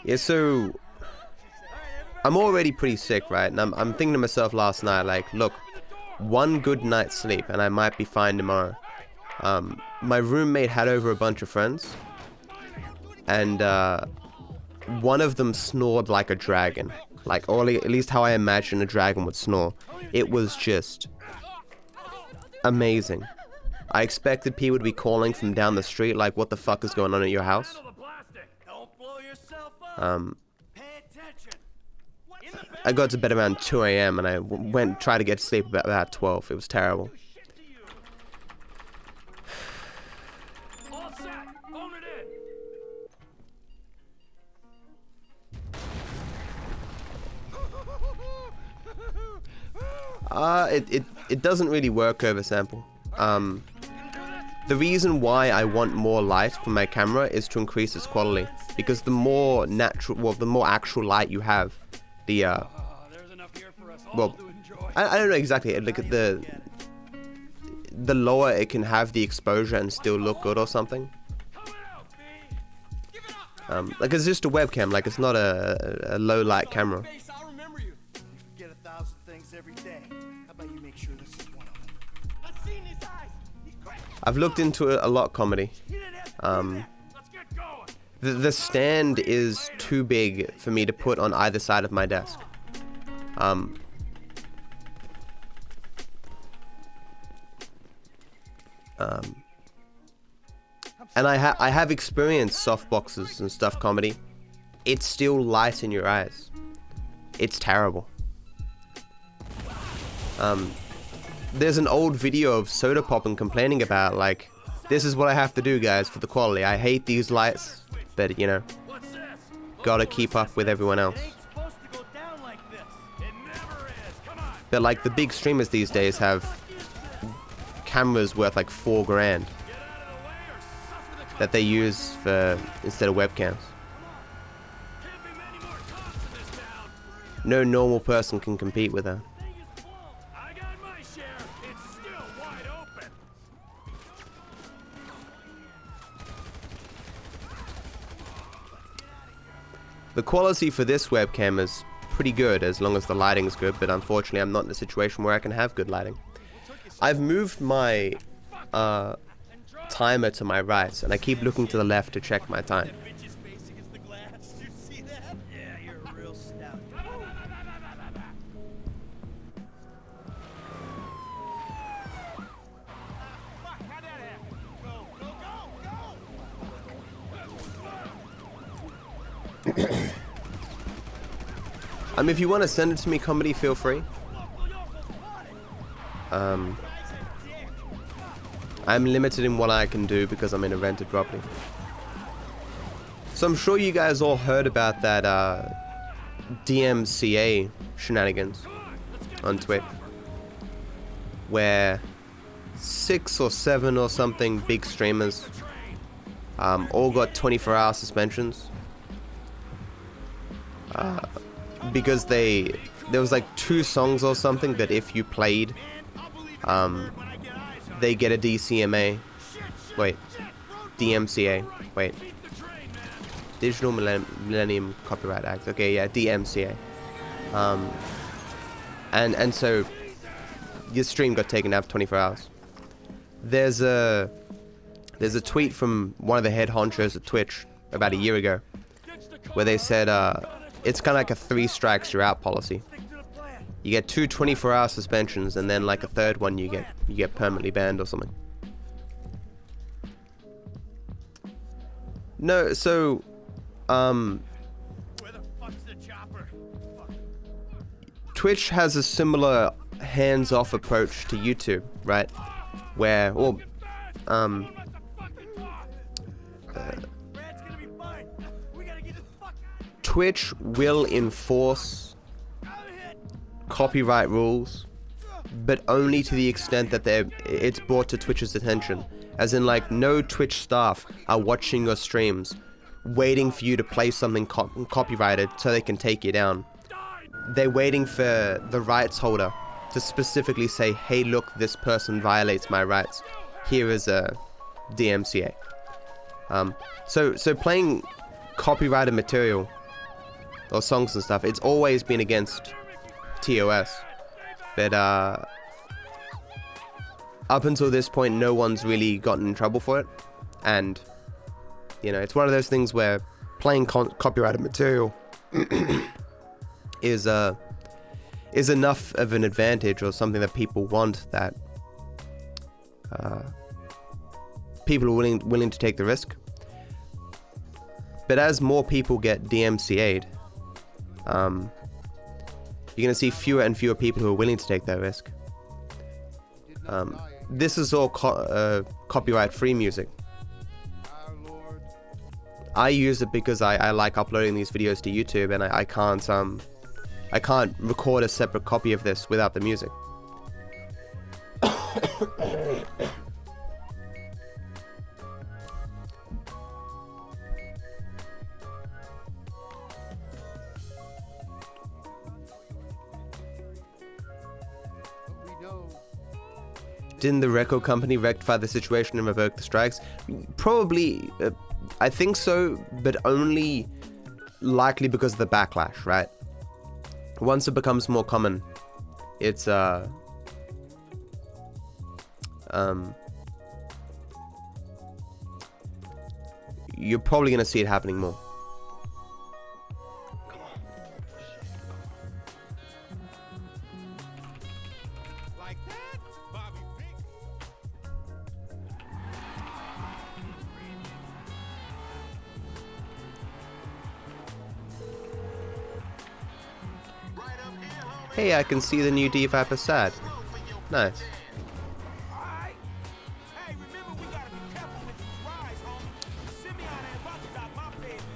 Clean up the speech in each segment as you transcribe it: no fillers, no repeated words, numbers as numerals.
Yeah, so I'm already pretty sick, right? And I'm thinking to myself last night, like, look, one good night's sleep and I might be fine tomorrow. My roommate had over a bunch of friends, and one of them snored like a dragon, like, or at least how I imagine a dragon would snore. It was just amazing. I expected people to be calling from down the street, like, what the fuck is going on at your house? I got to bed around 2 AM and I tried to get to sleep about 12. It was terrible. It doesn't really work over sample. The reason why I want more light from my camera is to increase its quality, because the more natural, well, the more actual light you have, the well, I don't know exactly. Like the lower it can have the exposure and still look good or something. Like it's just a webcam. Like it's not a low light camera. I've looked into it a lot, comedy. The stand is too big for me to put on either side of my desk. And I have experienced softboxes and stuff, comedy. It's still light in your eyes. It's terrible. There's an old video of Soda Poppin' complaining about, like, this is what I have to do, guys, for the quality. I hate these lights, but, you know, gotta keep up with everyone else. But, like, the big streamers these days have cameras worth, like, $4 grand that they use for instead of webcams. No normal person can compete with that. The quality for this webcam is pretty good as long as the lighting's good, but unfortunately I'm not in a situation where I can have good lighting. I've moved my timer to my right, and I keep looking to the left to check my time. If you want to send it to me, comedy, feel free. I'm limited in what I can do because I'm in a rented property. So I'm sure you guys all heard about that DMCA shenanigans on Twitch, where 6 or 7 or something big streamers all got 24-hour suspensions. Because there was like 2 songs or something that if you played, they get a DMCA. Wait, DMCA. Wait, Digital Millennium Copyright Act. Okay, yeah, DMCA. And so your stream got taken out for 24 hours. There's a tweet from one of the head honchos at Twitch about a year ago, where they said it's kind of like a 3 strikes you're out policy. You get 2 24-hour suspensions, and then like a third one you get permanently banned or something. No, so Twitch has a similar hands-off approach to YouTube, right? Where, well, Twitch will enforce copyright rules, but only to the extent that it's brought to Twitch's attention. As in, like, no Twitch staff are watching your streams, waiting for you to play something copyrighted so they can take you down. They're waiting for the rights holder to specifically say, hey, look, this person violates my rights. Here is a DMCA. So playing copyrighted material or songs and stuff, it's always been against TOS, but up until this point, no one's really gotten in trouble for it, and you know, it's one of those things where playing copyrighted material is enough of an advantage, or something that people want, that people are willing to take the risk. But as more people get DMCA'd, you're going to see fewer and fewer people who are willing to take that risk. This is all copyright-free music. I use it because I like uploading these videos to YouTube, and I can't record a separate copy of this without the music. Didn't the record company rectify the situation and revoke the strikes? Probably, I think so, but only likely because of the backlash, right? Once it becomes more common, it's you're probably gonna see it happening more. Hey, I can see the new DViper sad. Nice.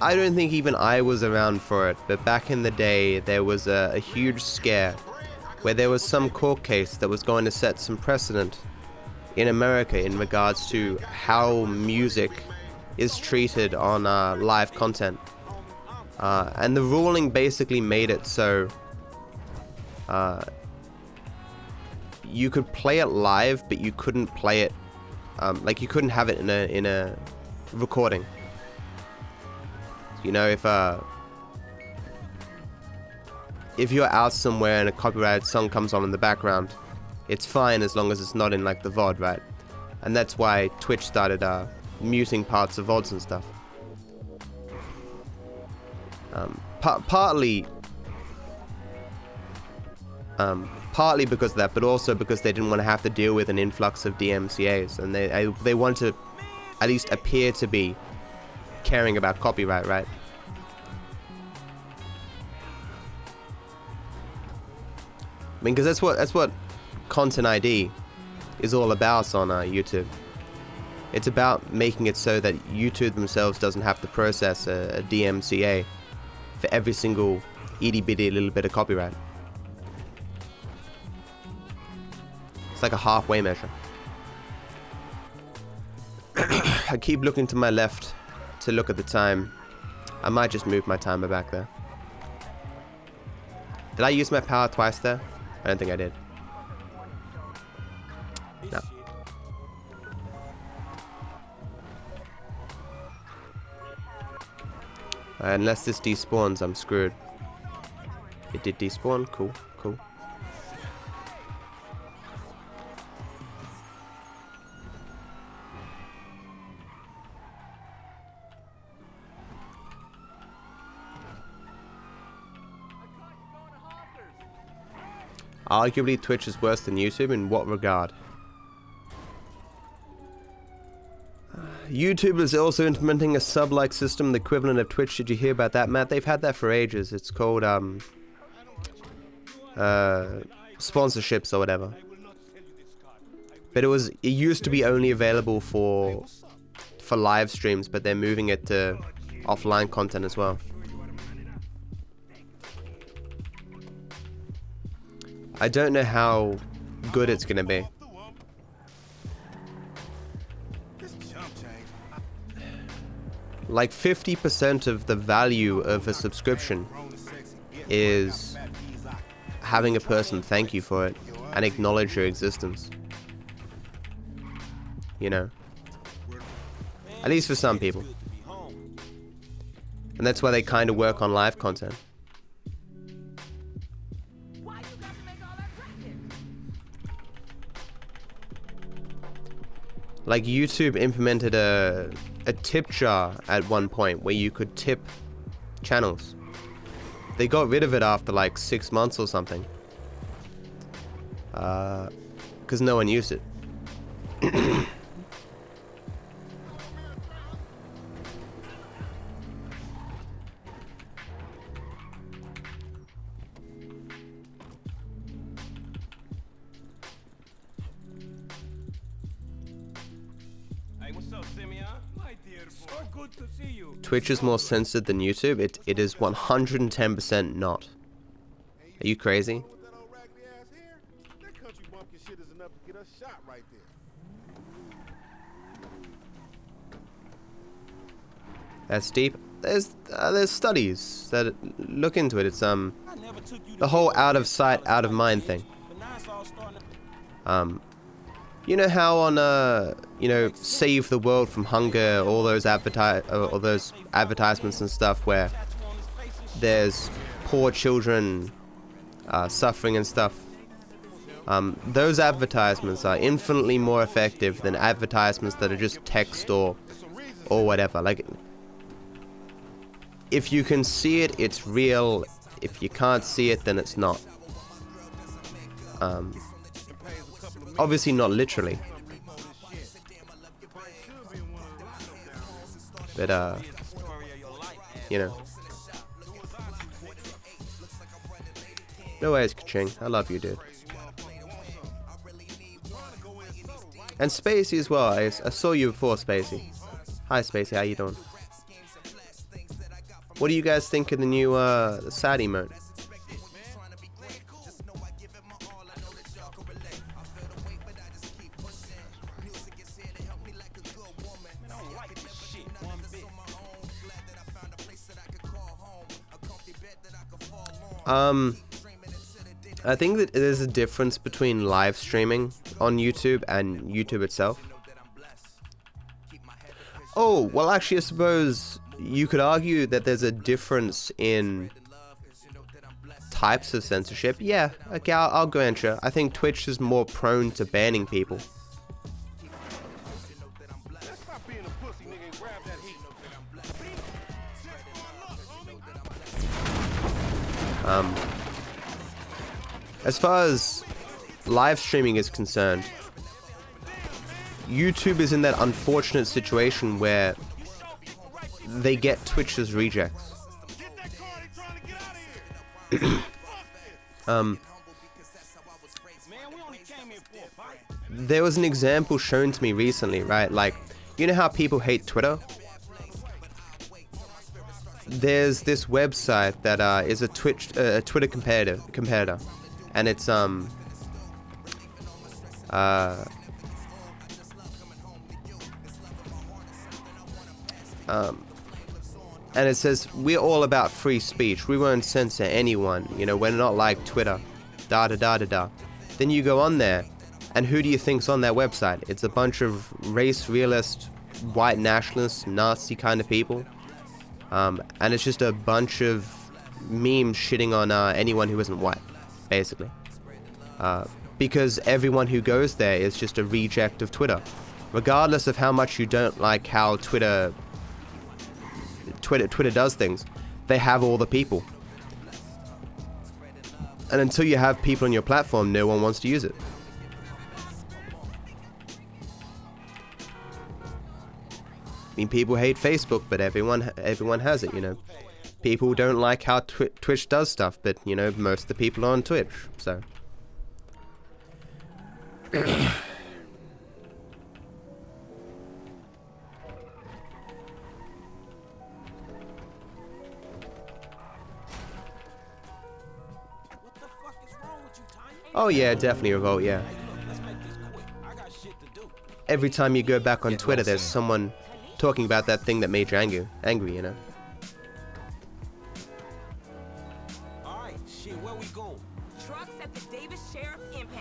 I don't think even I was around for it, but back in the day there was a huge scare where there was some court case that was going to set some precedent in America in regards to how music is treated on live content. And the ruling basically made it so you could play it live, but you couldn't play it, like you couldn't have it in a recording. You know, if you're out somewhere and a copyrighted song comes on in the background, it's fine as long as it's not in like the VOD, right? And that's why Twitch started muting parts of VODs and stuff. Partly because of that, but also because they didn't want to have to deal with an influx of DMCAs, and they want to at least appear to be caring about copyright, right? I mean, because that's what Content ID is all about on YouTube. It's about making it so that YouTube themselves doesn't have to process a DMCA for every single itty bitty little bit of copyright. It's like a halfway measure. I keep looking to my left to look at the time. I might just move my timer back there. Did I use my power twice there? I don't think I did. No. Unless this despawns, I'm screwed. It did despawn. Cool, cool. Arguably, Twitch is worse than YouTube in what regard? YouTube is also implementing a sub-like system, the equivalent of Twitch. Did you hear about that, Matt? They've had that for ages. It's called sponsorships or whatever. But it used to be only available for live streams, but they're moving it to offline content as well. I don't know how good it's gonna be. Like 50% of the value of a subscription is having a person thank you for it and acknowledge your existence. You know? At least for some people. And that's why they kind of work on live content. Like YouTube implemented a tip jar at one point where you could tip channels. They got rid of it after like 6 months or something. Because no one used it. Twitch is more censored than YouTube. It is 110% not. Are you crazy? That's deep. There's studies that look into it. It's the whole out of sight, out of mind thing. You know how on you know, Save the World from Hunger, all those advertisements and stuff where there's poor children suffering and stuff. Those advertisements are infinitely more effective than advertisements that are just text or whatever. Like, if you can see it, it's real. If you can't see it, then it's not. Obviously not literally. But, you know. No worries, Kaching. I love you, dude. And Spacey as well. I saw you before, Spacey. Hi, Spacey. How you doing? What do you guys think of the new sad emote? I think that there's a difference between live streaming on YouTube and YouTube itself. Oh, well actually I suppose you could argue that there's a difference in types of censorship. Yeah, okay, I'll grant you. I think Twitch is more prone to banning people. As far as live streaming is concerned, YouTube is in that unfortunate situation where they get Twitch's rejects. There was an example shown to me recently, right? Like, you know how people hate Twitter? There's this website that is a Twitter competitor, and it's and it says we're all about free speech. We won't censor anyone. You know, we're not like Twitter. Da da da da da. Then you go on there, and who do you think's on that website? It's a bunch of race realist, white nationalist, Nazi kind of people. And it's just a bunch of memes shitting on anyone who isn't white, basically. Because everyone who goes there is just a reject of Twitter. Regardless of how much you don't like how Twitter does things, they have all the people. And until you have people on your platform, no one wants to use it. I mean, people hate Facebook, but everyone has it, you know. People don't like how Twitch does stuff, but, you know, most of the people are on Twitch, so. Oh yeah, definitely revolt, yeah. Every time you go back on Twitter, there's someone talking about that thing that made you angry, you know.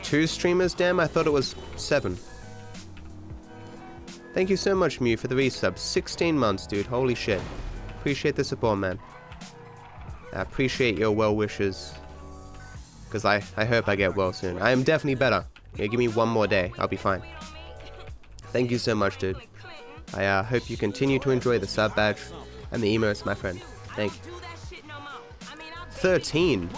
Two streamers, damn, I thought it was 7. Thank you so much, Mew, for the resub. 16 months, dude. Holy shit. Appreciate the support, man. I appreciate your well wishes. Because I hope I get well soon. I am definitely better. Yeah, give me one more day. I'll be fine. Thank you so much, dude. I hope you continue to enjoy the sub badge and the emotes, my friend. Thank you. 13.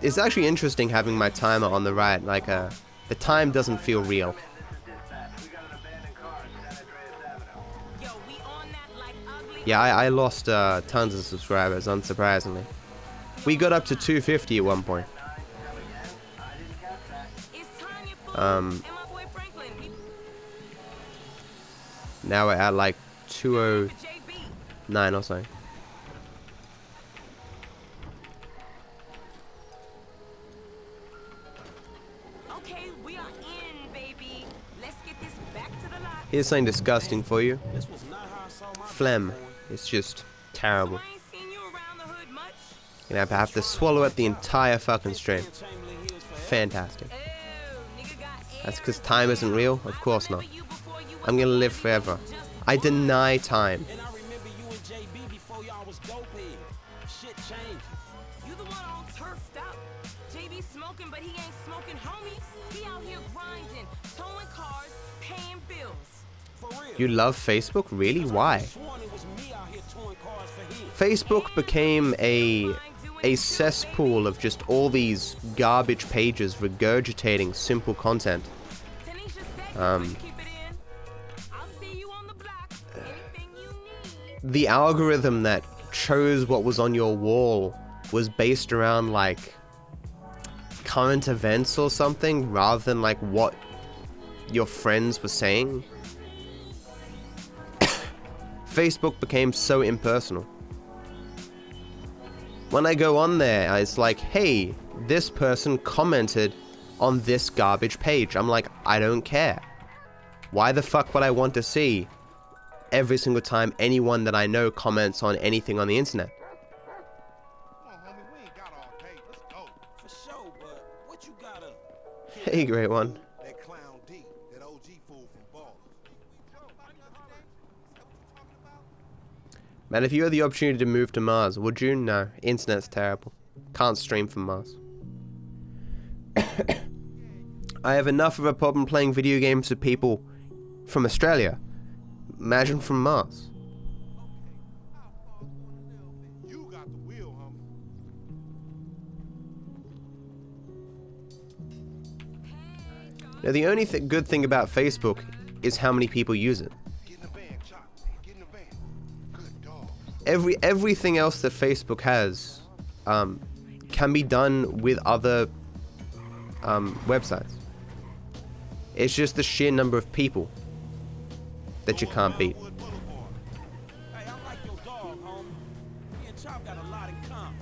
It's actually interesting having my timer on the right. Like, the time doesn't feel real. Yeah, I lost tons of subscribers, unsurprisingly. We got up to 250 at one point. Now we're at like 209 or so. Okay, we are in, baby. Let's get this back to the lot. Here's something disgusting for you. Phlegm. It's just terrible. You're gonna have to swallow up the entire fucking stream. Fantastic. That's because time isn't real? Of course not. I'm gonna live forever. I deny time. You the one all turfed up. JB smoking, but he ain't smoking, homies. He out here grinding, towing cars, paying bills. You love Facebook? Really? Why? Facebook became a cesspool of just all these garbage pages regurgitating simple content. The algorithm that chose what was on your wall was based around like current events or something rather than like what your friends were saying. Facebook became so impersonal. When I go on there, it's like, hey, this person commented on this garbage page. I'm like, I don't care. Why the fuck would I want to see every single time anyone that I know comments on anything on the internet? Hey, great one. Man, if you had the opportunity to move to Mars, would you? No. Internet's terrible. Can't stream from Mars. I have enough of a problem playing video games with people from Australia. Imagine from Mars. Now, the only good thing about Facebook is how many people use it. Everything else that Facebook has can be done with other websites. It's just the sheer number of people that you can't beat. Hey, I like your dog, homie. Me and Chop got a lot in common.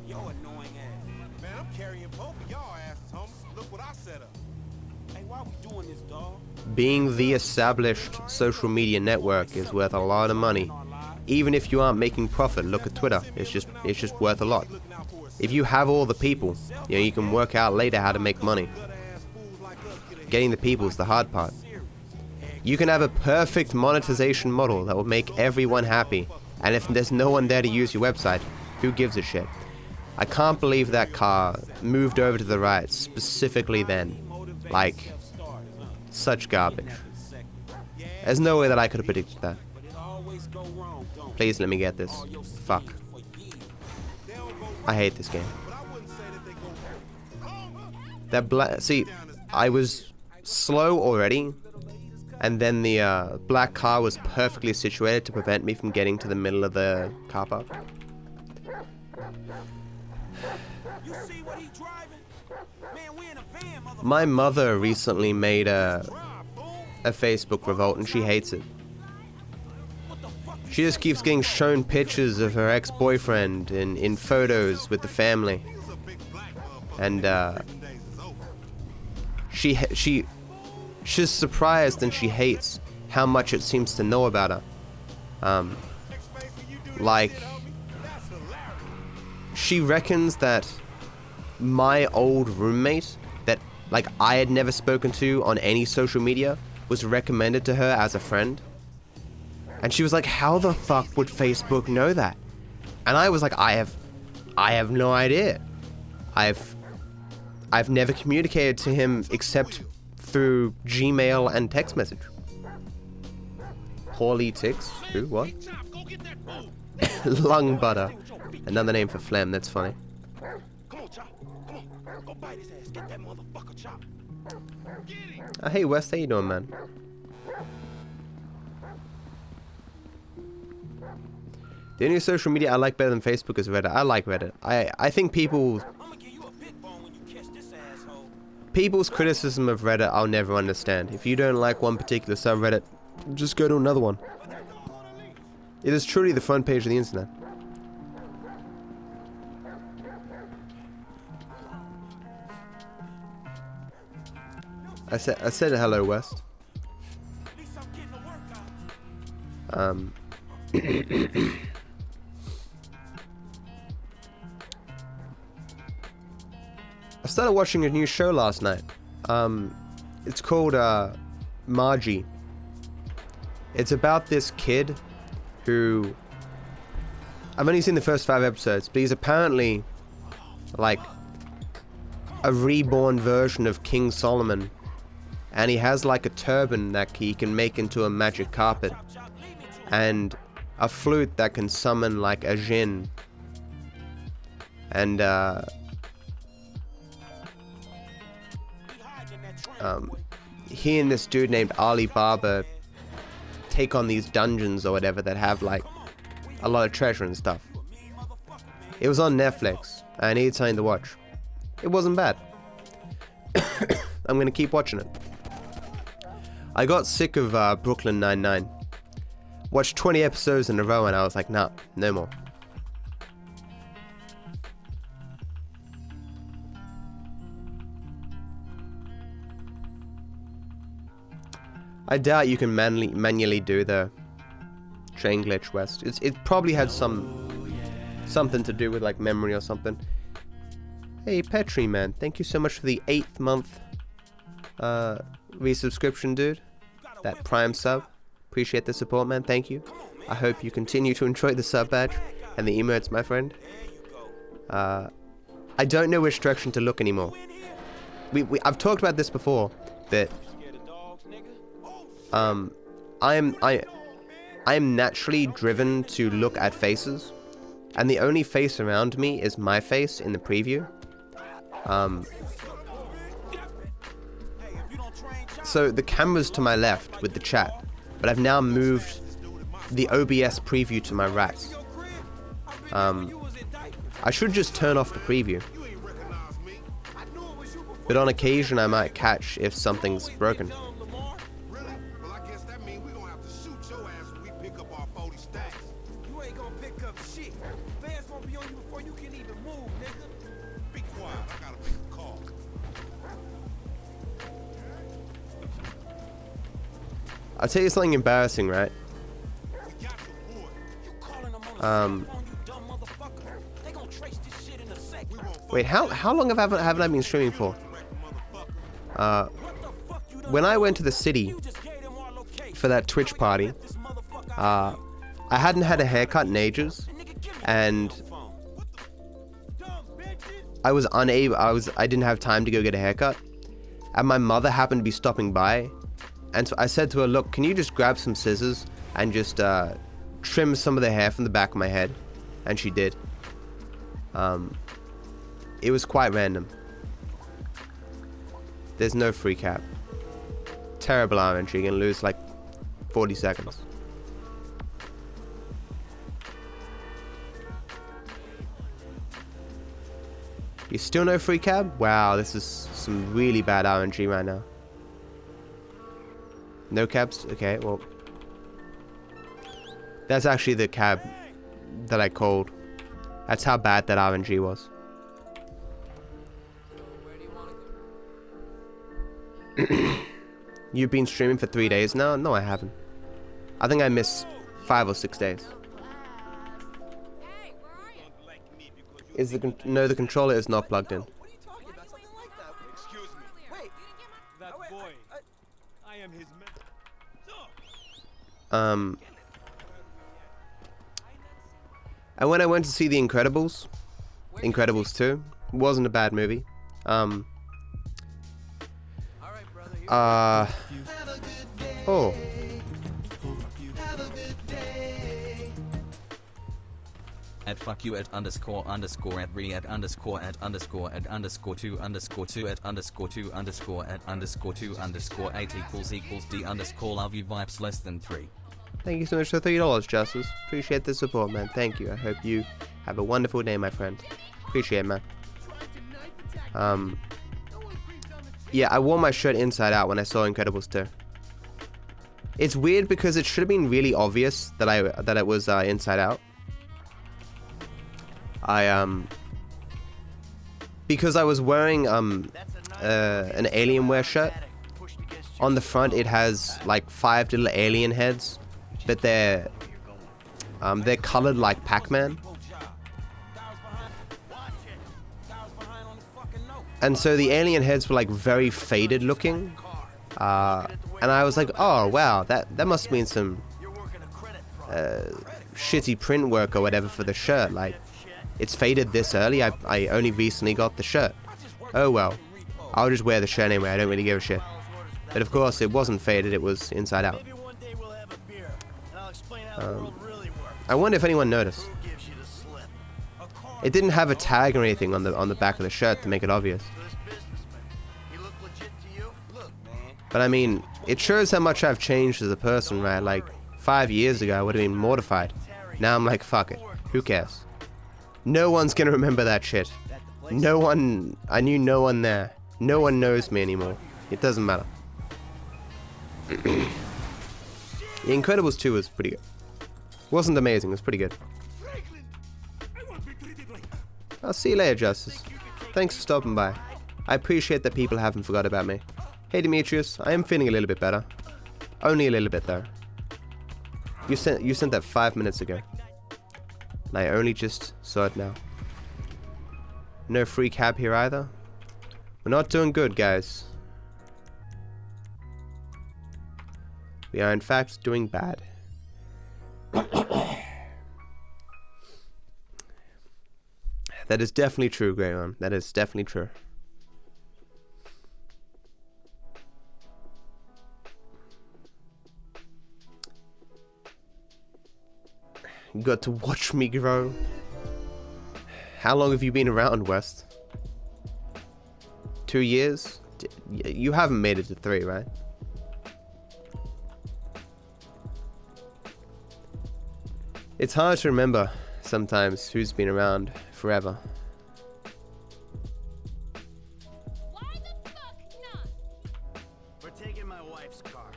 Yo annoying ass. Man, I'm carrying both of y'all asses, homie. Look what I set up. Hey, why we doing this, dog? Being the established social media network is worth a lot of money. Even if you aren't making profit, look at Twitter. It's just worth a lot. If you have all the people, you know, you can work out later how to make money. Getting the people is the hard part. You can have a perfect monetization model that will make everyone happy, and if there's no one there to use your website, who gives a shit? I can't believe that car moved over to the right specifically then. Like, such garbage. There's no way that I could have predicted that. Please let me get this. Fuck. I hate this game. See, I was slow already, and then the black car was perfectly situated to prevent me from getting to the middle of the car park. My mother recently made a Facebook revolt, and she hates it. She just keeps getting shown pictures of her ex-boyfriend in photos with the family, and she's surprised and she hates how much it seems to know about her. Like, she reckons that my old roommate that like I had never spoken to on any social media was recommended to her as a friend. And she was like, how the fuck would Facebook know that? And I was like, I have no idea. I've never communicated to him except through Gmail and text message. Poorly ticks? Who? What? Lung butter. Another name for phlegm, that's funny. Hey Wes, how you doing, man? The only social media I like better than Facebook is Reddit. I like Reddit. I think people's criticism of Reddit I'll never understand. If you don't like one particular subreddit, just go to another one. It is truly the front page of the internet. I said hello, West. I started watching a new show last night. It's called Margie. It's about this kid who... I've only seen the first 5 episodes, but he's apparently like a reborn version of King Solomon. And he has like a turban that he can make into a magic carpet. And a flute that can summon like a jinn. And he and this dude named Ali Baba take on these dungeons or whatever that have like a lot of treasure and stuff. It was on Netflix. I needed something to watch. It wasn't bad. I'm gonna keep watching it. I got sick of Brooklyn Nine-Nine. Watched 20 episodes in a row and I was like, nah, no more. I doubt you can manually do the chain glitch, West. It probably had something to do with like memory or something. Hey Petri man, thank you so much for the 8th month resubscription, dude. That Prime sub. Appreciate the support, man. Thank you. I hope you continue to enjoy the sub badge and the emotes, my friend. I don't know which direction to look anymore. I've talked about this before, that I am naturally driven to look at faces, and the only face around me is my face in the preview. So the camera's to my left with the chat, but I've now moved the OBS preview to my right. I should just turn off the preview, but on occasion I might catch if something's broken. I'll tell you something embarrassing, right? Wait, how long haven't I been streaming for? When I went to the city for that Twitch party, I hadn't had a haircut in ages, and I didn't have time to go get a haircut, and my mother happened to be stopping by. And so I said to her, look, can you just grab some scissors and just trim some of the hair from the back of my head? And she did. It was quite random. There's no free cap. Terrible RNG, you're gonna lose like 40 seconds. You still no free cab? Wow, this is some really bad RNG right now. No cabs? Okay, well. That's actually the cab that I called. That's how bad that RNG was. You've been streaming for 3 days now? No, I haven't. I think I missed 5 or 6 days. No, the controller is not plugged in. And when I went to see The Incredibles, Incredibles 2, wasn't a bad movie. Oh. At fuck you at underscore underscore at re at underscore underscore 2 underscore 2 at underscore 2 underscore at underscore 2 underscore 8 equals D underscore love you vibes less than 3. Thank you so much for $3, Justice. Appreciate the support, man. Thank you. I hope you have a wonderful day, my friend. Appreciate it, man. Yeah, I wore my shirt inside out when I saw Incredibles 2. It's weird because it should have been really obvious that it was inside out. Because I was wearing an Alienware shirt. On the front it has like 5 little alien heads, but they're colored like Pac-Man. And so the alien heads were like very faded looking. And I was like, oh wow, that must mean some shitty print work or whatever for the shirt. Like, it's faded this early. I only recently got the shirt. Oh well, I'll just wear the shirt anyway. I don't really give a shit. But of course, it wasn't faded. It was inside out. I wonder if anyone noticed. It didn't have a tag or anything on the back of the shirt to make it obvious. But I mean, it shows how much I've changed as a person, right? Like 5 years ago, I would have been mortified. Now I'm like, fuck it. Who cares? No one's gonna remember that shit. No one. I knew no one there. No one knows me anymore. It doesn't matter. The Incredibles 2 was pretty good. Wasn't amazing. It was pretty good. I'll see you later, Justice. Thanks for stopping by. I appreciate that people haven't forgot about me. Hey Demetrius, I am feeling a little bit better. Only a little bit though. You sent that 5 minutes ago. And I only just saw it now. No free cab here either. We're not doing good, guys. We are in fact doing bad. That is definitely true, Grey One. That is definitely true. You got to watch me grow. How long have you been around, West? 2 years? You haven't made it to 3, right? It's hard to remember sometimes who's been around forever. Why the fuck not? We're taking my wife's car.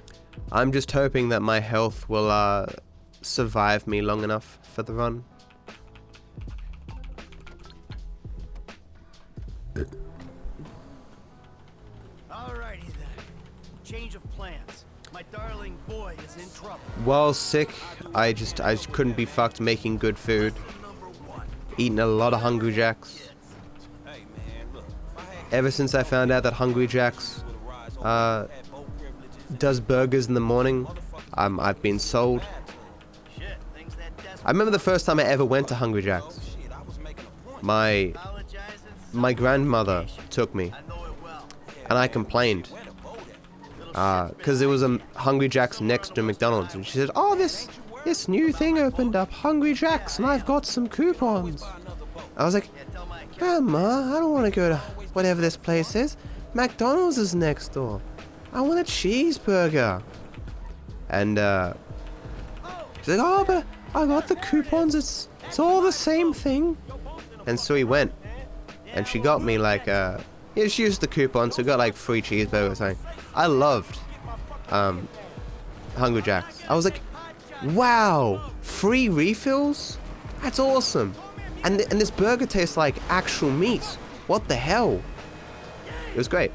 I'm just hoping that my health will survive me long enough for the run. Alrighty then. Change of plans. My darling boy is in trouble. While sick, I just couldn't be fucked making good food. Eating a lot of Hungry Jacks. Ever since I found out that Hungry Jacks does burgers in the morning, I've been sold. I remember the first time I ever went to Hungry Jacks. My grandmother took me, and I complained because there was a Hungry Jacks next to McDonald's, and she said, "Oh, this new thing opened up, Hungry Jacks, and I've got some coupons." I was like, "Grandma, I don't want to go to whatever this place is. McDonald's is next door. I want a cheeseburger." And she's like, "Oh, but I got the coupons. It's all the same thing." And so we went, and she got me like yeah, she used the coupon, so we got like free cheeseburger or something. I loved Hungry Jacks. I was like, wow, free refills? That's awesome. And this burger tastes like actual meat. What the hell? It was great.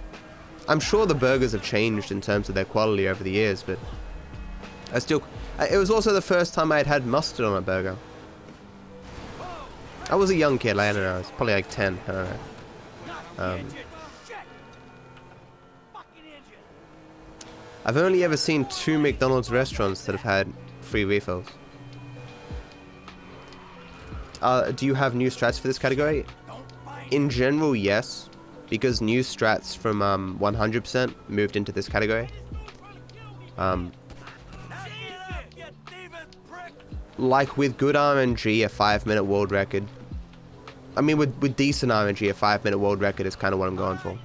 I'm sure the burgers have changed in terms of their quality over the years, but it was also the first time I had mustard on a burger. I was a young kid, I don't know, I was probably like 10, I don't know. I've only ever seen 2 McDonald's restaurants that have had free refills. Do you have new strats for this category? In general, yes, because new strats from 100% moved into this category. Like with good RNG, a 5-minute world record. I mean, with decent RNG, a 5-minute world record is kind of what I'm going for.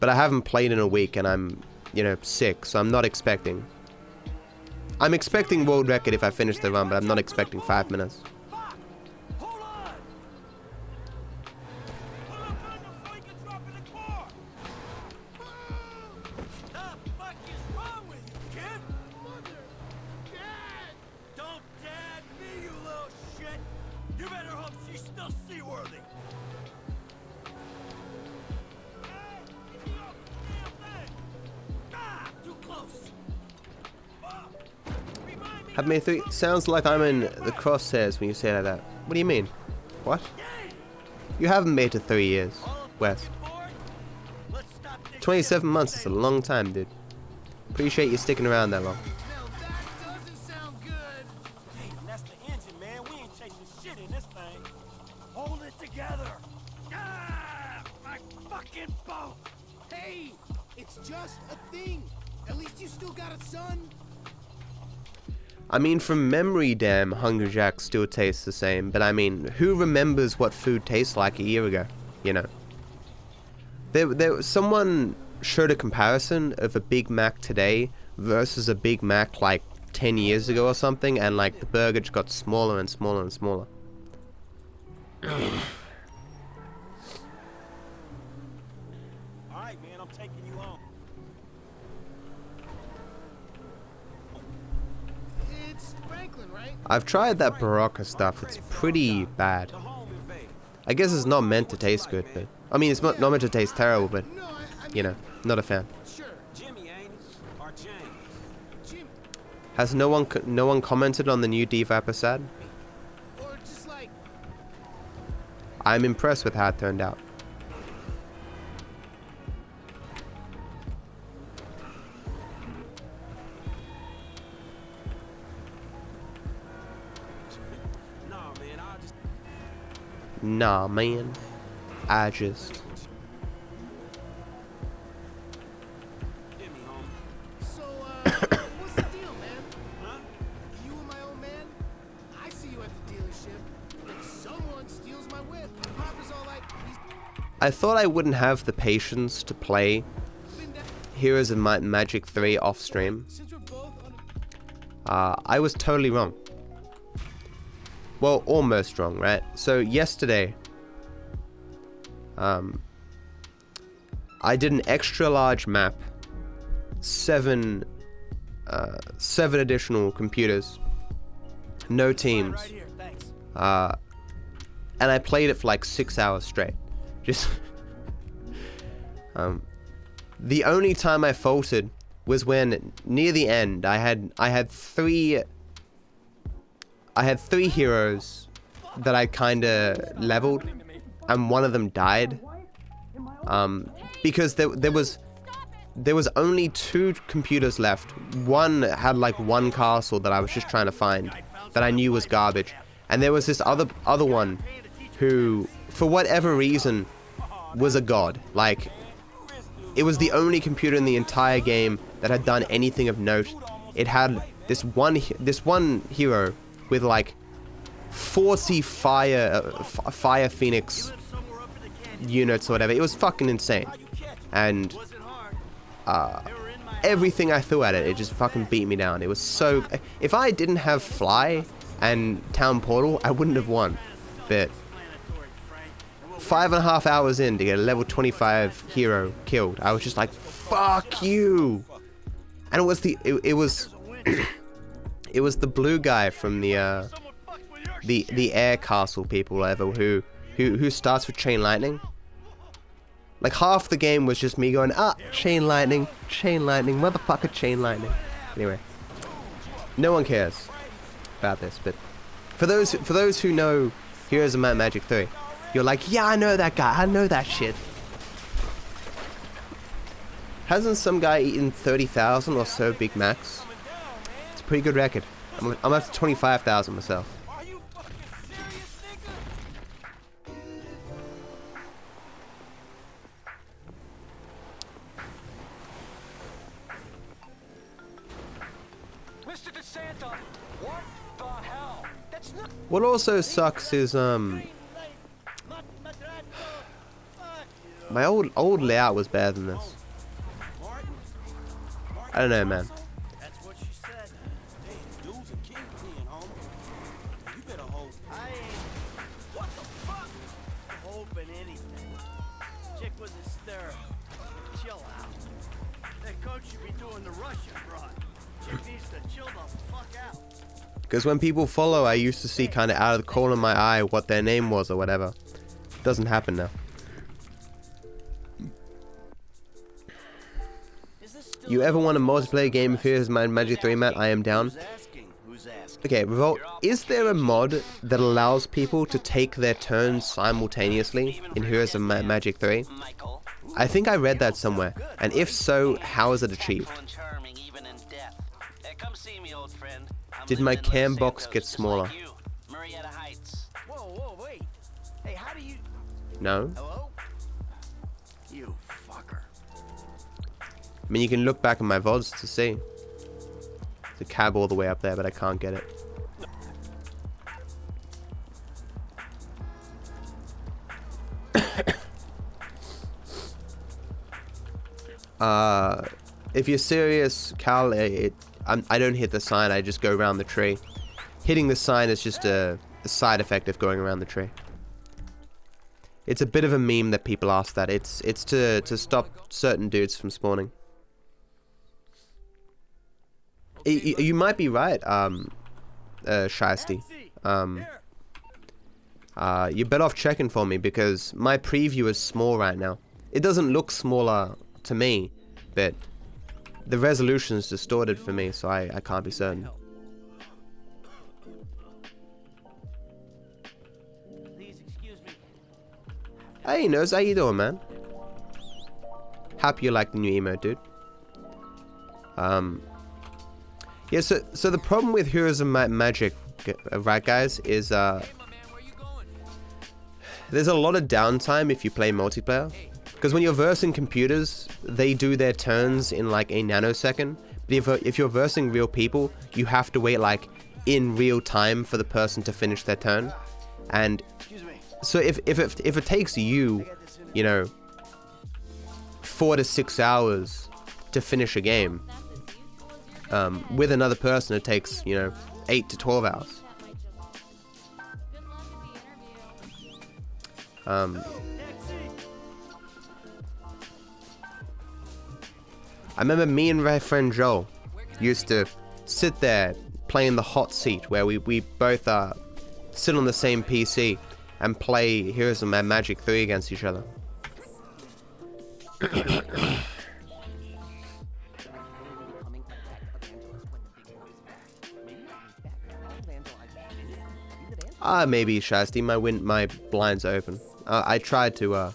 But I haven't played in a week and I'm, you know, sick, so I'm not expecting. I'm expecting world record if I finish the run, but I'm not expecting 5 minutes. Have made 3. Sounds like I'm in the crosshairs when you say it like that. What do you mean? What? You haven't made to 3 years, West. 27 months is a long time, dude. Appreciate you sticking around that long. That's the engine, man. We ain't chasing shit in this thing. Hold it together. Ah, my fucking boat. Hey, it's just a thing. At least you still got a son. I mean, from memory, damn, Hungry Jack still tastes the same. But I mean, who remembers what food tastes like a year ago? You know. Someone showed a comparison of a Big Mac today versus a Big Mac like 10 years ago or something, and like the burger just got smaller and smaller and smaller. Alright, man, I'm taking you home. It's Franklin, right? I've tried that Barocca stuff. It's pretty bad. The home invader. I guess it's not meant to taste good, but I mean, it's not meant to taste terrible, but No, I you know, not a fan. sure. Jimmy, ain't it? Or James? Jim, Has no one commented on the new DViper sad? or just like I'm impressed with how it turned out. Nah, man, I'll just... Nah, man. I just... Jimmy, home. so. What's the deal, man? Huh? You and my old man? I see you at the dealership. Then someone steals my whip. Papa's all like, he's I thought I wouldn't have the patience to play been down Heroes of Might and Magic 3 off stream. since we're both on. I was totally wrong. Well, almost wrong, right? So yesterday, I did an extra large map, 7 additional computers, no teams, Right here, thanks. and I played it for like 6 hours straight. Just the only time I faltered was when near the end I had 3 heroes that I kind of leveled, and one of them died. Because there was only 2 computers left. One had like 1 castle that I was just trying to find that I knew was garbage, and there was this other one who, for whatever reason, was a god. Like, it was the only computer in the entire game that had done anything of note. It had this one hero with like 40 fire phoenix units or whatever. It was fucking insane, and everything I threw at it, it just fucking beat me down. It was so... If I didn't have Fly and Town Portal, I wouldn't have won. But 5.5 hours in to get a level 25 hero killed, I was just like, fuck you. And it was it was it was the blue guy from the air castle people, whatever, who starts with chain lightning. Like, half the game was just me going, chain lightning, motherfucker, chain lightning. Anyway, no one cares about this, but for those who know Heroes of Might and Magic 3, you're like, yeah, I know that guy, I know that shit. Hasn't some guy eaten 30,000 or so Big Macs a pretty good record. I'm up to 25,000 myself. Are you fucking serious, nigga? Mr. DeSanta, what the hell? That's not What also sucks is my old layout was better than this. Martin? I don't know, man. That's what she said. Damn, dude's a kingpin, homie. You better hold. I ain't What the fuck? hoping anything. Chick was hysterical. Chill out. That coach should be doing the Russian broad. Chick needs to chill the fuck out. Because when people follow, I used to see kind of out of the corner of my eye what their name was or whatever. Doesn't happen now. You ever want a multiplayer game of Heroes of Might and Magic 3, Matt? I am down. Who's asking? Okay, Revolt, is there a mod that allows people to take their turns simultaneously in Heroes of Might and Magic 3? Michael. I think I read that somewhere. And if so, how is it achieved? And charming even in death. Come see me, old friend. I'm Did my living in Los cam box Santos get just smaller? like you. Marietta Heights. Whoa, wait. Hey, how do you... No? Hello? You fucker. I mean, you can look back at my VODs to see. There's a cab all the way up there, but I can't get it. If you're serious, Cal, I don't hit the sign, I just go around the tree. Hitting the sign is just a side effect of going around the tree. It's a bit of a meme that people ask that. It's to stop certain dudes from spawning. You might be right, Shiesty. You're better off checking for me because my preview is small right now. It doesn't look smaller to me, but the resolution is distorted for me, so I can't be certain. Please excuse me. Hey, Nose, how you doing, man? Happy you like the new emote, dude. Yeah, so the problem with Heroes of Might and Magic, right, guys, is there's a lot of downtime if you play multiplayer. Because when you're versing computers, they do their turns in like a nanosecond. But if you're versing real people, you have to wait like in real time for the person to finish their turn. And so if it takes you, you know, 4 to 6 hours to finish a game, with another person it takes, you know, 8 to 12 hours. I remember me and my friend Joel used to sit there playing the hot seat where we both sit on the same PC and play Heroes of Might and Magic 3 against each other. Maybe, Shasti, my blinds are open. I tried to,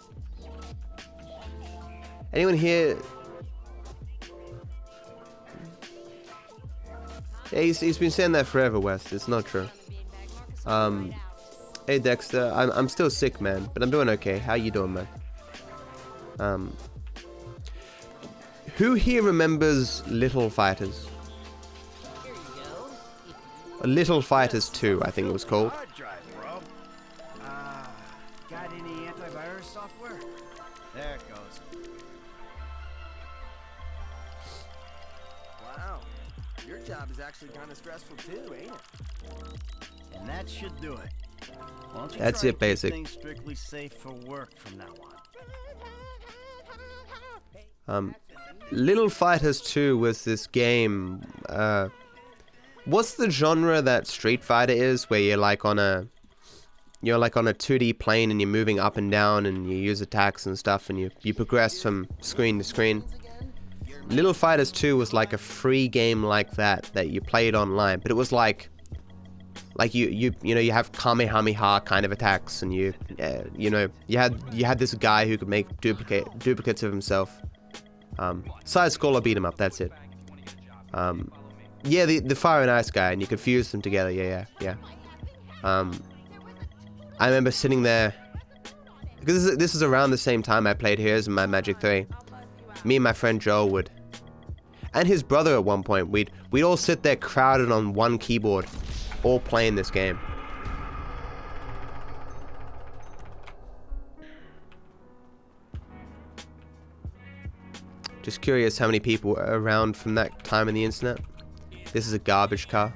anyone here? Yeah, he's been saying that forever, West. It's not true. Hey Dexter, I'm still sick, man, but I'm doing okay. How you doing, man? Who here remembers Little Fighters? Little Fighters 2, I think it was called. Hard drive, bro. Got any antivirus software? There it goes. Wow. Your job is actually kind of stressful too, ain't it? And that should do it. Why don't you That's try it, and keep basic. things strictly safe for work from now on. Little Fighters 2 was this game, what's the genre that Street Fighter is, where you're like on a 2D plane and you're moving up and down and you use attacks and stuff and you progress from screen to screen? Little Fighters 2 was like a free game like that you played online, but it was like you know, you have Kamehameha kind of attacks, and you know, you had this guy who could make duplicates of himself. Side scroller beat 'em up, that's it. Yeah, the fire and ice guy, and you could fuse them together. Yeah. I remember sitting there, because this is around the same time I played Heroes in my Magic 3. Me and my friend Joel would, and his brother at one point, we'd all sit there crowded on one keyboard, all playing this game. Just curious how many people were around from that time in the internet. This is a garbage car.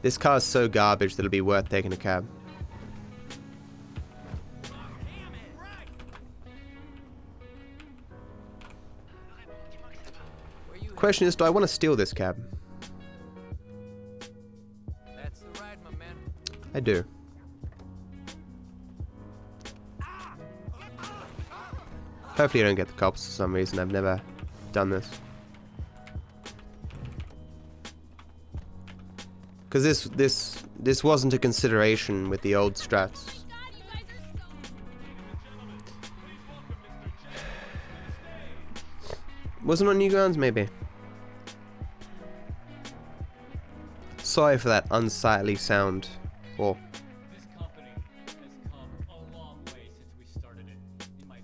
This car is so garbage that it'll be worth taking a cab. Question is, do I want to steal this cab? That's the ride, my man. I do. Hopefully I don't get the cops for some reason. I've never done this. Because this wasn't a consideration with the old strats. Wasn't on Newgrounds, maybe. Sorry for that unsightly sound. Or This company has come a long way since we started it. In my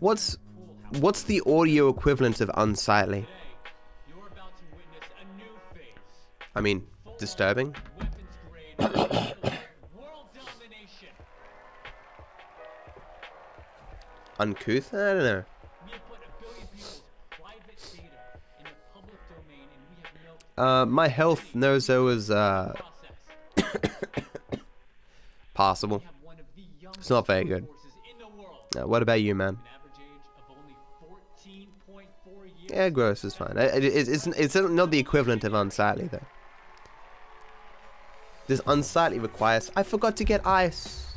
what's the audio equivalent of unsightly? today, you're about to witness a new phase. I mean, disturbing. Weapons grade world domination. Uncouth? I don't know. We have put 1 billion people's private data in the public domain, and we have no My health knows there was process. possible. We have one of the youngest It's not very good. forces in the world. What about you, man? An average age of only 14.4 years. Yeah, gross is fine. It's not the equivalent of unsightly though. This unsightly requires. I forgot to get ice,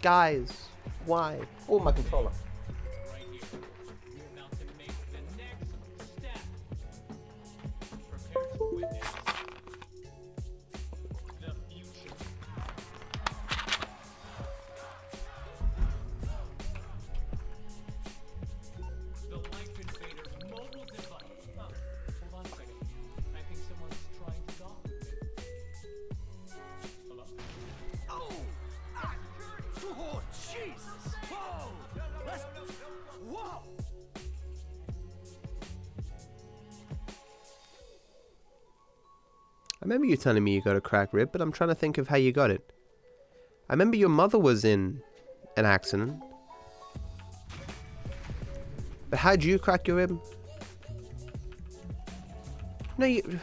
guys. Why? Oh, my controller. Right here. We're about to make the next step. Prepare to witness the future. The Life Invader's mobile device. Hold on a second. I think someone's trying to talk with me. Hello? Oh! Ah! Oh, Jesus! Whoa! Let's... Whoa! I remember you telling me you got a cracked rib, but I'm trying to think of how you got it. I remember your mother was in an accident. But how'd you crack your rib? No, you...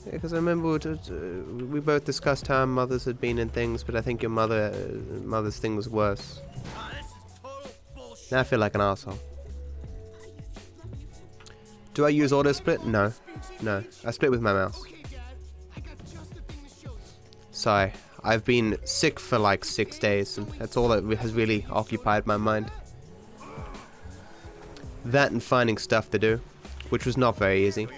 Yeah, because I remember we both discussed how our mothers had been in things, but I think your mother's thing was worse. Ah, this is total bullshit. Now I feel like an asshole. Do I use auto split? No. No. I split with my mouse. Sorry. I've been sick for like 6 days, and that's all that has really occupied my mind. That and finding stuff to do, which was not very easy.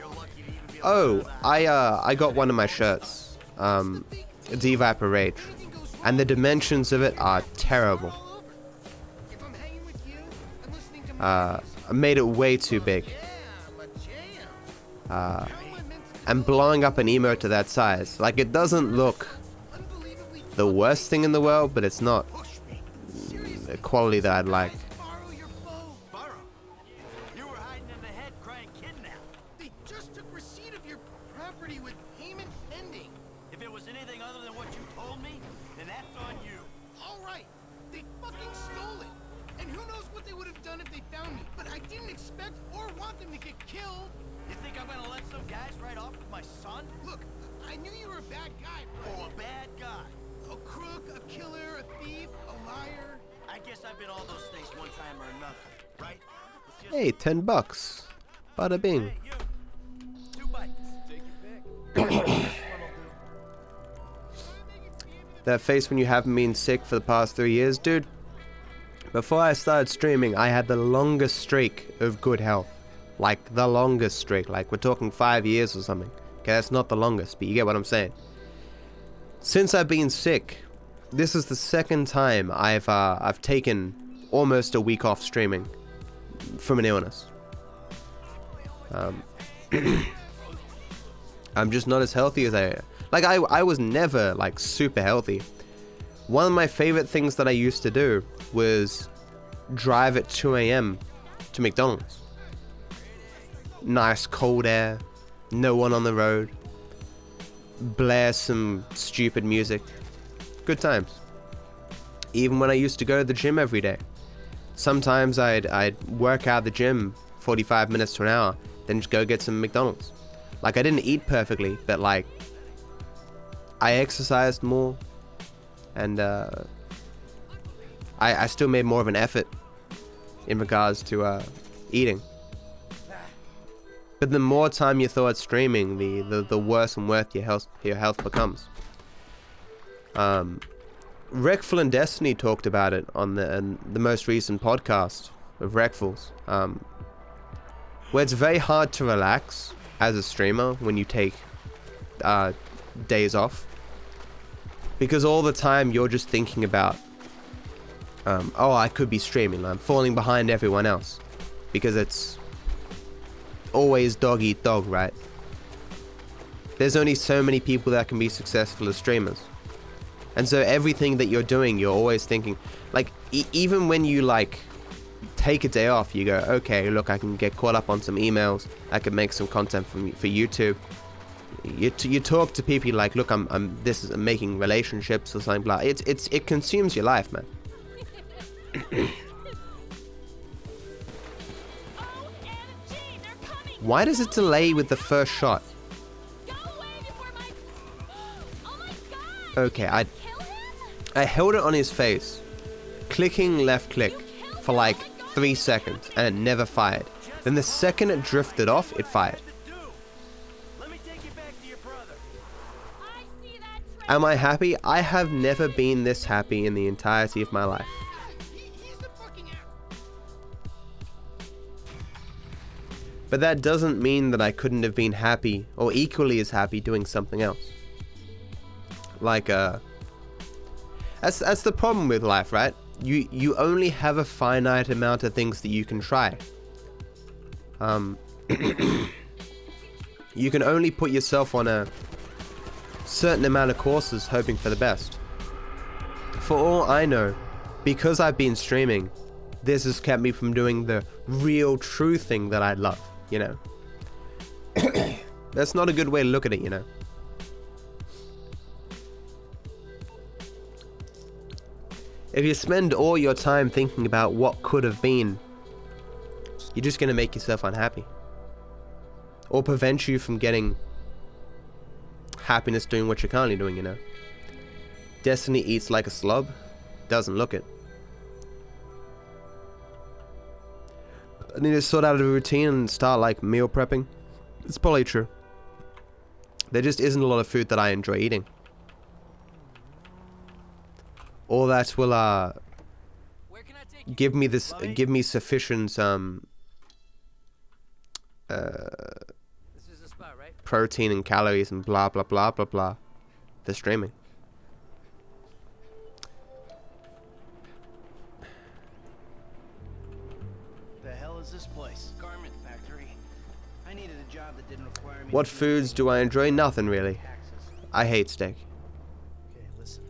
Oh, I got one of my shirts, DViperAU, and the dimensions of it are terrible. I made it way too big. And blowing up an emote to that size, like, it doesn't look the worst thing in the world, but it's not the quality that I'd like. Burrow, you were hiding in the head crying kidnap. They just took receipt of your property with payment pending. If it was anything other than what you told me, then that's on you. All right, they fucking stole it. And who knows what they would have done if they found me. But I didn't expect or want them to get killed. You think I'm gonna let some guys ride off with my son? Look, I knew you were a bad guy, bro. Oh, a bad guy. A crook, a killer, a thief, a liar. I guess I've been all those things one time or another, right? It's just... Hey, $10. Bada bing. Hey, you. 2 bites. Take your pick. This one'll do. That face when you haven't been sick for the past 3 years, dude. Before I started streaming, I had the longest streak of good health. Like, the longest streak. Like, we're talking 5 years or something. Okay, that's not the longest, but you get what I'm saying. since I've been sick, this is the second time I've taken almost a week off streaming from an illness. I'm just not as healthy as I was never like super healthy. One of my favorite things that I used to do was drive at 2 a.m. to McDonald's. Nice cold air, no one on the road, blare some stupid music, good times. Even when I used to go to the gym every day, sometimes I'd work out the gym 45 minutes to an hour, then just go get some McDonald's. Like, I didn't eat perfectly, but like I exercised more, and I still made more of an effort in regards to eating. But the more time you throw at streaming, the worse and worse your health becomes. Wreckful and Destiny talked about it on the most recent podcast of Wreckfuls, where it's very hard to relax as a streamer when you take days off, because all the time you're just thinking about, oh, I could be streaming, I'm falling behind everyone else, because it's always dog eat dog, right? There's only so many people that can be successful as streamers, and so everything that you're doing, you're always thinking, like, even when you like take a day off, you go, okay, look, I can get caught up on some emails, I can make some content for YouTube. You talk to people like, look, I'm making relationships or something, blah. It consumes your life, man. Why does it delay with the first shot? Okay, I held it on his face, clicking left click for like 3 seconds, and it never fired. Then the second it drifted off, it fired. Am I happy? I have never been this happy in the entirety of my life. But that doesn't mean that I couldn't have been happy, or equally as happy, doing something else. Like, that's the problem with life, right? You only have a finite amount of things that you can try. You can only put yourself on a certain amount of courses hoping for the best. For all I know, because I've been streaming, this has kept me from doing the real true thing that I love, you know. That's not a good way to look at it, you know. If you spend all your time thinking about what could have been, you're just going to make yourself unhappy. Or prevent you from getting happiness doing what you're currently doing, you know. Destiny eats like a slob, doesn't look it. I need to sort out a routine and start like meal prepping. It's probably true. There just isn't a lot of food that I enjoy eating. Or that will give me sufficient protein and calories and blah blah blah blah blah for streaming. The hell is this place? Garment factory. I needed a job that didn't require me. What foods do I enjoy? Nothing really. I hate steak. Okay, listen.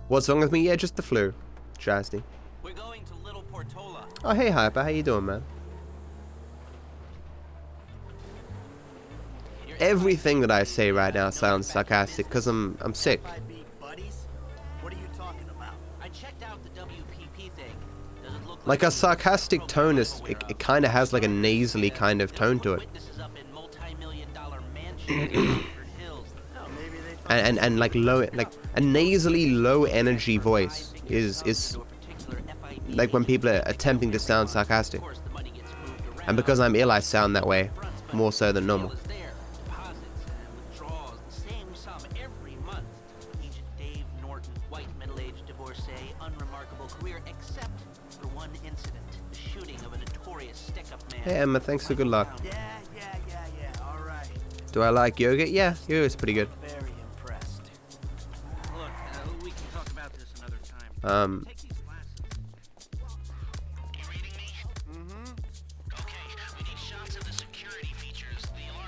What's wrong with me? Yeah, just the flu. Trusty. We're going to Little Portola. Oh, hey Hyper, how you doing, man? Everything that I say right now sounds sarcastic because I'm sick. What are you talking about? I checked out the WPP thing. Does it look Like a sarcastic tone is, it kind of has like a nasally kind of tone to it. And like low, like a nasally low energy voice is like when people are attempting to sound sarcastic. And because I'm ill, I sound that way more so than normal. Hey Emma, thanks for good luck. Yeah, all right. Do I like yoga? Yeah, yoga's pretty good. Very impressed.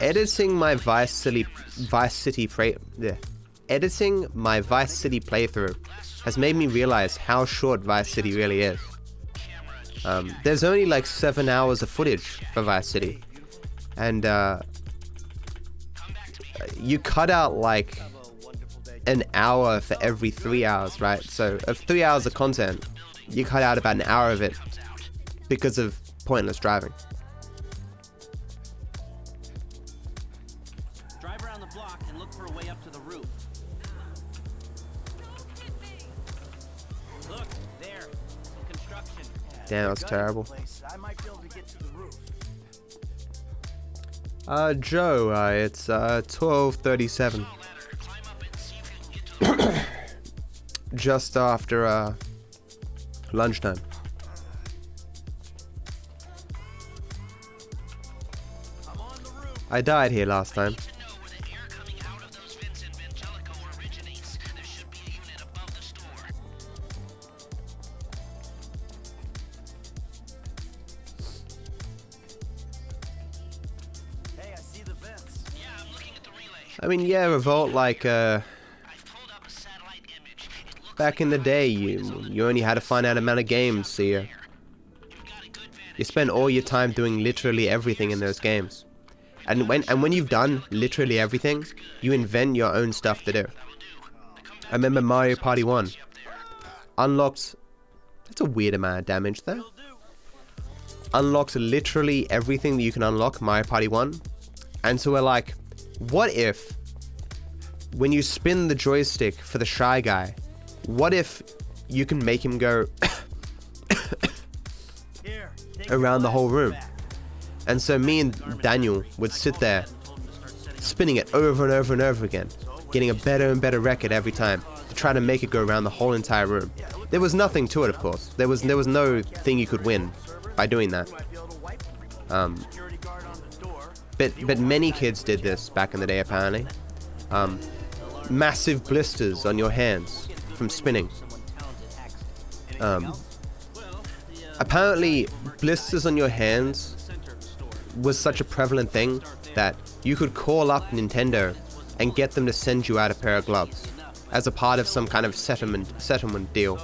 Editing my Vice City playthrough has made me realize how short Vice City really is. There's only like 7 hours of footage for Vice City, and you cut out like an hour for every 3 hours, right? So of 3 hours of content, you cut out about an hour of it because of pointless driving. Drive around the block and look for a way up to the roof. Look, there. Some construction. Damn, that's terrible. I might be able to get to the roof. Joe, it's 12:37. Just after lunchtime. I died here last time. Hey, I see the vents. Yeah, I'm looking at the relay. I mean, yeah, Revolt, like, back in the day, you only had a finite amount of games, so you spend all your time doing literally everything in those games. And when you've done literally everything, you invent your own stuff to do. I remember Mario Party 1 unlocks... That's a weird amount of damage there. Unlocks literally everything that you can unlock Mario Party 1. And so we're like, what if when you spin the joystick for the Shy Guy, what if you can make him go around the whole room? And so me and Daniel would sit there spinning it over and over and over again, getting a better and better record every time to try to make it go around the whole entire room. There was nothing to it, of course. There was no thing you could win by doing that. But many kids did this back in the day, apparently. Massive blisters on your hands from spinning. Apparently, blisters on your hands was such a prevalent thing that you could call up Nintendo and get them to send you out a pair of gloves as a part of some kind of settlement deal,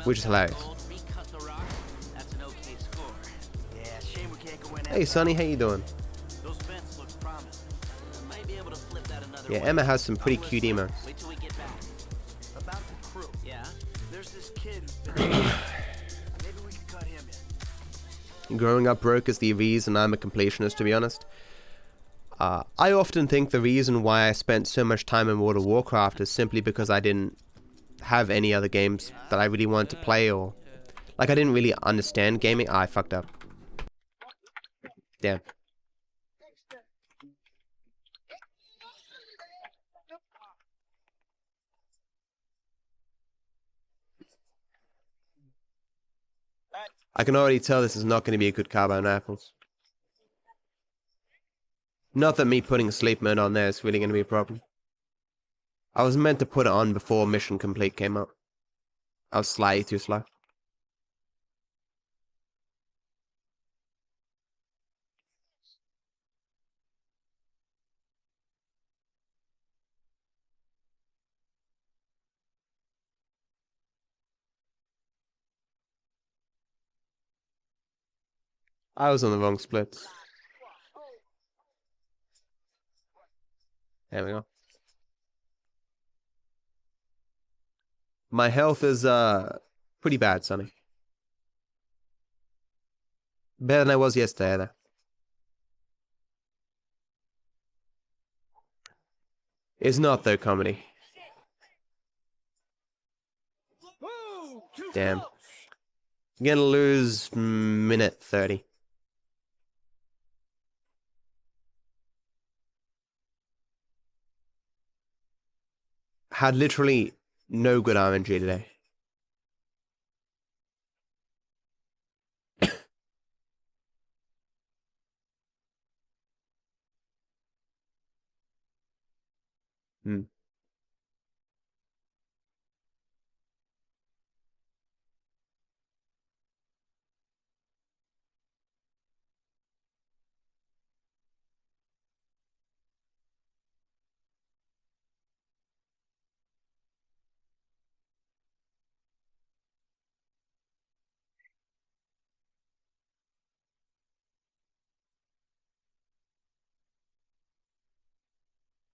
which is hilarious. Hey Sonny, how you doing? Yeah, Emma has some pretty cute emotes. Growing up broke is the reason I'm a completionist, to be honest. I often think the reason why I spent so much time in World of Warcraft is simply because I didn't have any other games that I really wanted to play, or like I didn't really understand gaming. I fucked up. Damn. I can already tell this is not going to be a good carbo and apples. Not that me putting sleep mode on there is really going to be a problem. I was meant to put it on before Mission Complete came up. I was slightly too slow. I was on the wrong splits. There we go. My health is pretty bad, Sonny. Better than I was yesterday, though. It's not, though, comedy. Damn. I'm gonna lose minute 30. Had literally no good RNG today.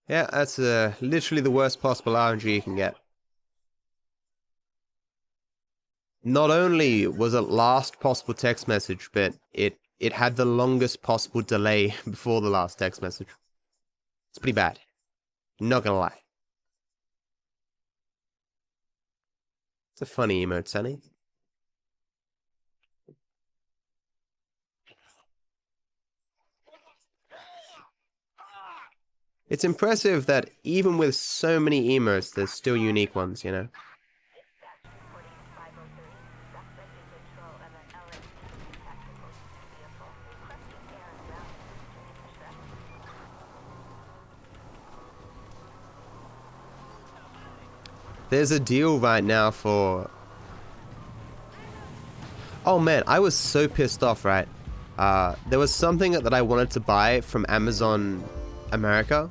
Yeah, that's literally the worst possible RNG you can get. Not only was it last possible text message, but it had the longest possible delay before the last text message. It's pretty bad. Not gonna lie. It's a funny emote, Sunny. It's impressive that even with so many emotes, there's still unique ones, you know? There's a deal right now for... Oh man, I was so pissed off, right? There was something that I wanted to buy from Amazon America.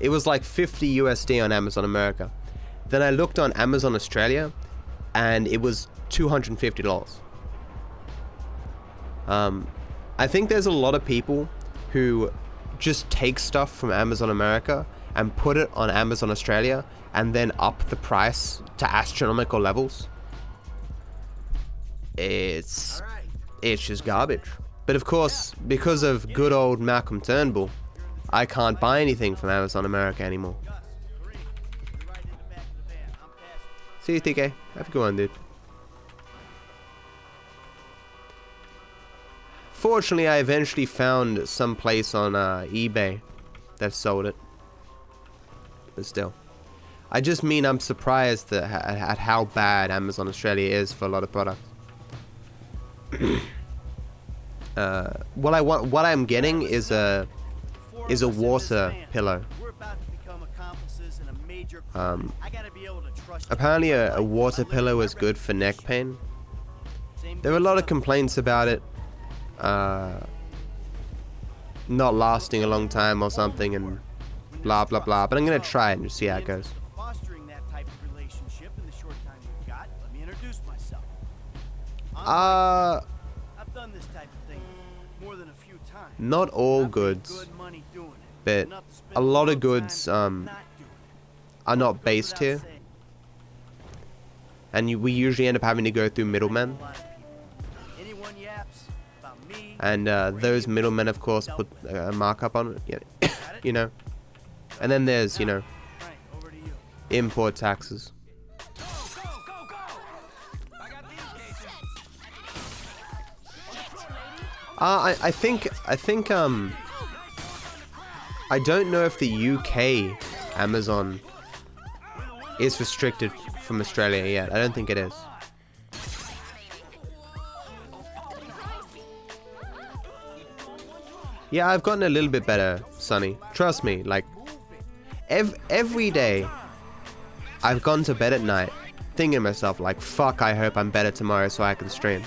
It was like 50 USD on Amazon America. Then I looked on Amazon Australia, and it was $250. I think there's a lot of people who just take stuff from Amazon America and put it on Amazon Australia and then up the price to astronomical levels. It's just garbage. But of course, because of good old Malcolm Turnbull, I can't buy anything from Amazon America anymore. See you, TK. Have a good one, dude. Fortunately, I eventually found some place on eBay that sold it. But still. I just mean I'm surprised at how bad Amazon Australia is for a lot of products. What I'm getting is a water pillow. Apparently a water pillow is good for neck pain. There were a lot of complaints about it not lasting a long time or something and blah blah blah, but I'm gonna try it and see how it goes. I've done this type of thing more than a few times. Not all goods, but a lot of goods are not based here, and we usually end up having to go through middlemen, and those middlemen of course put a markup on it, you know, and then there's, you know, import taxes. I think I don't know if the UK Amazon is restricted from Australia yet. I don't think it is. Yeah, I've gotten a little bit better, Sonny. Trust me, like every day I've gone to bed at night thinking to myself like, fuck, I hope I'm better tomorrow so I can stream.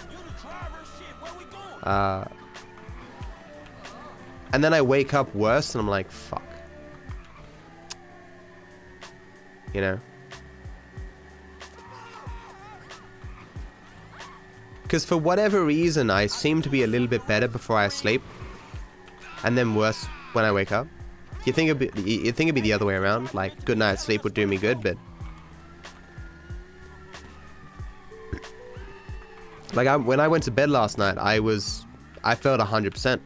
And then I wake up worse and I'm like, fuck. You know? Because for whatever reason, I seem to be a little bit better before I sleep. And then worse when I wake up. You think it'd be the other way around? Like, good night's sleep would do me good, but... Like, when I went to bed last night, I felt 100%.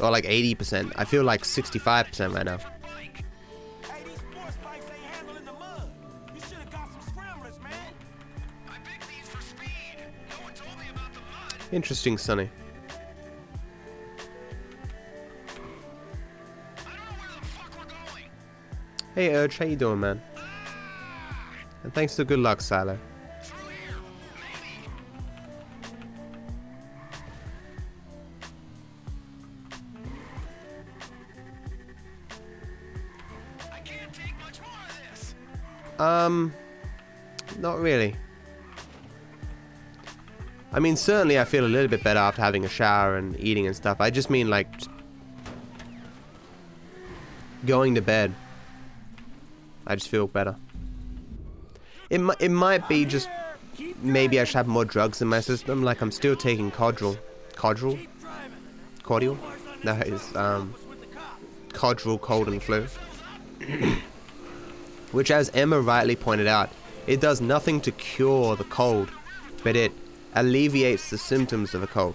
Or like 80%. I feel like 65% right now. Hey, these sports bikes ain't handling the mud. You should have got some scramblers, man. I picked these for speed. No one told me about the mud. Interesting, Sonny. I don't know where the fuck we're going. Hey, Urge, how you doing, man? And thanks to good luck, Silo. Not really. I mean, certainly I feel a little bit better after having a shower and eating and stuff. I just mean, like, going to bed. I just feel better. It might be just, maybe I should have more drugs in my system. Like, I'm still taking cordial. That is, codral cold and flu. Which, as Emma rightly pointed out, it does nothing to cure the cold, but it alleviates the symptoms of a cold.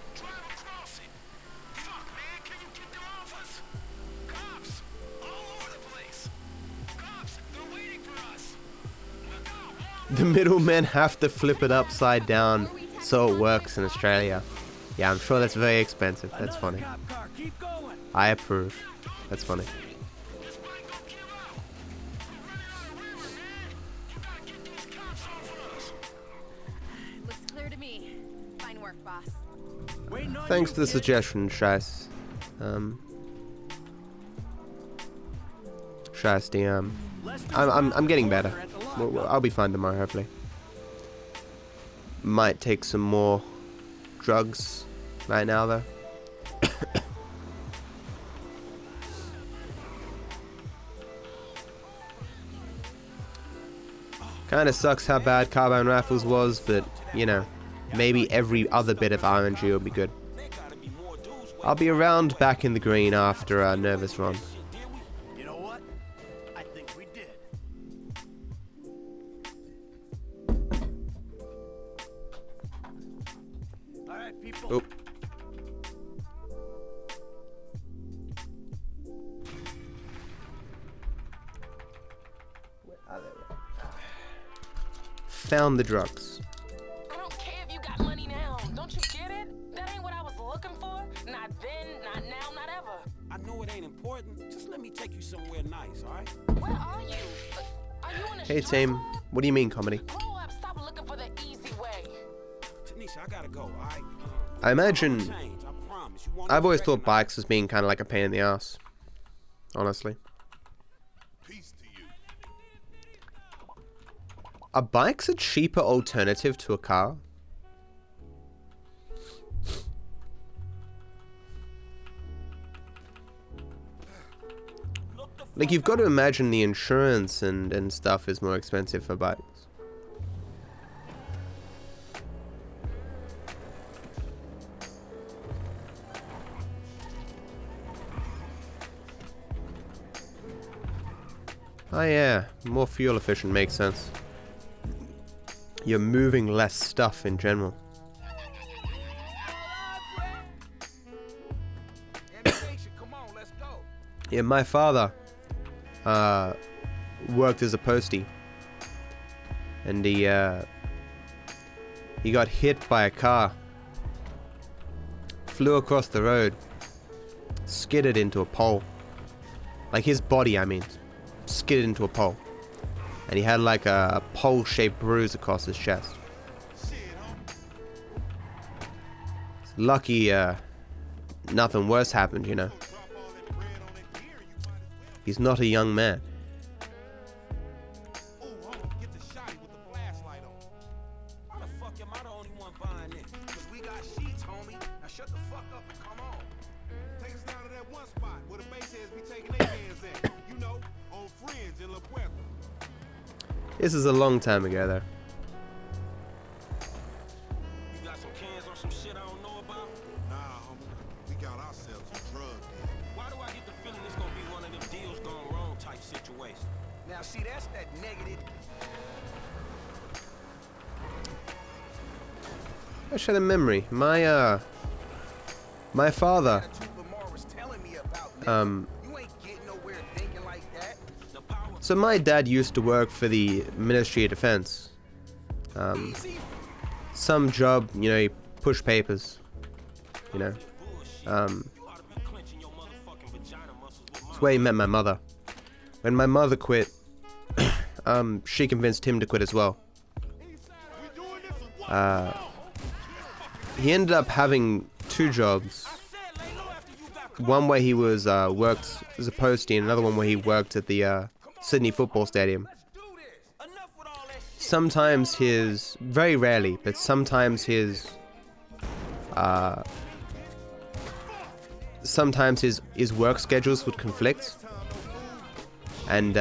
The middlemen have to flip it upside down so it works in Australia. Yeah, I'm sure that's very expensive. That's funny. I approve. That's funny. Looks clear to me. Fine work, boss. Thanks for the suggestion, Scheiß. Scheiß DM. I'm getting better. I'll be fine tomorrow, hopefully. Might take some more drugs right now, though. Kinda sucks how bad carbine rifles was, but, you know, maybe every other bit of RNG will be good. I'll be around back in the green after a nervous run. You know what? I think we did. All right, people. Oop. Found the drugs. I don't care if you got money now. Don't you get it? That ain't what I was looking for. Not then, not now, not ever. I know it ain't important. Just let me take you somewhere nice, all right? Where are you? Are you in a Hey, strip team. club? What do you mean, comedy? Grow up, stop looking for the easy way. Tanisha, I gotta go, all right? I imagine... Change, I promise. You won't I've always thought recognize- bikes as being kind of like a pain in the ass. Honestly. Peace to you. Are bikes a cheaper alternative to a car? Like, you've got to imagine the insurance and stuff is more expensive for bikes. Oh yeah, more fuel efficient makes sense. You're moving less stuff in general. Come on, let's go. Yeah, my father worked as a postie, and he got hit by a car, flew across the road, skidded into a pole. Like his body, I mean, skidded into a pole, and he had like a pole-shaped bruise across his chest. Lucky, nothing worse happened, you know. He's not a young man. Ooh, homie, get the shotty with the flashlight on. Why the fuck am I the only one buying this? Cause we got sheets, homie. Now shut the fuck up and come on. Take us down to that one spot where the base heads be taking their hands at. You know, on Fringe in La Puerta. This is a long time ago, though. You got some cans or some shit I don't know about? Nah, homie. We got ourselves a drug deal. Why do I get the feeling it's gonna be one of them deals gone wrong type situations? Now, see, that's that negative. I had a memory. My father, You ain't getting nowhere thinking like that. The power so my dad used to work for the Ministry of Defense. Some job, you know, he pushed papers, you know. That's where he met my mother. When my mother quit, she convinced him to quit as well. He ended up having two jobs. One where he was worked as a postie, and another one where he worked at the Sydney football stadium. Sometimes his, very rarely, but sometimes his work schedules would conflict, and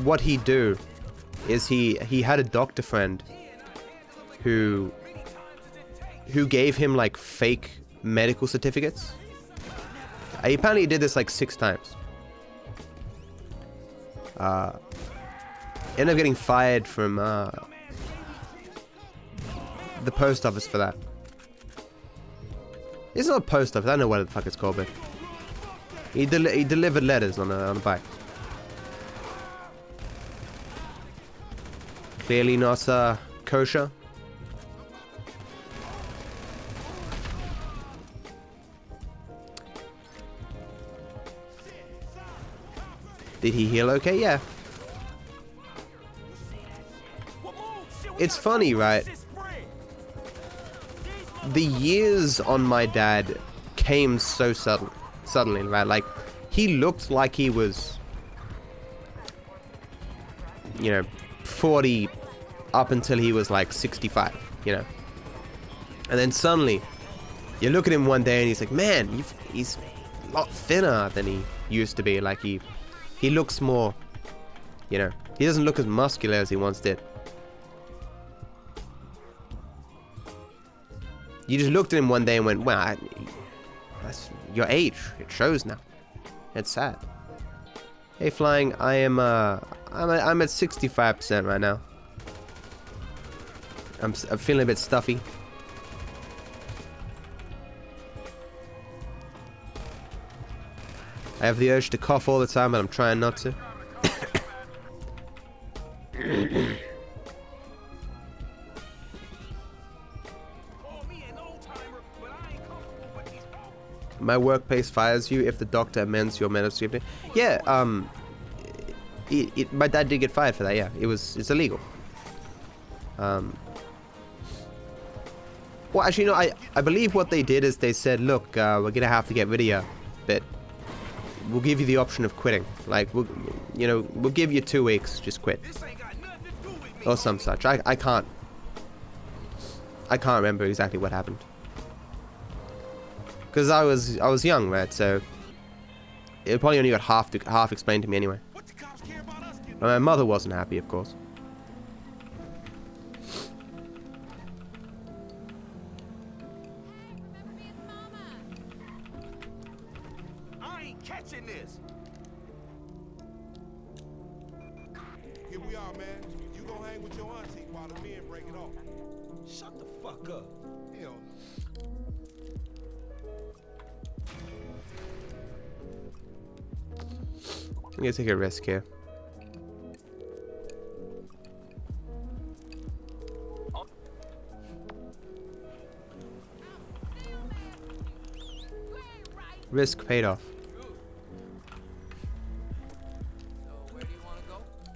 what he'd do is he had a doctor friend who gave him like fake medical certificates. He apparently did this like 6 times. Ended up getting fired from the post office for that. It's not a post office, I don't know what the fuck it's called, but he delivered letters on a bike. Clearly not kosher. Did he heal okay? Yeah. It's funny, right? The years on my dad came so suddenly, right? Like, he looked like he was, you know, 40 up until he was like 65, you know. And then suddenly, you look at him one day and he's like, man, he's a lot thinner than he used to be. Like, he looks more, you know, he doesn't look as muscular as he once did. You just looked at him one day and went, well, that's your age. It shows now. It's sad. Hey, Flying, I'm at 65% right now. I'm feeling a bit stuffy. I have the urge to cough all the time, but I'm trying not to. My workplace fires you if the doctor amends your medical. Yeah, my dad did get fired for that. Yeah, it's illegal. Well, actually, no. I believe what they did is they said, look, we're gonna have to get rid of you, but we'll give you the option of quitting. Like, we'll give you 2 weeks, just quit, or some such. I can't remember exactly what happened. Because I was young, right? So it probably only got half explained to me anyway. And my mother wasn't happy, of course. I ain't catching this. Here we are, man. You gonna hang with your auntie while the men break it off. Shut the fuck up. Hell. I'm gonna take a risk here. Risk paid off.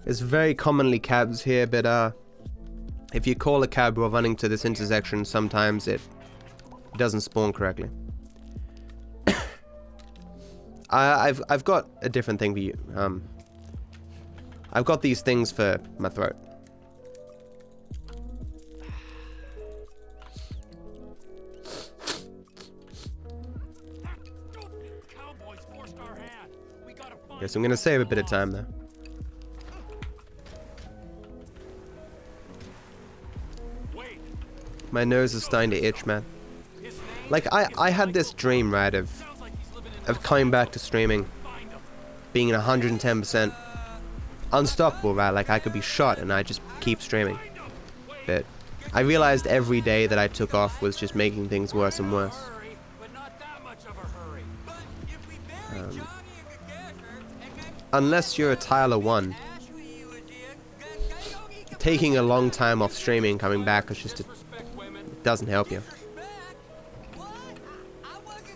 It's very commonly cabs here, but if you call a cab while running to this intersection, sometimes it doesn't spawn correctly. I've got a different thing for you. I've got these things for my throat. Yes, I'm gonna save a bit of time though. My nose is starting to itch, man. Like, I had this dream, right, of coming back to streaming, being at 110%, unstoppable, right? Like, I could be shot and I just keep streaming. But I realized every day that I took off was just making things worse and worse. Unless you're a Tyler 1, taking a long time off streaming, coming back, is just it doesn't help you.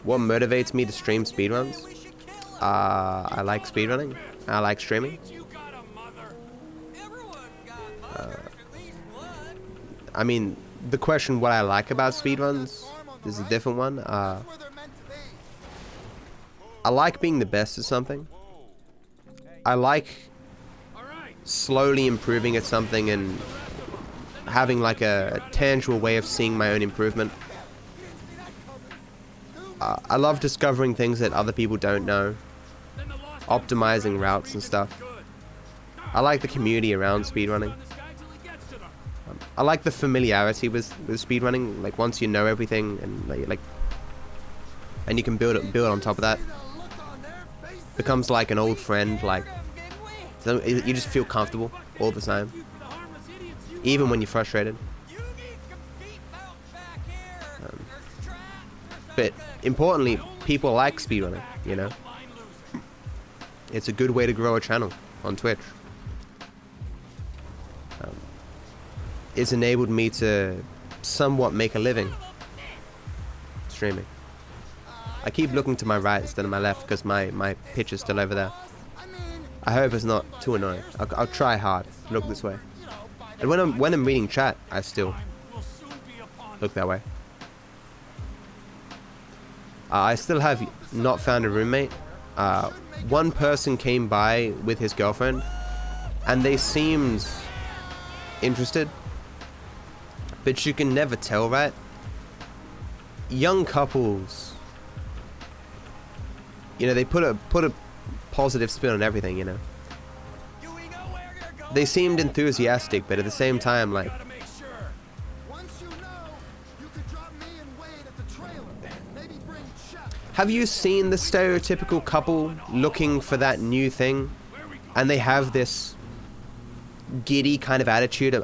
What motivates me to stream speedruns? I like speedrunning. I like streaming. I mean, the question what I like about speedruns is a different one. I like being the best at something. I like slowly improving at something and having like a tangible way of seeing my own improvement. I love discovering things that other people don't know, optimizing routes and stuff. I like the community around speedrunning. I like the familiarity with speedrunning. Like, once you know everything and and you can build on top of that. becomes like an old friend. Like, so you just feel comfortable all the time, even when you're frustrated. But importantly, people like speedrunning, you know. It's a good way to grow a channel on Twitch. It's enabled me to somewhat make a living streaming. I keep looking to my right instead of my left because my pitch is still over there. I hope it's not too annoying. I'll try hard to look this way. And when I'm reading chat, I still look that way. I still have not found a roommate. One person came by with his girlfriend, and they seemed interested, but you can never tell, right? Young couples, you know, they put a positive spin on everything, you know. They seemed enthusiastic, but at the same time, like, have you seen the stereotypical couple looking for that new thing, and they have this giddy kind of attitude,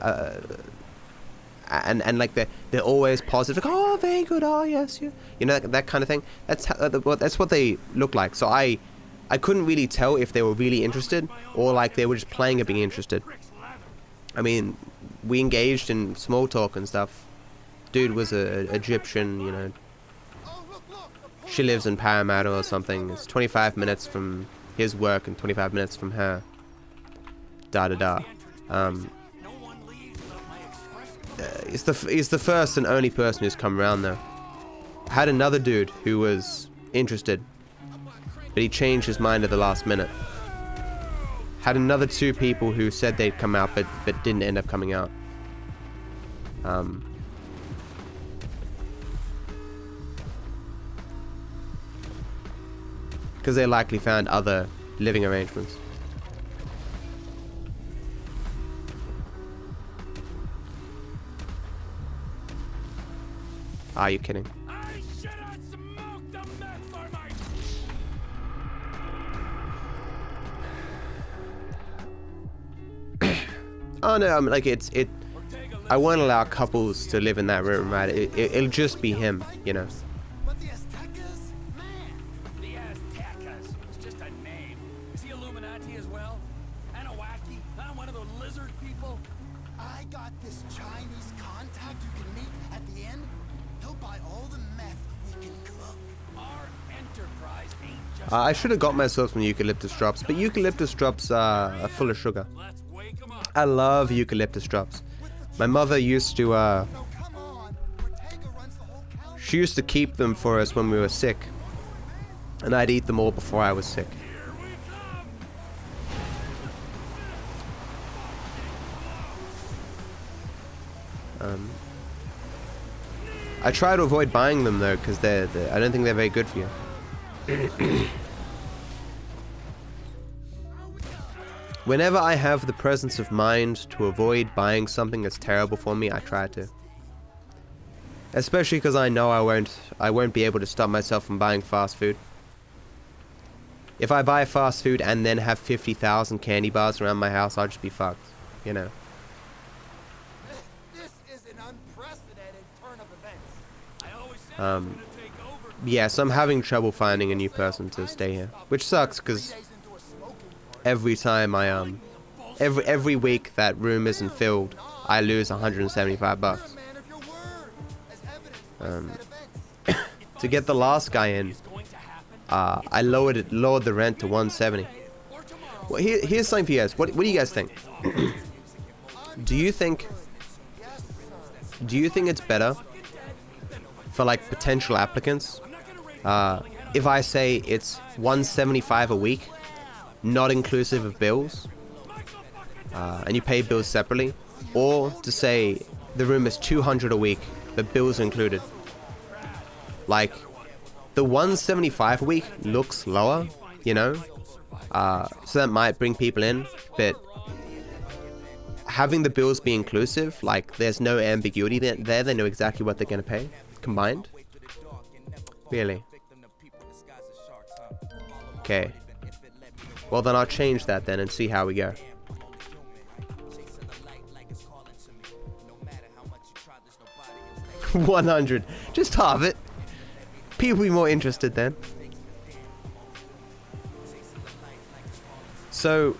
and like they're always positive, like, oh, very good, oh yes, yeah, you know, that kind of thing. That's what they look like. So I couldn't really tell if they were really interested or like they were just playing at being interested. I mean, we engaged in small talk and stuff. Dude was a Egyptian, you know. She lives in Parramatta or something. It's 25 minutes from his work and 25 minutes from her. He's the first and only person who's come around though. I had another dude who was interested, but he changed his mind at the last minute. Had another 2 people who said they'd come out, but didn't end up coming out. Because they likely found other living arrangements. Are you kidding? Oh no, I mean, like it. I won't allow couples to live in that room, right? It'll just be him, you know. But the Aztecas? Man, the Aztecas. It's just a name. Is he Illuminati as well? Anawaki? One of those lizard people? I got this Chinese contact you can meet at the end. He'll buy all the meth we can cook. Our enterprise ain't just... I should have got myself some eucalyptus drops, but eucalyptus drops are full of sugar. Let's wake him up. I love eucalyptus drops. My mother used to, No, come on. Ortega runs the whole county. she used to keep them for us when we were sick. And I'd eat them all before I was sick. I try to avoid buying them though, because I don't think they're very good for you. Whenever I have the presence of mind to avoid buying something that's terrible for me, I try to. Especially because I know I won't be able to stop myself from buying fast food. If I buy fast food and then have 50,000 candy bars around my house, I'll just be fucked, you know. This is an unprecedented turn of events. I always said I was gonna take over. Yeah, so I'm having trouble finding a new person to stay here, which sucks because every time every week that room isn't filled, I lose 175 bucks. To get the last guy in, I lowered the rent to 170. Well, here's something for you guys. What do you guys think? Do you think it's better for like potential applicants if I say it's 175 a week, not inclusive of bills, and you pay bills separately, or to say the room is 200 a week, but bills are included? Like, the 175 a week looks lower, you know, so that might bring people in, but having the bills be inclusive, like there's no ambiguity there, they know exactly what they're going to pay combined. Really? Okay. Well, then I'll change that then and see how we go. 100. Just halve it. People will be more interested then. So,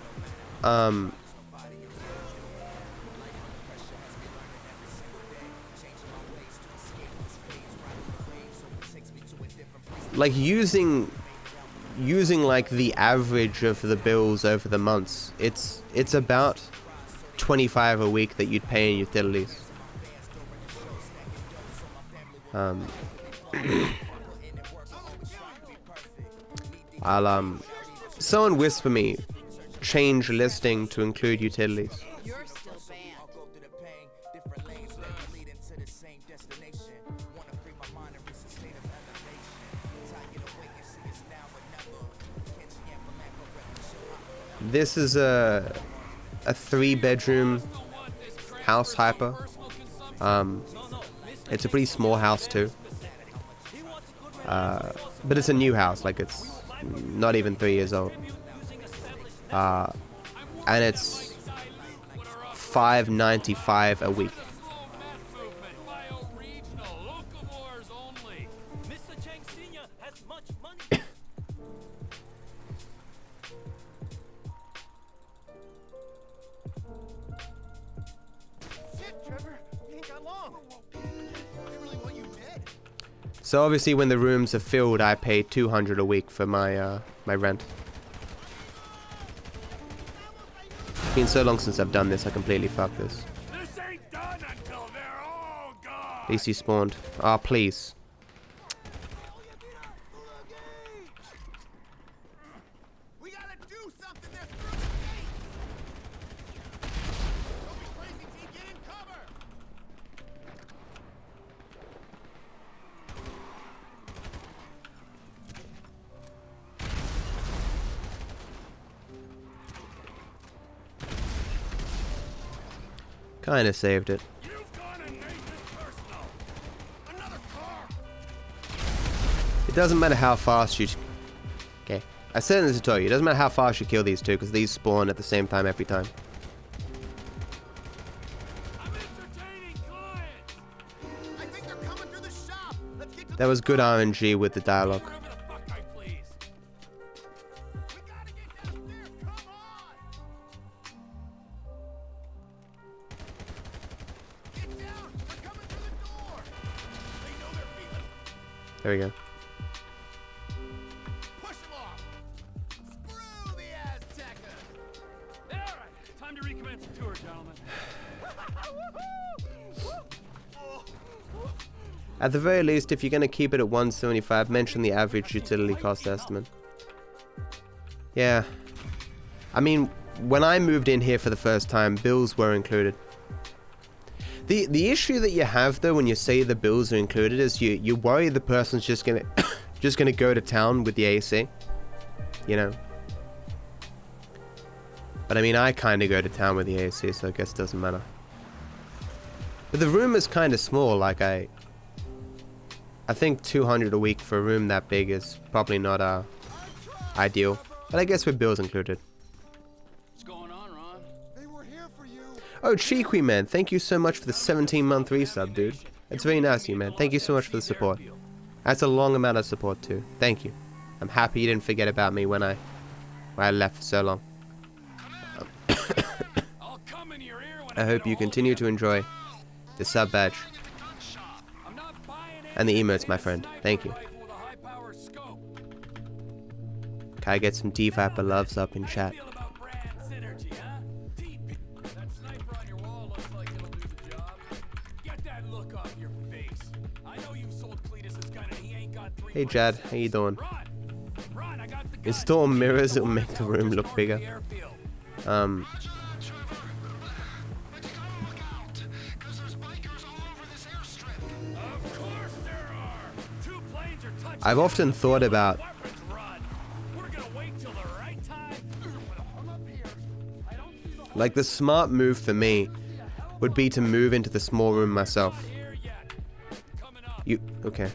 like using like the average of the bills over the months, it's about 25 a week that you'd pay in utilities. Someone whisper me, change listing to include utilities. You're still banned. This is a 3-bedroom house hyper. It's a pretty small house too. But it's a new house, like it's not even 3 years old. And it's $5.95 a week. So obviously when the rooms are filled, I pay $200 a week for my my rent. It's been so long since I've done this, I completely fucked this. This ain't done until they're all gone. At least he spawned. Ah, please. We gotta do something. They're through the gate. Don't be crazy, T. Get in cover. Kinda saved it. You've gone and made this personal. Another car. It doesn't matter how fast you... Okay. I said in the tutorial, it doesn't matter how fast you kill these two, because these spawn at the same time every time. I'm entertaining clients. I think they're coming through the shop. Let's get to That was good RNG with the dialogue. Wherever the fuck I please. We gotta get downstairs. Come on. Get down. We're coming through the door. They know they're feeling. There we go. Push them off. Screw the Aztecas. Alright, time to recommence the tour, gentlemen. At the very least, if you're going to keep it at 175, mention the average utility cost estimate. Yeah. I mean, when I moved in here for the first time, bills were included. The issue that you have though when you say the bills are included is you worry the person's just gonna go to town with the AC, you know. But I mean, I kind of go to town with the AC, so I guess it doesn't matter. But the room is kind of small. Like I think 200 a week for a room that big is probably not ideal. But I guess with bills included. What's going on, Ron? They were here for you. Oh, Cheeky Man, thank you so much for the 17-month resub, dude. It's very nice of you, man. Thank you so much for the support. That's a long amount of support, too. Thank you. I'm happy you didn't forget about me when I left for so long. I'll come in your ear when I hope you continue to enjoy the sub badge and the emotes, my friend. Thank you. Can I get some DViper loves up in chat? Hey Jad, how you doing? Install mirrors, it'll make the room look bigger. I've often thought about like the smart move for me would be to move into the small room myself. Okay.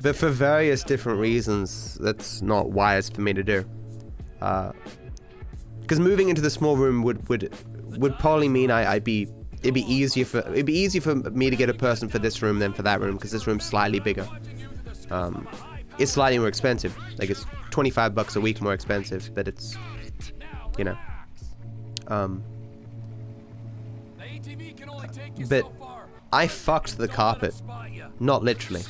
But for various different reasons, that's not wise for me to do. Because moving into the small room would probably mean it'd be easier for me to get a person for this room than for that room, because this room's slightly bigger. It's slightly more expensive. Like, it's $25 a week more expensive, but it's, you know. But I fucked the carpet, not literally,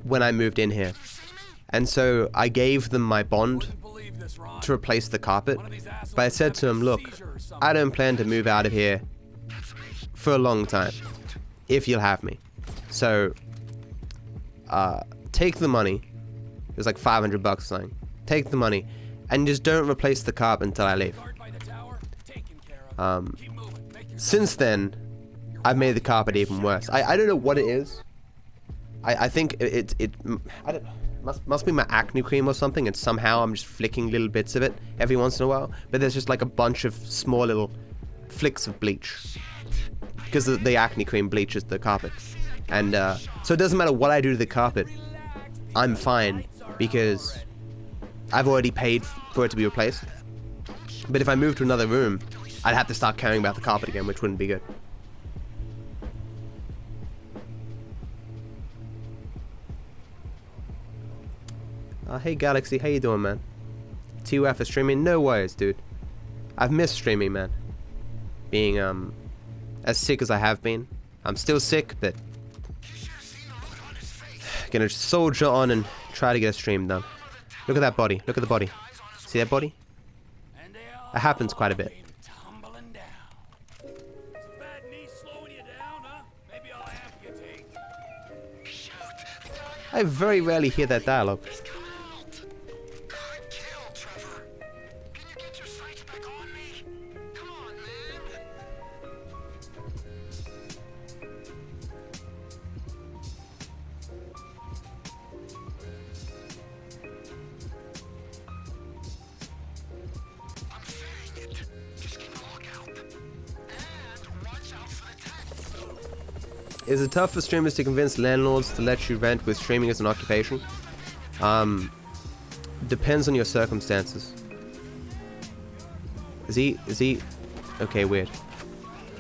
when I moved in here. And so I gave them my bond to replace the carpet. But I said to them, look, I don't plan to move out of here for a long time, if you'll have me. So, take the money. It was like $500 or something. Take the money, and just don't replace the carpet until I leave. Since then, I've made the carpet even worse. I don't know what it is. I think must be my acne cream or something, and somehow I'm just flicking little bits of it every once in a while. But there's just like a bunch of small little flicks of bleach, because the acne cream bleaches the carpet. And so it doesn't matter what I do to the carpet, I'm fine, because I've already paid for it to be replaced. But if I move to another room, I'd have to start caring about the carpet again, which wouldn't be good. Hey Galaxy, how you doing, man? TUF for streaming? No worries, dude. I've missed streaming, man. Being as sick as I have been. I'm still sick, but gonna soldier on and try to get a stream done. Look at that body. Look at the body. See that body? That happens quite a bit. I very rarely hear that dialogue. Is it tough for streamers to convince landlords to let you rent with streaming as an occupation? Depends on your circumstances. Is he? Okay, weird.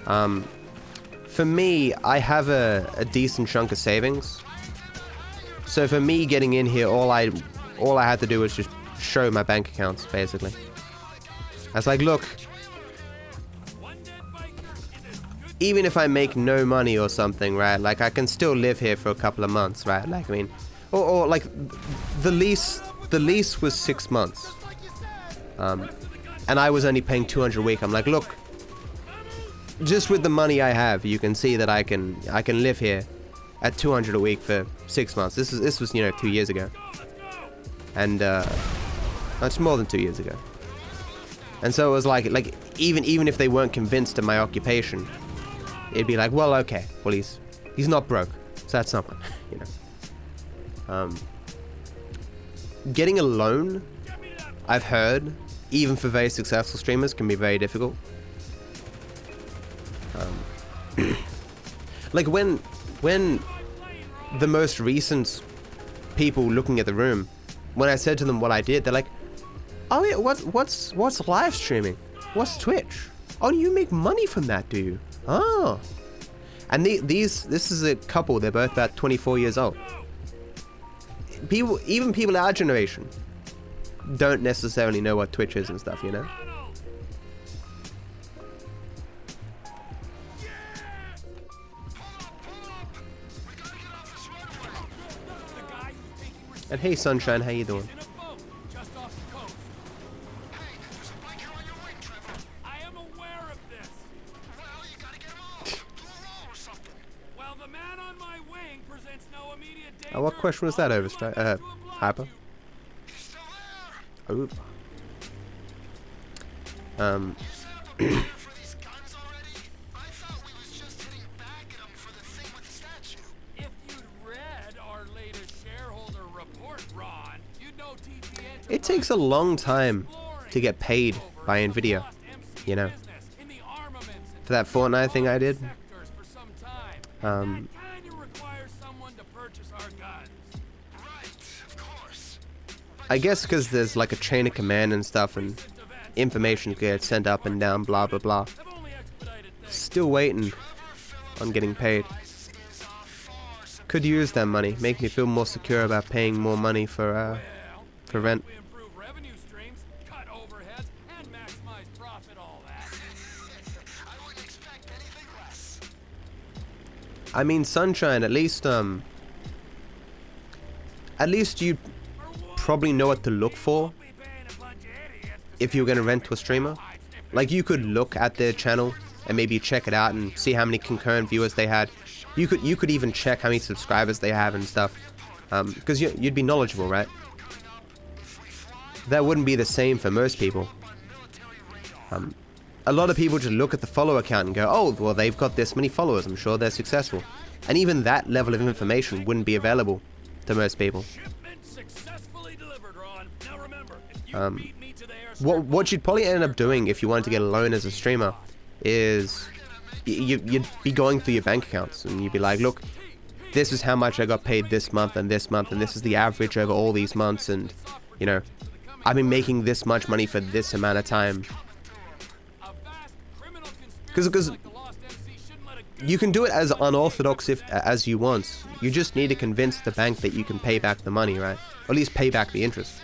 For me, I have a decent chunk of savings. So for me getting in here, all I had to do was just show my bank accounts, basically. I was like, look, even if I make no money or something, right? Like, I can still live here for a couple of months, right? Like, I mean, or like, the lease was 6 months, and I was only paying $200 a week. I'm like, look, just with the money I have, you can see that I can live here at $200 a week for 6 months. This was 2 years ago, and that's more than 2 years ago. And so it was like even if they weren't convinced of my occupation, it'd be like, well, okay, well, he's not broke, so that's something, Getting a loan, I've heard, even for very successful streamers, can be very difficult. Like when the most recent people looking at the room, when I said to them what I did, they're like, oh yeah, what's live streaming? What's Twitch? Oh, you make money from that, do you? Oh. And this is a couple, they're both about 24 years old. Even people our generation don't necessarily know what Twitch is and stuff, And hey Sunshine, how you doing? What question was that, Overstrike? Hyper? Oh. It takes a long time to get paid by Nvidia, For that Fortnite thing I did. I guess because there's like a chain of command and stuff, and information gets sent up and down, blah blah blah. Still waiting on getting paid. Could use that money. Make me feel more secure about paying more money for rent. I mean, Sunshine, at least you probably know what to look for if you're gonna rent to a streamer. Like, you could look at their channel and maybe check it out and see how many concurrent viewers they had. You could even check how many subscribers they have and stuff, because you'd be knowledgeable, right? That wouldn't be the same for most people. A lot of people just look at the follower count and go, oh, well, they've got this many followers, I'm sure they're successful. And even that level of information wouldn't be available to most people. What you'd probably end up doing if you wanted to get a loan as a streamer is you'd be going through your bank accounts, and you'd be like, look, this is how much I got paid this month, and this is the average over all these months, and, you know, I've been making this much money for this amount of time. Because you can do it as unorthodox as you want. You just need to convince the bank that you can pay back the money, right? Or at least pay back the interest.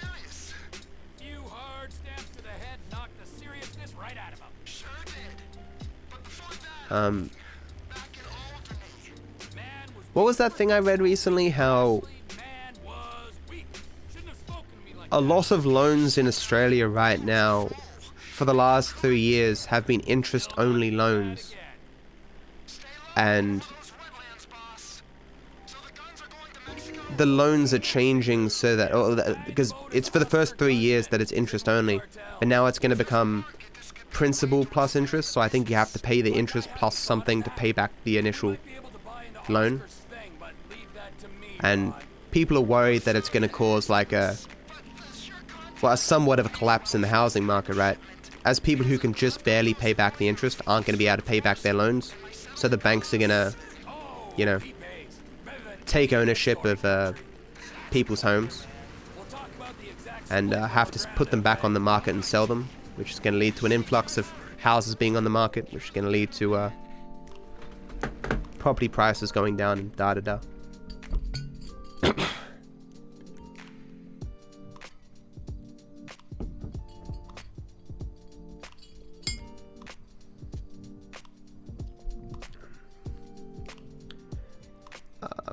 What was that thing I read recently? How a lot of loans in Australia right now for the last 3 years have been interest-only loans, and the loans are changing so that, because it's for the first 3 years that it's interest-only, and now it's going to become principal plus interest, so I think you have to pay the interest plus something to pay back the initial loan. And people are worried that it's going to cause like a somewhat of a collapse in the housing market, right? As people who can just barely pay back the interest aren't going to be able to pay back their loans, so the banks are going to, you know, take ownership of people's homes and have to put them back on the market and sell them, which is going to lead to an influx of houses being on the market, which is going to lead to property prices going down and da-da-da.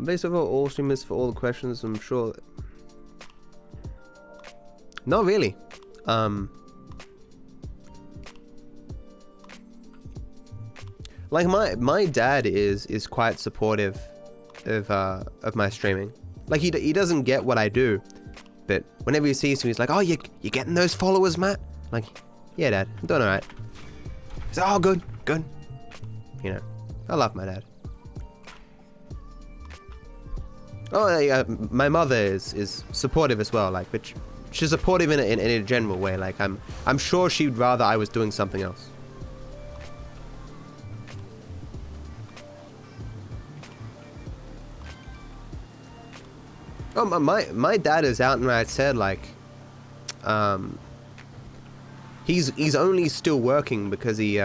Basically, all streamers for all the questions, I'm sure. Not really. Like my dad is quite supportive of my streaming. Like he doesn't get what I do, but whenever he sees me, he's like, "Oh, you getting those followers, Matt?" I'm like, "Yeah, Dad, I'm doing alright." He's like, "Oh, good." You know, I love my dad. Oh, yeah, my mother is supportive as well. Like, but she's supportive in a general way. Like, I'm sure she'd rather I was doing something else. Oh, my dad has outright said, like, he's only still working because he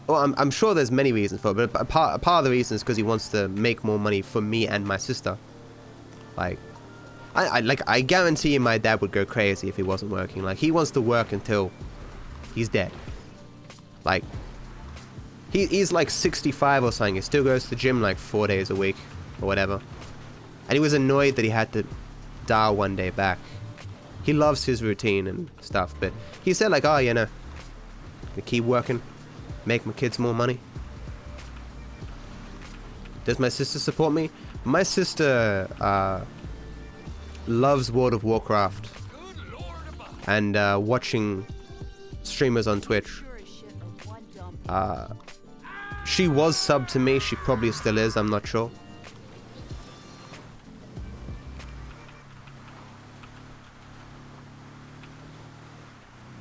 well, I'm sure there's many reasons for it, but a part of the reason is because he wants to make more money for me and my sister. Like, I guarantee my dad would go crazy if he wasn't working. Like, he wants to work until he's dead. Like, he's like 65 or something. He still goes to the gym like 4 days a week or whatever. And he was annoyed that he had to dial one day back. He loves his routine and stuff, but he said like, oh, you know, I keep working, make my kids more money. Does my sister support me? My sister loves World of Warcraft and watching streamers on Twitch. She was subbed to me. She probably still is. I'm not sure.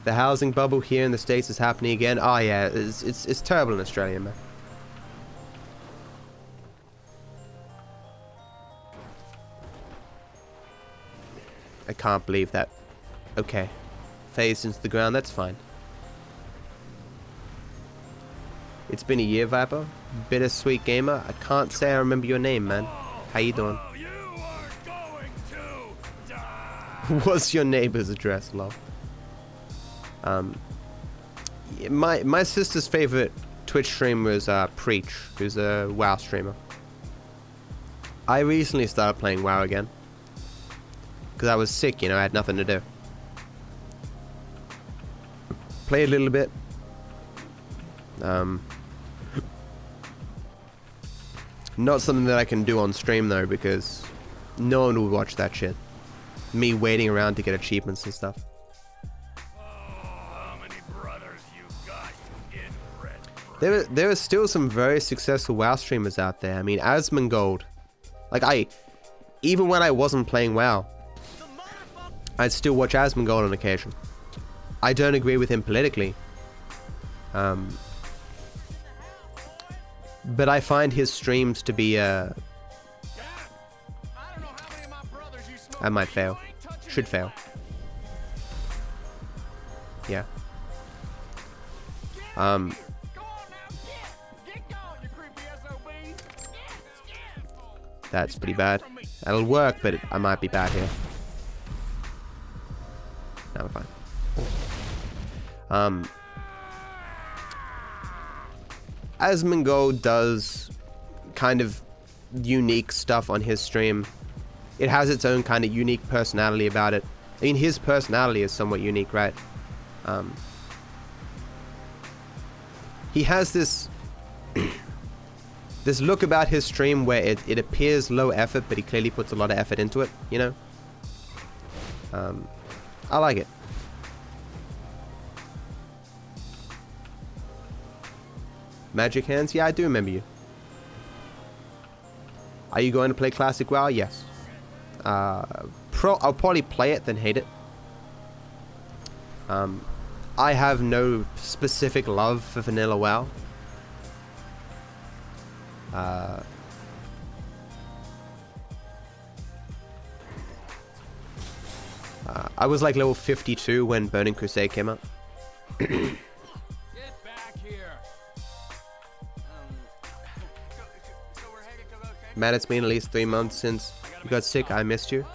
The housing bubble here in the States is happening again. Oh yeah, it's terrible in Australia, man. I can't believe that. Okay. Phased into the ground, that's fine. It's been a year, Viper. Bittersweet gamer. I can't say I remember your name, man. How you doing? You are going to die. What's your neighbor's address, lol? My sister's favorite Twitch streamer is Preach, who's a WoW streamer. I recently started playing WoW again. Because I was sick, you know, I had nothing to do. Played a little bit. Not something that I can do on stream though, because no one will watch that shit. Me waiting around to get achievements and stuff. How many brothers you got, you inbred? There are still some very successful WoW streamers out there. I mean, Asmongold. Like even when I wasn't playing WoW, I'd still watch Asmongold on occasion. I don't agree with him politically. But I find his streams to be, I might fail. Should fail. Yeah. That's pretty bad. That'll work, but I might be bad here. No, we're fine. Asmongold does kind of unique stuff on his stream. It has its own kind of unique personality about it. I mean, his personality is somewhat unique, right? He has this this look about his stream where it appears low effort, but he clearly puts a lot of effort into it, you know? I like it. Magic Hands? Yeah, I do remember you. Are you going to play Classic WoW? Yes. I'll probably play it, then hate it. I have no specific love for vanilla WoW. I was like level 52 when Burning Crusade came out. Get back here. Man, it's been at least 3 months since you got sick. I missed you.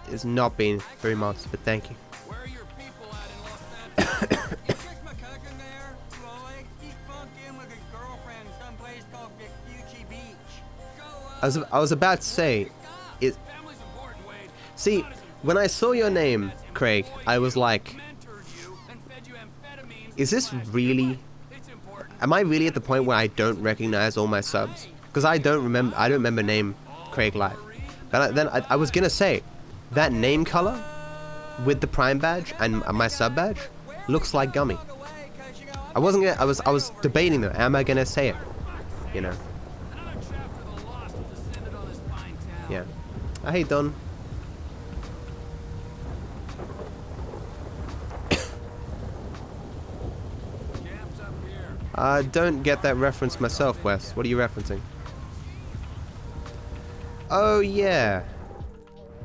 It's not been 3 months, but thank you. Where are your people at in Los Santos? It's just my cousin there, Floyd. He's bunked in with his girlfriend someplace called Vespucci Beach. I was about to say, it. Family's important, Wade. See, when I saw your name, Craig, I was like, is this really? Am I really at the point where I don't recognize all my subs? Because I don't remember name Craig Light. But then I was gonna say, that name color with the Prime badge and my sub badge looks like Gummy. I wasn't gonna. I was debating though. Am I gonna say it? You know. Yeah. I hate Don. I don't get that reference myself, Wes. What are you referencing? Oh, yeah.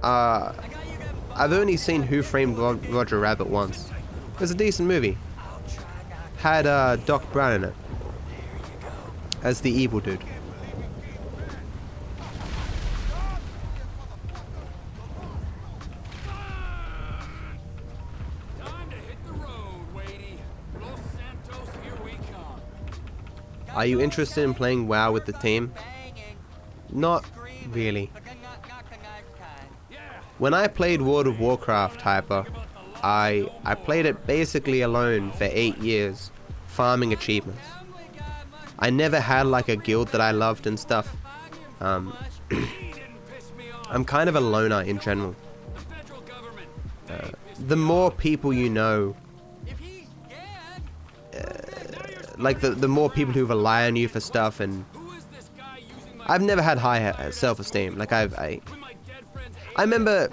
I've only seen Who Framed Roger Rabbit once. It was a decent movie. Had Doc Brown in it. As the evil dude. Are you interested in playing WoW with the team? Not really. When I played World of Warcraft, Hyper, I played it basically alone for 8 years, farming achievements. I never had like a guild that I loved and stuff. I'm kind of a loner in general. The more people you know, like the more people who rely on you for stuff, and I've never had high self-esteem. Like I remember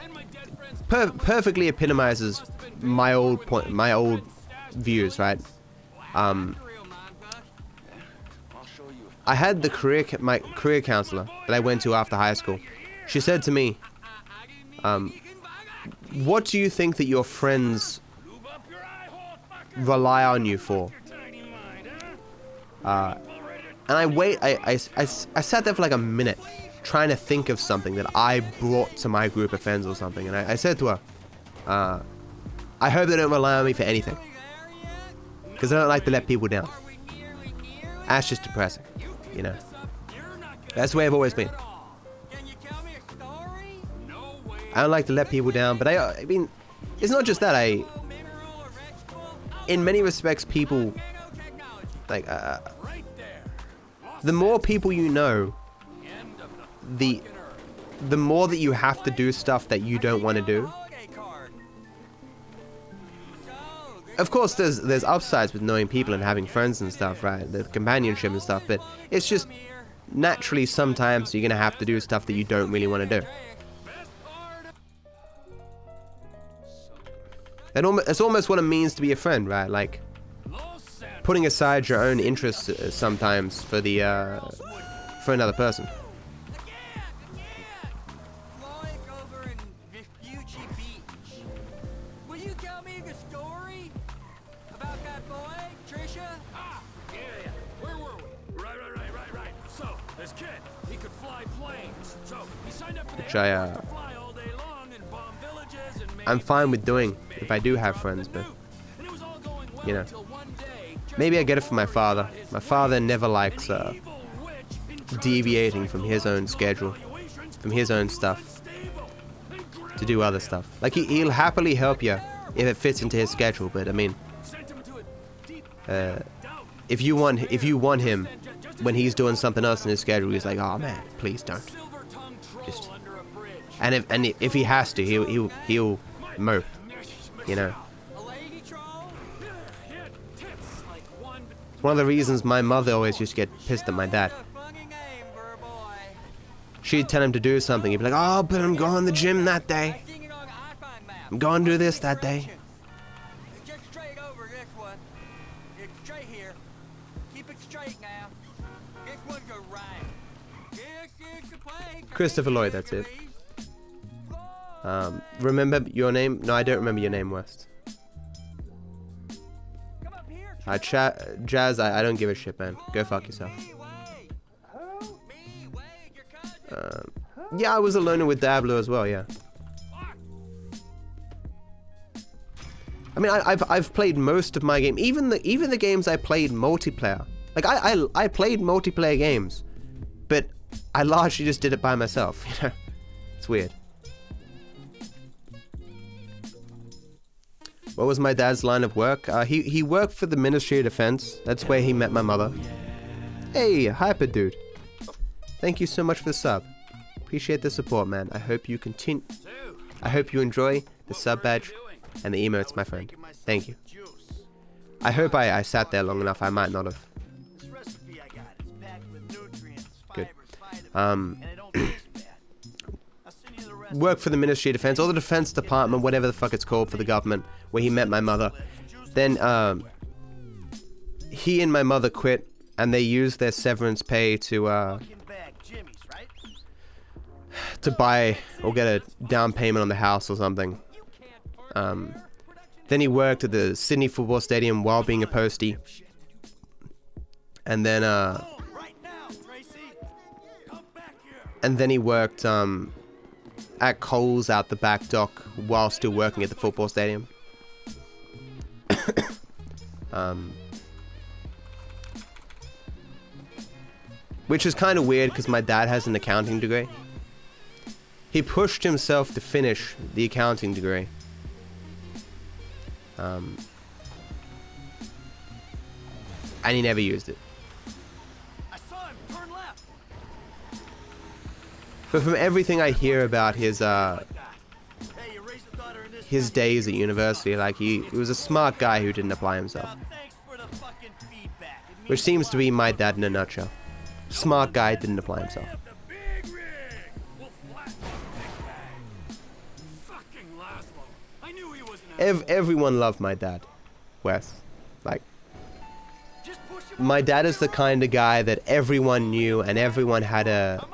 perfectly epitomizes my old views, right? I had my career counselor that I went to after high school. She said to me, what do you think that your friends rely on you for? And I sat there for like a minute trying to think of something that I brought to my group of friends or something, and I said to her, I hope they don't rely on me for anything, because I don't like to let people down. That's just depressing, you know. That's the way I've always been. I don't like to let people down, but I mean, it's not just that. In many respects, people, like, the more people you know, the more that you have to do stuff that you don't want to do. Of course, there's upsides with knowing people and having friends and stuff, right? The companionship and stuff, but it's just naturally sometimes you're gonna have to do stuff that you don't really want to do. It's almost what it means to be a friend, right? Like putting aside your own interests sometimes for another person. Which I'm fine with doing if I do have friends, but you know, maybe I get it from my father. My father never likes deviating from his own schedule, from his own stuff, to do other stuff. Like he'll happily help you if it fits into his schedule, but I mean, if you want him when he's doing something else in his schedule, he's like, oh man, please don't. Just, and if he has to, he'll mope, you know. It's one of the reasons my mother always used to get pissed at my dad. She'd tell him to do something, he'd be like, oh, but I'm going to the gym that day. I'm going to do this that day. Christopher Lloyd, that's it. Remember your name? No, I don't remember your name, West. Jazz, I don't give a shit, man. Go fuck yourself. Yeah, I was a loner with Diablo as well, yeah. I mean, I've played most of my game, even the games I played multiplayer. Like I played multiplayer games, but I largely just did it by myself, you know. It's weird. What was my dad's line of work? He worked for the Ministry of Defense. That's where he met my mother. Hey, Hyper Dude. Thank you so much for the sub. Appreciate the support, man. I hope you enjoy the sub badge and the emotes, my friend. Thank you. I hope I sat there long enough. I might not have. Good. Worked for the Ministry of Defense, or the Defense Department, whatever the fuck it's called for the government, where he met my mother. Then he and my mother quit, and they used their severance pay to buy or get a down payment on the house or something. Then he worked at the Sydney Football Stadium while being a postie, and then he worked at Coles out the back dock while still working at the football stadium. Which is kind of weird because my dad has an accounting degree. He pushed himself to finish the accounting degree. And he never used it. But from everything I hear about his days at university, like he was a smart guy who didn't apply himself. Which seems to be my dad in a nutshell. Smart guy, didn't apply himself. Everyone loved my dad, Wes. Like, my dad is the kind of guy that everyone knew and everyone had a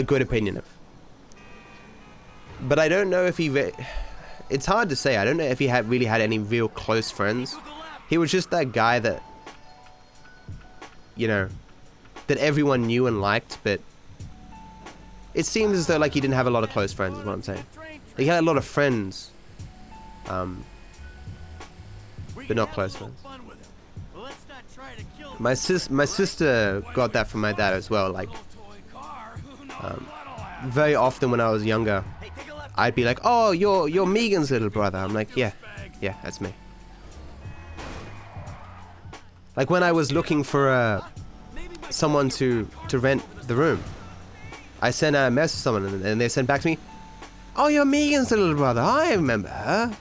good opinion of. But I don't know if he... It's hard to say. I don't know if he really had any real close friends. He was just that guy that, you know, that everyone knew and liked, but it seems as though like he didn't have a lot of close friends, is what I'm saying. He had a lot of friends, but not close friends. My sister got that from my dad as well. Like, very often when I was younger, I'd be like, "Oh, you're Megan's little brother." I'm like, "Yeah, that's me." Like when I was looking for someone to rent the room, I sent a message to someone and they sent back to me, "Oh, you're Megan's little brother. I remember her."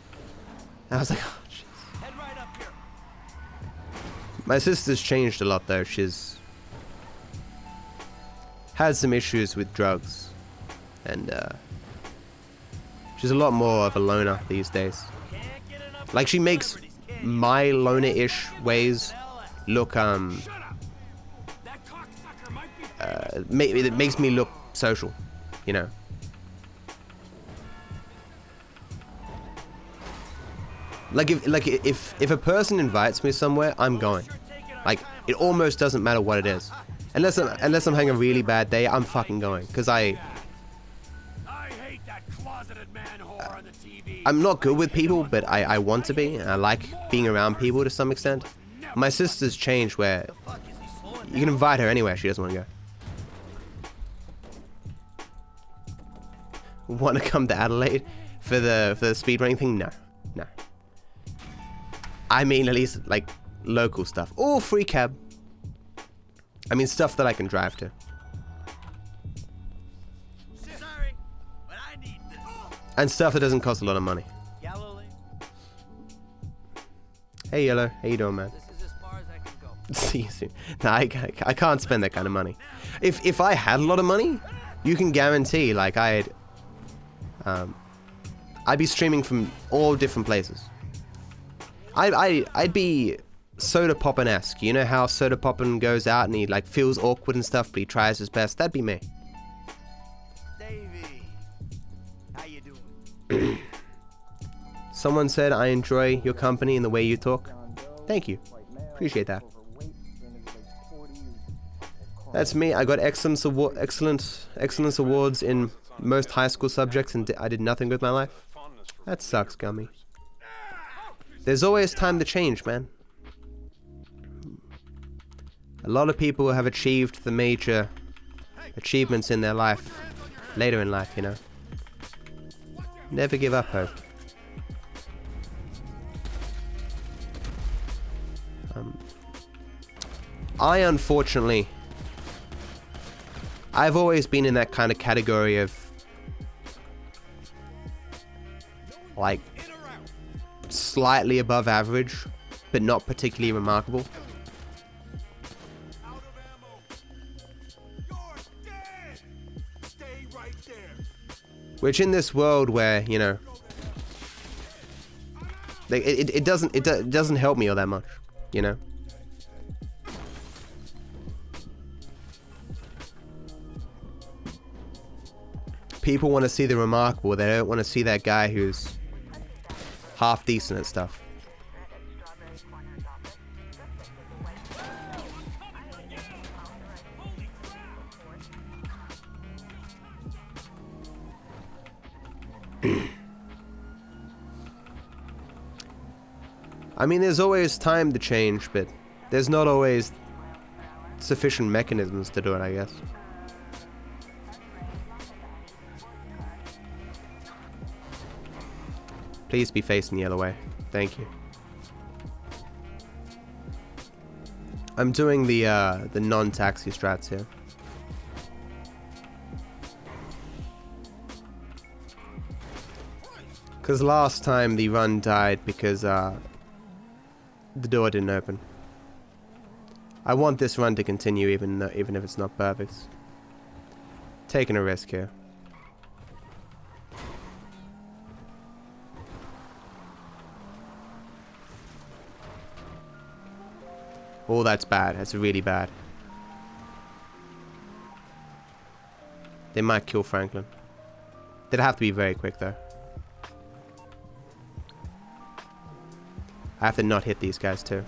And I was like, "Oh, jeez." My sister's changed a lot though. She's had some issues with drugs, and she's a lot more of a loner these days. Like she makes my loner-ish ways look it makes me look social, you know. Like if a person invites me somewhere, I'm going. Like it almost doesn't matter what it is, unless I'm having a really bad day, I'm fucking going, because I'm not good with people, but I want to be, and I like being around people to some extent. My sister's changed where you can invite her anywhere, she doesn't want to go. Want to come to Adelaide for the speedrunning thing? No. I mean, at least like local stuff. Or free cab. I mean, stuff that I can drive to. And stuff that doesn't cost a lot of money. Hey Yellow, how you doing, man? This is as far as I can go. See you soon. No, I can't spend that kind of money. If I had a lot of money, you can guarantee like I'd be streaming from all different places. I'd be Soda Poppin-esque. You know how Soda Poppin goes out and he like feels awkward and stuff, but he tries his best. That'd be me. Someone said, "I enjoy your company and the way you talk." Thank you. Appreciate that. That's me. I got excellence awards in most high school subjects, and I did nothing with my life. That sucks, Gummy. There's always time to change, man. A lot of people have achieved the major achievements in their life later in life, you know. Never give up hope. Unfortunately, I've always been in that kind of category of like slightly above average, but not particularly remarkable. Which in this world where, you know, it doesn't help me all that much, you know. People want to see the remarkable. They don't want to see that guy who's half decent at stuff. I mean, there's always time to change, but there's not always sufficient mechanisms to do it, I guess. Please be facing the yellow way. Thank you. I'm doing the non-taxi strats here. Because last time the run died because the door didn't open. I want this run to continue even if it's not perfect. Taking a risk here. Oh, that's bad. That's really bad. They might kill Franklin. They'd have to be very quick though. I have to not hit these guys too.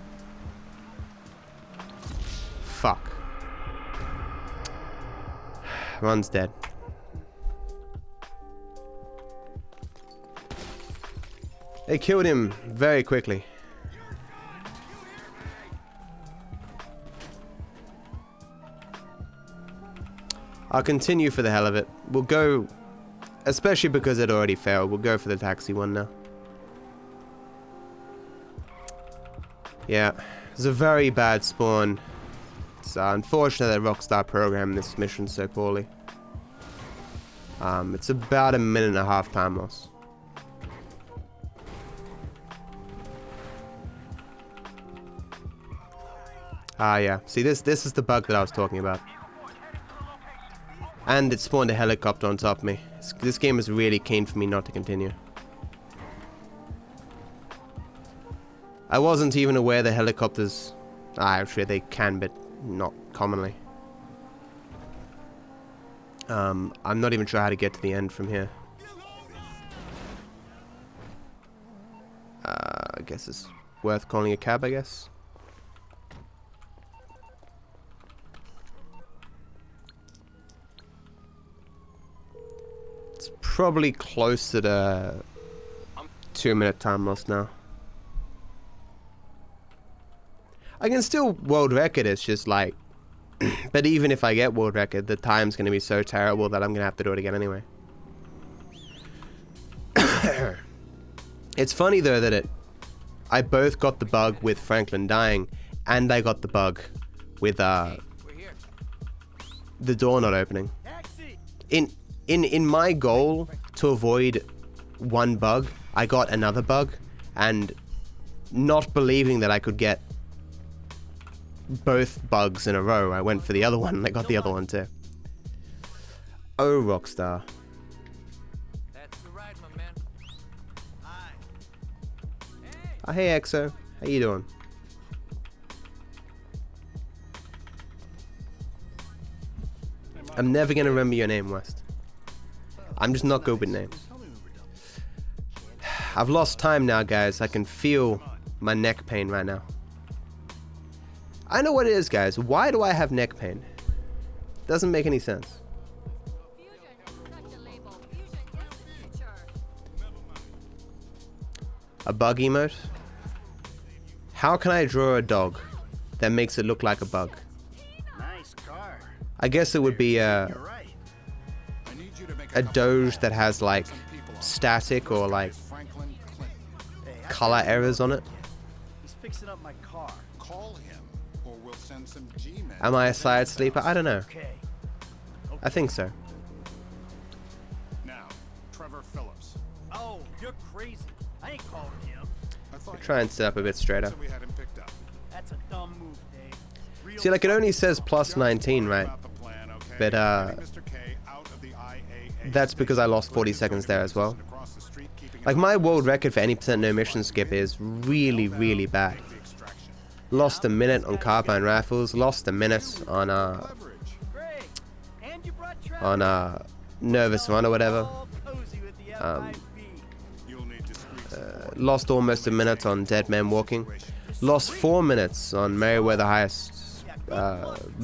Fuck. Ron's dead. They killed him very quickly. I'll continue for the hell of it. We'll go, especially because it already failed, we'll go for the taxi one now. Yeah, it's a very bad spawn. It's unfortunate that Rockstar programmed this mission so poorly. It's about a 1.5 minute time loss. Yeah. See, this is the bug that I was talking about. And it spawned a helicopter on top of me. This game is really keen for me not to continue. I wasn't even aware the helicopters... actually they can, but not commonly. I'm not even sure how to get to the end from here. I guess it's worth calling a cab, I guess. It's probably close to the 2 minute time loss now. I can still world record, it's just like... but even if I get world record, the time's going to be so terrible that I'm going to have to do it again anyway. It's funny though that I both got the bug with Franklin dying, and I got the bug with the door not opening. In my goal to avoid one bug, I got another bug, and not believing that I could get both bugs in a row, I went for the other one and I got the other one too. Oh, Rockstar. That's the ride, my man. Hi. Oh, hey EXO, how you doing? I'm never gonna remember your name, West. I'm just not good with names. I've lost time now, guys. I can feel my neck pain right now. I know what it is, guys. Why do I have neck pain? Doesn't make any sense. A bug emote? How can I draw a dog that makes it look like a bug? Nice car. I guess it would be a Doge that has like static or like color errors on it. He's fixing up my car. Call him, or we'll send some G-men. Am I a side sleeper? I don't know. Okay. I think so. Now, Trevor Phillips. Oh, you're crazy. I ain't calling him. Try and sit up a bit straighter. We had him picked up. That's a dumb move, Dave. Real See, like it only says plus 19, right? About the plan, okay? But Mr. K out of the IAA that's because I lost 40 seconds there as well. Like my world record for any % no mission skip is really, really bad. Lost a minute on carbine rifles, lost a minute on Great. And you brought Trevor. Nervous Run or whatever. All cozy with the FIB. You'll need discreet Lost almost a minute on Dead Man Walking. Lost 4 minutes on Merryweather Heist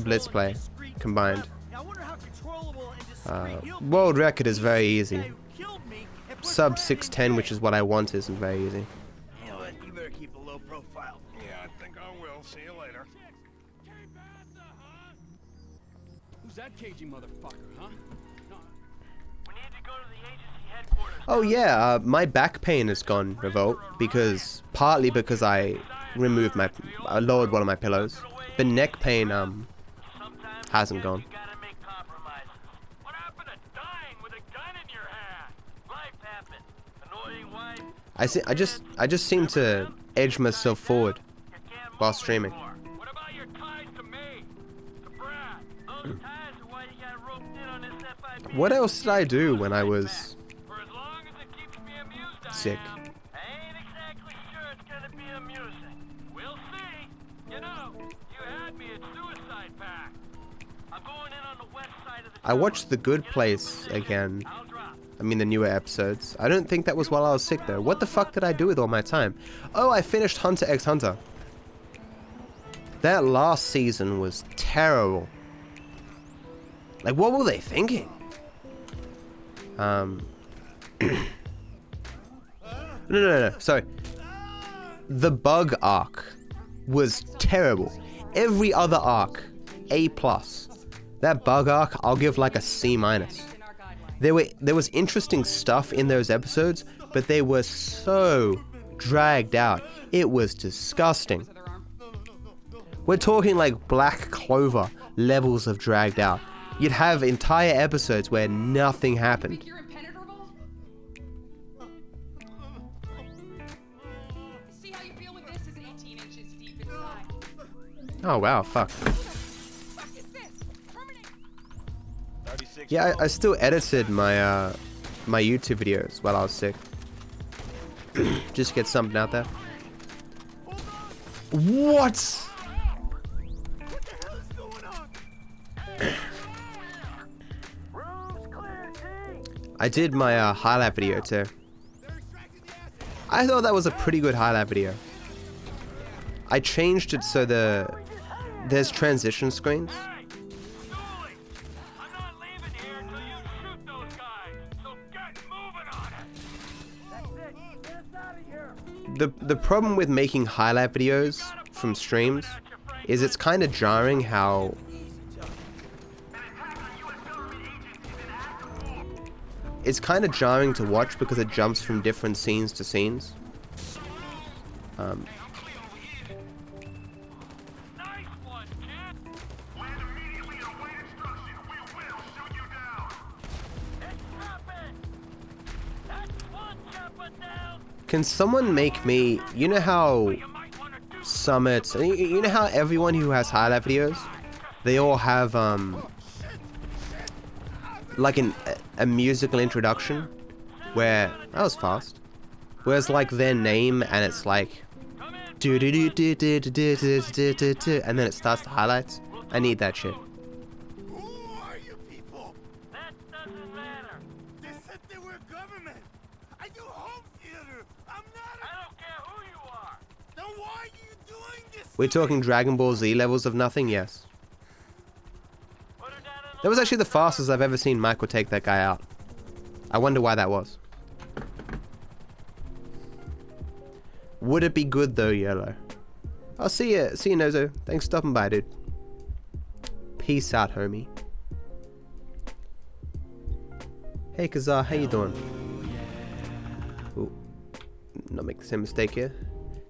Blitz Play combined. Now, I wonder how controllable and discreet he'll be. World record is very The easy. guy who killed me and put Sub murder in 610, which jail. is what I want, isn't very easy. You know what? You better keep a low profile. Yeah, I think I will. See you later. Who's that cagey motherfucker, huh? No. We need to go to the agency headquarters. Oh yeah, my back pain has gone, Revolt, partly because I removed I lowered one of my pillows. But neck pain hasn't gone. Gotta make compromises. What happened to dying with a gun in your hand? Life happened. Annoying wife. I just seem to edge myself forward while streaming. What about your ties to me? To Brad? Those ties are why you got roped in on this FIB. What else did I do when I was For as long as it keeps me amused, I sick? am. I ain't exactly sure it's gonna be amusing. We'll see. You know, you had me at Suicide Pact. I'm going in on the west side of the I watched The Good Place again I'll drop. I mean the newer episodes. I don't think that was while I was sick though. What the fuck did I do with all my time? Oh, I finished Hunter x Hunter. That last season was terrible. Like, what were they thinking? No. Sorry. The bug arc was terrible. Every other arc, A+. That bug arc, I'll give like a C-. There was interesting stuff in those episodes, but they were so dragged out. It was disgusting. We're talking like Black Clover levels of dragged out. You'd have entire episodes where nothing happened. You're impenetrable? See how you feel with this is 18 inches deep inside. Oh wow, fuck. Yeah, I still edited my my YouTube videos while I was sick. Just to get something out there. What? I did my highlight video too. I thought that was a pretty good highlight video. I changed it so there's transition screens. The problem with making highlight videos from streams is it's kind of jarring how it's kind of jarring to watch because it jumps from different scenes to scenes. Can someone make me, you know how Summit, you know how everyone who has highlight videos, they all have like a musical introduction where, that was fast, where it's like their name and it's like and then it starts the highlights. I need that shit. Who are you people? That doesn't matter. They said they were government. I do home theater. I'm not I don't care who you are. Then why are you doing this? We're talking Dragon Ball Z levels of nothing, yes. That was actually the fastest I've ever seen Michael take that guy out. I wonder why that was. Would it be good though, Yellow? I'll see ya, Nozo. Thanks for stopping by, dude. Peace out, homie. Hey, Kazar, how you doing? Ooh, not make the same mistake here.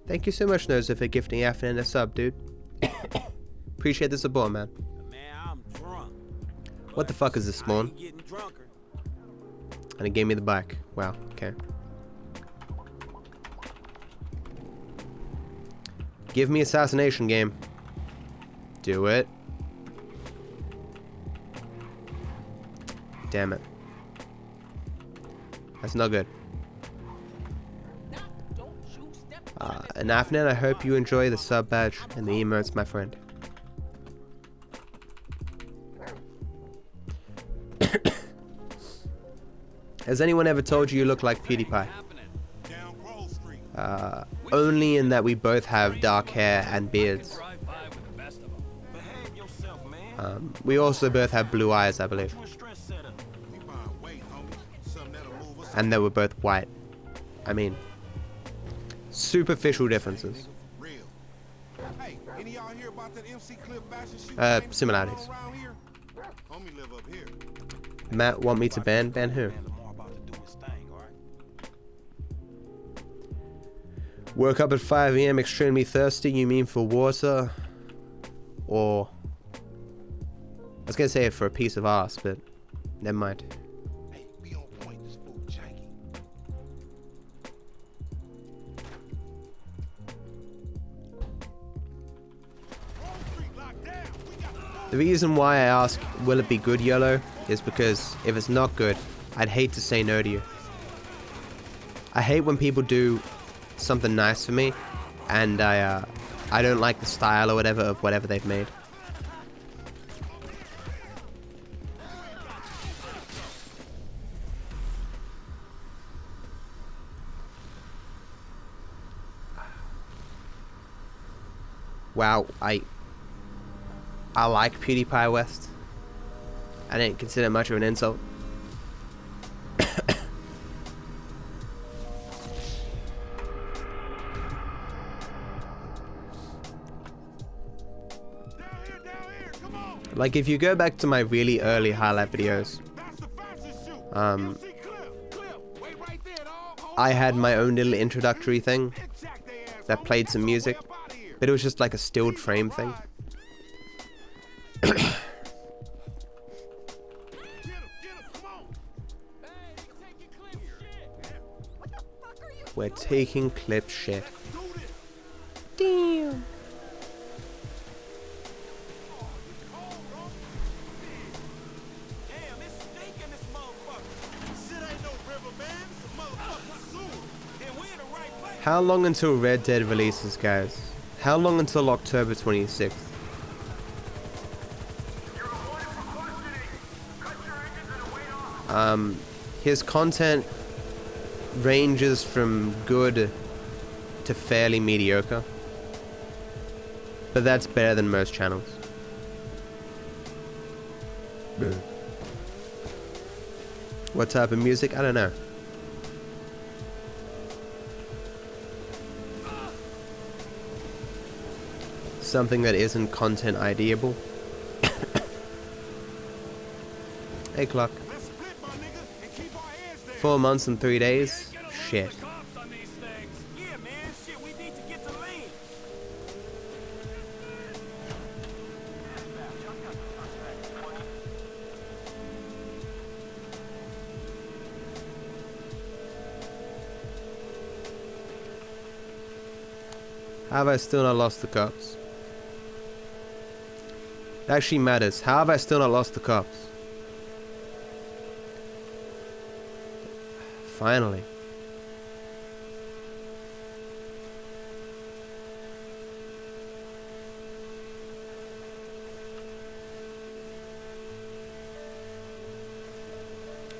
Thank you so much, Nozo, for gifting Afnan a sub, dude. Appreciate the support, man. What the fuck is this, Spawn? And it gave me the bike. Wow, okay. Give me assassination game. Do it. Damn it. That's not good. And Afnan, I hope you enjoy the sub badge and the emotes, my friend. Has anyone ever told you look like PewDiePie? Only in that we both have dark hair and beards. We also both have blue eyes, I believe. And that we're both white. I mean, superficial differences. Similarities. Matt want me to ban? Ban who? Woke up at 5 AM extremely thirsty, you mean for water? Or... I was gonna say it for a piece of ass, but never mind. The reason why I ask, will it be good, YOLO, is because if it's not good, I'd hate to say no to you. I hate when people do something nice for me, and I don't like the style or whatever of whatever they've made. wow, I like PewDiePie West. I didn't consider it much of an insult. Like, if you go back to my really early highlight videos, I had my own little introductory thing that played some music, but it was just like a stilled frame thing. We're taking clip shit. Damn. How long until Red Dead releases, guys? How long until October 26th? His content ranges from good to fairly mediocre, but that's better than most channels. What type of music? I don't know. Something that isn't content ideable. Hey, clock. 4 months and 3 days? Shit. How have I still not lost the cops? It actually matters. How have I still not lost the cops? Finally.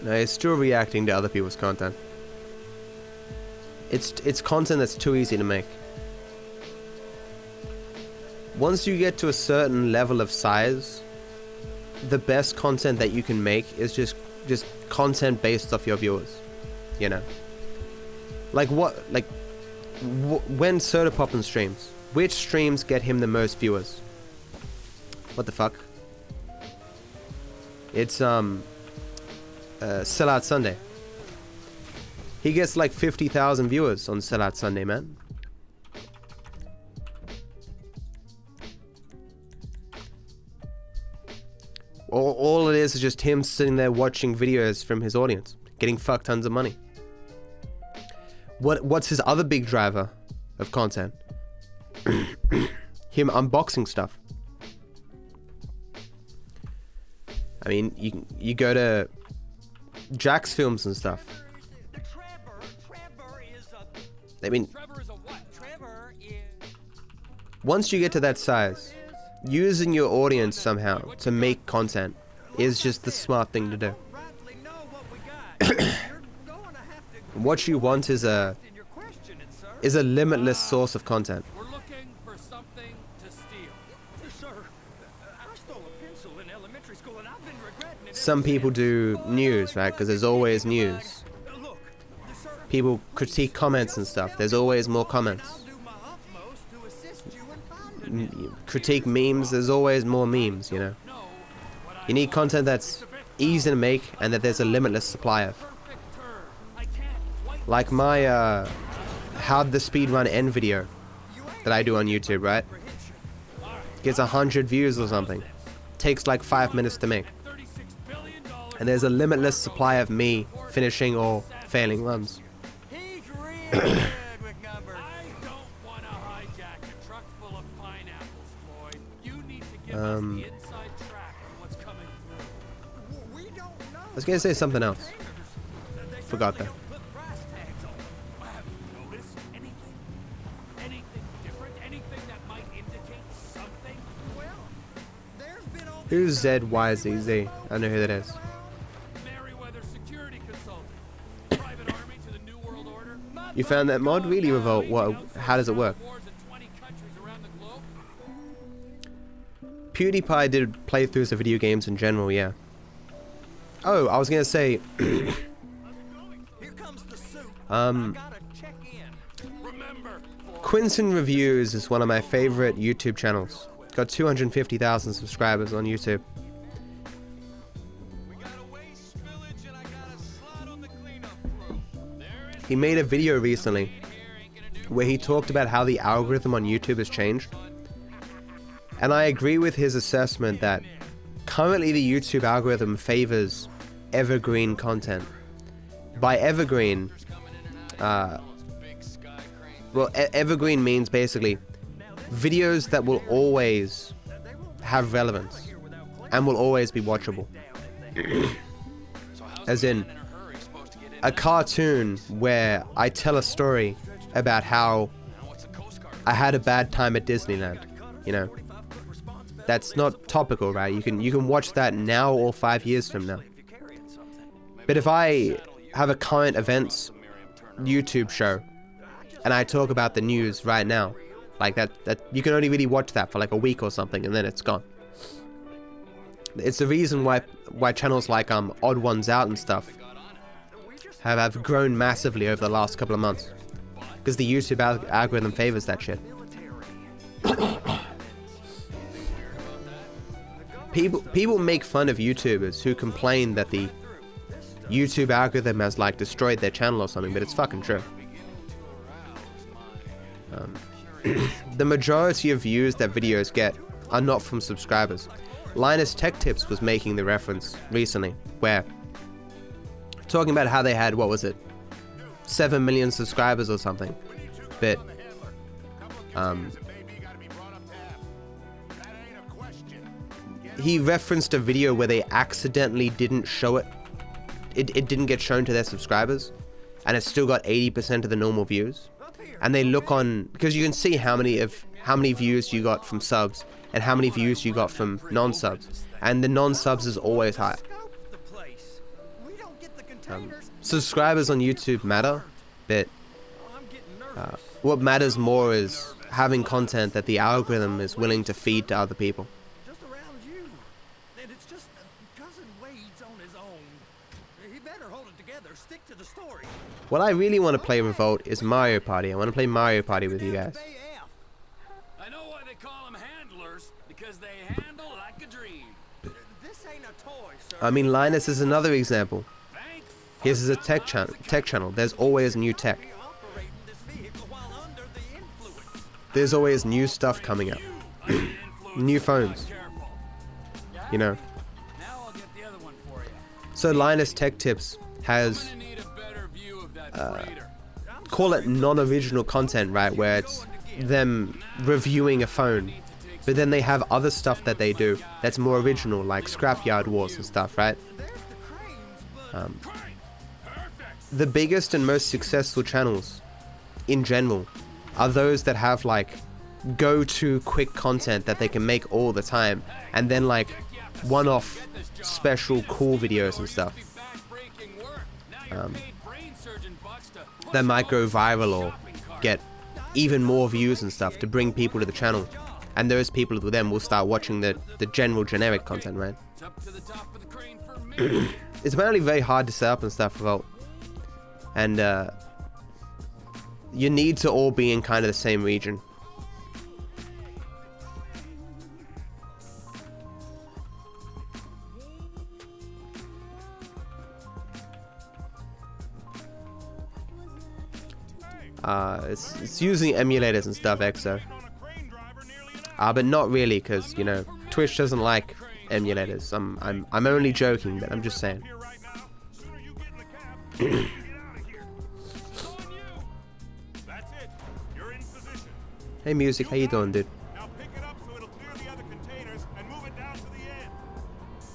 No, he's still reacting to other people's content. It's content that's too easy to make. Once you get to a certain level of size, the best content that you can make is just content based off your viewers, you know. Like when Soda Poppin streams, which streams get him the most viewers? What the fuck? It's Sellout Sunday. He gets like 50,000 viewers on Sellout Sunday, man. All it is just him sitting there watching videos from his audience, getting fuck tons of money. What's his other big driver of content? Him unboxing stuff. I mean, you go to Jack's Films and stuff. I mean, once you get to that size, using your audience somehow to make content is just the smart thing to do. What you want is a limitless source of content. We're looking for something to steal. Sir, I stole a pencil in elementary school and I've been regretting it. Some people do news, right? Because there's always news. People critique comments and stuff. There's always more comments. Critique memes, there's always more memes, you know. You need content that's easy to make and that there's a limitless supply of. Like my how'd the speedrun end video that I do on YouTube, right? Gets 100 views or something. Takes like 5 minutes to make. And there's a limitless supply of me finishing or failing runs. I was gonna say something else. Forgot that. Who's ZYZZ? I don't know who that is. You found that mod? Really, Revolt? What? How does it work? PewDiePie did playthroughs of video games in general, yeah. Oh, I was gonna say, Here comes the soup. I gotta check in. Remember, Quinton Reviews is one of my favorite YouTube channels. Got 250,000 subscribers on YouTube. We got a waste spillage and I got a slot on the cleanup crew. He made a video recently where he talked about how the algorithm on YouTube has changed. And I agree with his assessment that currently the YouTube algorithm favors evergreen content. By evergreen, evergreen means basically videos that will always have relevance and will always be watchable. As in, a cartoon where I tell a story about how I had a bad time at Disneyland, you know. That's not topical, right? You can watch that now or 5 years from now. But if I have a current events YouTube show and I talk about the news right now, like that you can only really watch that for like a week or something and then it's gone. It's the reason why channels like Odd Ones Out and stuff have grown massively over the last couple of months, because the YouTube algorithm favors that shit. People make fun of YouTubers who complain that the YouTube algorithm has like destroyed their channel or something, but it's fucking true. The majority of views that videos get are not from subscribers. Linus Tech Tips was making the reference recently, where talking about how they had, what was it, 7 million subscribers or something, but he referenced a video where they accidentally didn't show it. It didn't get shown to their subscribers, and it still got 80% of the normal views. And they look on, because you can see how many views you got from subs and how many views you got from non-subs, and the non-subs is always high. Subscribers on YouTube matter, but what matters more is having content that the algorithm is willing to feed to other people. just around you. And it's just cousin Wade's on his own. He better hold it together. Stick to the story. What I really want to play Revolt is Mario Party. I want to play Mario Party with you guys. I know why they call them handlers, because they handle like a dream. This ain't a toy, sir. I mean, Linus is another example. His is a tech channel. There's always new tech. There's always new stuff coming up. New phones. You know. So Linus Tech Tips has call it non-original content, right, where it's them reviewing a phone, but then they have other stuff that they do that's more original, like Scrapyard Wars and stuff, right? The biggest and most successful channels in general are those that have like go-to quick content that they can make all the time, and then like one-off special cool videos and stuff that might go viral or get even more views and stuff to bring people to the channel, and those people then will start watching the general generic content, right? It's apparently very hard to set up and stuff, Revolt, and you need to all be in kind of the same region. It's using emulators and stuff, EXO. But not really, because, you know, Twitch doesn't like emulators. I'm only joking, but I'm just saying. Hey Music, how you doing, dude? Now pick it up so it'll clear the other containers and move it down to the end.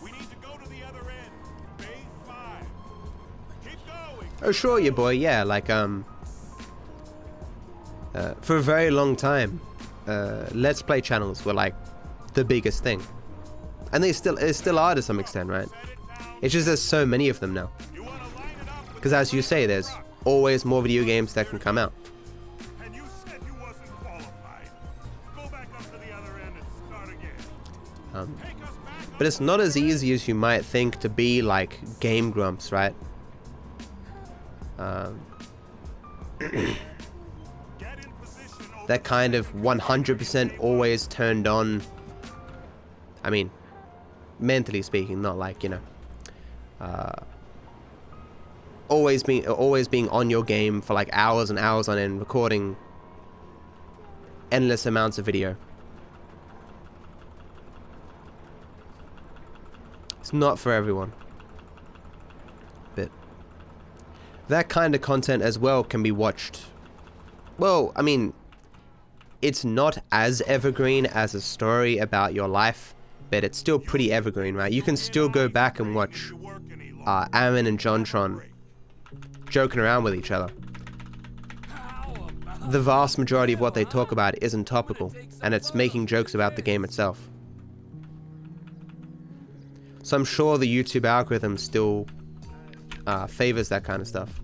We need to go to the other end. Phase 5. Keep going. Oh sure, your boy, yeah, like for a very long time, Let's Play channels were like the biggest thing. And they still are to some extent, right? It's just there's so many of them now. Because as you say, there's always more video games that can come out. And you said you wasn't qualified. Go back up to the other end and start But it's not as easy as you might think to be like Game Grumps, right? That kind of 100% always turned on. I mean, mentally speaking, not like, you know, always being on your game for like hours and hours on end, recording endless amounts of video. It's not for everyone. But that kind of content as well can be watched. Well, I mean, it's not as evergreen as a story about your life, but it's still pretty evergreen, right? You can still go back and watch Aaron and JonTron joking around with each other. The vast majority of what they talk about isn't topical, and it's making jokes about the game itself. So I'm sure the YouTube algorithm still favors that kind of stuff.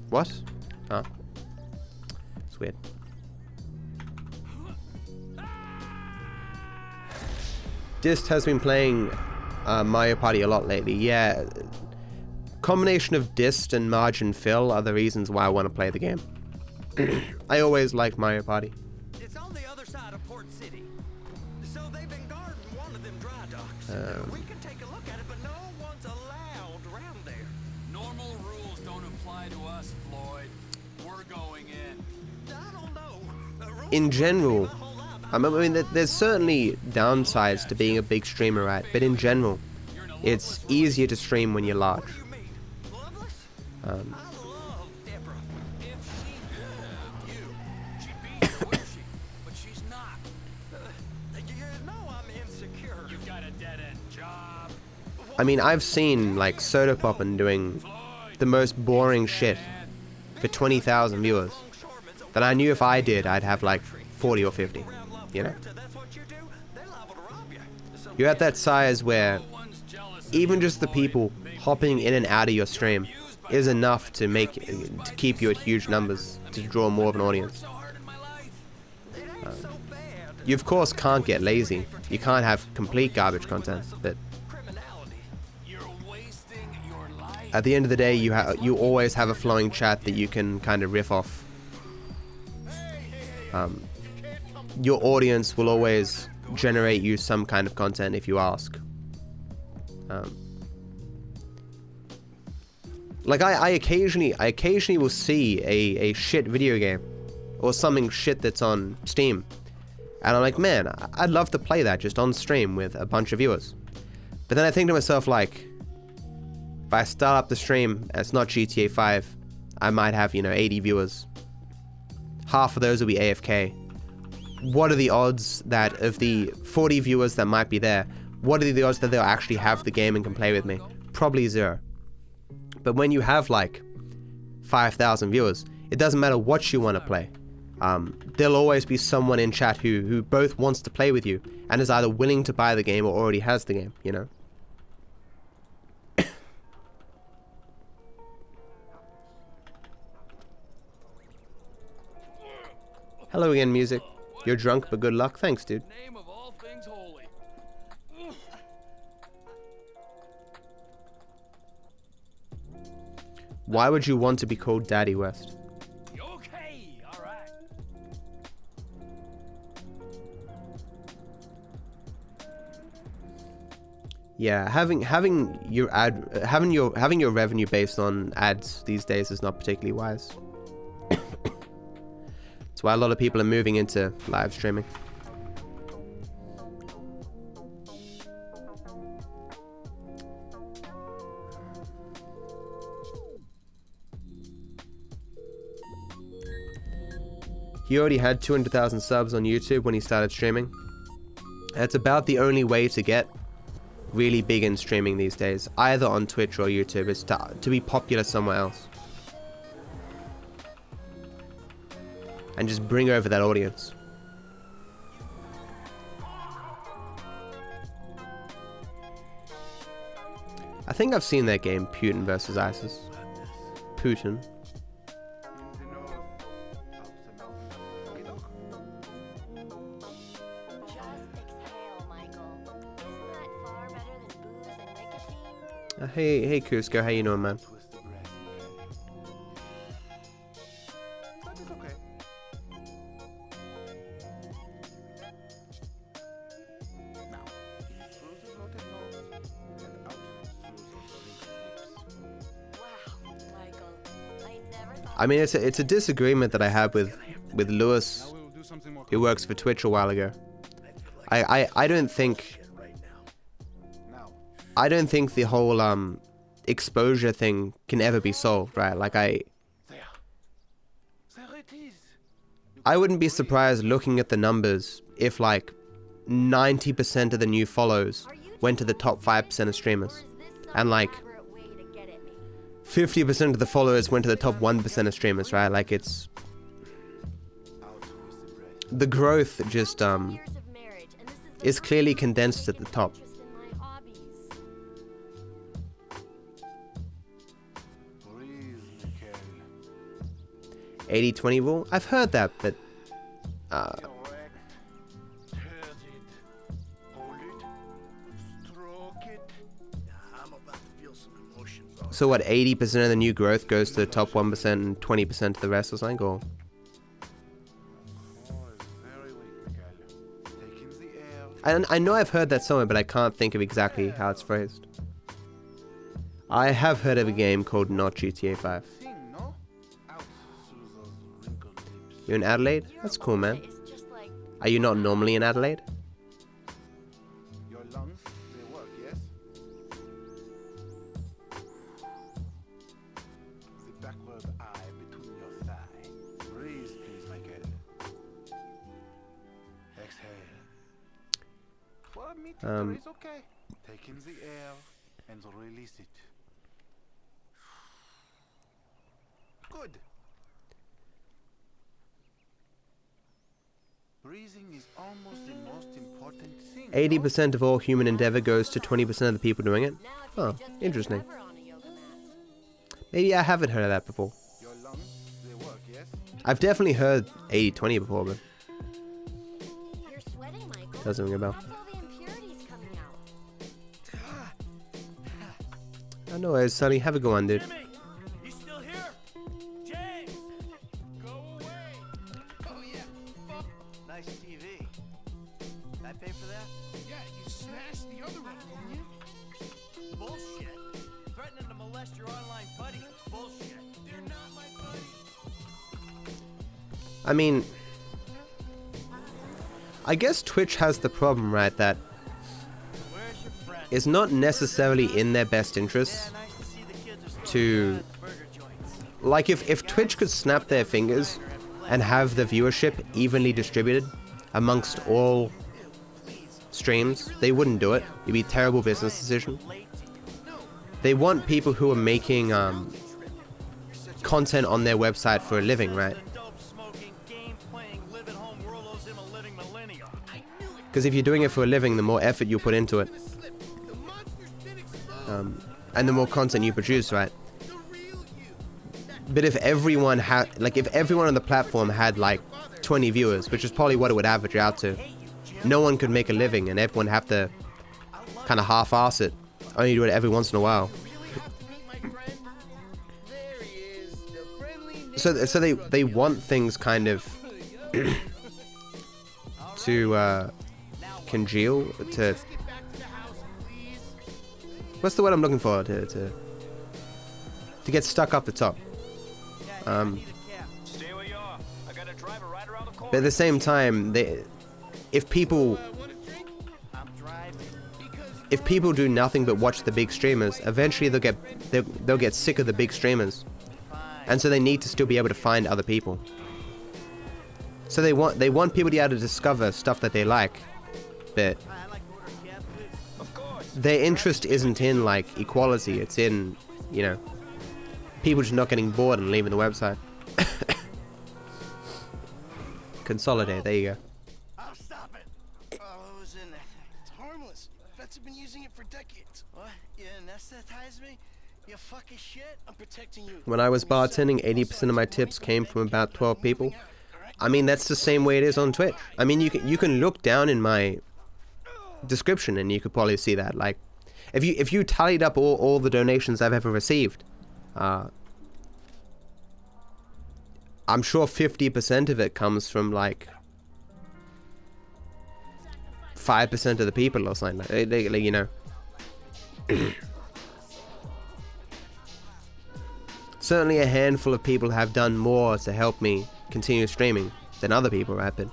What? Huh? It's weird. Dist has been playing Mario Party a lot lately. Yeah, combination of Dist and Margin Phil are the reasons why I want to play the game. I always like Mario Party. It's on the other side of Port City. So they've been guarding one of them dry docks. We can take a look at it, but no one's allowed around there. Normal rules don't apply to us, Floyd. We're going in. I don't know. In general, I mean, there's certainly downsides to being a big streamer, right? But in general, it's easier to stream when you're large. I love Deborah. If she you, she'd be here, wouldn't she? But she's not. You know I'm insecure. You've got a dead-end job. I mean, I've seen like Soda Poppin doing the most boring shit for 20,000 viewers that I knew if I did, I'd have like 40 or 50, you know? That's what you do. They're liable to rob you. So You're at that size where even just the people hopping in and out of your stream is enough to keep you at huge numbers, to draw more of an audience. You of course can't get lazy. You can't have complete garbage content, but at the end of the day, you always have a flowing chat that you can kind of riff off. Your audience will always generate you some kind of content if you ask. Like I occasionally will see a shit video game or something shit that's on Steam, and I'm like, man, I'd love to play that just on stream with a bunch of viewers. But then I think to myself, like, if I start up the stream and it's not GTA 5, I might have, you know, 80 viewers. Half of those will be AFK. What are the odds that of the 40 viewers that might be there, what are the odds that they'll actually have the game and can play with me? Probably 0. But when you have like 5,000 viewers, it doesn't matter what you want to play. There'll always be someone in chat who both wants to play with you and is either willing to buy the game or already has the game, you know? Hello again, music. You're drunk, but good luck. Thanks, dude. Name of all things holy. Why would you want to be called Daddy West? Okay, all right. Yeah, having your revenue based on ads these days is not particularly wise. That's why a lot of people are moving into live streaming. He already had 200,000 subs on YouTube when he started streaming. That's about the only way to get really big in streaming these days, either on Twitch or YouTube, is to be popular somewhere else. And just bring over that audience. I think I've seen that game, Putin versus ISIS. Putin. Hey Cusco, how you doing, man? I mean, it's a disagreement that I had with Lewis, who works for Twitch a while ago. I don't think the whole exposure thing can ever be solved, right? Like I wouldn't be surprised looking at the numbers if like 90% of the new follows went to the top 5% of streamers, and like 50% of the followers went to the top 1% of streamers, right? Like it's the growth just is clearly condensed at the top. 80-20 rule? I've heard that, but so what, 80% of the new growth goes to the top 1% and 20% to the rest or something, or? I know I've heard that somewhere, but I can't think of exactly how it's phrased. I have heard of a game called Not GTA 5. You're in Adelaide? That's cool, man. Are you not normally in Adelaide? Your lungs, they work, yes? The backward eye between your thigh. Breathe, please, Michael. Exhale. For a meter is okay. Take in the air and release it. Good. Breathing is almost the most important thing. 80% of all human endeavor goes to 20% of the people doing it? Oh, interesting. Maybe I haven't heard of that before. Your lungs, they work, yes? I've definitely heard 80-20 before, but You're sweating, Michael. doesn't ring a bell. That's all the impurities coming out. I know, it's Sonny. Have a go on, dude. You still here? James! Go away! Oh, yeah. Nice TV. Did I pay for that? Yeah, you smashed the other one, didn't you? Bullshit. Threatening to molest your online buddies is bullshit. They're not my buddies. I mean, I guess Twitch has the problem, right, that Where's your friend? it's not necessarily in their best interests Nice to see the kids are still to, at the burger joints. like, if Twitch could snap their fingers and have the viewership evenly distributed amongst all streams, they wouldn't do it. It'd be a terrible business decision. They want people who are making content on their website for a living, right? Because if you're doing it for a living, the more effort you put into it, and the more content you produce, right? But if everyone had, like, if everyone on the platform had like 20 viewers, which is probably what it would average out to, no one could make a living, and everyone have to kind of half-ass it, only do it every once in a while. So they want things kind of to congeal, to, what's the word I'm looking for, to get stuck up the top. But at the same time, if people do nothing but watch the big streamers, eventually they'll get sick of the big streamers, and so they need to still be able to find other people. So they want people to be able to discover stuff that they like, but their interest isn't in like equality. It's in, you know, people just not getting bored and leaving the website. Consolidate. There you go. I'll stop it. Oh, what was in that thing? It's harmless. Vets have been using it for decades. What? What? You anesthetize me? You fucking shit? I'm protecting you. When I was bartending, 80% of my tips came from about 12 people. I mean, that's the same way it is on Twitch. I mean, you can look down in my description and you could probably see that. Like, if you tallied up all the donations I've ever received, I'm sure 50% of it comes from like 5% of the people or something like you know. Certainly a handful of people have done more to help me continue streaming than other people have been.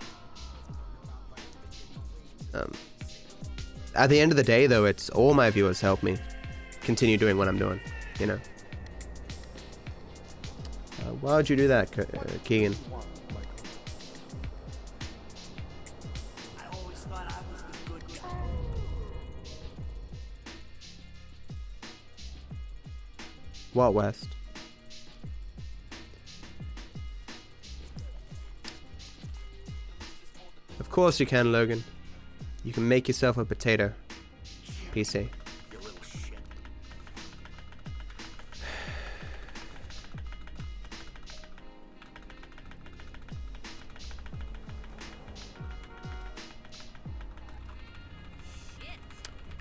At the end of the day, though, it's all my viewers help me continue doing what I'm doing, you know. Why would you do that, Keegan? I always thought I was the good guy. What, West? Of course you can, Logan. You can make yourself a potato. PC. You little shit.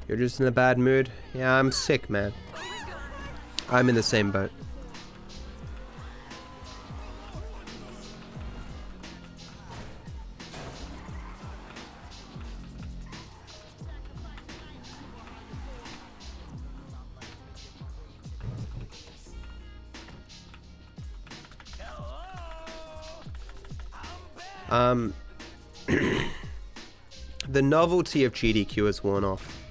You're just in a bad mood? Yeah, I'm sick, man. I'm in the same boat. The novelty of GDQ has worn off.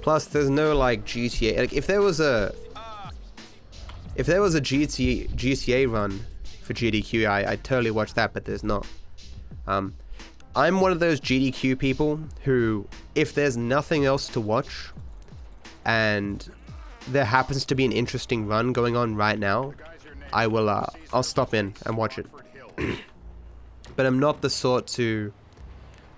Plus, there's no like GTA. Like, if there was a GTA run for GDQ, I'd totally watch that. But there's not. I'm one of those GDQ people who, if there's nothing else to watch, and there happens to be an interesting run going on right now, I'll stop in and watch it. But I'm not the sort to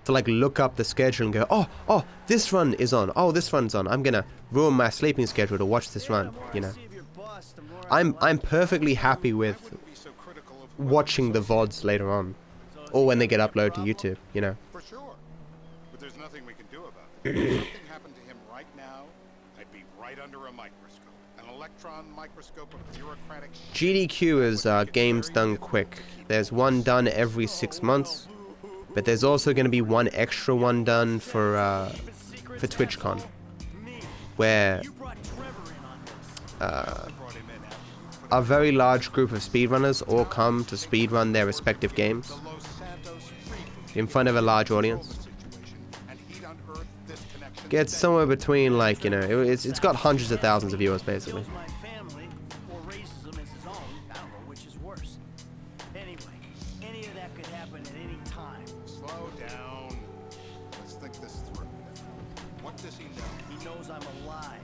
like look up the schedule and go, oh, this run is on. Oh, this run's on. I'm gonna ruin my sleeping schedule to watch this run. You know, I'm perfectly happy with watching the VODs later on, or when they get uploaded to YouTube. You know. For sure. But there's nothing we can do about it. If something happened to him right now, I'd be right under a microscope. An electron microscope of bureaucratic GDQ is games done quick. There's one done every 6 months, but there's also going to be one extra one done for TwitchCon, where a very large group of speedrunners all come to speedrun their respective games in front of a large audience. Gets somewhere between, like, you know, it's got hundreds of thousands of viewers basically. My family or raises them as his own. I don't know which is worse. Anyway, any of that could happen at any time. Slow down. Let's think this through. What does he know? He knows I'm alive.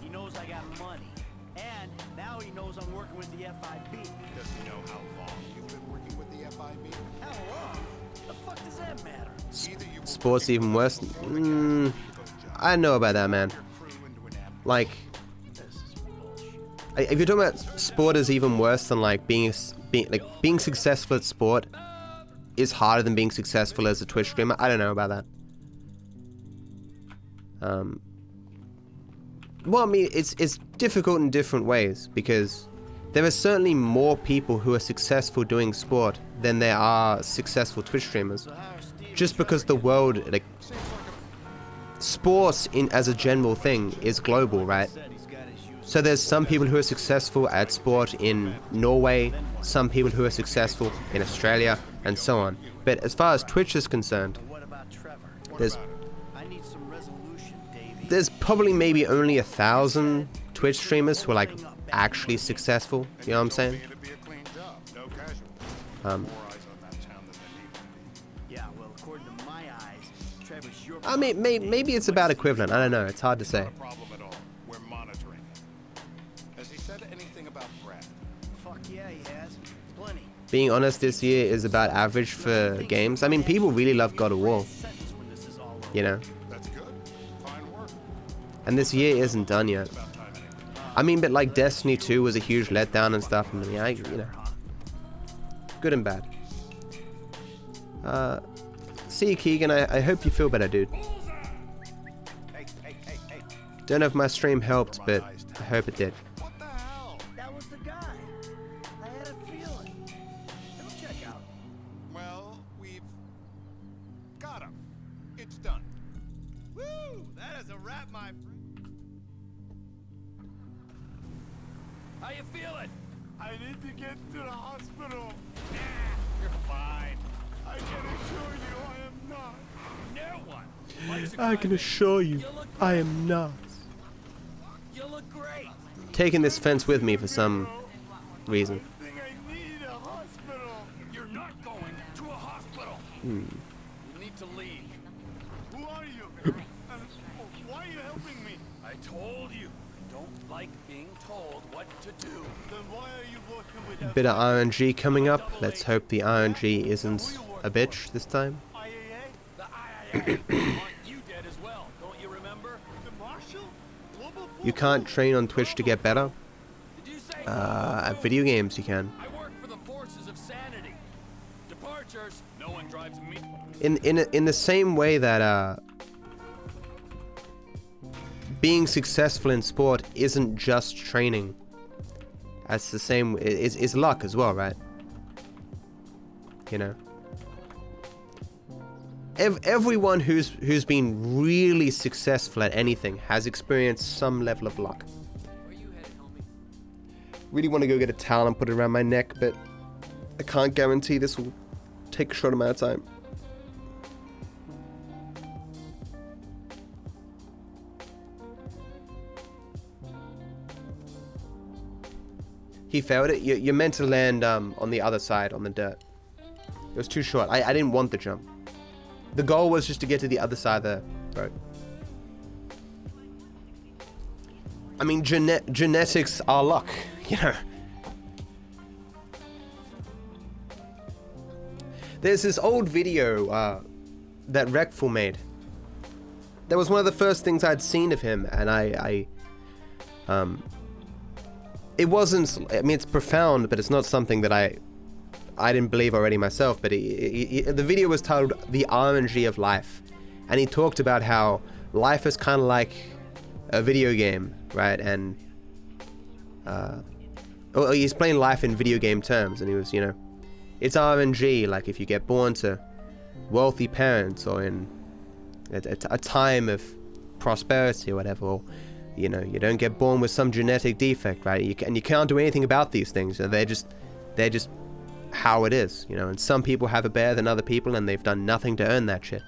He knows I got money. And now he knows I'm working with the FIB. Does he know how long you've been working with the FIB? How long? The fuck does that matter? Either you will Sports even worse. I know about that, man. Like, if you're talking about sport is even worse than like being successful at sport is harder than being successful as a Twitch streamer. I don't know about that. Well, I mean, it's difficult in different ways, because there are certainly more people who are successful doing sport than there are successful Twitch streamers. Just because the world, like, sports as a general thing is global, right? So there's some people who are successful at sport in Norway, some people who are successful in Australia, and so on. But as far as Twitch is concerned, there's probably maybe only 1,000 Twitch streamers who are like actually successful. You know what I'm saying? I mean, maybe it's about equivalent. I don't know. It's hard to say. We're monitoring. Has he said anything about Brad? Fuck yeah, he has. being honest, this year is about average for games. I mean, people really love God of War, you know. That's good. Fine work. And this year isn't done yet. I mean, but like Destiny 2 was a huge letdown and stuff. And yeah, you know, good and bad. See you, Keegan. I hope you feel better, dude. Don't know if my stream helped, but I hope it did. What the hell? That was the guy. I had a feeling. He'll check out. Well, we've got him. It's done. Woo! That is a wrap, my friend. How you feeling? I need to get to the hospital. You're fine. I can assure you I am not. No one. Life's a I can grind. assure you, You look I great. am not. You look great. Taking this fence with me for some reason. I think I need a hospital. You're not going to a hospital. Hmm. You need to leave. Who are you? And why are you helping me? I told you. I don't like being told what to do. Then why are you working with that Bit of RNG coming up. Let's hope the RNG isn't a bitch this time. IAA? The IIA want you dead as well. Don't you remember? The Marshal? Global You can't train on Twitch to get better. Did you say? At video games you can. I work for the forces of sanity. Departures. No one drives me. In the same way that being successful in sport isn't just training. That's the same. It's luck as well, right? You know. Everyone who's been really successful at anything has experienced some level of luck. Where you headed, homie? Really want to go get a towel and put it around my neck, but I can't guarantee this will take a short amount of time. He failed it. You're meant to land on the other side, on the dirt. It was too short. I didn't want the jump. The goal was just to get to the other side of the road. I mean, genetics are luck, you know. There's this old video that Rekful made. That was one of the first things I'd seen of him, and it wasn't, I mean, it's profound, but it's not something that I didn't believe already myself, but the video was titled The RNG of Life, and he talked about how life is kind of like a video game, right? And well, he's playing life in video game terms, and he was, you know, it's RNG, like if you get born to wealthy parents or in a time of prosperity or whatever, or you know, you don't get born with some genetic defect, right? And you can't do anything about these things. So they're just how it is, you know. And some people have it better than other people, and they've done nothing to earn that shit.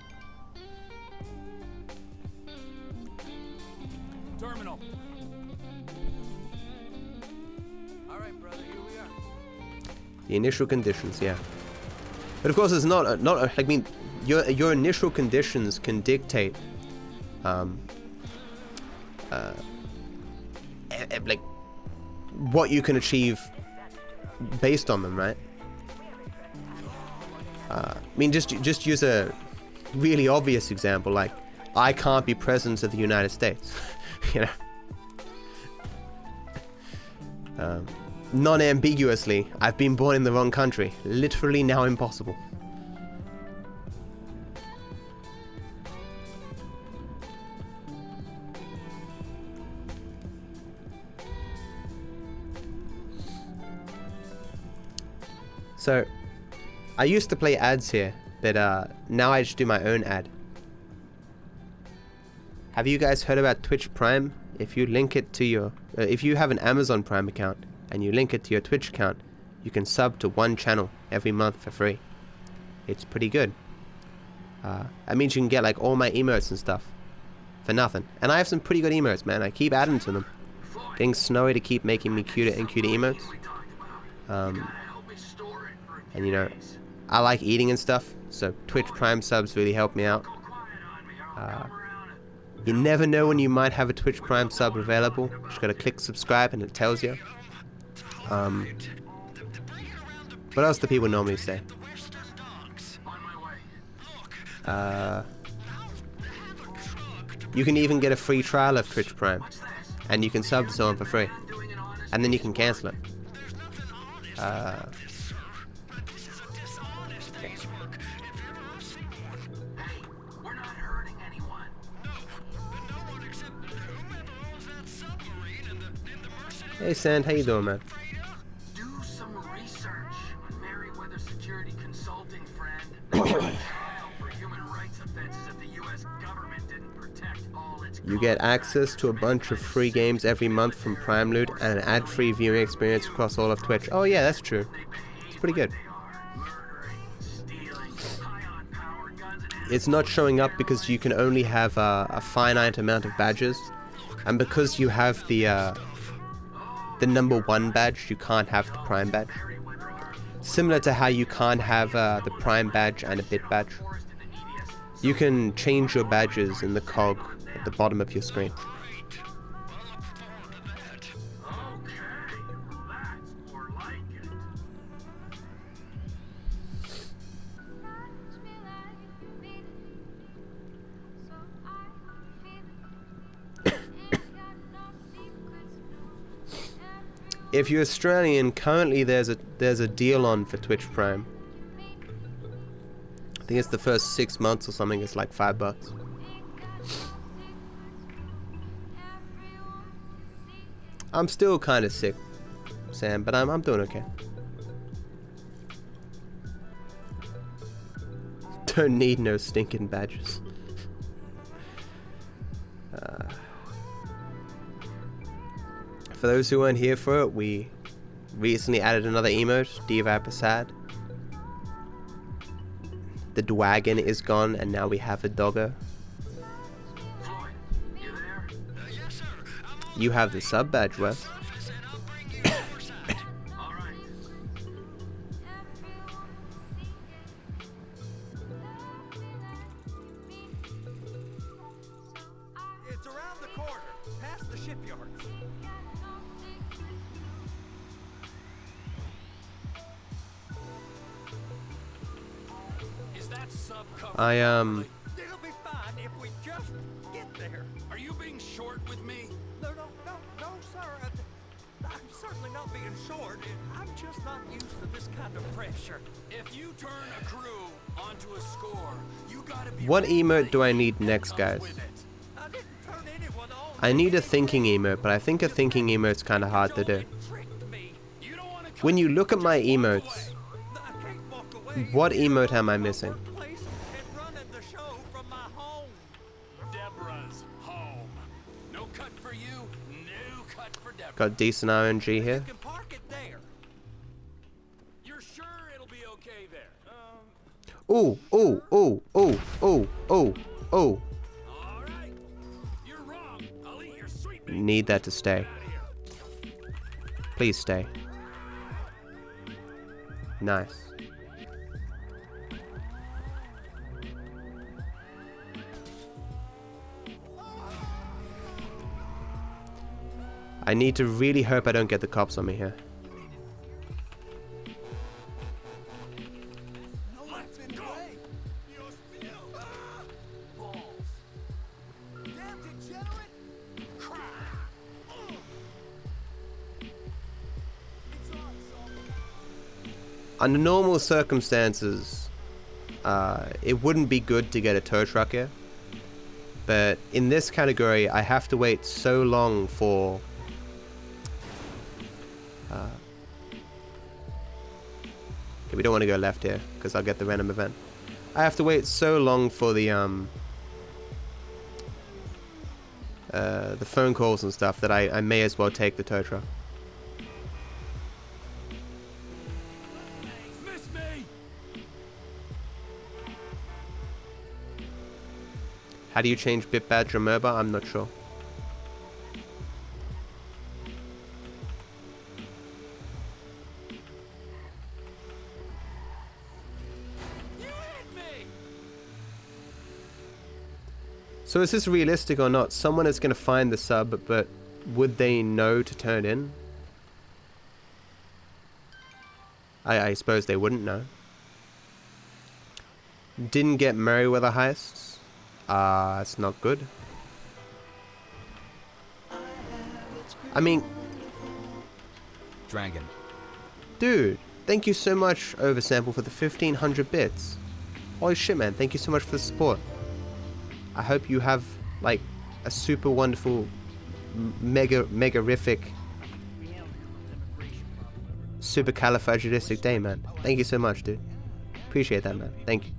Terminal. All right, brother. Here we are. The initial conditions, yeah. But of course, it's not. I mean, your initial conditions can dictate, like, what you can achieve based on them, right? I mean, just use a really obvious example, like I can't be president of the United States, you know. Non-ambiguously, I've been born in the wrong country. Literally now impossible. So, I used to play ads here, but now I just do my own ad. Have you guys heard about Twitch Prime? If you link it to your, if you have an Amazon Prime account and you link it to your Twitch account, you can sub to one channel every month for free. It's pretty good. That means you can get like all my emotes and stuff for nothing. And I have some pretty good emotes, man. I keep adding to them. Getting Snowy to keep making me cuter and cuter emotes. And you know, I like eating and stuff, so Twitch Prime subs really help me out. You never know when you might have a Twitch Prime sub available. Just gotta click subscribe and it tells you. What else do people normally say? You can even get a free trial of Twitch Prime, and you can sub to someone for free, and then you can cancel it. Hey Sand, how you doing, man? Do some research on Merriweather Security Consulting, friend. The trial for human rights offenses if the U.S. government didn't protect all its. You get access to a bunch of free games every month from Prime Loot and an ad-free viewing experience across all of Twitch. Oh yeah, that's true. It's pretty good. It's not showing up because you can only have a finite amount of badges, and because you have the number 1 badge, you can't have the Prime badge. Similar to how you can't have the Prime badge and a Bit badge. You can change your badges in the cog at the bottom of your screen. If you're Australian, currently there's a deal on for Twitch Prime. I think it's the first 6 months or something. It's like $5. I'm still kind of sick, Sam, but I'm doing okay. Don't need no stinking badges. For those who weren't here for it, we recently added another emote, DeJota. The dwagon is gone, and now we have a doggo. You have the sub badge, Wes. It's around the corner, past the shipyards. Is that sub covered? It'll be fine if we just get there. Are you being short with me? No, sir. I'm certainly not being short. I'm just not used to this kind of pressure. If you turn a crew onto a score, you gotta be. What emote do I need next, guys? I didn't turn anyone on. I need a thinking emote, but I think a thinking emote's kind of hard to do. You don't wanna When you look at my emotes, I can't walk away. what emote am I missing? Place and running the show from my home. Deborah's home. No cut for you, no cut for Deborah. Got decent RNG here. You can park it there. You're sure it'll be okay there? Ooh, ooh, ooh, ooh, ooh, ooh, ooh. All right. You're wrong. I'll eat your sweet meat. Need that to stay. Please stay. Nice. I need to really hope I don't get the cops on me here. Under normal circumstances, it wouldn't be good to get a tow truck here. But in this category, I have to wait so long for... okay, we don't want to go left here, because I'll get the random event. I have to wait so long for the phone calls and stuff that I may as well take the tow truck. Miss me. How do you change bit badge or MOBA? I'm not sure. You hit me. So is this realistic or not? Someone is going to find the sub, but would they know to turn it in? I suppose they wouldn't know. Didn't get Merryweather heists. It's not good. I mean, Dragon. dude, thank you so much, Oversample, for the 1500 bits. Holy shit, man, thank you so much for the support. I hope you have, like, a super wonderful, megarific, supercalifragilistic day, man. Thank you so much, dude. Appreciate that, man. Thank you.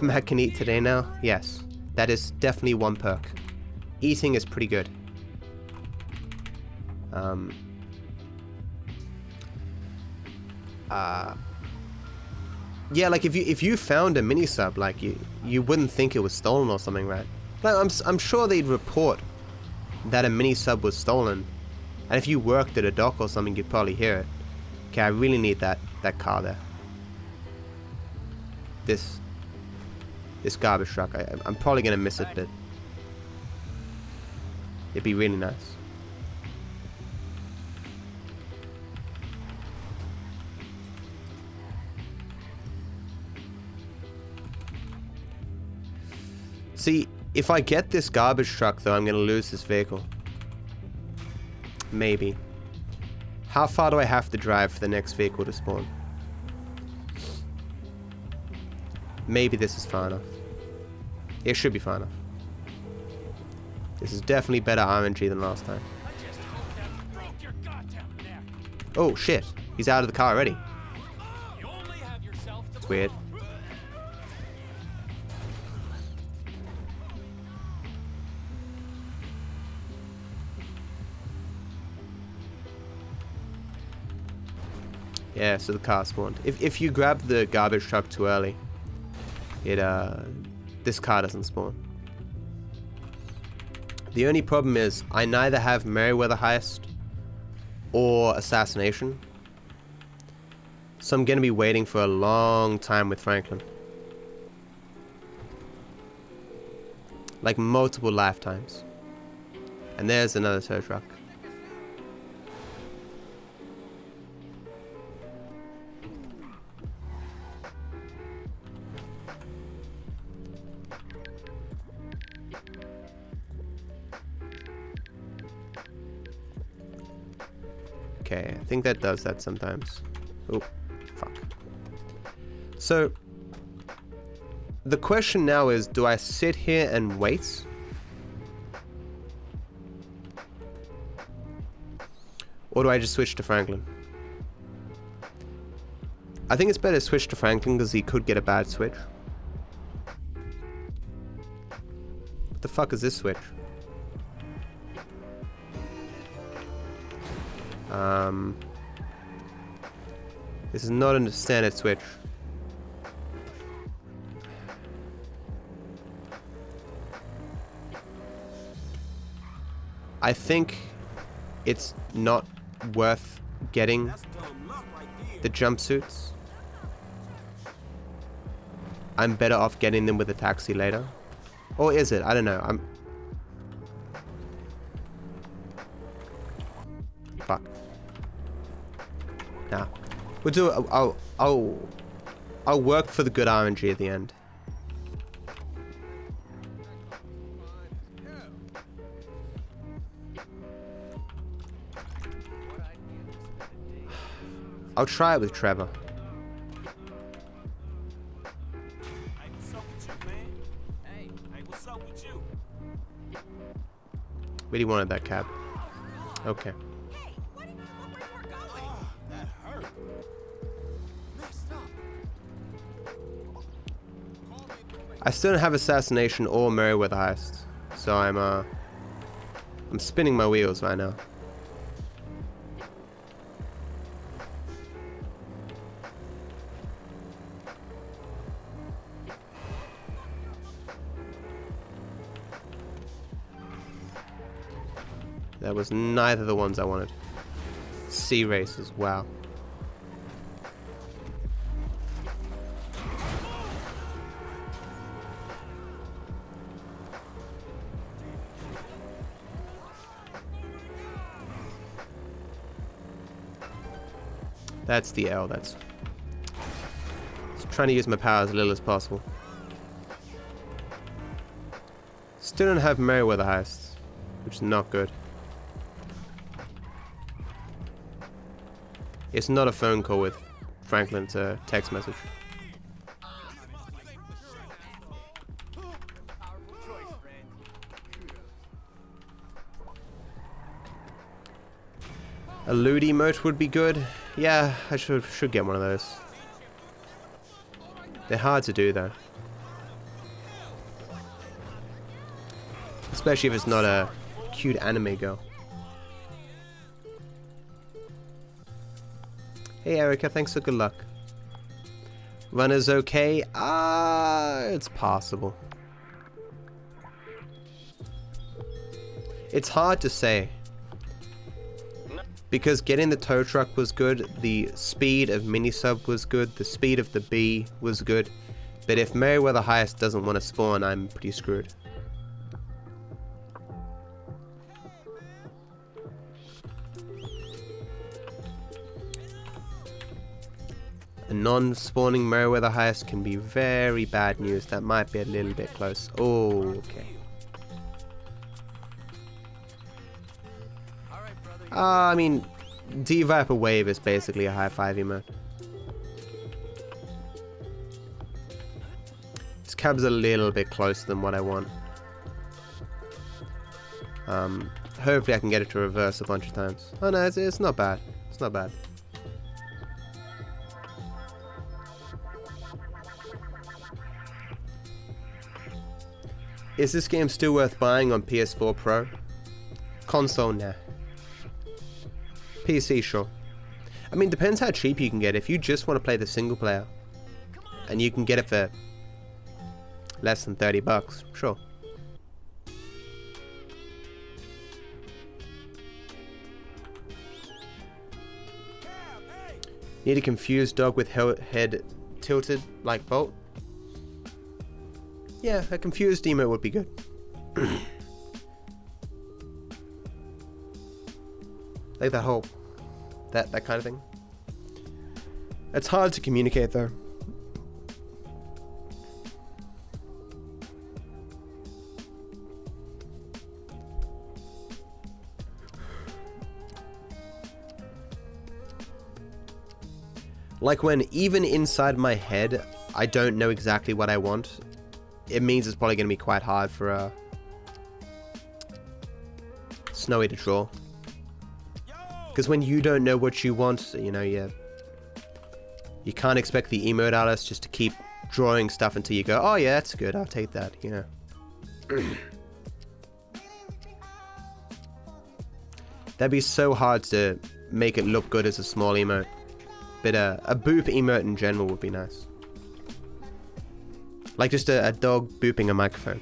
Matt can eat today now? Yes. That is definitely one perk. Eating is pretty good. Yeah, like if you found a mini sub, like you wouldn't think it was stolen or something, right? Like I'm sure they'd report that a mini sub was stolen, and if you worked at a dock or something, you'd probably hear it. Okay, I really need that car there. This garbage truck. I'm probably gonna miss it, but it'd be really nice. See, if I get this garbage truck, though, I'm gonna lose this vehicle. Maybe. How far do I have to drive for the next vehicle to spawn? Maybe this is far enough. It should be far enough. This is definitely better RNG than last time. Oh shit, he's out of the car already. It's weird. Yeah, so the car spawned. If you grab the garbage truck too early, this car doesn't spawn. The only problem is I neither have Merryweather heist or assassination, so I'm gonna be waiting for a long time with Franklin, like multiple lifetimes. And there's another tow truck. Okay, I think that does that sometimes. Oh, fuck. So, the question now is, do I sit here and wait? Or do I just switch to Franklin? I think it's better to switch to Franklin because he could get a bad switch. What the fuck is this switch? This is not a standard switch. I think it's not worth getting the jumpsuits. I'm better off getting them with a taxi later. Or is it? I don't know. Fuck. Nah. We'll do it. I'll work for the good RNG at the end. I'll try it with Trevor. Hey, what's up with you, man? Hey, what's up with you? Really wanted that cab. Okay. That hurt. Messed up. I still don't have assassination or Merryweather heist, so I'm spinning my wheels right now. That was neither of the ones I wanted. Sea races, wow. That's the L. That's just trying to use my power as little as possible. Still don't have Merryweather heists, which is not good. It's not a phone call with Franklin to text message. A loot emote would be good. Yeah, I should get one of those. They're hard to do though. Especially if it's not a cute anime girl. Hey Erica, thanks for good luck. Runner's okay? It's possible. It's hard to say. Because getting the tow truck was good, the speed of Minisub was good, the speed of the bee was good. But if Merryweather Heist doesn't want to spawn, I'm pretty screwed. A non-spawning Merryweather Heist can be very bad news. That might be a little bit close. Oh, okay. I mean, DViper Wave is basically a high five emote. This cab's a little bit closer than what I want. Hopefully I can get it to reverse a bunch of times. Oh no, it's not bad. It's not bad. Is this game still worth buying on PS4 Pro? Console, nah. PC, sure. I mean, depends how cheap you can get. If you just want to play the single player, and you can get it for less than 30 bucks, sure. Need a confused dog with head tilted like Bolt? Yeah, a confused emote would be good. Like that whole, that kind of thing. It's hard to communicate though. Like when even inside my head, I don't know exactly what I want. It means it's probably going to be quite hard for Snowy to draw. Because when you don't know what you want, you know, you can't expect the emote artist just to keep drawing stuff until you go, oh yeah, that's good, I'll take that, you know. That'd be so hard to make it look good as a small emote. But a boop emote in general would be nice. Like just a dog booping a microphone.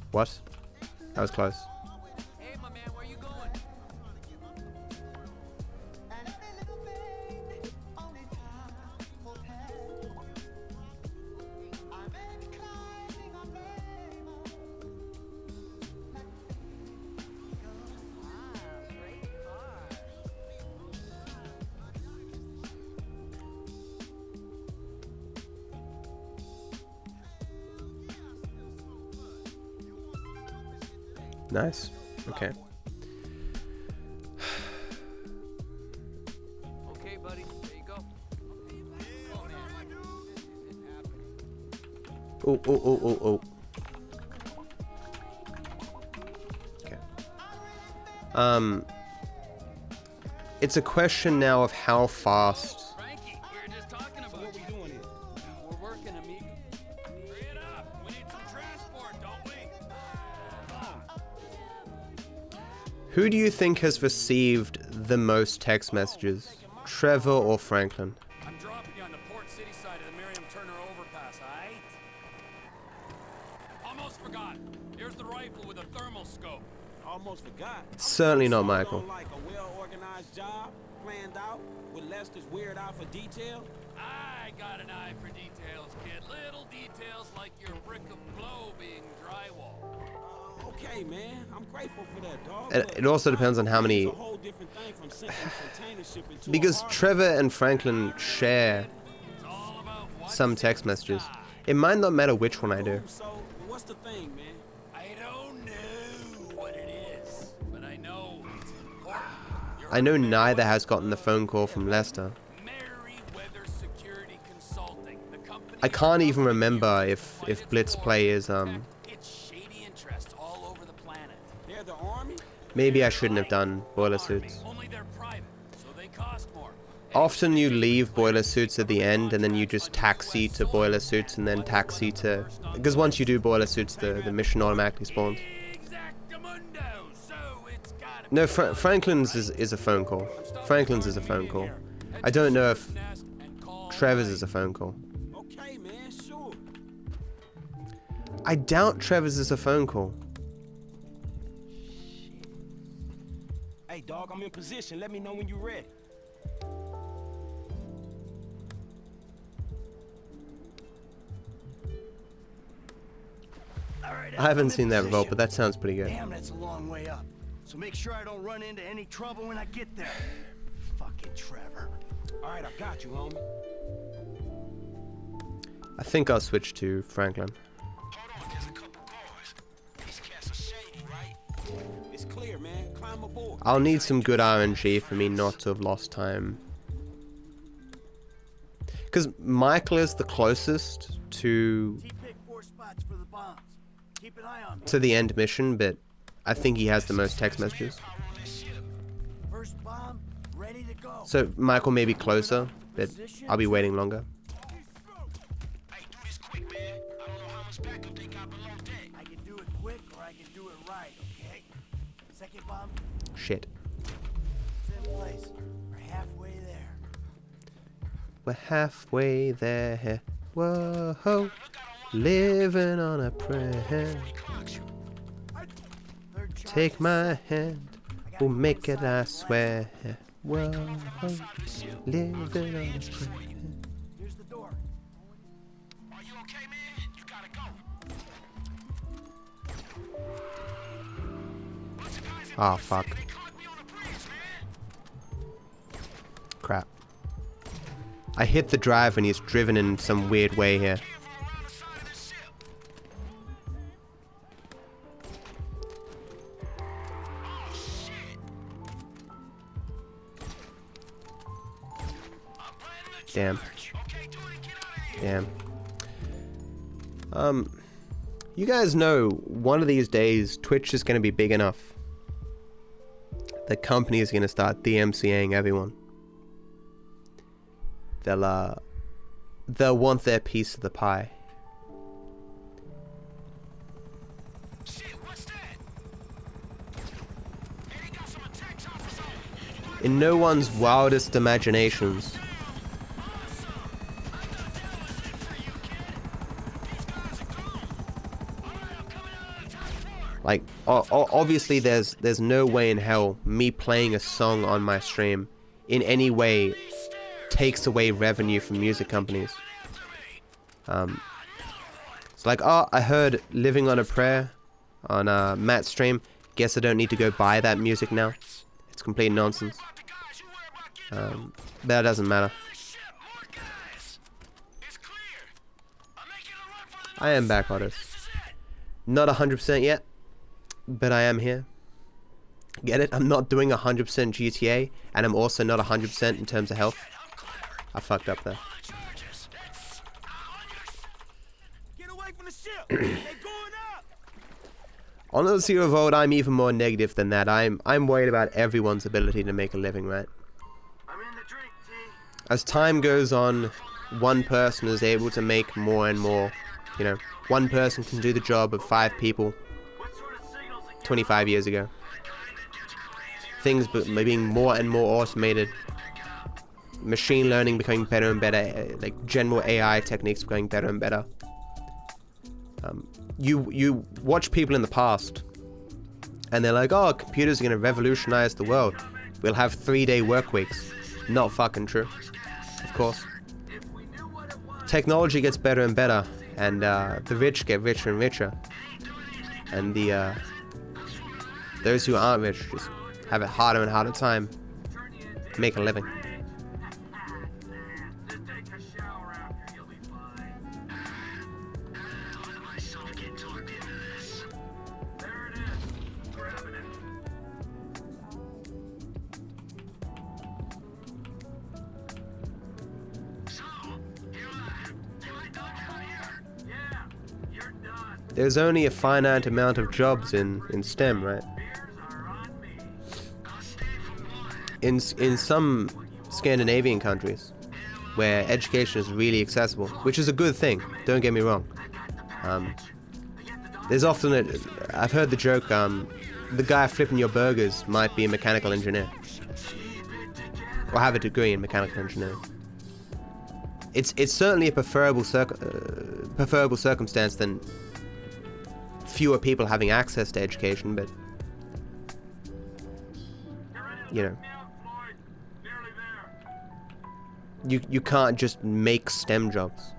What? That was close. Hey, my man, where you going? Nice. Okay. Okay, buddy, there you go. Oh, man. Oh, oh, oh, oh, oh. Okay. It's a question now of how fast. Frankie, we were just talking about what we doing here. We're working, amigo. Hurry it up. We need some transport, don't we? Who do you think has received the most text messages? Trevor or Franklin? I'm dropping you on the Port City side of the Miriam Turner overpass, aight? Almost forgot. Here's the rifle with a thermal scope. Almost forgot. Certainly not So Michael. don't like a well-organized job, planned out, with Lester's weird eye for detail. I got an eye for details, kid. Little details like your brick of blow being drywall. Okay, man. I'm grateful for that, dog. It also depends on how many... It's a whole different thing from sending container shipping to a Because harbor. Trevor and Franklin share some text messages. It might not matter which one I do. So, what's the thing, man? I don't know what it is, but I know it's important. I know neither has gotten the phone call from Lester. Merryweather Security Consulting, the company. I can't even remember if Blitz Play is It's shady interests all over the planet. They're the army? maybe I shouldn't have done boiler suits. Only they're private, so they cost more. Often you leave boiler suits at the end and then you just taxi to boiler suits and then taxi to... Because once you do boiler suits, the mission automatically spawns. Exactamundo, so it's gotta No, Franklin's is a phone call. Franklin's is a phone call. I don't know if Trevor's is a phone call. Okay, man, sure. I doubt Trevor's is a phone call. Hey, dog, I'm in position. Let me know when you're ready. I haven't seen that revolt, but that sounds pretty good. Damn, that's a long way up. So make sure I don't run into any trouble when I get there. Fucking Trevor. All right, I got you, homie. I think I'll switch to Franklin. Hold on, there's a couple cars. These cats are shady, right? It's clear, man. Climb aboard. I'll need some good RNG for me not to have lost time. Because Michael is the closest to T-pick 4 spots for the bombs. Keep an eye on me. the end mission, but I think he has the most text messages. First bomb, ready to go. So Michael may be closer, but I'll be waiting longer. Hey, do this quick, man. I don't know how much backup they got below deck. I can do it quick or I can do it right, okay? Second bomb, Shit. it's in place. We're halfway there. We're halfway there. Whoa, living on a prayer. Third charge Take is my set. hand, we'll make it, I swear. Whoa, living on a prayer. Here's the door. Are you okay, man? You gotta go. Oh, fuck. They caught me on the bridge, man. Crap. I hit the drive and he's driven in some weird way here. We're on the side of the ship. Oh, shit. I'm planning a Damn. charge. Okay, do it and get out of here. Damn. You guys know one of these days Twitch is going to be big enough. The company is going to start DMCAing everyone. They'll want their piece of the pie. Shit, what's that? Hey, they got some attack choppers on. In no one's wildest imaginations, like, obviously there's no way in hell me playing a song on my stream in any way takes away revenue from music companies. It's like, oh, I heard Living on a Prayer on Matt's stream. Guess I don't need to go buy that music now. It's complete nonsense. That doesn't matter. I am back, artists. Not 100% yet, but I am here. Get it? I'm not doing 100% GTA, and I'm also not 100% in terms of health. I fucked up there. Get away from the ship. They going up. On the Zero Volt, I'm even more negative than that. I'm worried about everyone's ability to make a living, right? I'm in the drink, T. As time goes on, one person is able to make more and more. You know, one person can do the job of 5 people What sort of signals it 25 years ago. Things being more and more automated. Machine learning becoming better and better. Like general AI techniques becoming better and better. You watch people in the past, and they're like, "Oh, computers are gonna revolutionize the world. We'll have 3-day work weeks." Not fucking true. Of course. Technology gets better and better, and the rich get richer and richer, and the Those who aren't rich just have a harder and harder time to make a living. There's only a finite amount of jobs in STEM, right? In some Scandinavian countries, where education is really accessible, which is a good thing, don't get me wrong. There's often I've heard the joke, the guy flipping your burgers might be a mechanical engineer. Or have a degree in mechanical engineering. It's certainly a preferable circumstance than fewer people having access to education, but you know, you can't just make STEM jobs.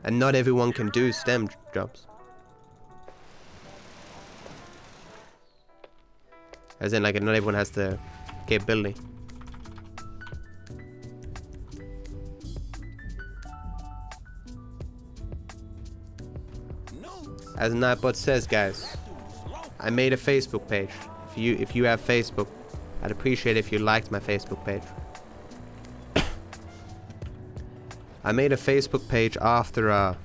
And not everyone can do STEM jobs. As in, like, not everyone has the capability. As Nightbot says, guys, I made a Facebook page. If you have Facebook, I'd appreciate it if you liked my Facebook page. I made a Facebook page after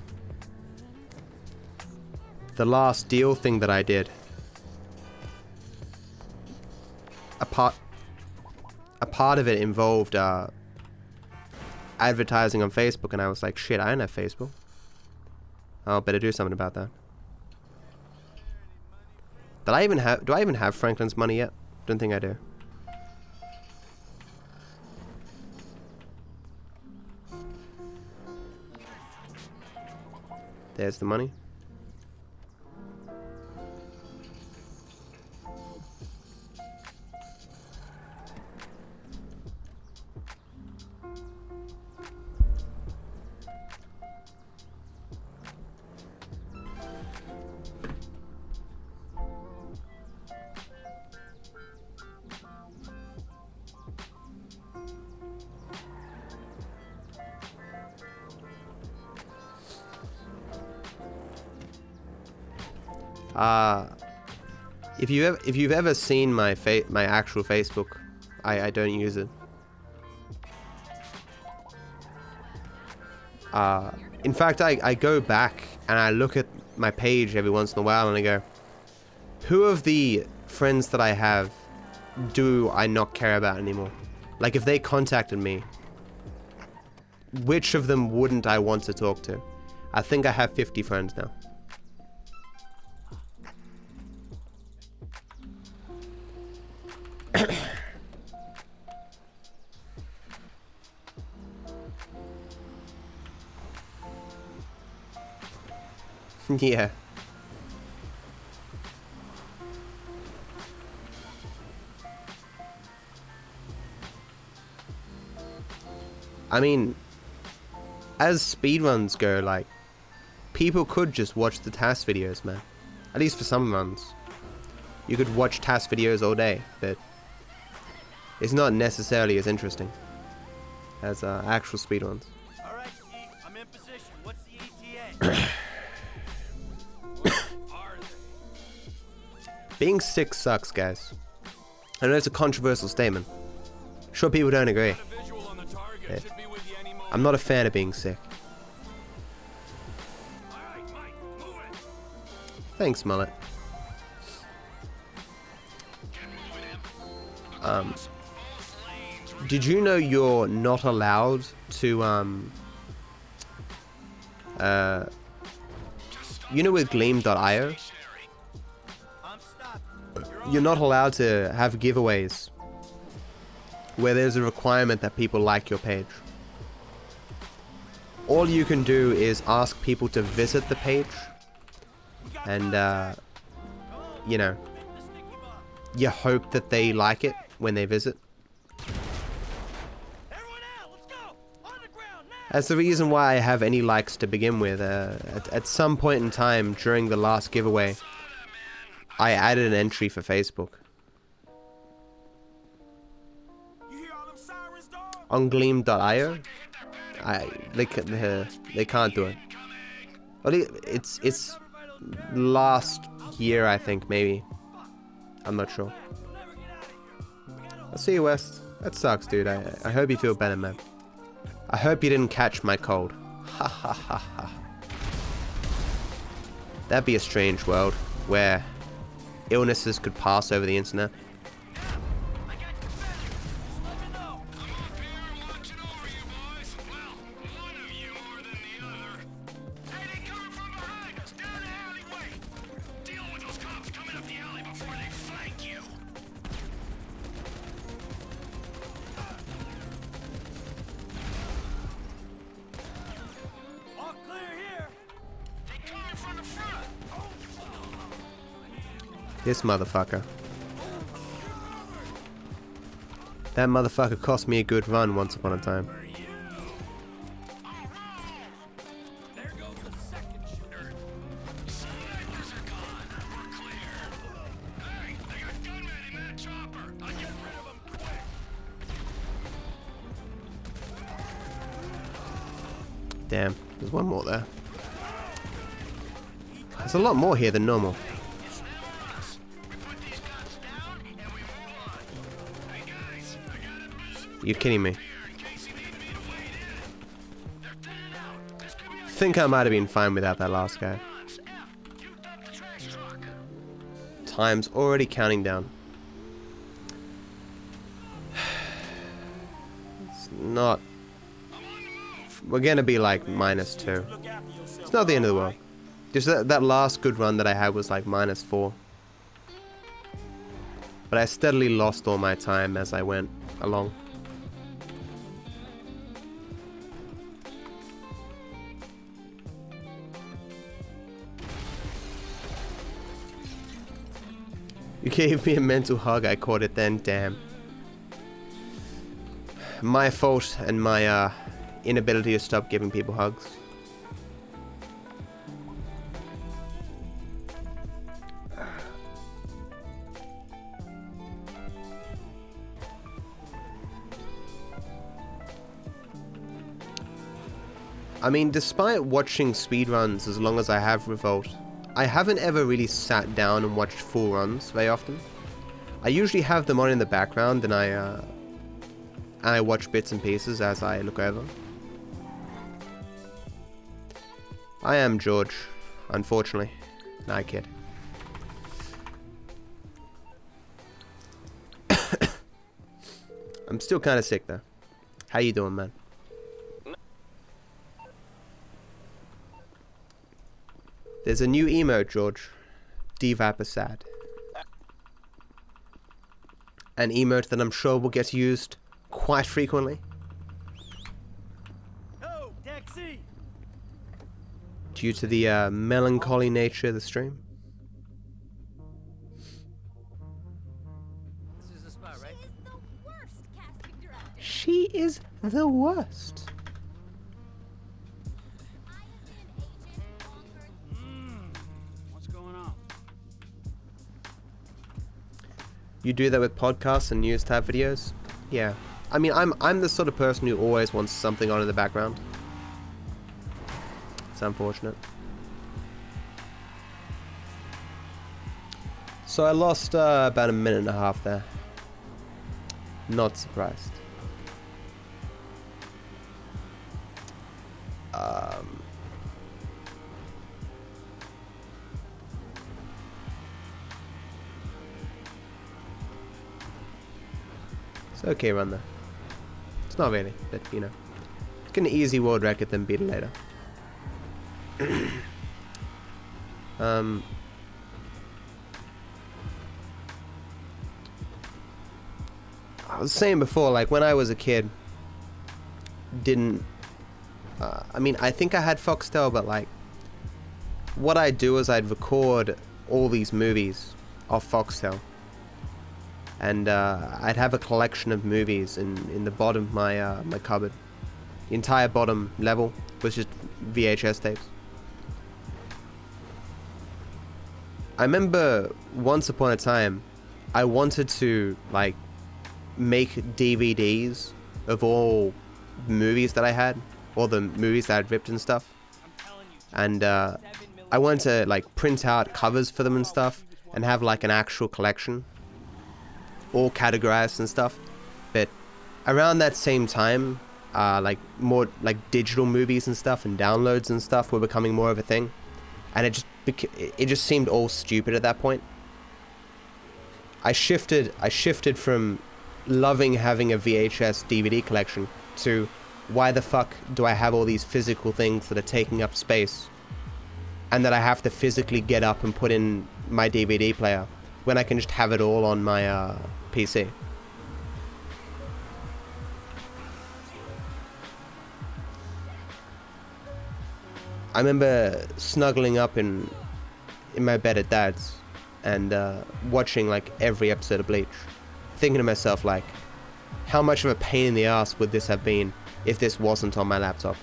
the last deal thing that I did. A part of it involved advertising on Facebook, and I was like, shit, I don't have Facebook. I'll better do something about that. Do I even have Franklin's money yet? Don't think I do. There's the money. If you've ever seen my actual Facebook, I don't use it. In fact, I go back and I look at my page every once in a while and I go, who of the friends that I have do I not care about anymore? Like, if they contacted me, which of them wouldn't I want to talk to? I think I have 50 friends now. Yeah. I mean, as speedruns go, like, people could just watch the task videos, man. At least for some runs. You could watch task videos all day, but it's not necessarily as interesting as actual speedruns. Alright, Steve, I'm in position. What's the ETA? Being sick sucks, guys. I know it's a controversial statement. Sure, people don't agree. Yeah. I'm not a fan of being sick. Thanks, Mullet. Did you know you're not allowed to, you know, with Gleam.io? You're not allowed to have giveaways where there's a requirement that people like your page. All you can do is ask people to visit the page, and you know, you hope that they like it when they visit. Everyone out, let's go! On the ground That's the reason why I have any likes to begin with. At some point in time during the last giveaway, I added an entry for Facebook. On Gleam.io, they can't do it. Well, it's last year, I think, maybe. I'm not sure. I'll see you, West. That sucks, dude. I hope you feel better, man. I hope you didn't catch my cold. Ha ha ha ha. That'd be a strange world where illnesses could pass over the internet. This motherfucker. That motherfucker cost me a good run once upon a time. Damn, there's one more there. There's a lot more here than normal. You're kidding me. Think I might have been fine without that last guy. Time's already counting down. It's not... We're gonna be like -2. It's not the end of the world. Just that last good run that I had was like -4. But I steadily lost all my time as I went along. You gave me a mental hug, I caught it then, damn. My fault and my inability to stop giving people hugs. I mean, despite watching speedruns as long as I have Revolt, I haven't ever really sat down and watched full runs very often. I usually have them on in the background and I watch bits and pieces as I look over. I am George, unfortunately. Nah, kid. I'm still kind of sick though. How you doing, man? There's a new emote, George. DViper sad. An emote that I'm sure will get used quite frequently. Oh, Dexy. Due to the melancholy nature of the stream. This is the spot, right? She is the worst. You do that with podcasts and news tab videos? Yeah. I mean, I'm the sort of person who always wants something on in the background. It's unfortunate. So I lost about a minute and a half there. Not surprised. It's an okay run though. It's not really, but you know. Get an easy world record then beat it later. I was saying before, like when I was a kid, I mean, I think I had Foxtel, but like, what I'd do is I'd record all these movies off Foxtel. And I'd have a collection of movies in the bottom of my my cupboard. The entire bottom level was just VHS tapes. I remember once upon a time, I wanted to like make DVDs of all movies that I had, all the movies that I'd ripped and stuff. And I wanted to like print out covers for them and stuff, and have like an actual collection, all categorized and stuff. But around that same time, like more like digital movies and stuff and downloads and stuff were becoming more of a thing, and it just seemed all stupid at that point. I shifted from loving having a VHS DVD collection to why the fuck do I have all these physical things that are taking up space and that I have to physically get up and put in my DVD player when I can just have it all on my PC. I remember snuggling up in my bed at Dad's and watching like every episode of Bleach, thinking to myself like, how much of a pain in the ass would this have been if this wasn't on my laptop?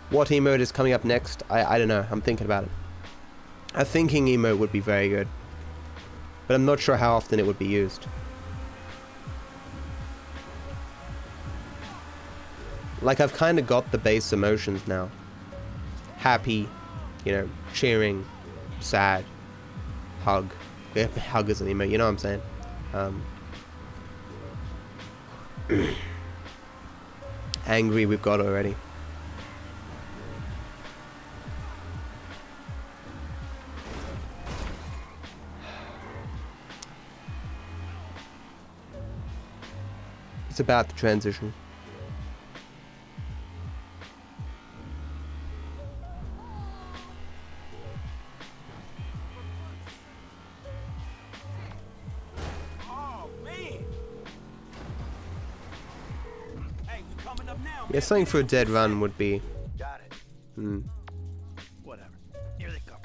What emote is coming up next? I don't know, I'm thinking about it. A thinking emote would be very good, but I'm not sure how often it would be used. Like, I've kind of got the base emotions now. Happy, you know, cheering, sad, hug. Hug is an emote, you know what I'm saying? Angry we've got already. It's about the transition. Yeah, something for a dead run would be... Got it. Whatever. Here they come.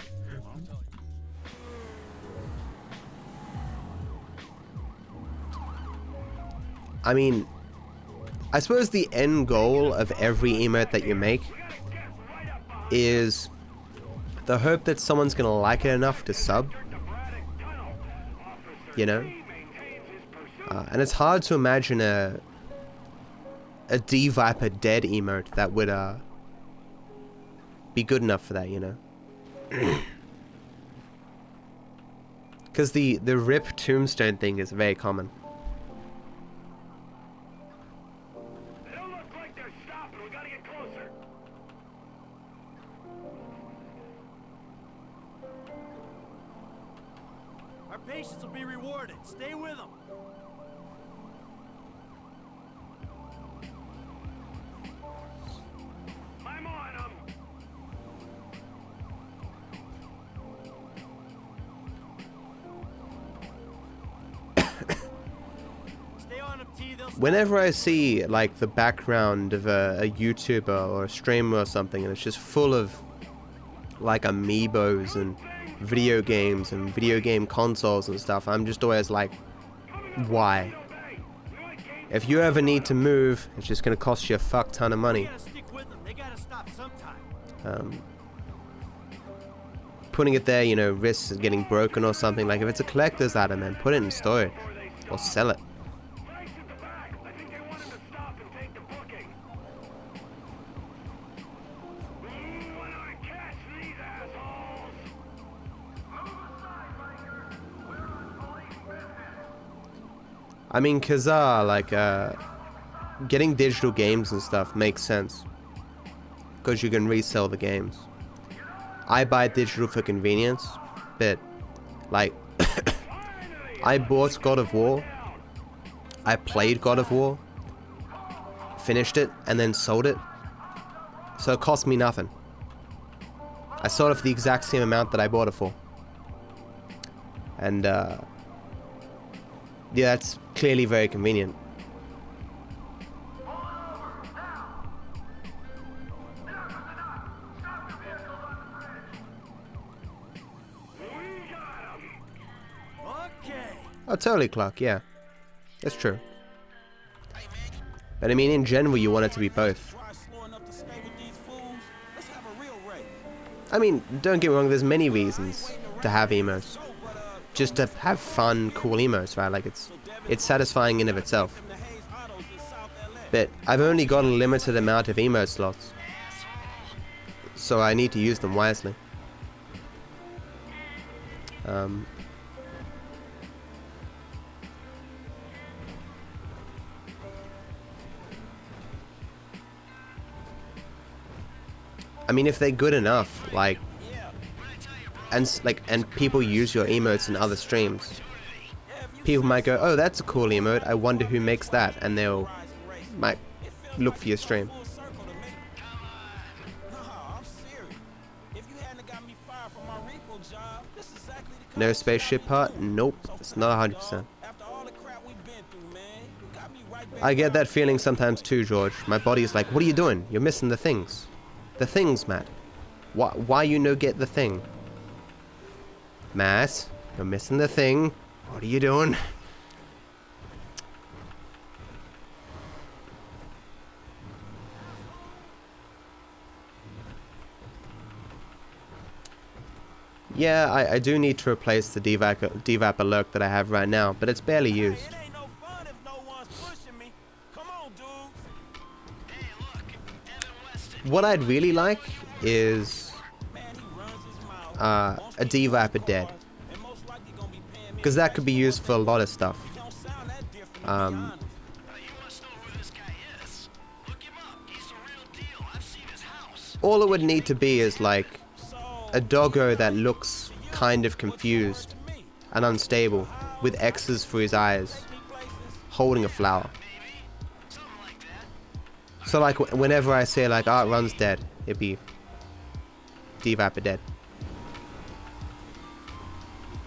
I mean, I suppose the end goal of every emote that you make is the hope that someone's gonna like it enough to sub. You know? And it's hard to imagine a DViper dead emote that would be good enough for that, you know? Because the rip tombstone thing is very common. They don't look like they're stopping. We gotta get closer. Our patience will be rewarded. Stay with them. I'm on them. Stay on them, T. They'll Whenever I see like the background of a YouTuber or a streamer or something, and it's just full of like amiibos and video games and video game consoles and stuff, I'm just always like, why? If you ever need to move, it's just gonna cost you a fuck ton of money. stick with them. They gotta stop sometime. Putting it there, you know, risks getting broken or something. Like if it's a collector's item, man, put it in storage or sell it. Nice at the back. I think they wanted to stop and take the booking. When do I catch these assholes? Move aside, Riker. We're on police business. I mean, cause like getting digital games and stuff makes sense, because you can resell the games. I buy digital for convenience, but like I bought God of War, I played God of War, finished it, and then sold it, so it cost me nothing. I sold it for the exact same amount that I bought it for. And yeah, that's clearly very convenient. Okay. Oh, totally, Clark, yeah. That's true. But I mean, in general, you want it to be both. I mean, don't get me wrong, there's many reasons to have emotes. Just to have fun, cool emotes, right? Like, it's satisfying in of itself. But I've only got a limited amount of emote slots. So I need to use them wisely. I mean, if they're good enough, like, and people use your emotes in other streams, people might go, oh, that's a cool emote, I wonder who makes that, and might look for your stream. No spaceship part? Nope, it's not 100%. I get that feeling sometimes too, George. My body's like, what are you doing? You're missing the things. The things, Matt. Why you no get the thing? Matt, you're missing the thing. What are you doing? Yeah, I do need to replace the devap alert that I have right now, but it's barely used. What I'd really like is a devap dead, because that could be used for a lot of stuff. All it would need to be is like a doggo that looks kind of confused and unstable, with X's for his eyes, holding a flower. So like whenever I say like, oh, it runs dead, it'd be devap dead.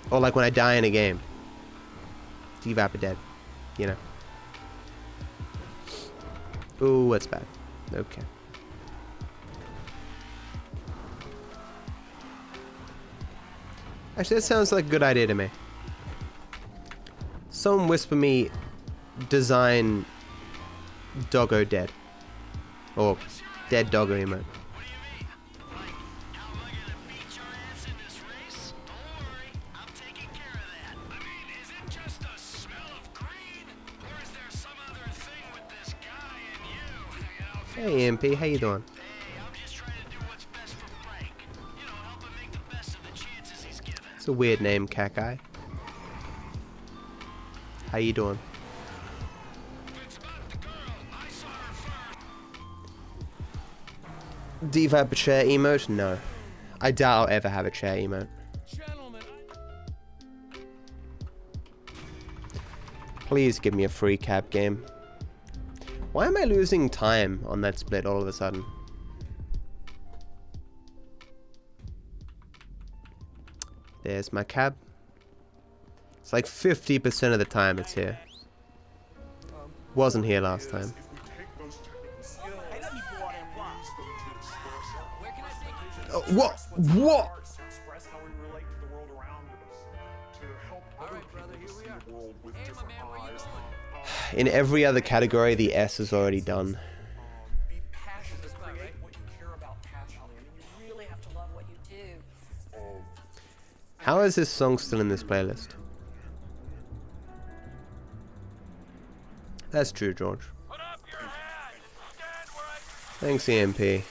Or like when I die in a game, devap dead, you know. Ooh, that's bad. Okay. Actually, that sounds like a good idea to me. Someone whisper me, design doggo dead. Or dead doggo emote. Hey MP, how you doing? It's a weird name, Kakai. How you doing? Devap a chair emote? No. I doubt I'll ever have a chair emote. Please give me a free cab game. Why am I losing time on that split all of a sudden? There's my cab. It's like 50% of the time it's here. Wasn't here last time. What? What? In every other category, the S is already done. How is this song still in this playlist? That's true, George. Thanks, EMP.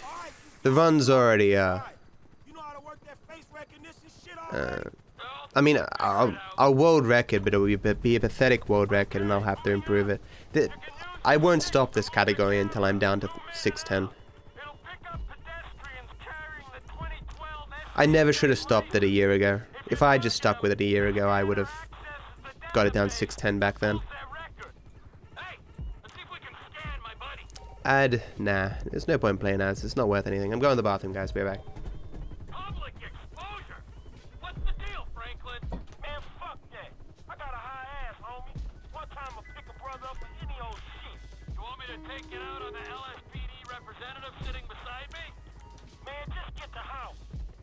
The run's already, I mean, I'll world record, but it will be a pathetic world record, and I'll have to improve it. I won't stop this category until I'm down to 610. I never should have stopped it a year ago. If I had just stuck with it a year ago, I would have got it down to 610 back then. Nah, there's no point playing ads. It's not worth anything. I'm going to the bathroom, guys. Be right back. Public exposure? What's the deal, Franklin? Man, fuck that. I got a high ass, homie. One time I'll pick a brother up for any old shit. You want me to take it out on the LSPD representative sitting beside me? Man, just get the house.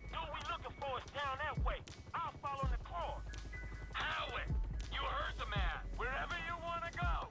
Dude we looking for is down that way. I'll follow the claw. Howard, you heard the man. Wherever you want to go.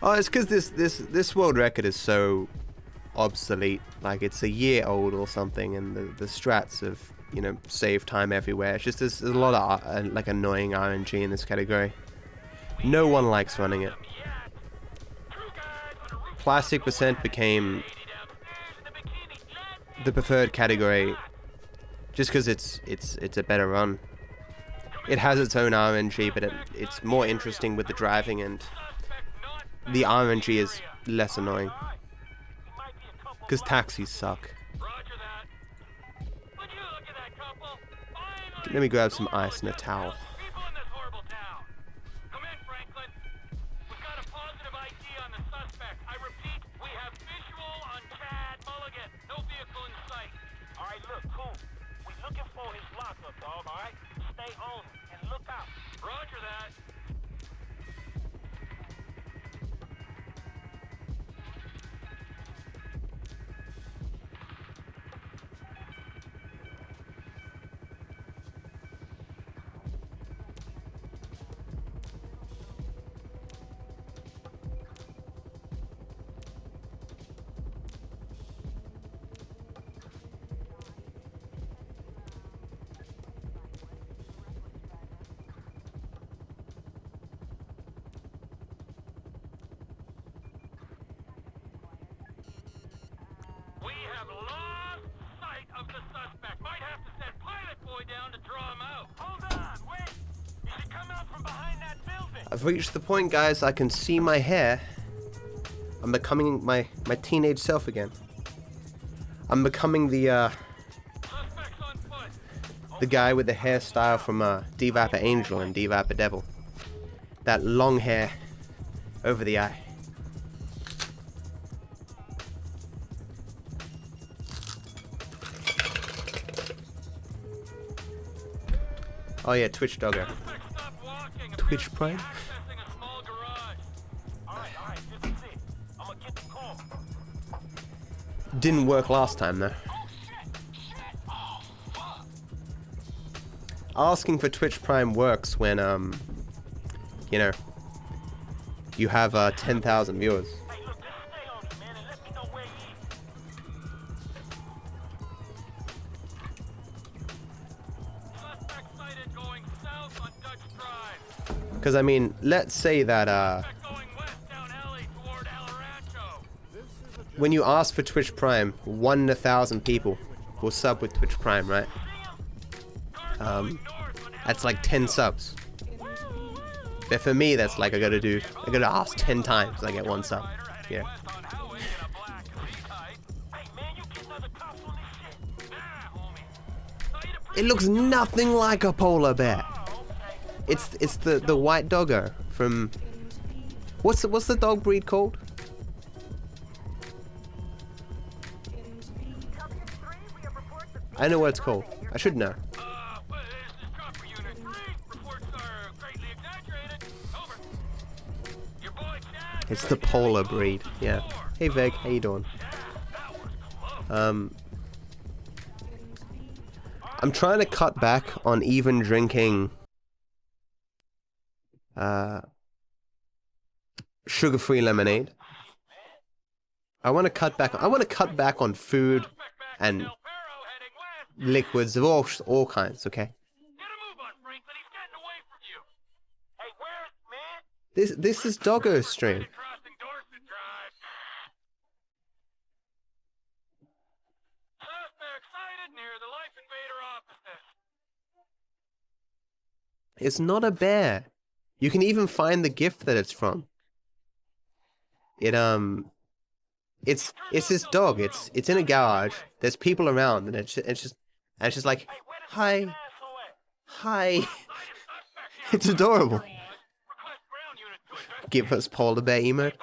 Oh, it's because this world record is so obsolete. Like, it's a year old or something, and the strats have, you know, saved time everywhere. It's just there's a lot of like annoying RNG in this category. No one likes running it. Plastic percent became the preferred category just because it's a better run. It has its own RNG, but it's more interesting with the driving, and the RNG is less annoying. Because taxis suck. Let me grab some ice and a towel. I've reached the point, guys, I can see my hair. I'm becoming my teenage self again. I'm becoming the guy with the hairstyle from DarkViperAU and DarkViperDevil. That long hair over the eye. Oh yeah, Twitch Dogger. Twitch Prime? Didn't work last time though. Asking for Twitch Prime works when you know, you have 10,000 viewers. Because I mean, let's say that when you ask for Twitch Prime, 1 in 1,000 people will sub with Twitch Prime, right? That's like 10 subs. But for me, that's like I gotta ask 10 times, I get 1 sub. Yeah. It looks nothing like a polar bear. It's the white doggo from what's the dog breed called? I know what it's called. I should know. It's the polar breed. Yeah. Hey Veg, how you doing? I'm trying to cut back on even drinking sugar-free lemonade. I want to cut back on food and liquids of all kinds, okay? This is Doggo stream. It's not a bear. You can even find the gift that it's from. It's this dog. It's in a garage. There's people around, and it's just like, hi. It's adorable. Give us polar bear emote.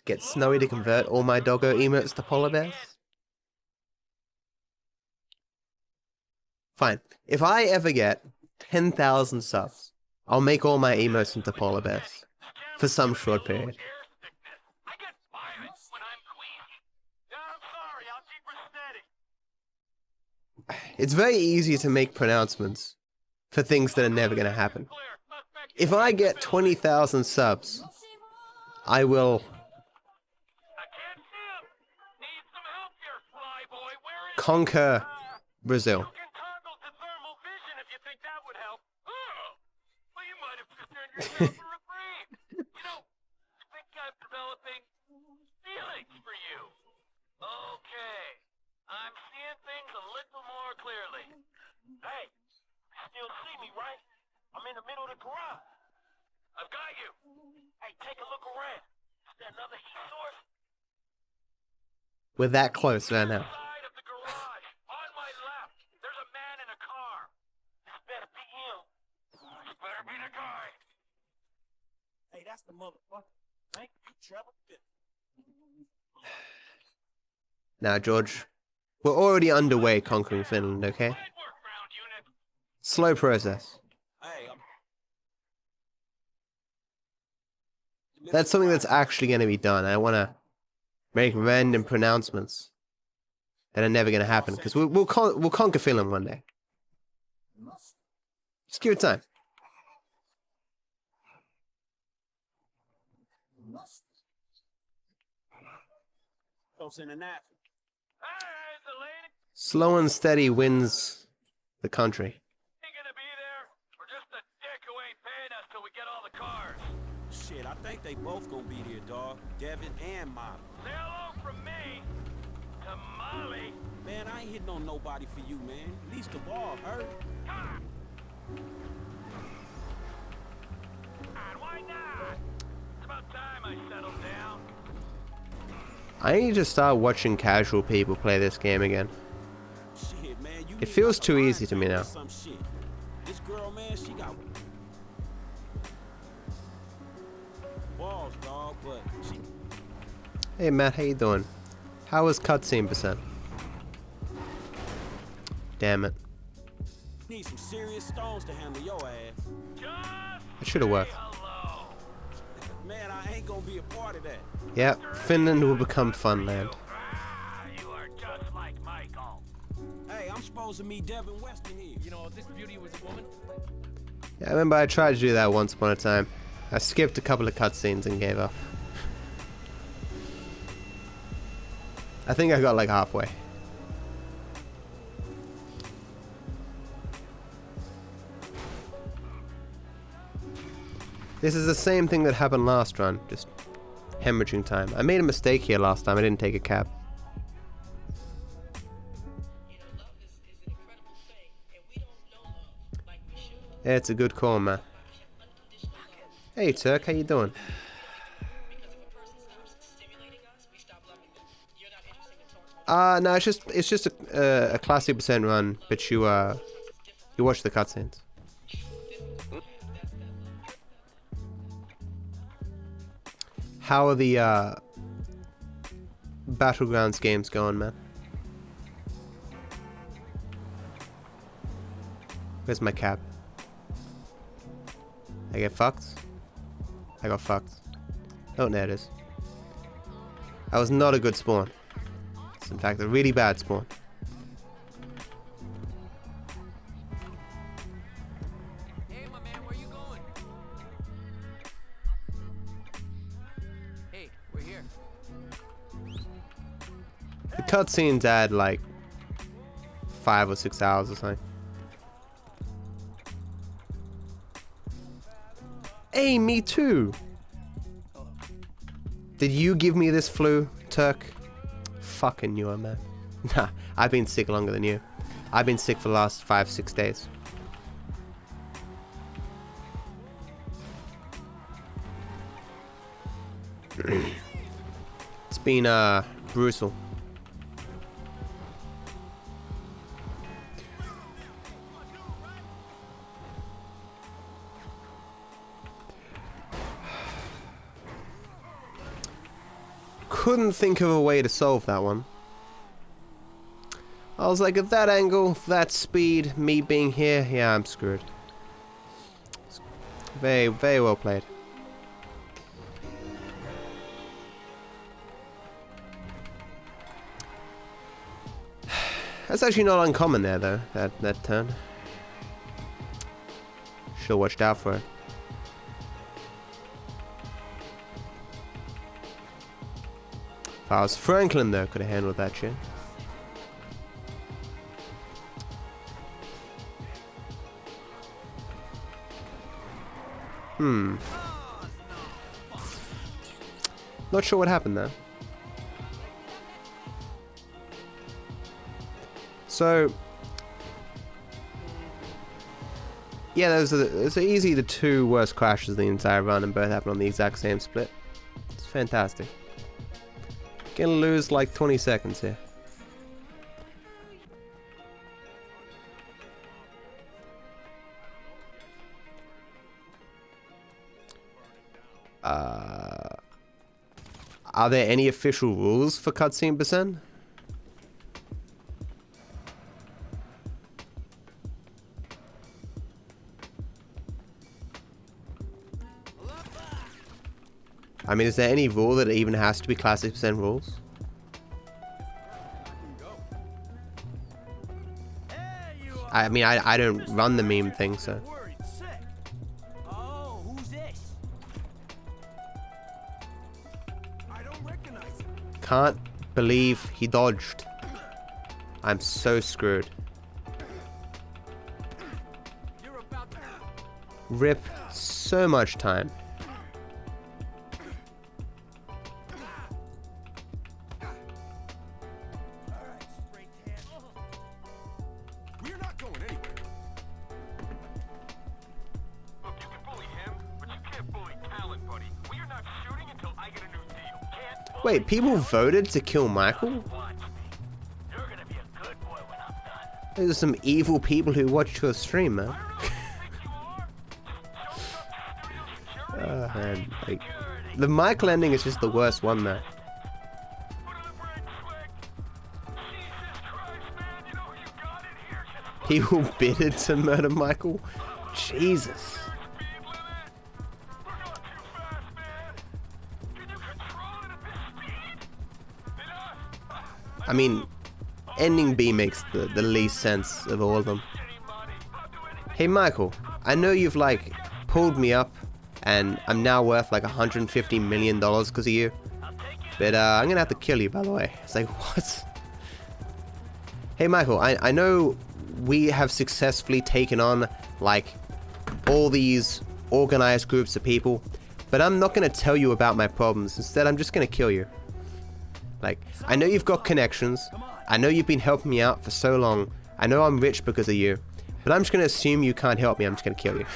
Get Snowy to convert all my doggo emotes to polar bears. Fine. If I ever get 10,000 subs, I'll make all my emotes into polar bears for some short period. It's very easy to make pronouncements for things that are never going to happen. If I get 20,000 subs, I will conquer Brazil. You can toggle to thermal vision if you think that would help. Oh, well, you might have concerned yourself for a break. You know, I think I'm developing feelings for you. Okay, I'm seeing things a little more clearly. Hey, you still see me, right? I'm in the middle of the garage. I've got you. Hey, take a look around. Is there another heat source? We're that close right now. Side of the garage, on my left. There's a man in a car. This better be him. This better be the guy. Hey, that's the motherfucker. Thank you, Trevor. Now, George, we're already underway conquering Finland, okay? Good work, ground unit. Slow process. Hey, That's something that's actually going to be done. I want to make random pronouncements that are never going to happen, because we'll conquer Finland one day. Just give it time. close in the nap. Hey, the lady Slow and steady wins the country. ain't gonna be there. We're just a dick who ain't paying us till we get all the cars. Shit, I think they both gonna be there, dog. Devin and Molly. Say hello from me to Molly. Man, I ain't hitting on nobody for you, man. At least the ball hurt. Ah. And why not? It's about time I settled down. I need to start watching casual people play this game again. Shit, man, you It need feels like a too line easy to me change or now. some shit. This girl, man, she got balls, dog, but she Hey Matt, how you doing? How was cutscene percent? Damn it. needs some serious stones to handle your ass. Just It should have worked. hello. Man, I ain't gonna be a part of that. Yep, Finland will become Funland. Ah, you are just like Michael. Hey, I'm supposed to meet Devin Weston here. You know, if this beauty was a woman, Yeah, I remember I tried to do that once upon a time. I skipped a couple of cutscenes and gave up. I think I got like halfway. This is the same thing that happened last run, just hemorrhaging time. I made a mistake here last time, I didn't take a cab. Yeah, it's a good call, man. Hey Turk, how you doing? No, it's just a classic percent run, but you watch the cutscenes. How are the Battlegrounds games going, man? Where's my cap? I get fucked? I got fucked. Oh, there it is. That was not a good spawn. It's in fact a really bad spawn. Hey, my man, where you going? Hey, we're here. The cutscenes add like 5 or 6 hours or something. Hey, me too! Did you give me this flu, Turk? Fucking you, man. Nah, I've been sick longer than you. I've been sick for the last 5-6 days. It's been brutal. Couldn't think of a way to solve that one. I was like, at that angle, that speed, me being here, yeah, I'm screwed. Very, very well played. That's actually not uncommon there, though, that turn. Should've watched out for it. If I was Franklin, though, could have handled that shit. Not sure what happened there. So, yeah, those are easy the two worst crashes of the entire run, and both happen on the exact same split. It's fantastic. Gonna lose like 20 seconds here. Are there any official rules for cutscene percent? I mean, is there any rule that it even has to be classic percent rules? I mean, I don't run the meme thing, so. Oh, who's this? I don't recognize him. Can't believe he dodged. I'm so screwed. You're about to... Rip so much time. We're not going anywhere. Look, you can bully him, but you can't bully talent, buddy. We are not shooting until I get a new deal. Can't bully Wait, people voted to kill Michael? watch me. You're gonna be a good boy when I'm done. Those are some evil people who watch your stream, man. Man, like, the Michael ending is just the worst one there. People bidded to murder Michael? Jesus. I mean, ending B makes the least sense of all of them. Hey Michael, I know you've like pulled me up and I'm now worth like $150 million because of you. But I'm gonna have to kill you, by the way. It's like, what? Hey Michael, I know we have successfully taken on like all these organized groups of people, but I'm not gonna tell you about my problems. Instead, I'm just gonna kill you. Like, I know you've got connections. I know you've been helping me out for so long. I know I'm rich because of you, but I'm just gonna assume you can't help me. I'm just gonna kill you.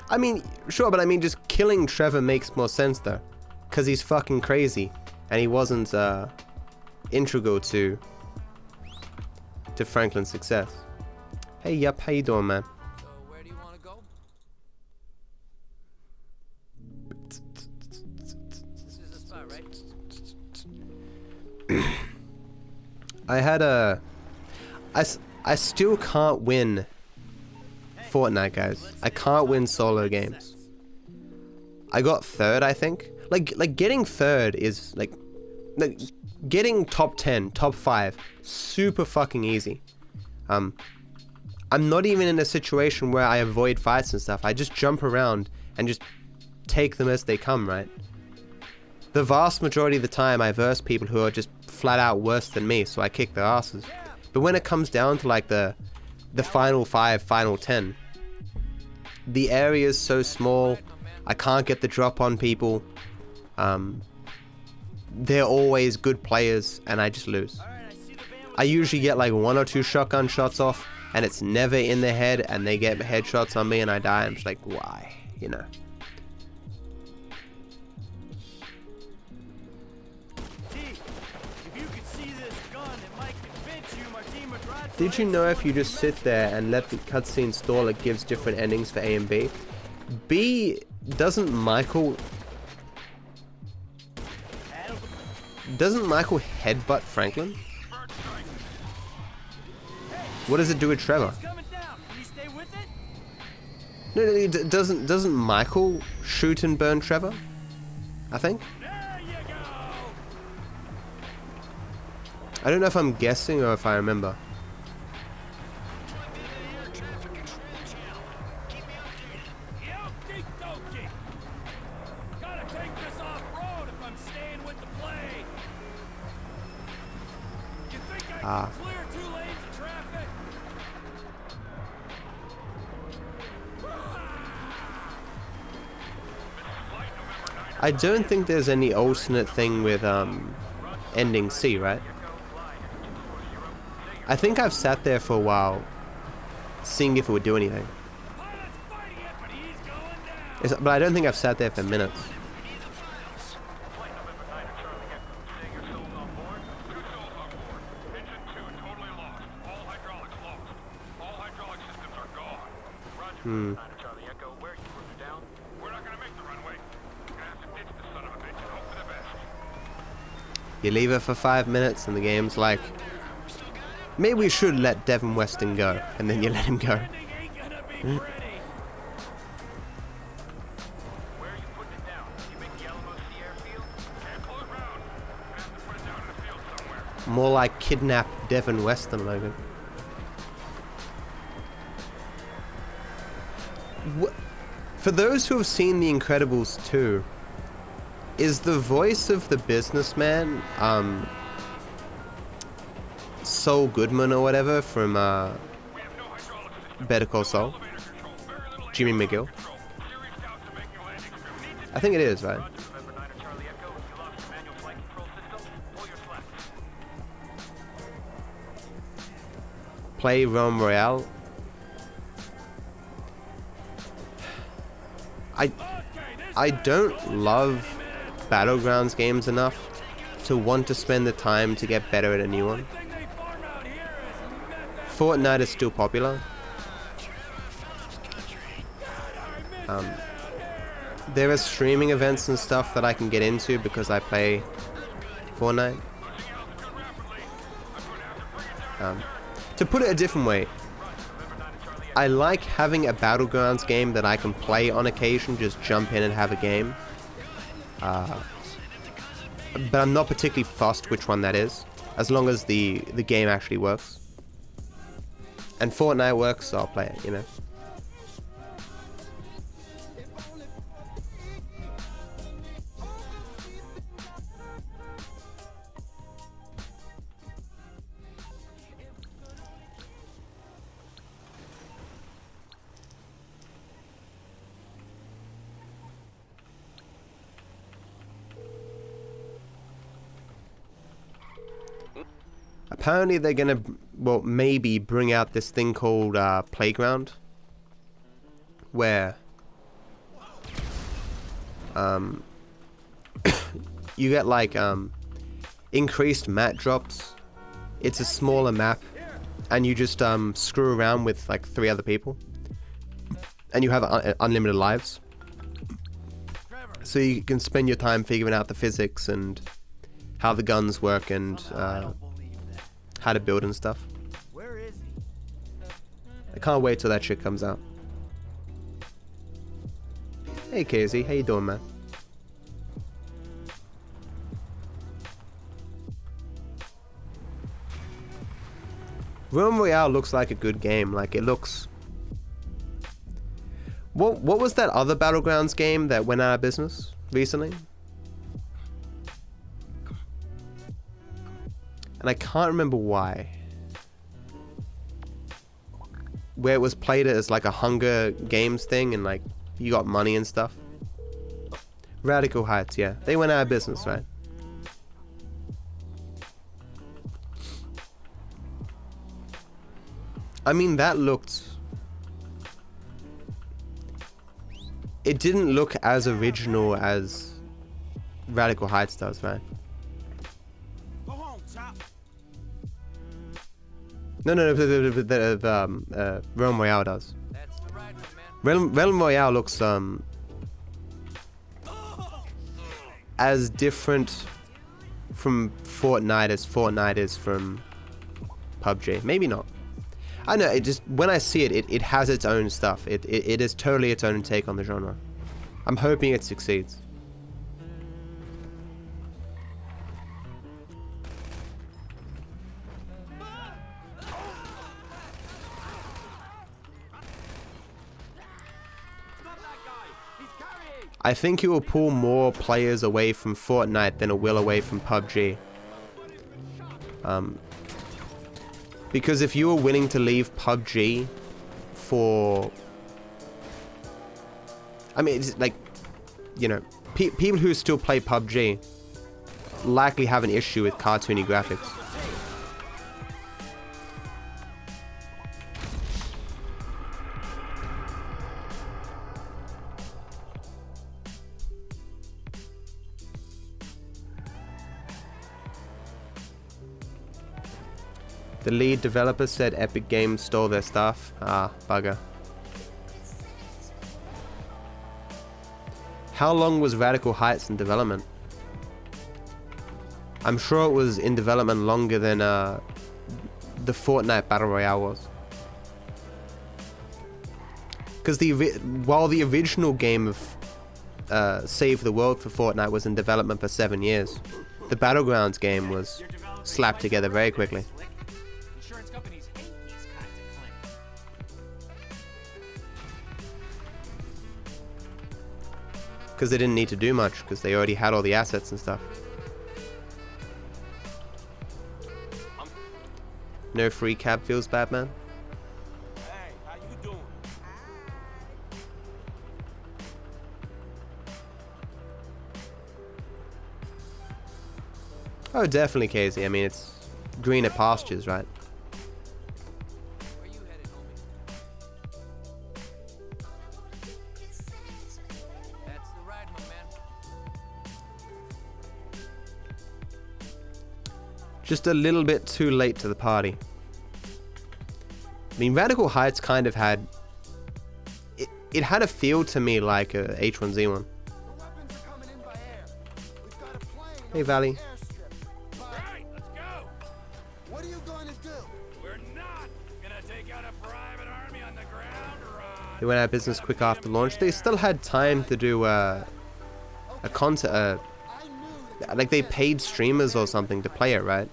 I mean, sure, but I mean, just killing Trevor makes more sense though, because he's fucking crazy, and he wasn't integral to Franklin's success. Hey, yup, how you doing, man? So where do you want to go? This is the spot, right? I had I still can't win Fortnite, guys. I can't win solo games. I got third, I think. Like getting third is like getting top 10, top 5, super fucking easy. I'm not even in a situation where I avoid fights and stuff. I just jump around and just take them as they come, right? The vast majority of the time I verse people who are just flat out worse than me, so I kick their asses. But when it comes down to like the final 5, final 10, the area is so small, I can't get the drop on people. They're always good players, and I just lose. I usually get like 1 or 2 shotgun shots off, and it's never in their head, and they get headshots on me, and I die. I'm just like, why? You know. Did you know if you just sit there and let the cutscene stall, it gives different endings for A and B? B, doesn't Michael headbutt Franklin? What does it do with Trevor? No, doesn't Michael shoot and burn Trevor? I think. I don't know if I'm guessing or if I remember. Clear 2 lanes of traffic. I don't think there's any alternate thing with ending C, right? I think I've sat there for a while, seeing if it would do anything. But I don't think I've sat there for minutes. You leave it for 5 minutes and the game's like, maybe we should let Devin Weston go, and then you let him go. More like kidnap Devin Weston, Logan. For those who have seen The Incredibles 2, is the voice of the businessman Saul Goodman or whatever from Better Call Saul? Jimmy McGill? I think it is, right? Play Realm Royale. I don't love Battlegrounds games enough to want to spend the time to get better at a new one. Fortnite is still popular. There are streaming events and stuff that I can get into because I play Fortnite. To put it a different way, I like having a Battlegrounds game that I can play on occasion, just jump in and have a game. But I'm not particularly fussed which one that is, as long as the game actually works. And Fortnite works, so I'll play it, you know. Apparently they're gonna, well, maybe bring out this thing called Playground, where you get like increased mat drops. It's a smaller map, and you just screw around with like 3 other people, and you have unlimited lives. So you can spend your time figuring out the physics and how the guns work and how to build and stuff. Where is he? I can't wait till that shit comes out. Hey KZ, how you doing, man? Realm Royale looks like a good game. Like, it looks... What was that other Battlegrounds game that went out of business recently? And I can't remember why. Where it was played as like a Hunger Games thing and like you got money and stuff. Radical Heights, yeah. They went out of business, right? I mean, that looked... It didn't look as original as Radical Heights does, right? No, Realm Royale does. Realm Royale looks as different from Fortnite as Fortnite is from PUBG. Maybe not. I know, it just, when I see it, it has its own stuff. It is totally its own take on the genre. I'm hoping it succeeds. I think it will pull more players away from Fortnite than it will away from PUBG. Because if you were willing to leave PUBG for... I mean, it's like, you know, people who still play PUBG likely have an issue with cartoony graphics. The lead developer said Epic Games stole their stuff. Ah, bugger. How long was Radical Heights in development? I'm sure it was in development longer than the Fortnite Battle Royale was. Because while the original game of Save the World for Fortnite was in development for 7 years, the Battlegrounds game was slapped together very quickly. Because they didn't need to do much, because they already had all the assets and stuff. No free cab feels bad, man. Hey, how you doing? Oh, definitely, Casey. I mean, it's greener pastures, right? Where you headed, homie? That's the ride, my man. Just a little bit too late to the party. I mean, Radical Heights kind of had... It had a feel to me like a H1Z1. Hey, Valley. Right, let's go. What are you going to do? We're not gonna take out a private army on the ground, Ron. They went out of business quick after launch. They still had time to do a concert. Like they paid streamers or something to play it, right?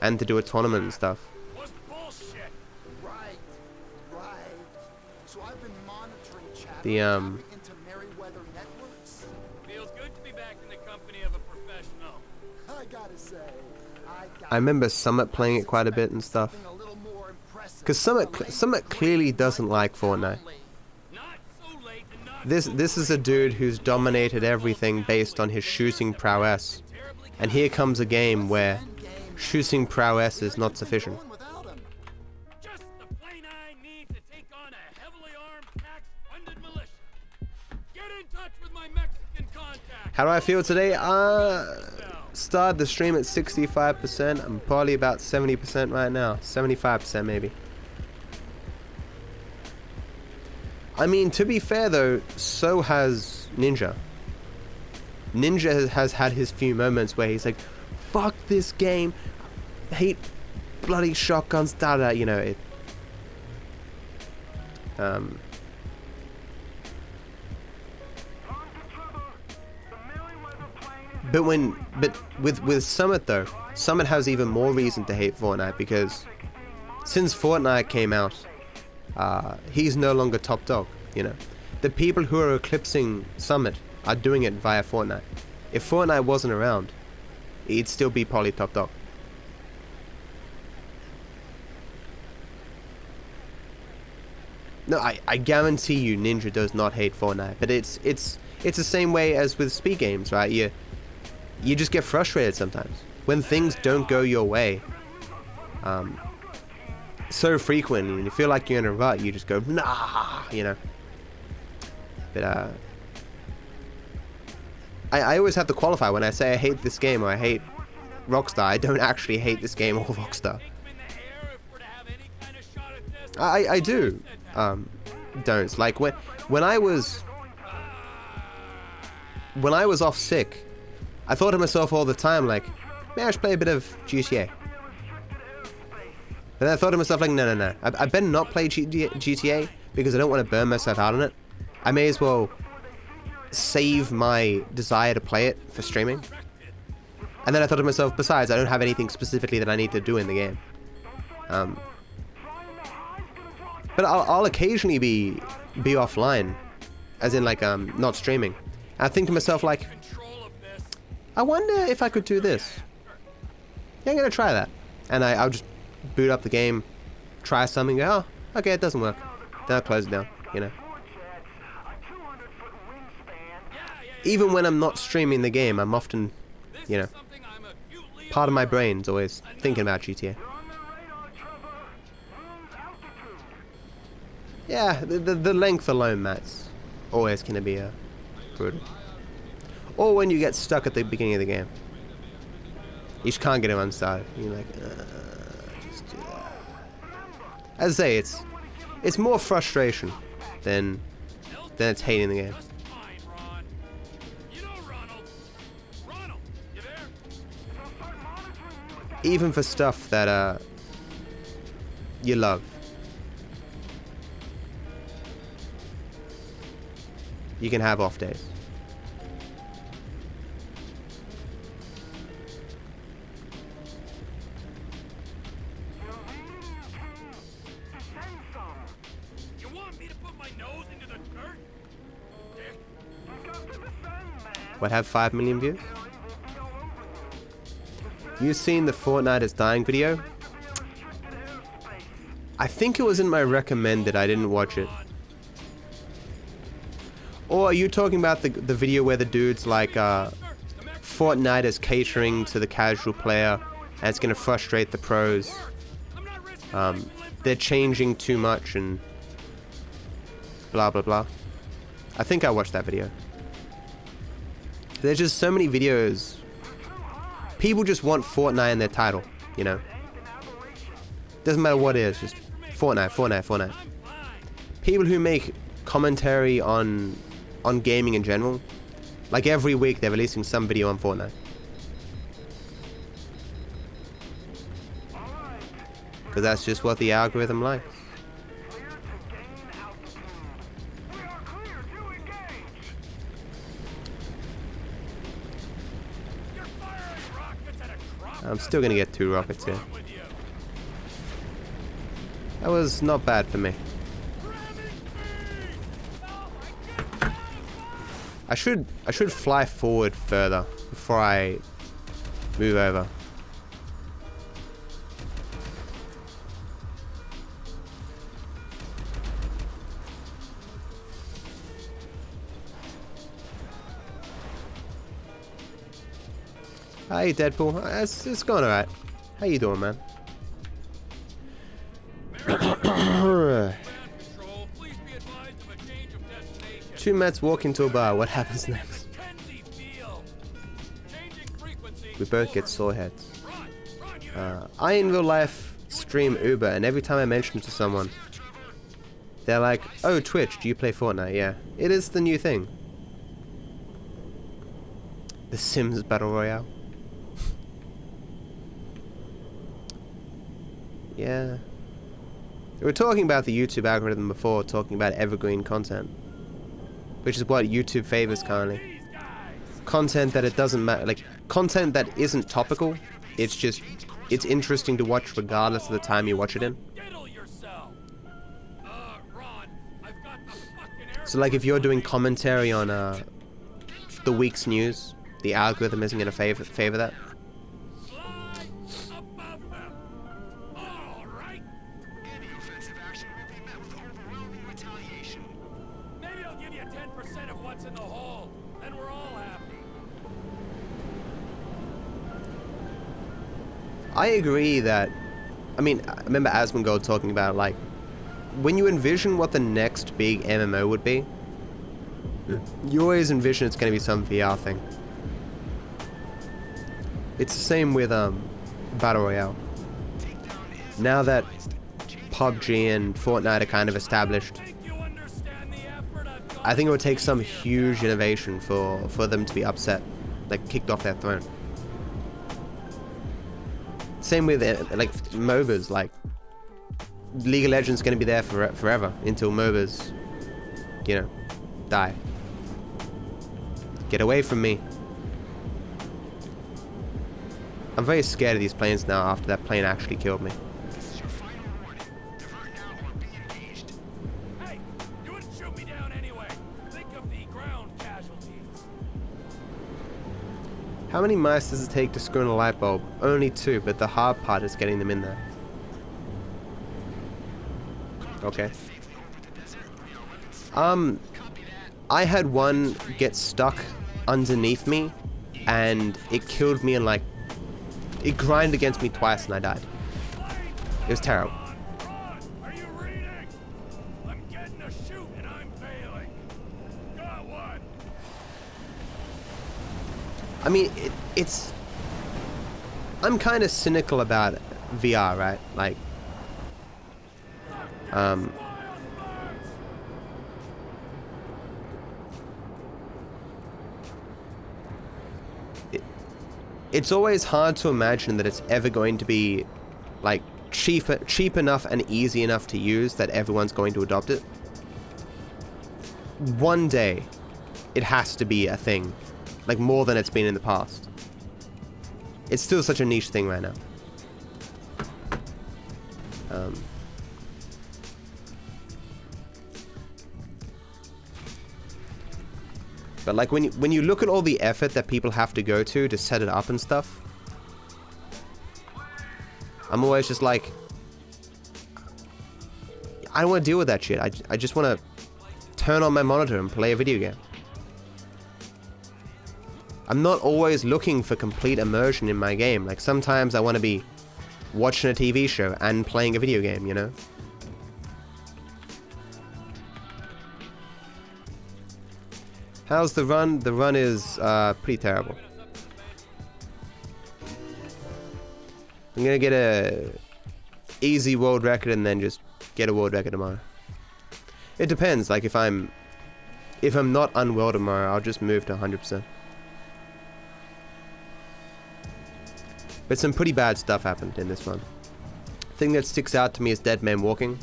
And to do a tournament and stuff. Was bullshit. Right. So I've been monitoring chat The into Merryweather Networks. Feels good to be back in the company of a professional. I gotta say, I remember Summit playing it quite a bit and stuff. Because Summit clearly doesn't like Fortnite. This is a dude who's dominated everything based on his shooting prowess. And here comes a game where shooting prowess is not sufficient. Just the plane I need to take on a heavily armed, tax-funded militia. Get in touch with my Mexican contact. How do I feel today? Started the stream at 65%. I'm probably about 70% right now. 75% maybe. I mean, to be fair though, so has Ninja. Ninja has had his few moments where he's like, fuck this game, hate bloody shotguns, da, you know, it... But with Summit though, Summit has even more reason to hate Fortnite, because since Fortnite came out, he's no longer top dog, you know. The people who are eclipsing Summit are doing it via Fortnite. If Fortnite wasn't around, he'd still be probably top dog. No, I guarantee you Ninja does not hate Fortnite, but it's the same way as with speed games, right? You just get frustrated sometimes when things don't go your way. So frequent, and you feel like you're in a rut, you just go, nah, you know. But I always have to qualify when I say I hate this game or I hate Rockstar. I don't actually hate this game or Rockstar. I do. Don't. Like when I was off sick, I thought to myself all the time, like, man, I should play a bit of GTA. But then I thought to myself, like, no. I better not play GTA because I don't want to burn myself out on it. I may as well save my desire to play it for streaming. And then I thought to myself, besides, I don't have anything specifically that I need to do in the game. But I'll occasionally be offline, as in like not streaming. And I think to myself, like, I wonder if I could do this. Yeah, I'm gonna try that, and I'll just boot up the game, try something, go, oh, okay, it doesn't work. Then I'll close it down, you know. Even when I'm not streaming the game, I'm often, you know, part of my brain's always thinking about GTA. Yeah, the length alone, Matt's always going to be brutal. Or when you get stuck at the beginning of the game. You just can't get it unstarted. You're like, just do that. As I say, it's more frustration than it's hating the game. Even for stuff that you love. You can have off days. You want me to put my nose into the dirt? What, have 5 million views? You seen the Fortnite is dying video? I think it was in my recommended, I didn't watch it. Or are you talking about the video where the dude's like, Fortnite is catering to the casual player and it's gonna frustrate the pros. They're changing too much and blah blah blah. I think I watched that video. There's just so many videos. People just want Fortnite in their title, you know. Doesn't matter what it is, just Fortnite, Fortnite, Fortnite. People who make commentary on gaming in general, like every week they're releasing some video on Fortnite. Because that's just what the algorithm likes. I'm still gonna get 2 rockets here. That was not bad for me. I should fly forward further before I move over. Hey Deadpool, it's going alright. How you doing, man? Two Mets walk into a bar, what happens next? We both get sore heads. I in real life stream Uber, and every time I mention it to someone, they're like, oh Twitch, do you play Fortnite? Yeah, it is the new thing. The Sims Battle Royale. Yeah. We were talking about the YouTube algorithm before, talking about evergreen content. Which is what YouTube favors currently. Content that it doesn't matter, like, content that isn't topical, it's interesting to watch regardless of the time you watch it in. So like if you're doing commentary on the week's news, the algorithm isn't going to favor that. I agree that, I mean, I remember Asmongold talking about, like, when you envision what the next big MMO would be, you always envision it's going to be some VR thing. It's the same with Battle Royale. Now that PUBG and Fortnite are kind of established, I think it would take some huge innovation for them to be upset, like kicked off their throne. Same with like MOBAs, like League of Legends is going to be there forever until MOBAs, you know, die. Get away from me. I'm very scared of these planes now after that plane actually killed me. Hey, you wouldn't shoot me down anyway. Think of the ground casualties. How many mice does it take to screw in a light bulb? Only 2, but the hard part is getting them in there. Okay. I had one get stuck underneath me, and it killed me, and like, it grinded against me twice, and I died. It was terrible. Are you reading? I'm getting a shoot and I'm failing. Got one. I mean, it's... I'm kind of cynical about VR, right? Like, it's always hard to imagine that it's ever going to be, like, cheap enough and easy enough to use that everyone's going to adopt it. One day, it has to be a thing, like more than it's been in the past. It's still such a niche thing right now. But like when you look at all the effort that people have to go to set it up and stuff, I'm always just like, I don't want to deal with that shit. I just want to turn on my monitor and play a video game. I'm not always looking for complete immersion in my game. Like, sometimes I want to be watching a TV show and playing a video game, you know? How's the run? The run is pretty terrible. I'm gonna get a easy world record and then just get a world record tomorrow. It depends. Like, if I'm not unwell tomorrow, I'll just move to 100%. But some pretty bad stuff happened in this run. The thing that sticks out to me is dead man walking.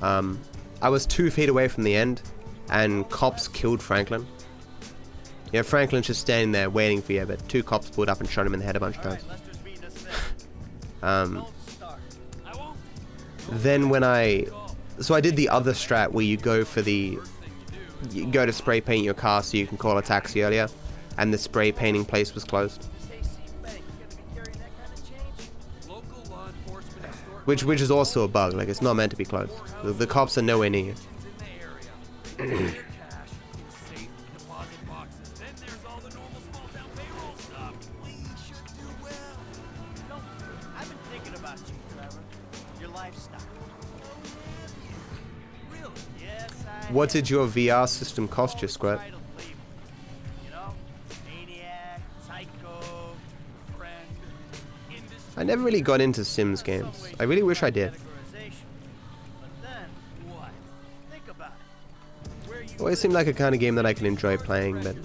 I was 2 feet away from the end, and cops killed Franklin. You know, Franklin's just standing there waiting for you, but 2 cops pulled up and shot him in the head a bunch of times. Then when so I did the other strat where you go to spray paint your car so you can call a taxi earlier, and the spray painting place was closed. Which is also a bug, like, it's not meant to be closed. The cops are nowhere near you. What did your VR system cost you, Squirt? I never really got into Sims games. I really wish I did. Always seemed like a kind of game that I can enjoy playing, but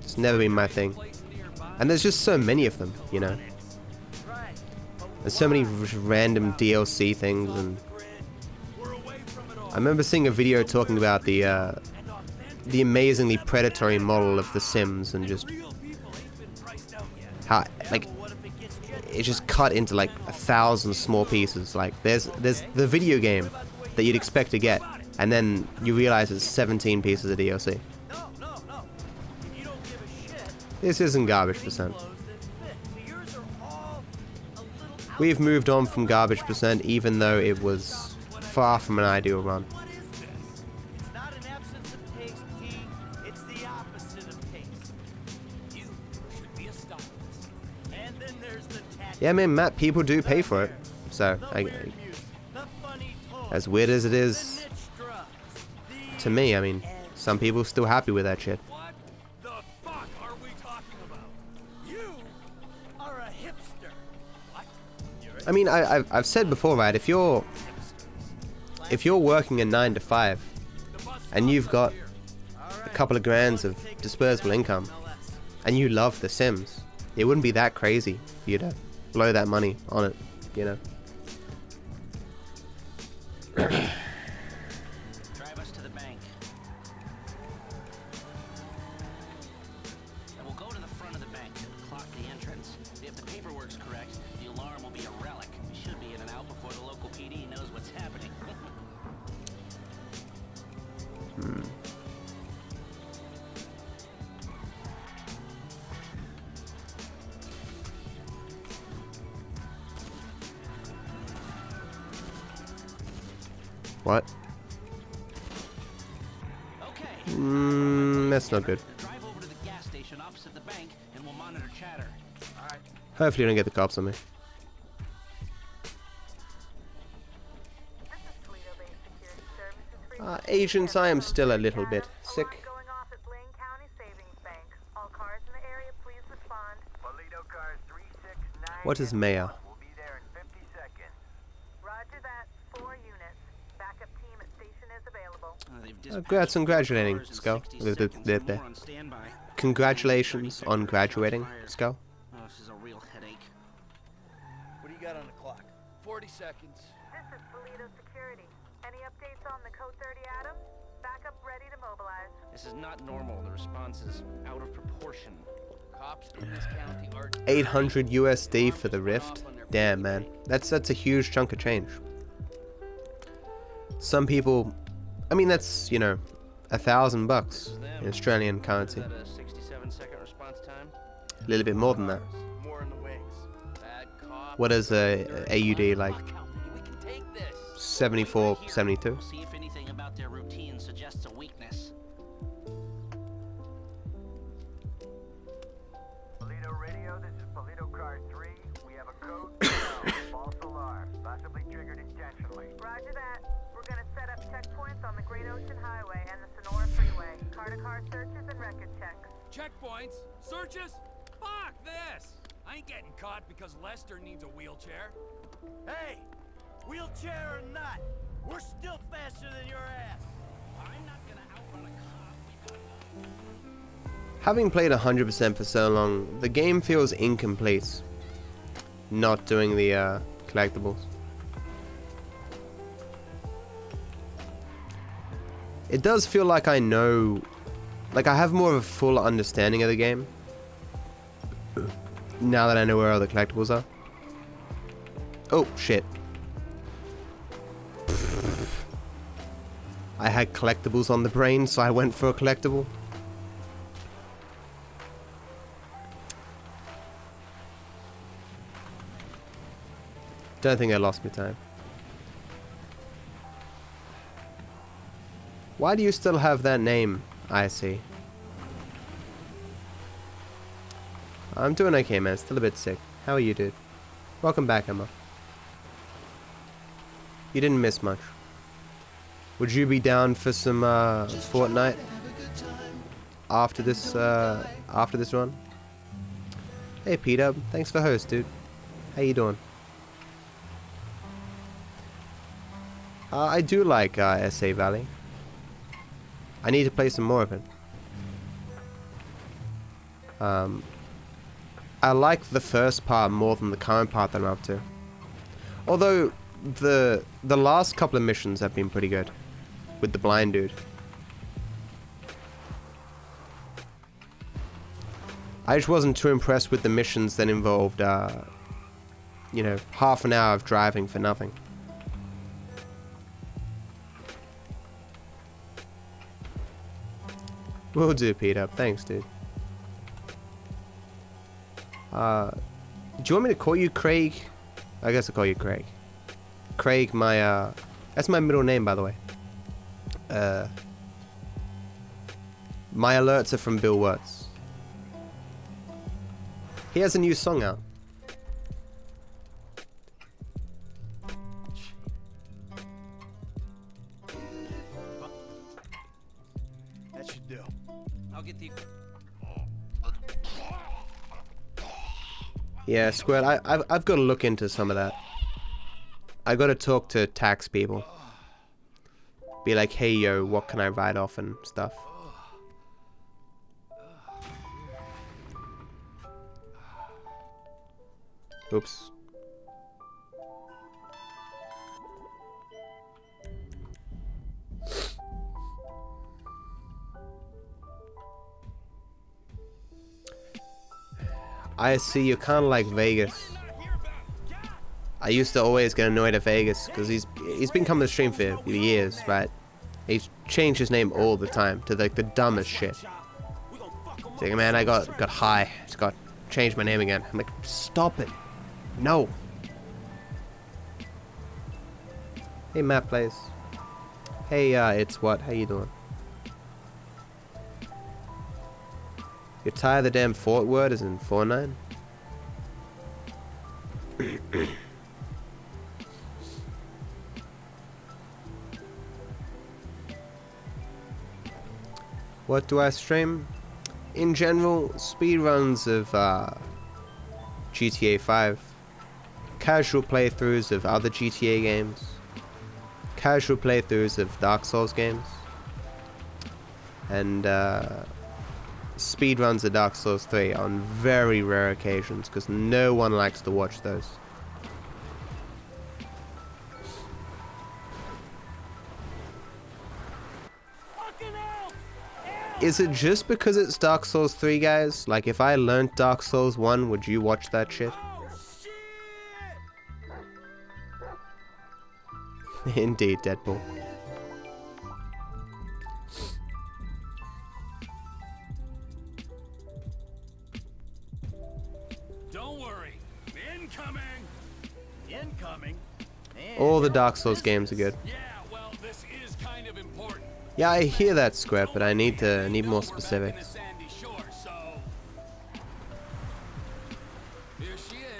it's never been my thing. And there's just so many of them, you know? There's so many random DLC things, and I remember seeing a video talking about the amazingly predatory model of The Sims, and just how, like, it's just cut into like 1,000 small pieces. Like, there's the video game that you'd expect to get, and then you realize it's 17 pieces of DLC. This isn't garbage percent. We've moved on from garbage percent, even though it was far from an ideal run. Yeah, man, Matt, people do pay for it. So, as weird as it is to me, I mean, some people are still happy with that shit. What the fuck are we talking about? You are a hipster. What? I mean, I've said before, right? If you're working a 9 to 5 and you've got a couple of grands of disposable income and you love The Sims, it wouldn't be that crazy for you to blow that money on it, you know? Drive us to the bank. And we'll go to the front of the bank, clock the entrance. If the paperwork's correct, the alarm will be a relic. We should be in and out before the local PD knows what's happening. What? That's not good. Drive over to the gas station opposite the bank and we'll monitor chatter. All right. Hopefully you don't get the cops on me. Agents, I am still a little bit sick. What is mayor? Congratulating, Skull. Congratulations on graduating, Skull. Oh, this is a real headache. What do you got on the clock? 40 seconds. This is Toledo Security. Any updates on the Code 30 Adam? Backup ready to mobilize. This is not normal. The response is out of proportion. Cops in this county are 800 USD for the Rift. Damn, man. That's a huge chunk of change. Some people, I mean, that's, you know, $1,000 in Australian currency. Is that a 67-second response time? A little bit more than that. More in the wings. bad cops. What is a AUD like? We can take this. 74, 72? See if anything about their routine suggests a weakness. Toledo Radio, this is Toledo Car 3. We have a code now. False alarm. Possibly triggered intentionally. Roger that. We're gonna set up checkpoints on the Great Ocean Highway and the Sonora Freeway. Car-to-car searches and record checks. Checkpoints? Searches? Fuck this! I ain't getting caught because Lester needs a wheelchair. Hey! Wheelchair or not, we're still faster than your ass. I'm not gonna outrun a cop. Having played 100% for so long, the game feels incomplete. Not doing the collectibles. It does feel like I know, like I have more of a full understanding of the game now that I know where all the collectibles are. Oh shit. I had collectibles on the brain, so I went for a collectible. Don't think I lost my time. Why do you still have that name? I see. I'm doing okay, man. Still a bit sick. How are you, dude? Welcome back, Emma. You didn't miss much. Would you be down for some Fortnite after this run? Hey, P-Dub. Thanks for host, dude. How you doing? I do like SA Valley. I need to play some more of it. I like the first part more than the current part that I'm up to. Although the last couple of missions have been pretty good with the blind dude. I just wasn't too impressed with the missions that involved, you know, half an hour of driving for nothing. Will do, Peter. Thanks, dude. Do you want me to call you Craig? I guess I'll call you Craig. Craig, my, that's my middle name, by the way. My alerts are from Bill Wirtz. He has a new song out. That should do. I'll get the... Yeah, Squid, I've got to look into some of that. I got to talk to tax people. Be like, hey yo, what can I write off and stuff. Oops. I see, you're kind of like Vegas. I used to always get annoyed at Vegas because he's been coming to stream for years, right? He's changed his name all the time to like the dumbest shit. He's like, man, I got high. Just got changed my name again. I'm like, stop it. No. Hey, Matt plays. Hey, it's what? How you doing? You're tired of the damn fort word as in 4-9? What do I stream? In general, speedruns of GTA 5, casual playthroughs of other GTA games, casual playthroughs of Dark Souls games, and speedruns of Dark Souls 3 on very rare occasions, because no one likes to watch those. Is it just because it's Dark Souls 3, guys? Like, if I learned Dark Souls 1, would you watch that shit? Indeed, Deadpool. Don't worry. Incoming. Incoming. All the Dark Souls games are good. Yeah, well, this is kind of important. Yeah, I hear that, Square, but I need more specifics.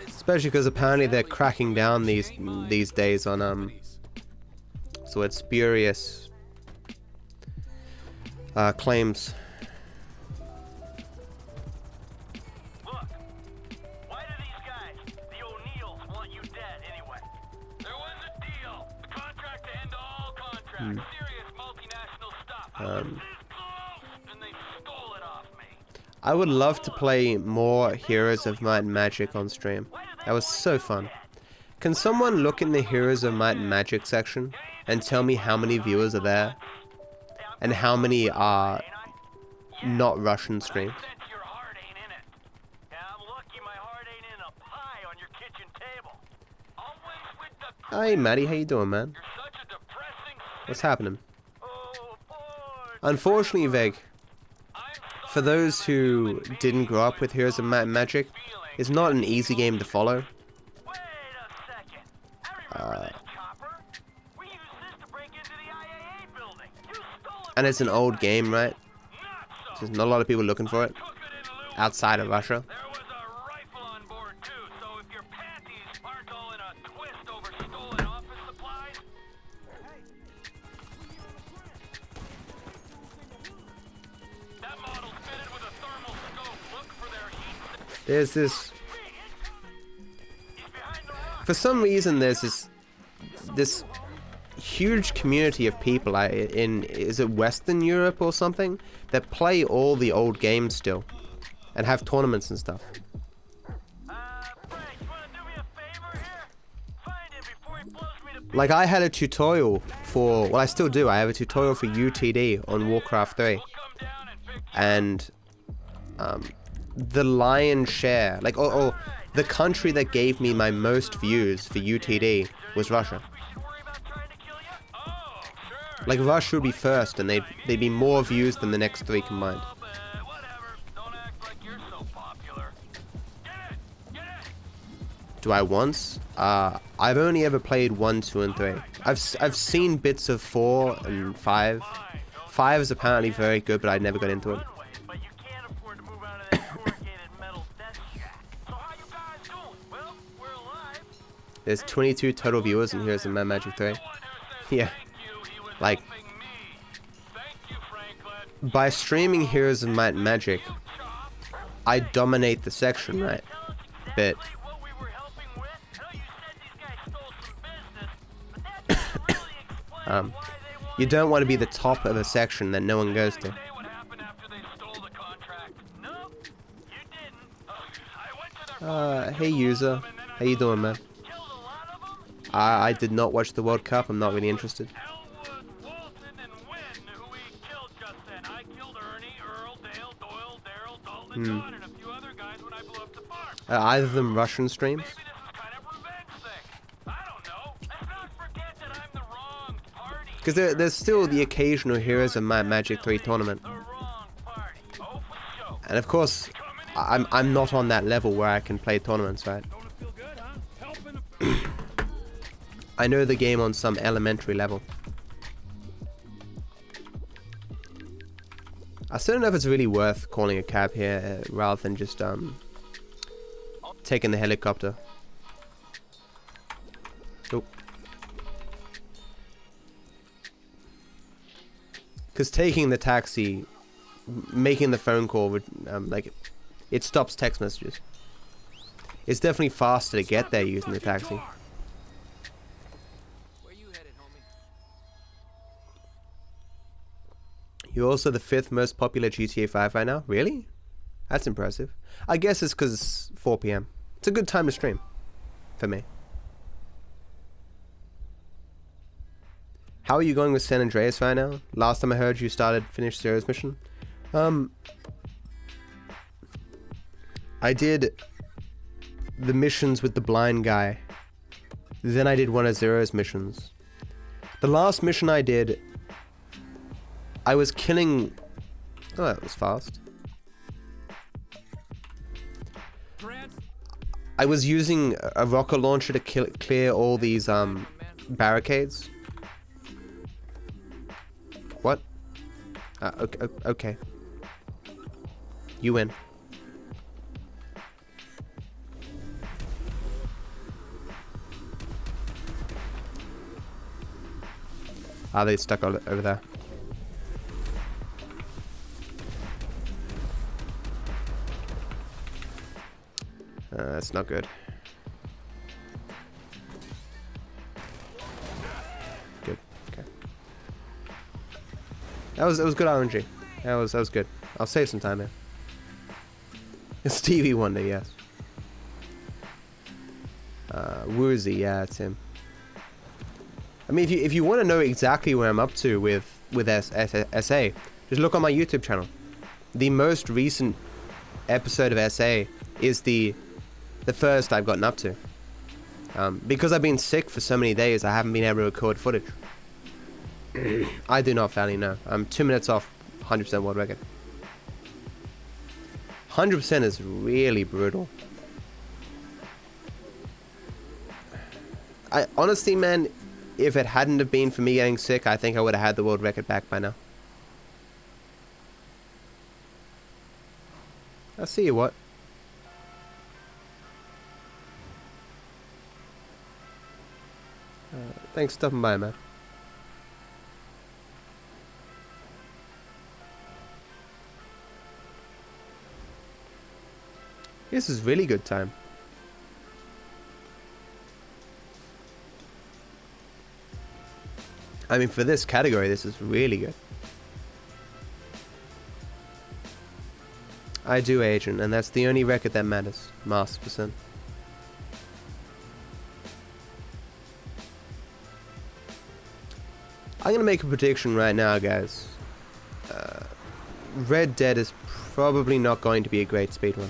Especially because apparently they're cracking down these days on so it's spurious claims. Look, why do these guys, the O'Neills, want you dead anyway? There was a deal. The contract to end all contracts. Serious multinational stuff. And they stole it off me. I would love to play more Heroes of Might and Magic on stream. That was so fun. Can someone look in the Heroes of Might and Magic section and tell me how many viewers are there? And how many are not Russian streams? Hey Maddie, how you doing, man? What's happening? Unfortunately, Veg, for those who didn't grow up with Heroes of Might and Magic, it's not an easy game to follow. And it's an old game, right? There's not a lot of people looking for it outside of Russia. There's this... For some reason, there's this huge community of people in, is it Western Europe or something, that play all the old games still and have tournaments and stuff. Like, I had a tutorial for, well, I still do, I have a tutorial for UTD on Warcraft 3, and the lion's share, like, the country that gave me my most views for UTD was Russia. Like, Russia would be first, and they'd be more views than the next three combined. Do I once? I've only ever played 1, 2, and 3. I've seen bits of 4 and 5. 5 is apparently very good, but I never got into it. There's 22 total viewers, and here's the Magic 3. Yeah. Like, by streaming Heroes of Might and Magic, I dominate the section, right? But you don't want to be the top of a section that no one goes to. Hey user, how you doing, man? I did not watch the World Cup. I'm not really interested. Are either of them Russian streams? Because there's still the occasional Heroes of Might and Magic 3 tournament. And of course, I'm not on that level where I can play tournaments, right? I know the game on some elementary level. I still don't know if it's really worth calling a cab here rather than just taking the helicopter. Oh. Because taking the taxi, making the phone call would like it stops text messages. It's definitely faster to get there using the taxi. Where you headed, homie? You're also the 5th most popular GTA 5 right now? Really? That's impressive. I guess it's because it's 4 PM. It's a good time to stream. For me. How are you going with San Andreas right now? Last time I heard you finished Zero's mission. I did the missions with the blind guy. Then I did one of Zero's missions. The last mission I did, I was killing... Oh, that was fast. I was using a rocket launcher to clear all these barricades. What? Okay. You win. Are they stuck over there? That's not good. Good. Okay. That was good RNG. That was good. I'll save some time here. Stevie Wonder, yes. Woozy, yeah, it's him. I mean, if you want to know exactly where I'm up to with SA, just look on my YouTube channel. The most recent episode of SA is the first I've gotten up to. Because I've been sick for so many days, I haven't been able to record footage. I do not fairly know. I'm 2 minutes off 100% world record. 100% is really brutal. I honestly, man, if it hadn't have been for me getting sick, I think I would have had the world record back by now. I'll see you what. Thanks for stopping by, man. This is really good time. I mean, for this category, this is really good. I do, Agent, and that's the only record that matters. Master%. I'm gonna make a prediction right now, guys. Red Dead is probably not going to be a great speedrun.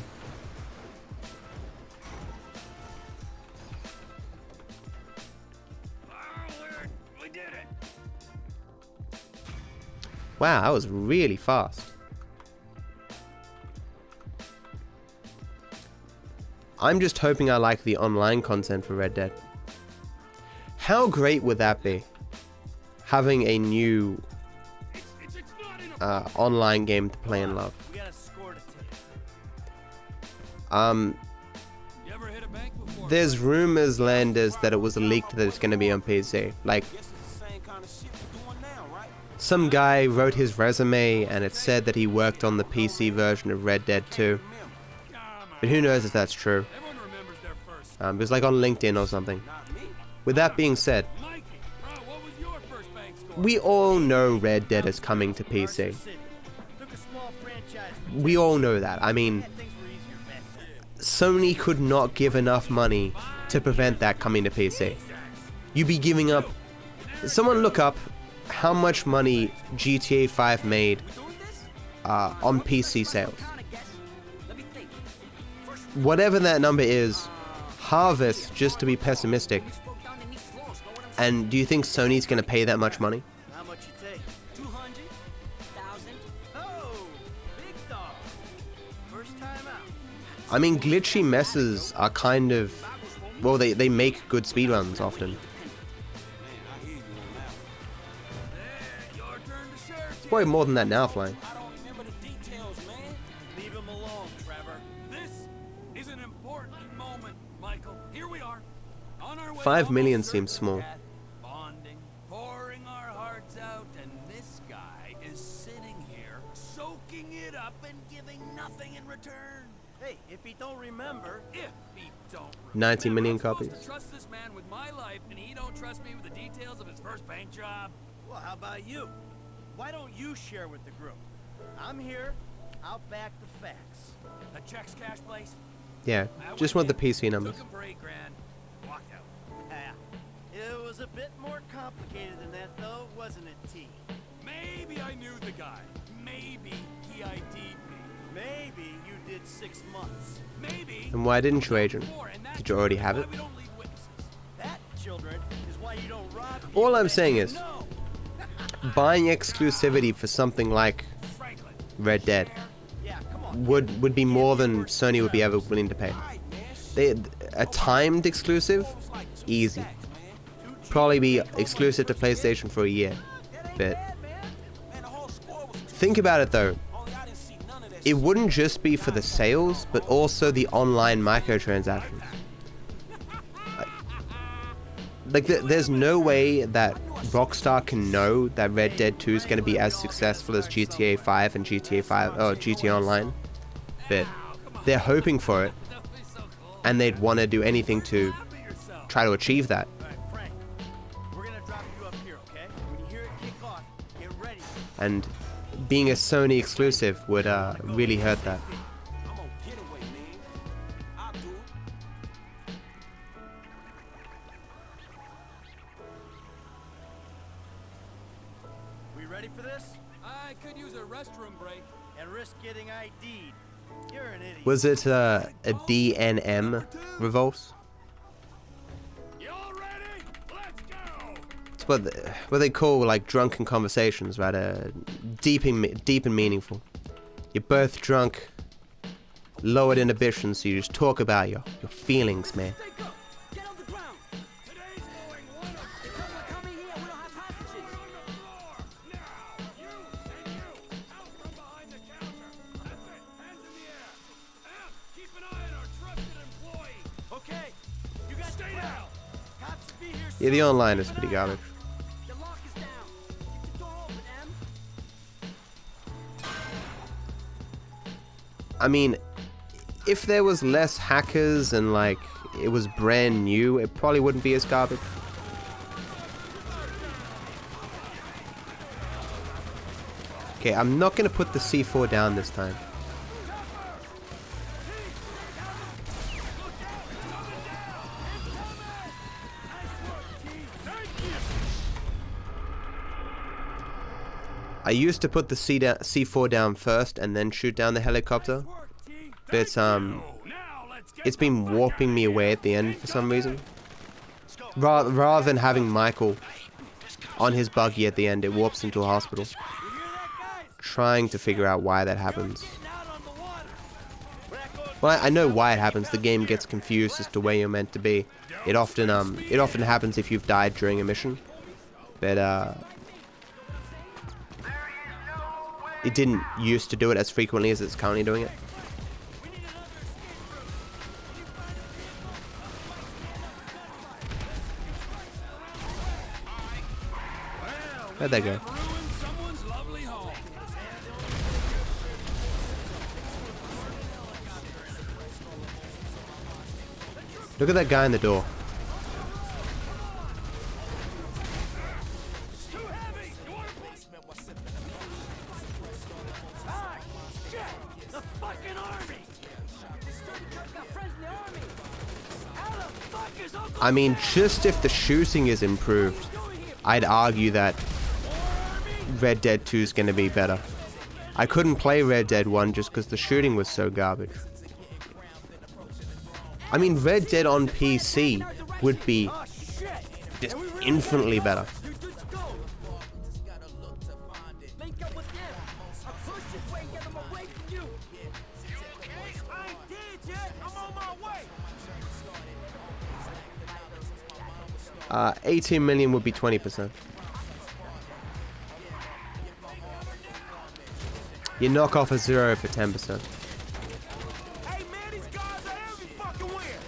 We did it. Wow, that was really fast. I'm just hoping I like the online content for Red Dead. How great would that be? Having a new online game to play and love. There's rumors, Landers, that it was leaked that it's going to be on PC. Like, some guy wrote his resume and it said that he worked on the PC version of Red Dead 2. But who knows if that's true. It was like on LinkedIn or something. With that being said, we all know Red Dead is coming to PC. We all know that. I mean, Sony could not give enough money to prevent that coming to PC. You'd be giving up... Someone look up how much money GTA 5 made on PC sales. Whatever that number is, harvest just to be pessimistic. And do you think Sony's gonna pay that much money? How much you take? 200,000. Oh, big dog. First time out. I mean, glitchy messes are kind of... Well, they make good speedruns often. It's probably more than that now, Flying. are. On our way 5 home, million we'll seems surf small. the cat, bonding, pouring our hearts out, and this guy is sitting here, soaking it up and giving nothing in return. Hey, if he don't remember, If he don't 90 remember, million I'm supposed copies. to trust this man with my life, and he don't trust me with the details of his first bank job. well, how about you? Why don't you share with the group? I'm here. I'll back the facts. The checks cash place. Yeah, I just went want the in, PC numbers. Took him for $8 grand, walked out. Ah, it was a bit more complicated than that, though, wasn't it, T? Maybe I knew the guy. Maybe he ID'd me. Maybe you did 6 months. Maybe. And why didn't you, Agent? More, and that's Did you already have why it? we don't leave witnesses. That, children, is why you don't rob All people I'm that saying you is, know. buying exclusivity for something like Franklin. Red Dead Yeah, come on. would be more than Sony would be ever willing to pay. A timed exclusive, easy. Probably be exclusive to PlayStation for a year. But think about it though. It wouldn't just be for the sales, but also the online microtransactions. Like, there's no way that Rockstar can know that Red Dead 2 is going to be as successful as GTA 5 and GTA 5 or GTA Online. But they're hoping for it, and they'd want to do anything to try to achieve that. All right, Frank, we're gonna drop you up here, okay? When you hear it kick off, get ready. And being a Sony exclusive would really hurt that. I'm on getaway, man. I'll do it. We ready for this? I could use a restroom break. And risk getting ID'd. You're an idiot. Was it a DNM revolt? Y'all ready? Let's go! It's what they call like drunken conversations, right? Deep and meaningful. You're both drunk, lowered inhibitions, so you just talk about your feelings, man. Stay go. Get on the ground. Today's going one of Because we're coming here, we don't have hostages. on the floor! Now! You and you! Out from behind the counter! That's it! Hands in the air! Amp, keep an eye on our trusted employee! Okay, you guys Stay down! Cops will be here Yeah, soon. the online is pretty garbage. The lock is down. Keep the door open, M. I mean, if there was less hackers and like it was brand new, it probably wouldn't be as garbage. Okay, I'm not gonna put the C4 down this time. I used to put the C4 down first and then shoot down the helicopter, but Now let's get it's been warping me away at the end for some reason. Rather than having Michael on his buggy at the end, it warps into a hospital. Trying to figure out why that happens. Well, I know why it happens. The game gets confused as to where you're meant to be. It often happens if you've died during a mission, but it didn't used to do it as frequently as it's currently doing it. Where'd they go? Ruined someone's lovely home. Look at that guy in the door. Too heavy. You want to Ah, shit! The fucking army! Got friends in the army. How the fuck is Uncle I mean, just if the shooting is improved, I'd argue that Red Dead 2 is going to be better. I couldn't play Red Dead 1 just because the shooting was so garbage. I mean, Red Dead on PC would be just infinitely better. Link up with them. I'll push this way and get them away from you. I ain't dead yet. I'm on my way. 18 million would be 20%. You knock off a 0 for 10%. Hey man, these guys are every fucking where.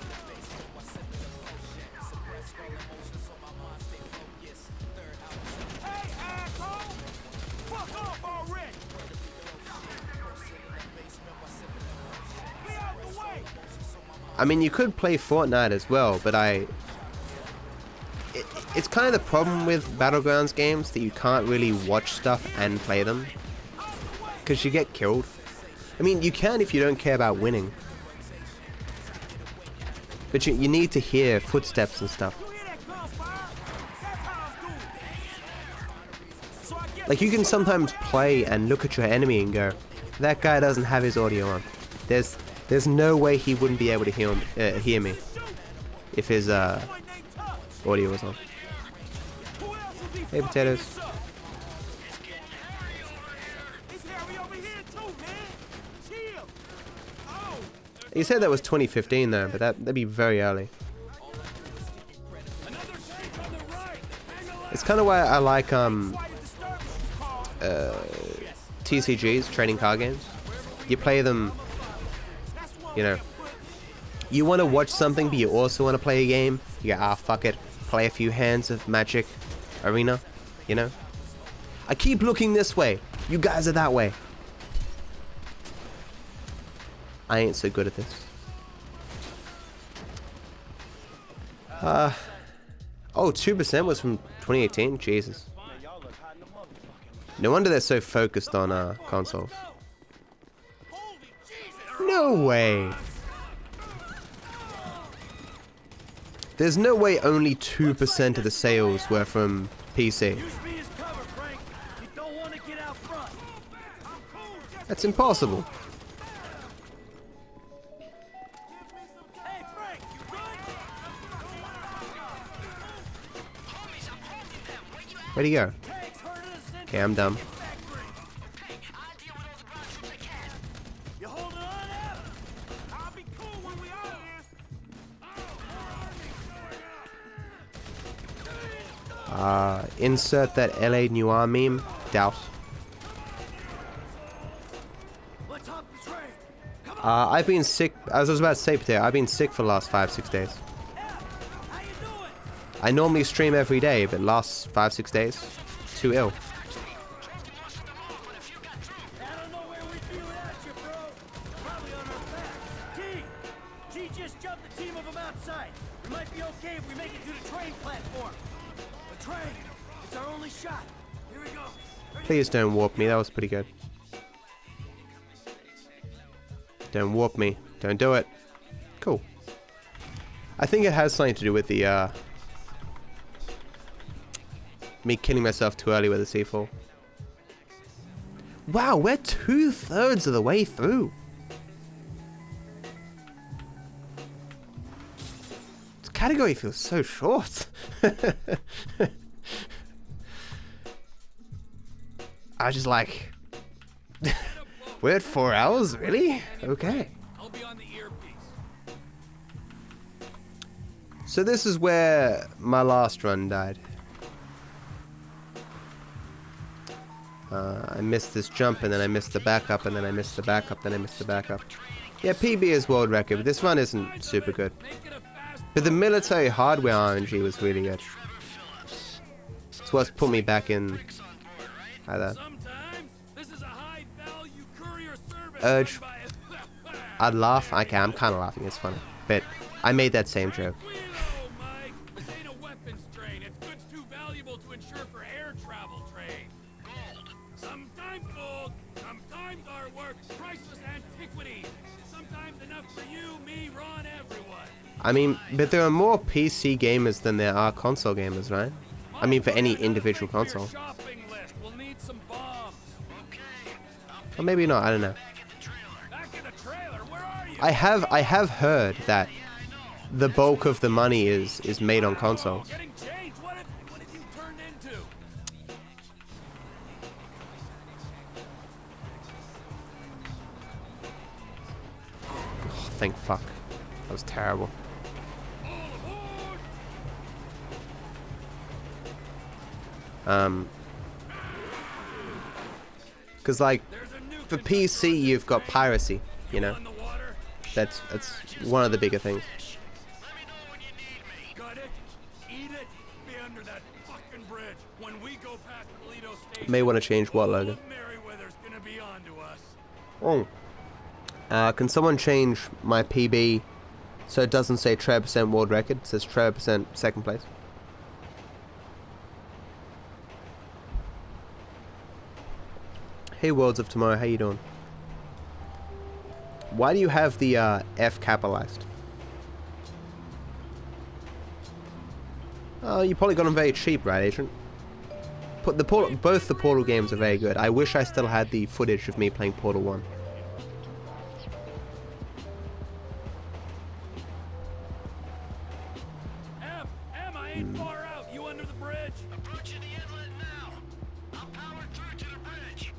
I mean, you could play Fortnite as well, but it's kind of the problem with Battlegrounds games that you can't really watch stuff and play them. Because you get killed. I mean, you can if you don't care about winning. But you need to hear footsteps and stuff. Like, you can sometimes play and look at your enemy and go, that guy doesn't have his audio on. There's no way he wouldn't be able to hear me if his audio was on. Hey, potatoes. You said that was 2015 though, but that'd be very early. It's kind of why I like TCGs, trading card games. You play them, you know, you want to watch something but you also want to play a game. You go, ah, fuck it, play a few hands of Magic Arena, you know. I keep looking this way, you guys are that way. I ain't so good at this. Oh, 2% was from 2018? Jesus. No wonder they're so focused on consoles. No way. There's no way only 2% of the sales were from PC. That's impossible. Where'd he go? Okay, I'm dumb. Insert that LA Noir meme. Doubt. I've been sick. I was about to say, Potato, I've been sick for the last 5-6 days. I normally stream every day, but last 5-6 days, too ill. G just jumped the team of them outside. We might be okay if we make it to the train platform. The train, it's our only shot. Here we go. Please don't warp me. That was pretty good. Don't warp me. Don't do it. Cool. I think it has something to do with the me killing myself too early with a C4. Wow, we're 2/3 of the way through. This category feels so short. I was just like, we're at 4 hours, really? Okay. I'll be on the earpiece. So this is where my last run died. I missed this jump, and then I missed the backup, and then I missed the backup, then I missed the backup. Yeah, PB is world record, but this run isn't super good. But the military hardware RNG was really good. It's what's put me back in either. Urge. I'd laugh. Okay, I'm kind of laughing. It's funny. But I made that same joke. I mean, but there are more PC gamers than there are console gamers, right? I mean, for any individual console. Or maybe not, I don't know. I have heard that the bulk of the money is made on consoles. Oh, thank fuck. That was terrible. Because like for PC you've got piracy, you know. That's one of the bigger things. May want to change what logo? Oh. Can someone change my PB So it doesn't say Trevor% world record, it says Trevor% second place. Hey Worlds of Tomorrow, how you doing? Why do you have the F capitalized? Oh, you probably got them very cheap, right, Agent? Both the Portal games are very good. I wish I still had the footage of me playing Portal 1. Em, I ain't far out. You under the bridge? Approaching the inlet now. I'm powered through to the bridge.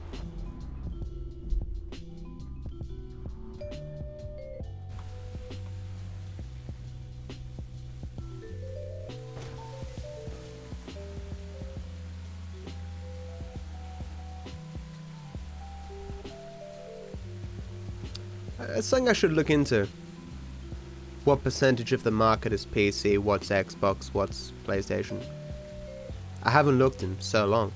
It's something I should look into. What percentage of the market is PC, what's Xbox, what's PlayStation? I haven't looked in so long.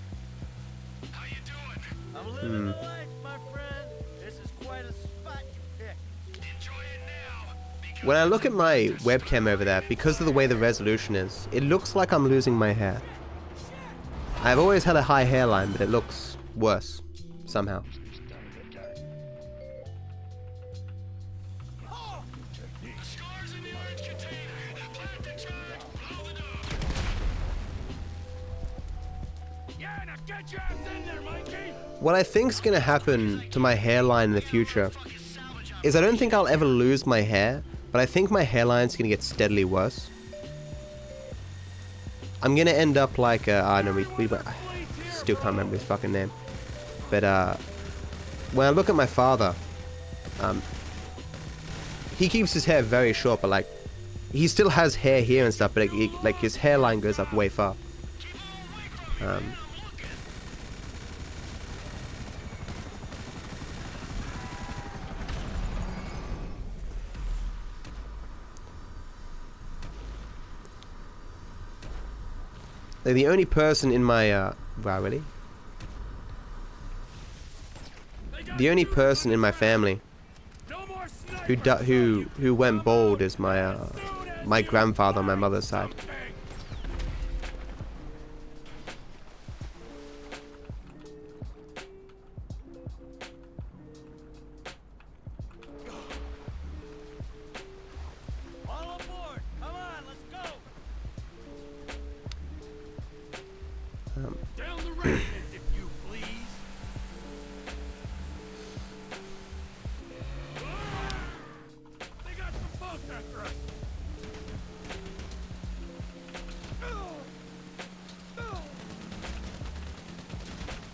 How you doing? I'm living the life, my friend. This is quite a spot you picked. Enjoy it now. When I look at my webcam over there, because of the way the resolution is, it looks like I'm losing my hair. I've always had a high hairline, but it looks worse, somehow. What I think's gonna happen to my hairline in the future is I don't think I'll ever lose my hair, but I think my hairline's gonna get steadily worse. I'm gonna end up like I don't know, we still can't remember his fucking name, but when I look at my father, he keeps his hair very short, but like he still has hair here and stuff, but like his hairline goes up way far. Like the only person in my wow, really? The only person in my family who went bald is my my grandfather on my mother's side. All aboard. Come on, let's go. Down the ramp, if you please. They got some boats after us.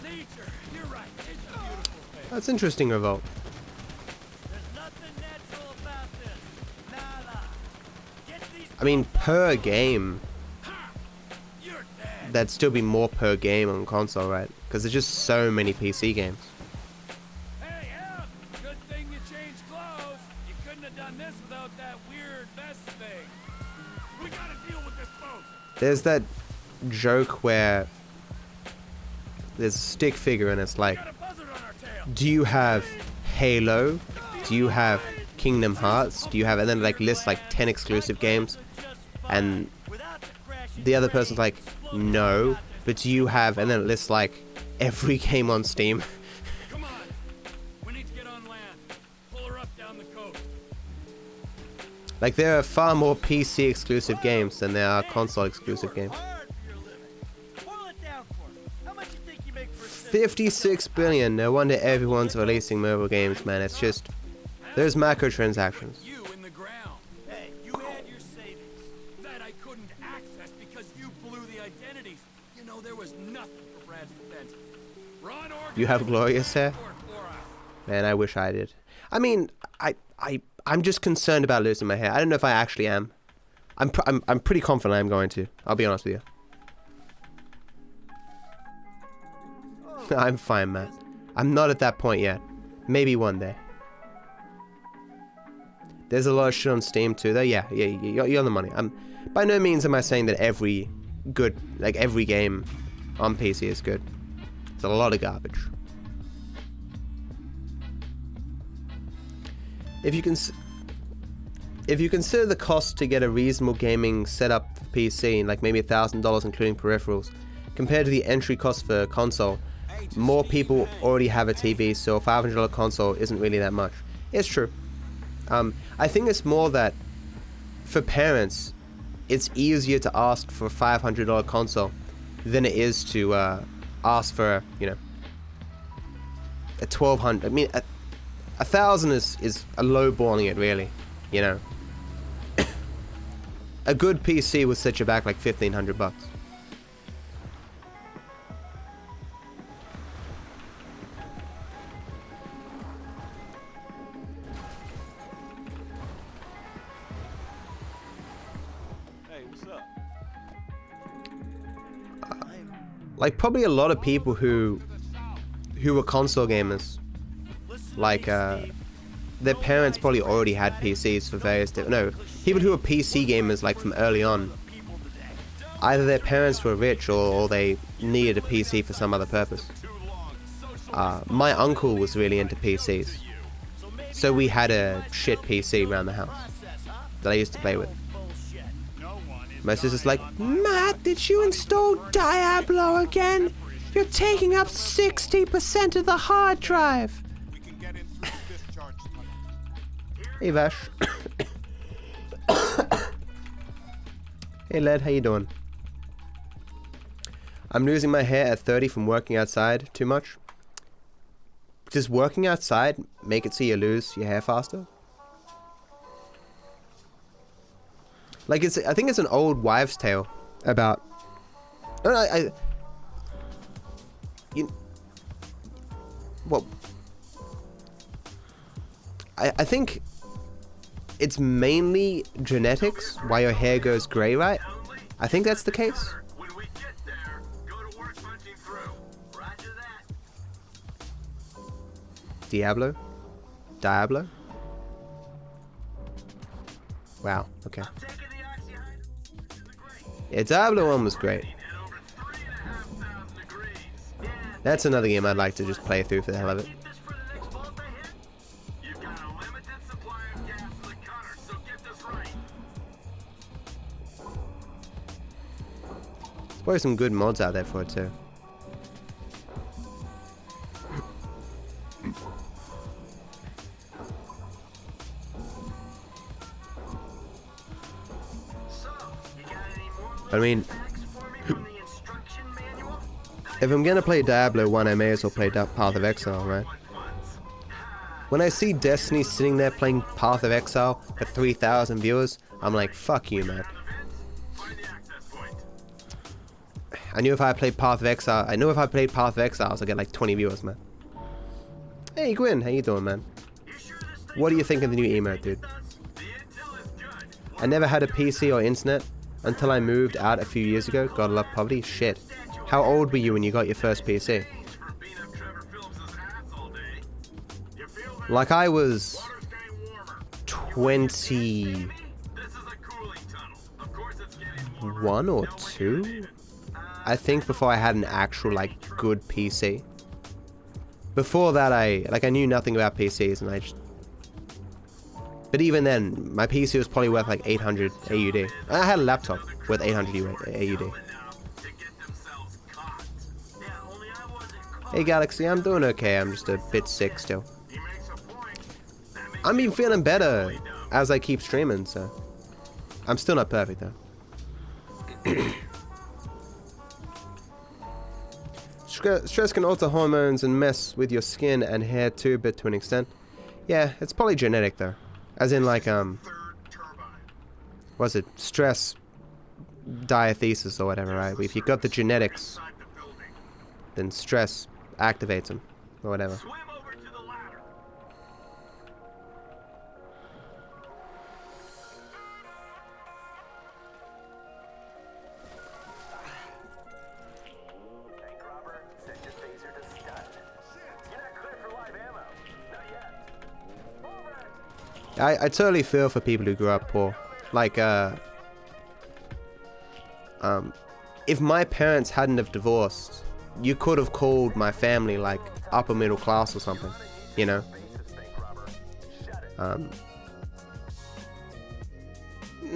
Nature, you're right. It's a beautiful thing. That's interesting, Revolt. There's nothing natural about this. Nada. Get these. I mean, per game, You're dead. that'd still be more per game on console, right? Because there's just so many PC games. Hey, Em! Good thing you changed clothes. You couldn't have done this without that weird vest thing. We gotta deal with this boat. There's that joke where there's a stick figure and it's like, Got a buzzard on our tail. do you have Halo? Do you have Kingdom Hearts? Do you have, and then like lists like 10 exclusive games, and the other person's like, no, but do you have, and then it lists like every game on Steam. Come on. We need to get on land. Pull her up down the coast. Like there are far more PC exclusive games than there are console exclusive games. Hard for your living. Boil it down for me. How much you think you make for a cent? 56 billion, no wonder everyone's releasing mobile games, man. It's just, there's microtransactions. You in the ground. Hey, you had your savings. That I couldn't access because you blew the identities. You know, there was nothing for Brad's defense. Ron Organ. You have glorious hair? Or Man, I wish I did. I mean, I'm just concerned about losing my hair. I don't know if I actually am. I'm pretty confident I'm going to. I'll be honest with you. I'm fine, man. I'm not at that point yet. Maybe one day. There's a lot of shit on Steam too, though. Yeah, you're on the money. By no means am I saying that every game on PC is good. There's a lot of garbage. If you can, if you consider the cost to get a reasonable gaming setup for PC, like maybe $1,000 including peripherals, compared to the entry cost for console, more people already have a TV, so a $500 console isn't really that much. It's true. I think it's more that for parents, it's easier to ask for a $500 console than it is to ask for, you know, a $1,200. I mean, $1,000 is a low balling it, really, you know. A good PC would set you back like $1,500. Like probably a lot of people who were console gamers, like their parents probably already had PCs for various people who were PC gamers like from early on. Either their parents were rich or they needed a PC for some other purpose. My uncle was really into PCs, so we had a shit PC around the house that I used to play with. My sister's like, Matt, did you install Diablo again? You're taking up 60% of the hard drive. Hey Vash. Hey Led, how you doing? I'm losing my hair at 30 from working outside too much. Does working outside make it so you lose your hair faster? Like I think it's an old wives' tale about. I think it's mainly genetics why your hair goes grey, right? I think that's the case. Diablo? Wow, okay. Yeah, Diablo 1 was great. That's another game I'd like to just play through for the hell of it. There's probably some good mods out there for it too. I mean, if I'm gonna play Diablo 1, I may as well play Path of Exile, right? When I see Destiny sitting there playing Path of Exile for 3,000 viewers, I'm like, fuck you, man. I knew if I played Path of Exile, I'll get like 20 viewers, man. Hey Gwyn, how you doing, man? What do you think of the new emote, dude? I never had a PC or internet until I moved out a few years ago. God love poverty. Shit. How old were you when you got your first PC? Like I was 21 or 2, I think, before I had an actual like good PC. Before that, I knew nothing about PCs, and I just. But even then, my PC was probably worth like 800 AUD. I had a laptop worth 800 AUD. Hey Galaxy, I'm doing okay. I'm just a bit sick still. I'm been feeling better as I keep streaming, so I'm still not perfect though. Stress can alter hormones and mess with your skin and hair too, but to an extent. Yeah, it's probably genetic though. As in like, what's it? Stress diathesis or whatever, right? If you got the genetics, then stress activates them, or whatever. I totally feel for people who grew up poor. Like, if my parents hadn't have divorced, you could have called my family like upper middle class or something, you know?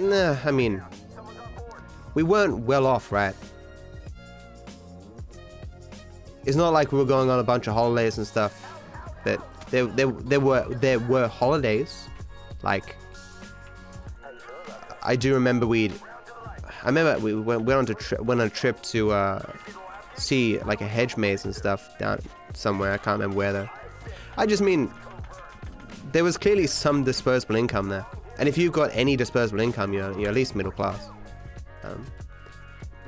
Nah, I mean, we weren't well off, right? It's not like we were going on a bunch of holidays and stuff. But there were holidays. Like, I do remember we went on a trip to see like a hedge maze and stuff down somewhere. I can't remember where though. I just mean there was clearly some disposable income there, and if you've got any disposable income, you're at least middle class. But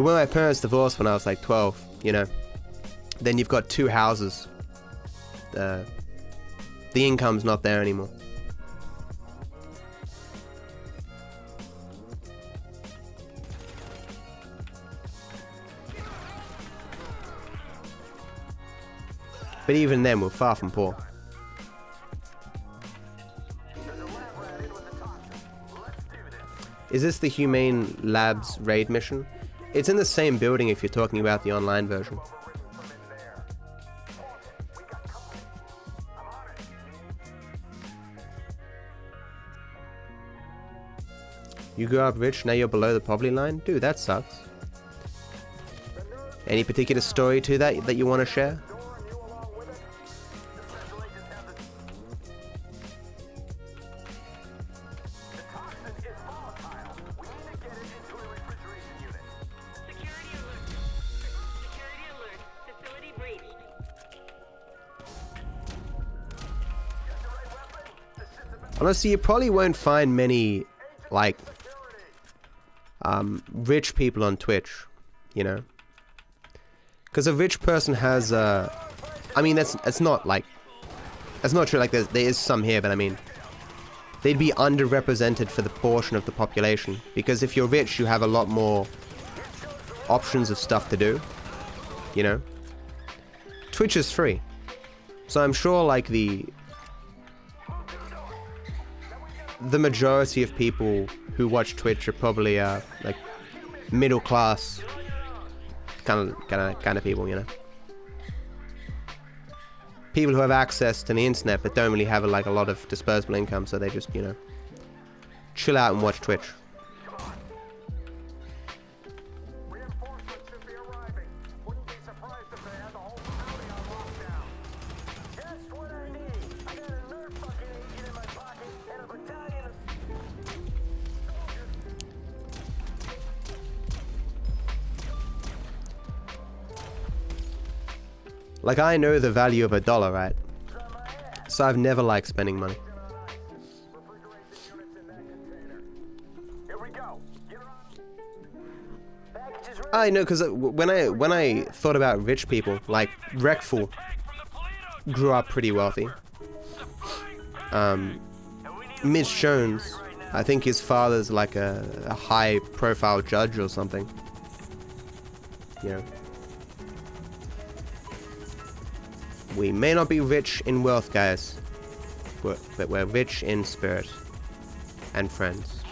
when my parents divorced when I was like 12, you know, then you've got 2 houses. The income's not there anymore. But even then, we're far from poor. Is this the Humane Labs raid mission? It's in the same building if you're talking about the online version. You grew up rich, now you're below the poverty line? Dude, that sucks. Any particular story to that you want to share? Honestly, you probably won't find many, like, rich people on Twitch, you know? Because a rich person has, I mean, that's not, like, that's not true, like, there is some here, but I mean, they'd be underrepresented for the portion of the population. Because if you're rich, you have a lot more options of stuff to do, you know? Twitch is free. So I'm sure, like, the majority of people who watch Twitch are probably like middle class kind of people, you know. People who have access to the internet but don't really have like a lot of disposable income, so they just, you know, chill out and watch Twitch. Like, I know the value of $1, right? So I've never liked spending money. I know, because when I thought about rich people, like Wreckful grew up pretty wealthy. Mitch Jones, I think his father's like a high-profile judge or something. You know. We may not be rich in wealth, guys, but we're rich in spirit and friends.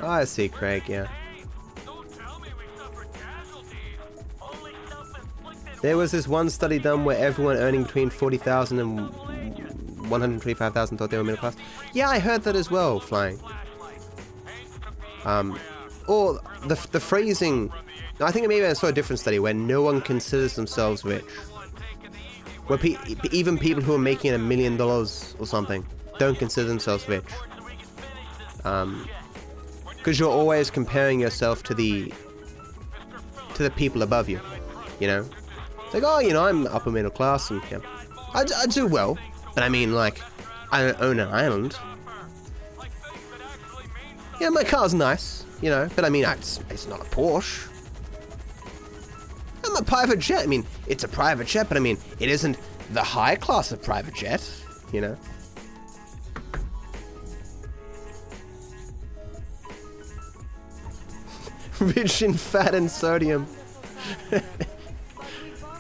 Oh, I see, Craig, yeah. There was this one study done where everyone earning between 40,000 and 125,000 thought they were middle class. Yeah, I heard that as well, Flying. Or the phrasing, I think maybe I saw a different study where no one considers themselves rich. Where even people who are making $1 million or something don't consider themselves rich. Because you're always comparing yourself to the people above you, you know? Like, oh, you know, I'm upper middle class, and yeah, I do well, but I mean, like, I don't own an island. Yeah, my car's nice, you know, but I mean, it's not a Porsche. I'm a private jet. I mean, it's a private jet, but I mean, it isn't the high class of private jet, you know. Rich in fat and sodium.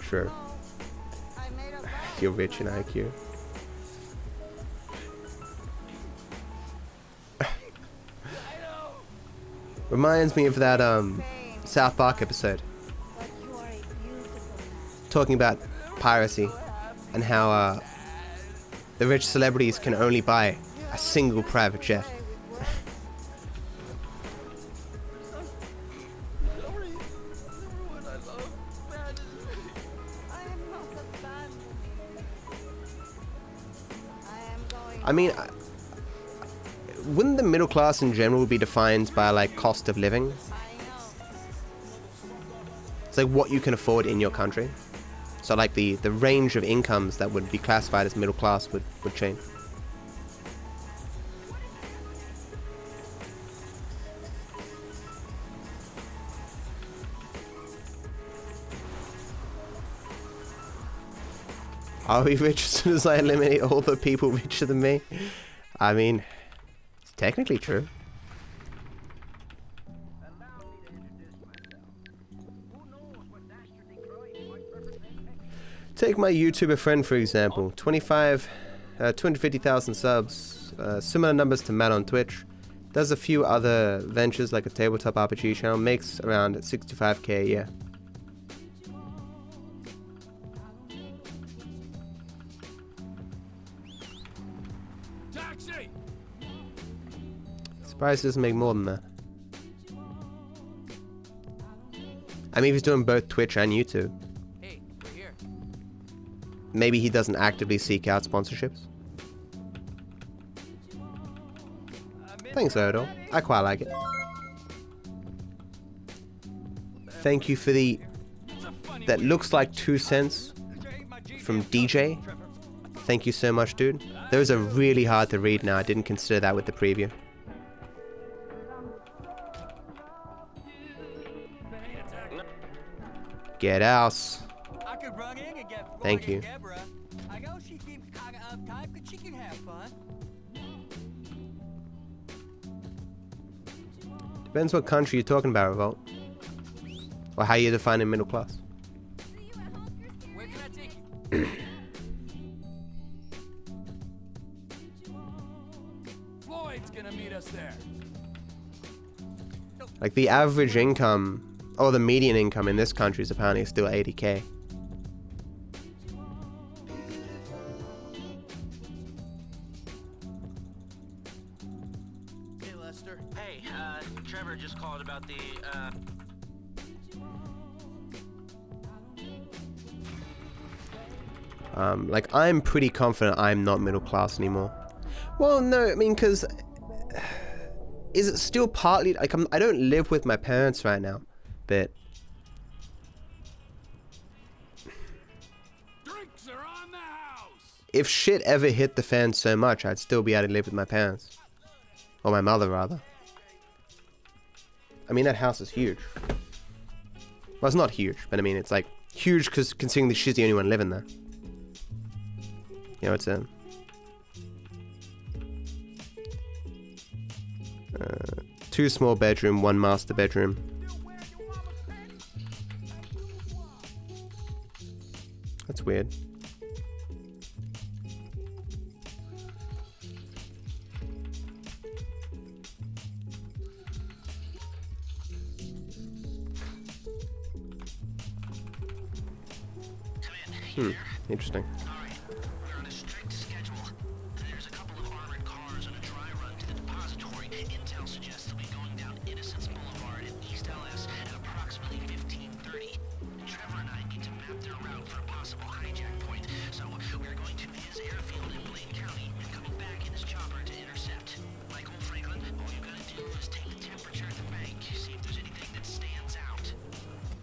Sure. You're rich in IQ. Reminds me of that South Park episode talking about piracy and how the rich celebrities can only buy a single private jet. I mean, wouldn't the middle class in general be defined by like cost of living? It's like what you can afford in your country. So like the range of incomes that would be classified as middle class would change. Are we rich as soon as I eliminate all the people richer than me? I mean, it's technically true. Take my YouTuber friend for example. 250,000 subs. Similar numbers to Matt on Twitch. Does a few other ventures like a tabletop RPG channel. Makes around 65k a year. Surprised he doesn't make more than that. I mean, if he's doing both Twitch and YouTube. Hey, we're here. Maybe he doesn't actively seek out sponsorships. Thanks, Odol. I quite like it. Thank you for the... That looks like 2 cents from DJ. Thank you so much, dude. Those are really hard to read now. I didn't consider that with the preview. Get out. Thank you. I know she seems kind of uptight, but she can have fun. Depends what country you're talking about, Revolt. Or how you're defining middle class. Where can I take you? Floyd's gonna meet us there. Like the average income, or the median income in this country is apparently still 80k. Hey, Lester. Hey, Trevor just called about the, Like I'm pretty confident I'm not middle class anymore. Well, no, I mean, because is it still partly like I don't live with my parents right now, but Drinks are on the house. if shit ever hit the fan so much, I'd still be able to live with my parents, or my mother rather. I mean, that house is huge. Well, it's not huge, but I mean, it's like huge because considering that she's the only one living there. You know, it's a 2 small bedroom, 1 master bedroom. That's weird. Interesting. we're on a strict schedule. There's a couple of armored cars on a dry run to the depository. Intel suggests they'll be going down Innocence Boulevard in East LS at approximately 15:30. Trevor and I need to map their route for a possible hijack point, so we're going to his airfield in Blaine County and coming back in his chopper to intercept. Michael Franklin, all you gotta do is take the temperature at the bank, see if there's anything that stands out.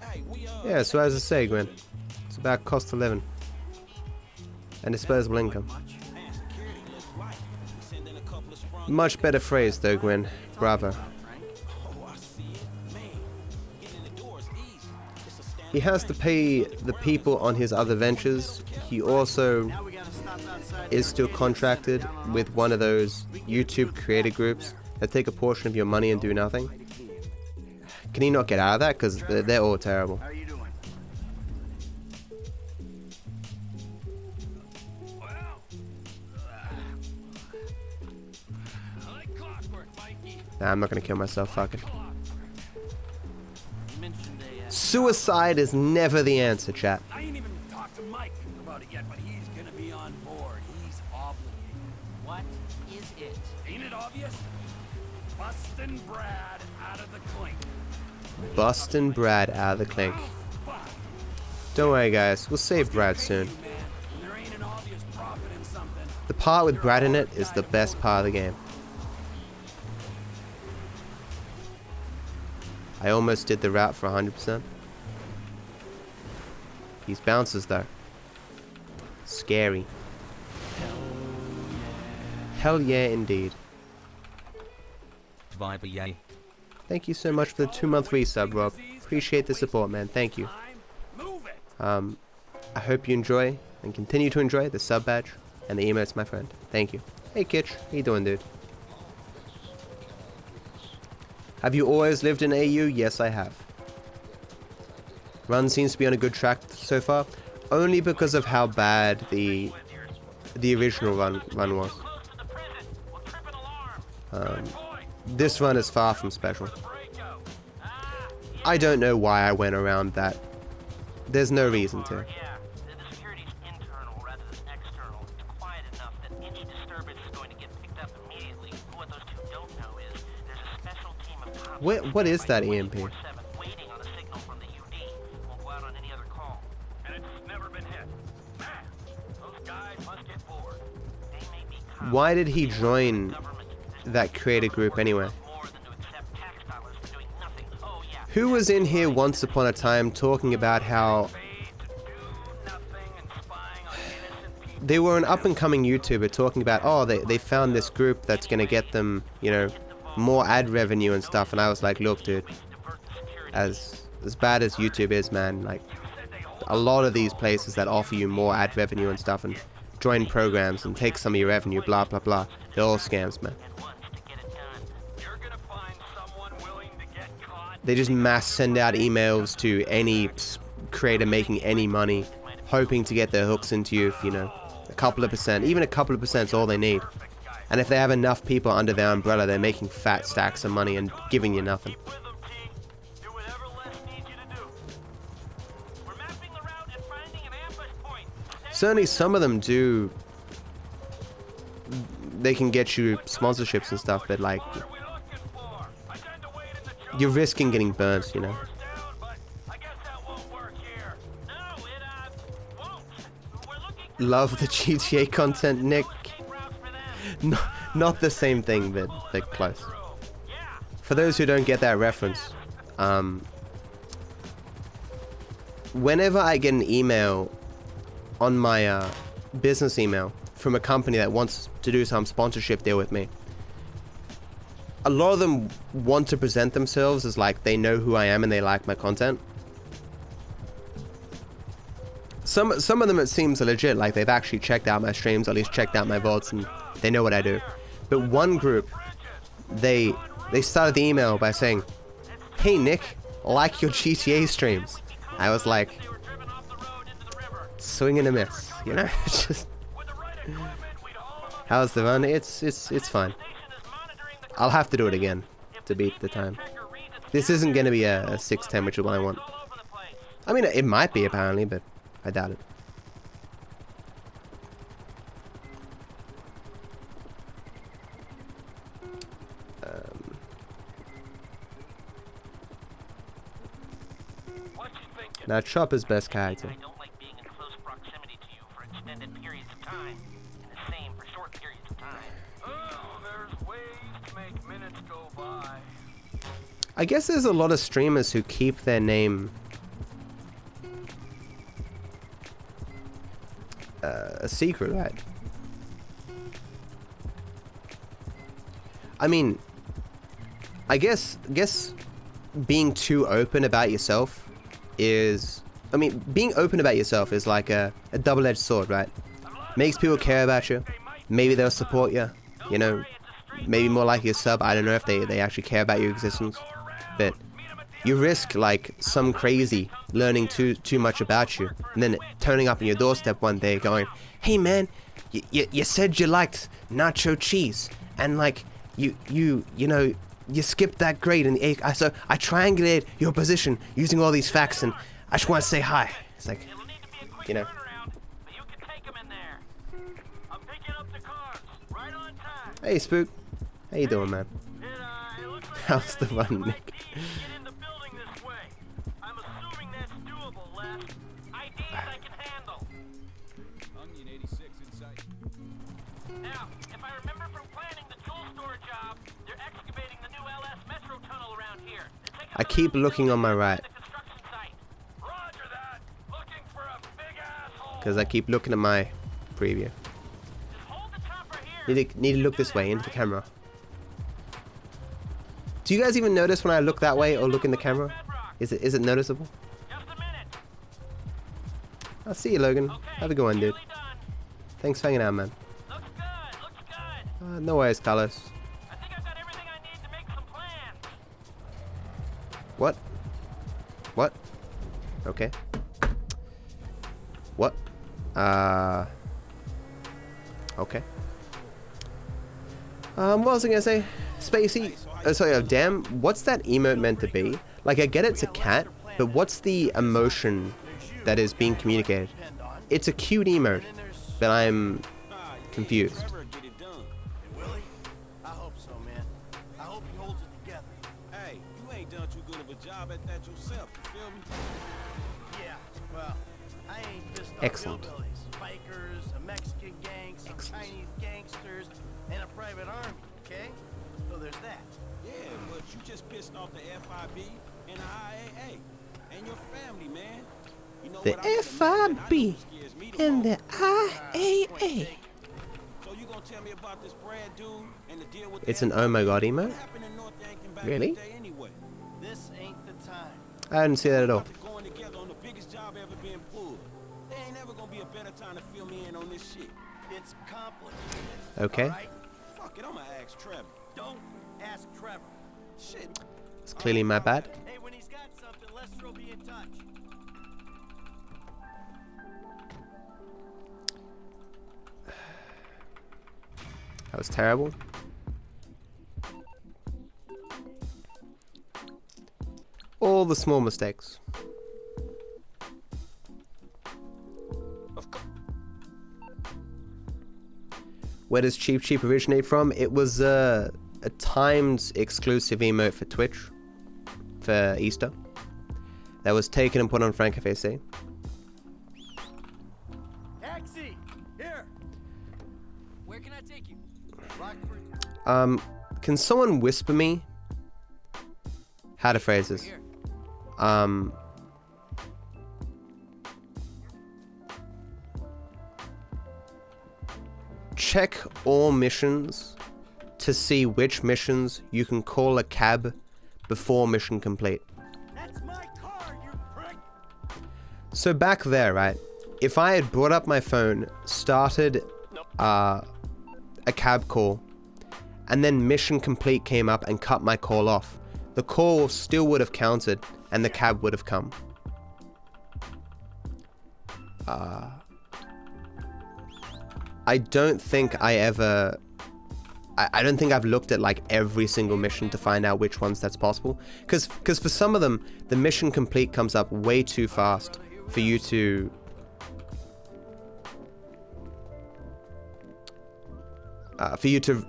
Hey, Yeah, so as I say, Gwen, it's about cost of living and disposable income. Much better phrase though, Gwen. Bravo. He has to pay the people on his other ventures. He also is still contracted with one of those YouTube creator groups that take a portion of your money and do nothing. Can he not get out of that? Because they're all terrible. Nah, I'm not gonna kill myself, fuck it. Suicide is never the answer, chat. I ain't even talked to Mike about it yet, but he's gonna be on board. He's obligated. What is it? Ain't it obvious? Bustin' Brad out of the clink. Bustin' Brad out of the clink. Don't worry, guys. We'll save Brad soon. There ain't an obvious profit in something. The part with Brad in it is the best part of the game. I almost did the route for 100%. These bounces, though. Scary. Hell yeah, indeed. Viper, yay. Thank you so much for the 2-month resub, Rob. Appreciate the support, man. Thank you. I hope you enjoy and continue to enjoy the sub badge and the emotes, my friend. Thank you. Hey, Kitch. How you doing, dude? Have you always lived in AU? Yes, I have. Run seems to be on a good track so far, only because of how bad the original run was. This run is far from special. I don't know why I went around that. There's no reason to. The security's internal rather than external. It's quiet enough that any disturbance is going to get picked up immediately. What those two don't know is there's a special team of cops. What is that EMP? Waiting on a signal from the UD. Won't go out on any other call. And it's never been hit. Man, those guys must get bored. They may be cops. Why did he join that creator group anyway? Who was in here once upon a time talking about how they were an up-and-coming YouTuber talking about, oh, they found this group that's gonna get them, you know, more ad revenue and stuff, and I was like, look, dude, as bad as YouTube is, man, like, a lot of these places that offer you more ad revenue and stuff and join programs and take some of your revenue, blah, blah, blah, they're all scams, man. They just mass send out emails to any creator making any money, hoping to get their hooks into you, you know, a couple of percent. Even a couple of percent is all they need. And if they have enough people under their umbrella, they're making fat stacks of money and giving you nothing. Certainly some of them do, they can get you sponsorships and stuff, but like, you're risking getting burnt, you know. Love the GTA content, Nick. Not the same thing, but they're close. For those who don't get that reference, whenever I get an email on my business email from a company that wants to do some sponsorship deal with me, a lot of them want to present themselves as like they know who I am and they like my content. Some of them it seems legit, like they've actually checked out my streams, or at least checked out my VODs, and they know what I do. But one group, they started the email by saying, "Hey Nick, like your GTA streams." I was like, swing and a miss, you know. It's just, how's the run? It's fine. I'll have to do it again to beat the time. This isn't going to be a 6:10, which is what I want. I mean, it might be apparently, but I doubt it. Now, Chopper's best character. I guess there's a lot of streamers who keep their name a secret, right? I mean, I guess being too open about yourself is, I mean, being open about yourself is like a double-edged sword, right? Makes people care about you. Maybe they'll support you, you know, maybe more likely a sub. I don't know if they actually care about your existence. But you risk like some crazy learning too much about you and then turning up on your doorstep one day going, "Hey man, you said you liked nacho cheese, and like you know you skipped that grade in the 8th. So I triangulated your position using all these facts, and I just want to say hi. It's like, you know. Hey, Spook. How you doing, man? How's the run, Nick? Now, if I remember from planning the tool store job, they're excavating the new LS Metro tunnel around here. I keep looking on my right. Because I keep looking at my preview. Need to look this way, into the camera. Do you guys even notice when I look that way or look in the camera? Is it noticeable? I'll see you, Logan. Have a good one, dude. Thanks for hanging out, man. No worries, Carlos. What? What? Okay. What? Okay. What was I gonna say? Spacey. Oh, sorry, damn. What's that emote meant to be? Like, I get it's a cat, but what's the emotion that is being communicated? It's a cute emote, but I'm confused. I hope so, man. I hope he holds it together. Hey, you ain't done too good of a job at that yourself, you feel me? Yeah, well, I ain't pissed off Excellent. hillbillies, bikers, a Mexican gang, some Chinese gangsters, and a private army, okay? So there's that. Yeah, but you just pissed off the FIB and the IAA and your family, man. You know The FIB and the IAA. So you gonna tell me about this Brad dude and the deal with It's an oh my god emote? Really? This ain't the time. I didn't see that at all. Going together on the biggest job ever being pulled. There ain't never gonna be a better time to fill me in on this shit. It's complicated. Okay. Right? Fuck it, I'ma ask Trevor. Don't ask Trevor. Shit. It's clearly my bad. Hey, when he's got something, Lester will be in touch. That was terrible. All the small mistakes. Where does Cheap Cheap originate from? It was a timed exclusive emote for Twitch for Easter that was taken and put on Frank FAC. Taxi! Here! Where can I take you? Can someone whisper me how to phrase this? Check all missions to see which missions you can call a cab before mission complete. That's my car, you prick! So back there, right? If I had brought up my phone, started a cab call, and then mission complete came up and cut my call off, the call still would have counted and the cab would have come. I don't think I ever... I don't think I've looked at like every single mission to find out which ones that's possible. Because for some of them, the mission complete comes up way too fast for you to...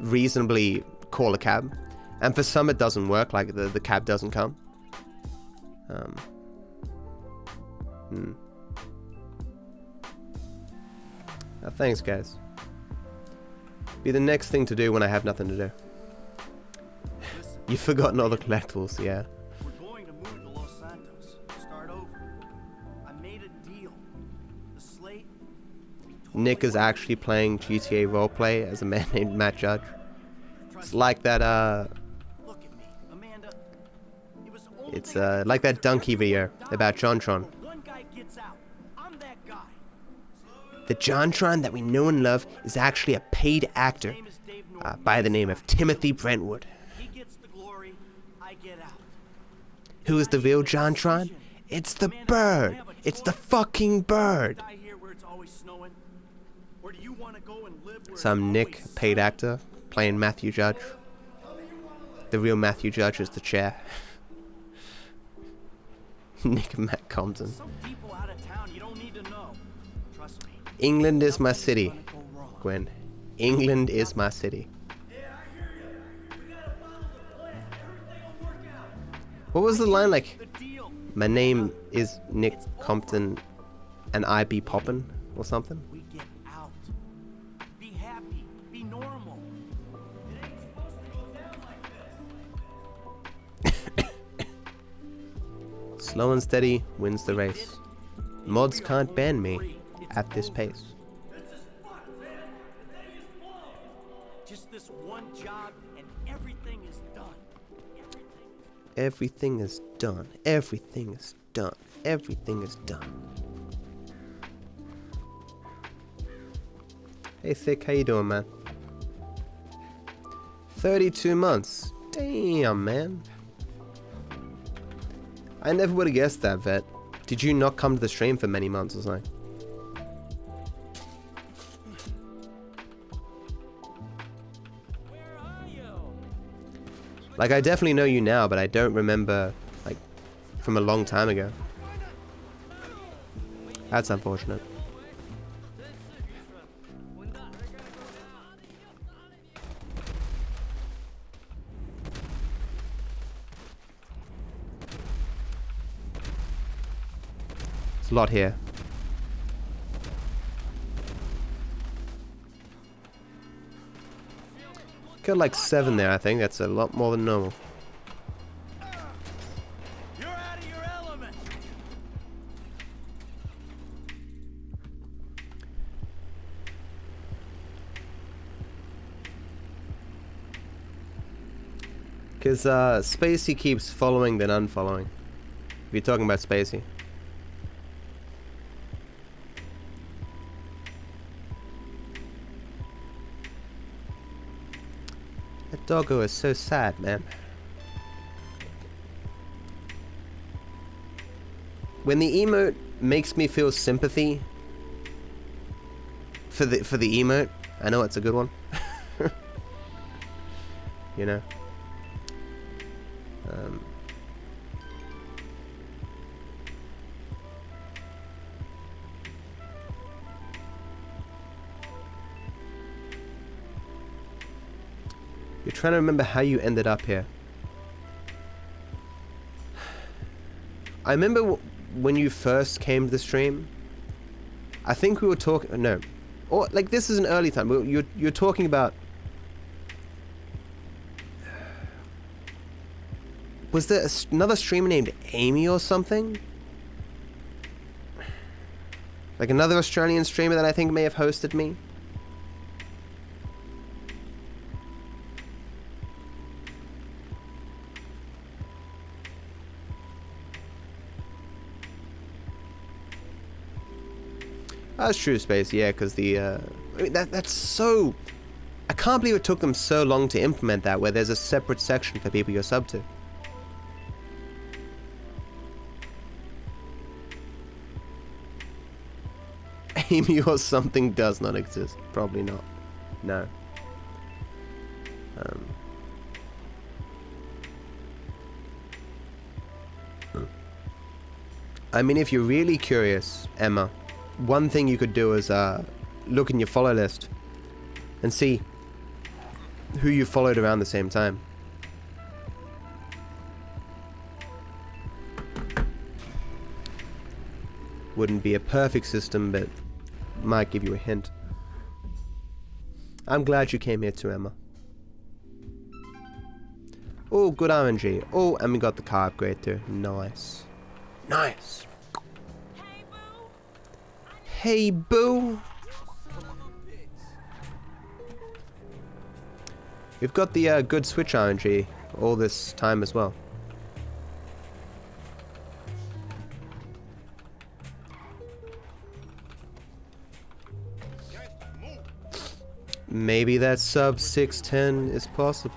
reasonably call a cab. And for some it doesn't work, like the cab doesn't come. Thanks, guys. Be the next thing to do when I have nothing to do. You've forgotten all the collectibles, yeah. We're going to move to Los Santos. Start over. I made a deal. The slate... Nick is actually playing GTA roleplay as a man named Matt Judge. It's like that, Look at me, Amanda. It was it's like that Donkey video about JonTron. One guy gets out. I'm that guy. The JonTron that we know and love is actually a paid actor by the name of Timothy Brentwood. He gets the glory, I get out. Who is the real JonTron? It's the bird. It's the fucking bird. Some Nick, paid actor, playing Matthew Judge. The real Matthew Judge is the chair. Nick and Matt Compton. Some people out of town you don't need to know. Trust me. England is my city, Gwen. England is my city. What was the line like? My name is Nick Compton and I be poppin' or something? We get out. Be happy. Be normal. It ain't supposed to go down like this. Slow and steady wins the race. Mods can't ban me at this pace. Just this one job and everything is done. Everything is done. Everything is done. Everything is done. Hey Thick, how you doing, man? 32 months. Damn, man. I never would have guessed that, Vet. Did you not come to the stream for many months or something? Like, I definitely know you now, but I don't remember, like, from a long time ago. That's unfortunate. There's a lot here. Got like 7 there, I think. That's a lot more than normal. You're out of your element. Because Spacey keeps following then unfollowing. If you're talking about Spacey. That doggo is so sad, man. When the emote makes me feel sympathy for the emote, I know it's a good one. You know. You're trying to remember how you ended up here. I remember when you first came to the stream. I think we were talking. No, or like this is an early time. You're talking about. Was there another streamer named Amy or something? Like another Australian streamer that I think may have hosted me. That's true, Space. Yeah, because the I mean, that's so. I can't believe it took them so long to implement that, where there's a separate section for people you're sub to. Amy or something does not exist. Probably not. No. I mean, if you're really curious, Emma, one thing you could do is look in your follow list and see who you followed around the same time. Wouldn't be a perfect system, but might give you a hint. I'm glad you came here too, Emma. Oh, good RNG. Oh, and we got the car upgrade too. Nice. Nice. Hey, boo. We've got the good Switch RNG all this time as well. Maybe that sub 610 is possible.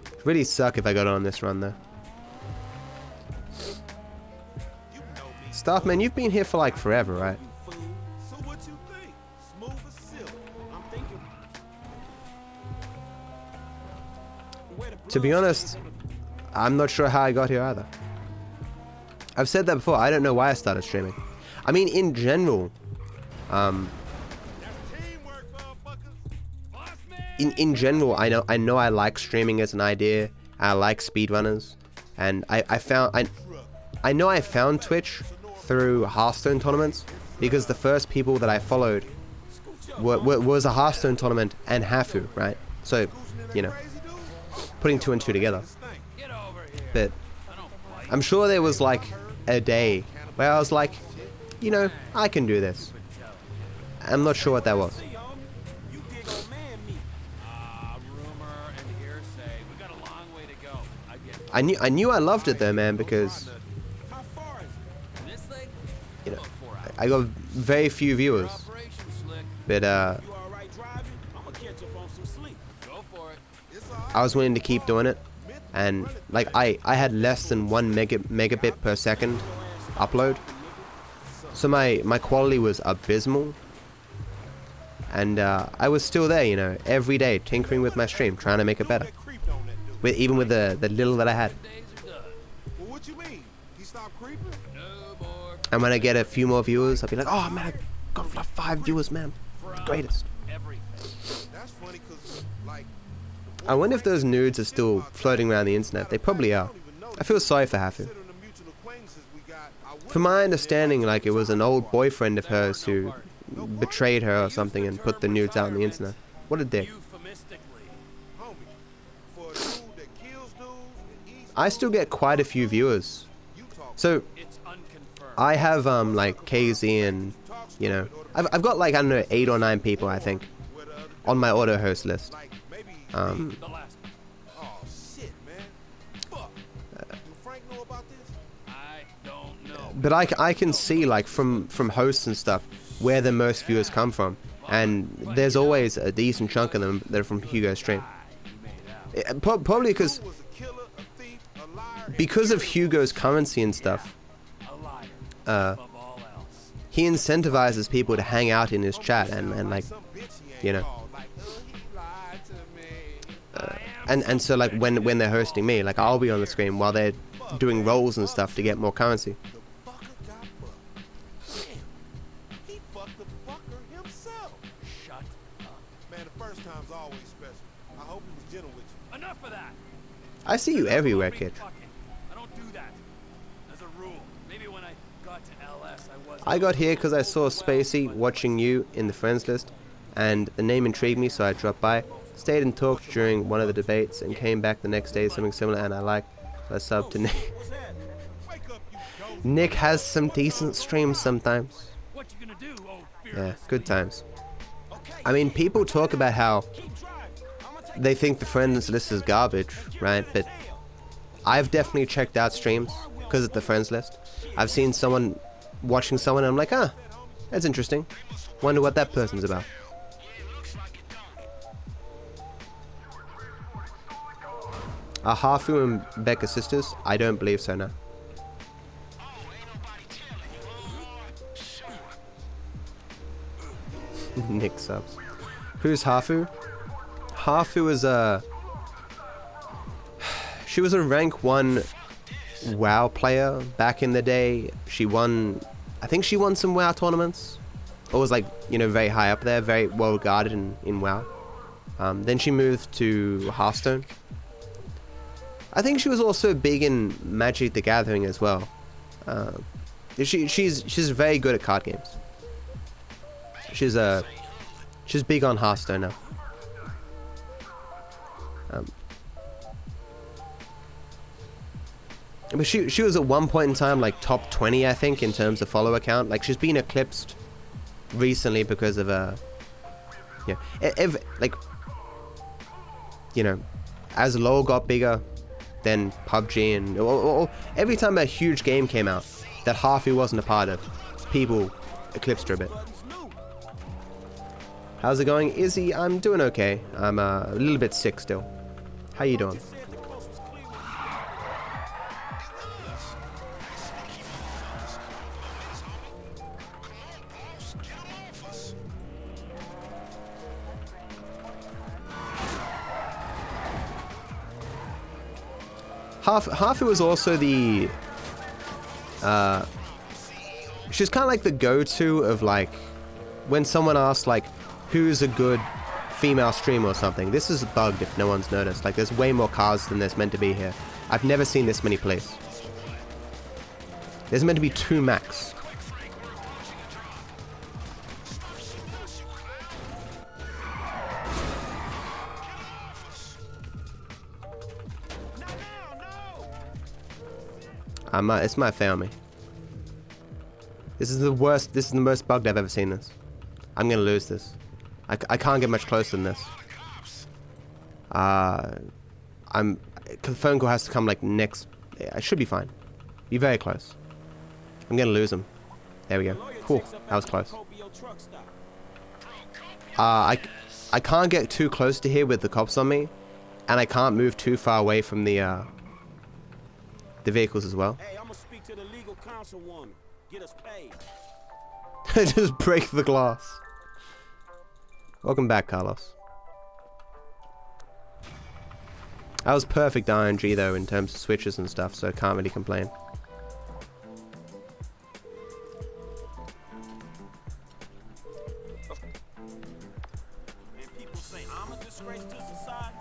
It'd really suck if I got on this run though. Staffman, you've been here for like forever, right? So what you think? Smooth as silk. I'm thinking. to be honest, I'm not sure how I got here either. I've said that before. I don't know why I started streaming. I mean, in general, in general, I know I like streaming as an idea. I like speedrunners, and I know I found Twitch through Hearthstone tournaments because the first people that I followed was a Hearthstone tournament and Hafu, right? So, you know, putting 2 and 2 together. But I'm sure there was like a day where I was like, you know, I can do this. I'm not sure what that was. I knew I loved it though, man, because you know I got very few viewers, but I was willing to keep doing it, and like I had less than 1 megabit per second upload, so my quality was abysmal, and I was still there, you know, every day tinkering with my stream, trying to make it better. Even with the little that I had. And when I get a few more viewers, I'll be like, oh man, I got like 5 viewers, man. The greatest. I wonder if those nudes are still floating around the internet. They probably are. I feel sorry for Hafu. From my understanding, like it was an old boyfriend of hers who betrayed her or something and put the nudes out on the internet. What a dick. I still get quite a few viewers. So I have like KZ and, you know, I've got like, I don't know, 8 or 9 people I think on my auto host list. But I can see like from hosts and stuff where the most viewers come from, and there's always a decent chunk of them that are from Hugo's stream. Probably because of Hugo's currency and stuff, he incentivizes people to hang out in his chat and like, you know, and so like when they're hosting me, like I'll be on the screen while they're doing roles and stuff to get more currency. I see you everywhere, kid. I got here because I saw Spacey watching you in the friends list, and the name intrigued me, so I dropped by, stayed and talked during one of the debates, and came back the next day something similar, and I like a sub to Nick. Nick has some decent streams sometimes. Yeah, good times. I mean, people talk about how they think the friends list is garbage, right? But I've definitely checked out streams because of the friends list. I've seen someone watching someone and I'm like, ah, that's interesting. Wonder what that person's about. Are Hafu and Becca sisters? I don't believe so, no. Nick subs. Who's Hafu? Hafu is she was a rank 1 WoW player back in the day. She won, I think she won some WoW tournaments, or was like, you know, very high up there, very well regarded in WoW. Then she moved to Hearthstone. I think she was also big in Magic the Gathering as well. She's very good at card games. She's big on Hearthstone now. But she was at one point in time like top 20, I think, in terms of follower count. Like she's been eclipsed recently because of yeah, like, you know, as LoL got bigger, then PUBG and every time a huge game came out that Hafu wasn't a part of, people eclipsed her a bit. How's it going, Izzy? I'm doing okay. I'm a little bit sick still. How you doing? Half it was also the she's kind of like the go-to of like when someone asks like who's a good female streamer or something. This is bugged if no one's noticed. Like there's way more cars than there's meant to be here. I've never seen this many plays. There's meant to be 2 max. It's my family. This is the worst. This is the most bugged I've ever seen this. I'm gonna lose this. I can't get much closer than this. The phone call has to come like next. I should be fine. Be very close. I'm gonna lose him. There we go. Cool. That was close. I can't get too close to here with the cops on me, and I can't move too far away from the vehicles as well. Hey, I'm gonna speak to the legal councilwoman. Get us paid. Just break the glass. Welcome back, Carlos. That was perfect RNG though in terms of switches and stuff, so I can't really complain. And people say I'm a disgrace to society.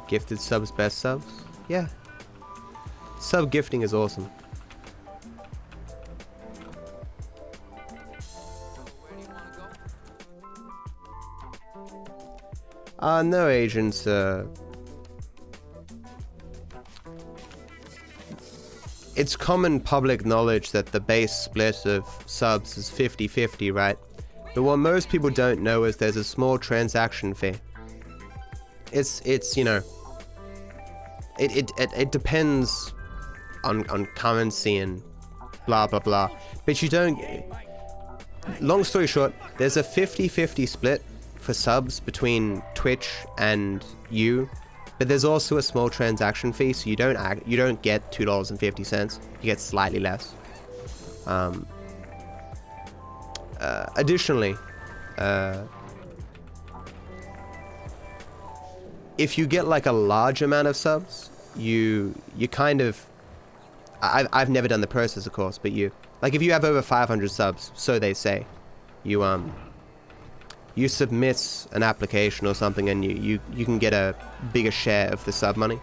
Gifted subs, best subs? Yeah. Sub gifting is awesome. No agents, it's common public knowledge that the base split of subs is 50-50, right? But what most people don't know is there's a small transaction fee. It's you know, it depends on currency and blah blah blah. But you don't. Long story short, there's a 50-50 split for subs between Twitch and you, but there's also a small transaction fee, so you don't get $2.50. You get slightly less. Additionally, if you get like a large amount of subs, you kind of, I've never done the process of course, but you, like if you have over 500 subs, so they say, you submit an application or something and you can get a bigger share of the sub money.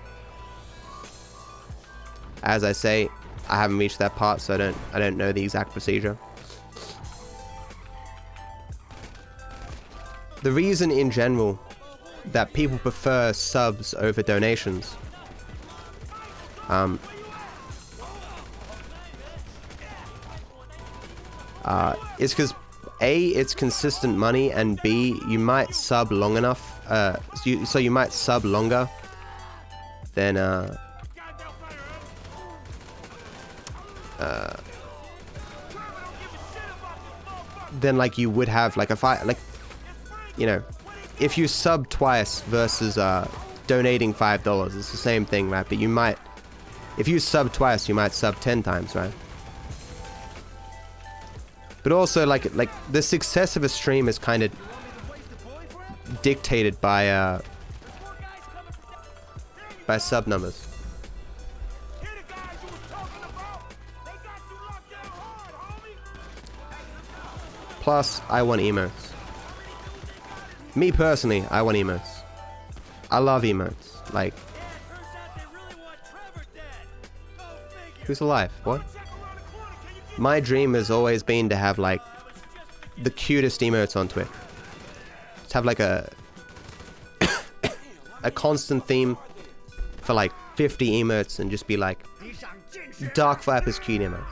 As I say, I haven't reached that part, so I don't know the exact procedure. The reason in general that people prefer subs over donations is because A, it's consistent money, and B, you might sub long enough, so you might sub longer than like you would have like you know, if you sub twice versus donating $5, it's the same thing, right? But you might, if you sub twice, you might sub 10 times, right? But also, like the success of a stream is kind of dictated by sub numbers. Plus, I want emotes. Me personally, I want emotes. I love emotes. Like, who's alive? What? My dream has always been to have like the cutest emotes on Twitch. To have like a constant theme for like 50 emotes and just be like DarkViper's cute emotes.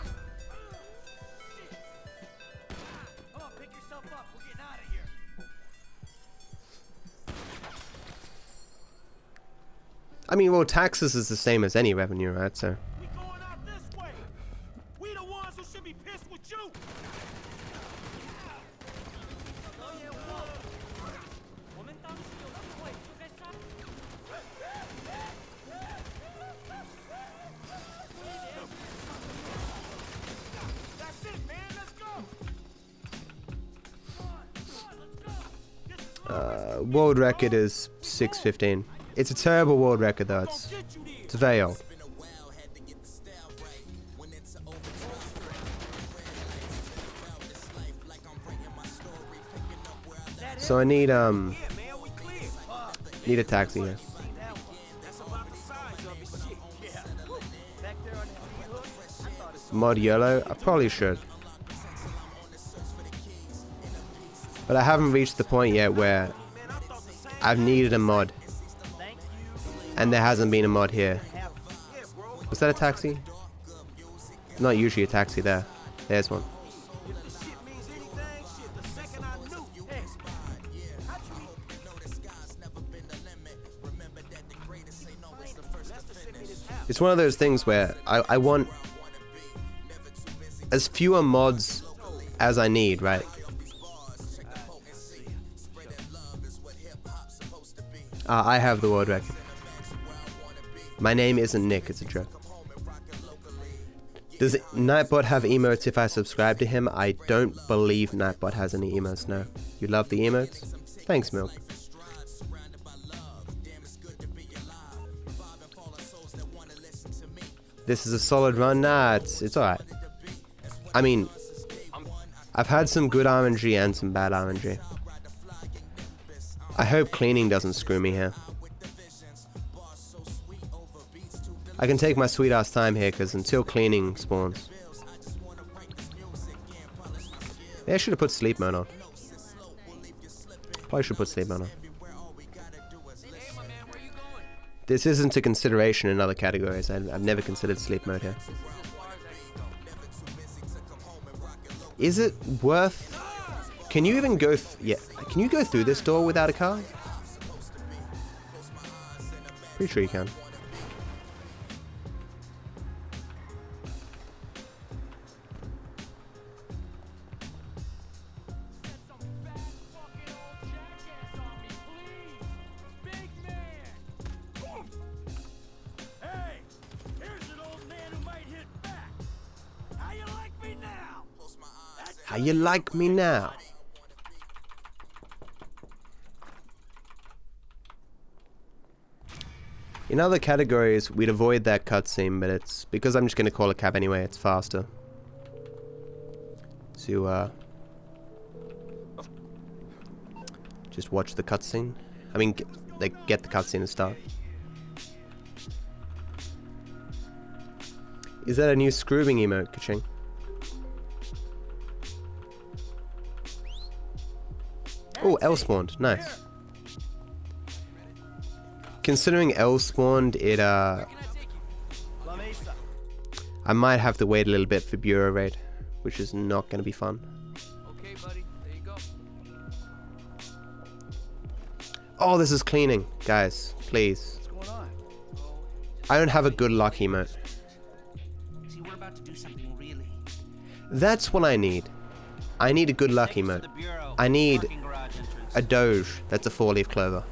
I mean, well, taxes is the same as any revenue, right? So. World record is 6:15. It's a terrible world record though. It's very old. So I need a taxi here. Mod YOLO? I probably should. But I haven't reached the point yet where I've needed a mod. And there hasn't been a mod here. Was that a taxi? Not usually a taxi there. There's one. It's one of those things where I want as fewer mods as I need, right? I have the world record. My name isn't Nick, it's a joke. Does Nightbot have emotes if I subscribe to him? I don't believe Nightbot has any emotes, no. You love the emotes? Thanks, Milk. This is a solid run? Nah, it's alright. I mean, I've had some good RNG and some bad RNG. I hope cleaning doesn't screw me here. I can take my sweet ass time here because until cleaning spawns. Maybe I should have put sleep mode on. Probably should put sleep mode on. This isn't a consideration in other categories. I've never considered sleep mode here. Is it worth... Can you even go... Can you go through this door without a car? Pretty sure you can. How you like me now? In other categories, we'd avoid that cutscene, but it's because I'm just going to call a cab anyway. It's faster to just watch the cutscene. I mean, get the cutscene and start. Is that a new screwing emote, Kaching? Oh, L spawned. Nice. Considering L spawned, it I might have to wait a little bit for Bureau raid, which is not going to be fun. Okay, buddy. There you go. Oh, this is cleaning, guys. Please. What's going on? I don't have a good luck emote. See, we're about to do something really. That's what I need. I need a good luck emote. I need a Doge that's a 4-leaf clover.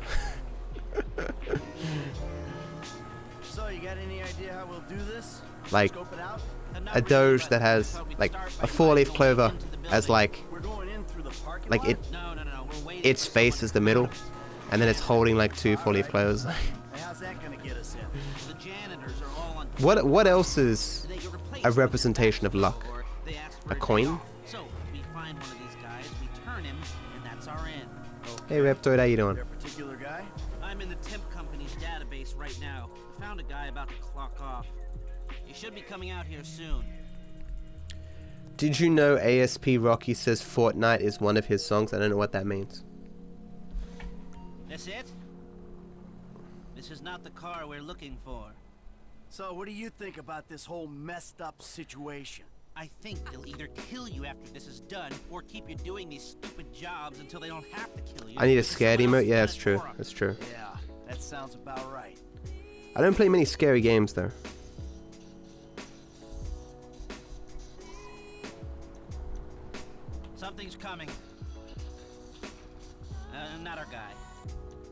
So, you got any idea how we'll do this? Like Scope it out? a Doge that has like a 4-leaf clover as like it its face is the middle, and then it's holding like 2 4-leaf clovers. How's that gonna get us in? The janitors are all on. What else is a representation of luck? A coin? So we find one of these guys, we turn him, and that's our end. Hey Reptoid, how you doing? Particular guy? I'm in the temp company's database right now. Found a guy about to clock off. He should be coming out here soon. Did you know ASP Rocky says Fortnite is one of his songs? I don't know what that means. That's it? This is not the car we're looking for. So, what do you think about this whole messed up situation? I think they'll either kill you after this is done, or keep you doing these stupid jobs until they don't have to kill you. I need a scared emote? Yeah, that's true. That's true. Yeah, that sounds about right. I don't play many scary games though. Something's coming. Not our guy.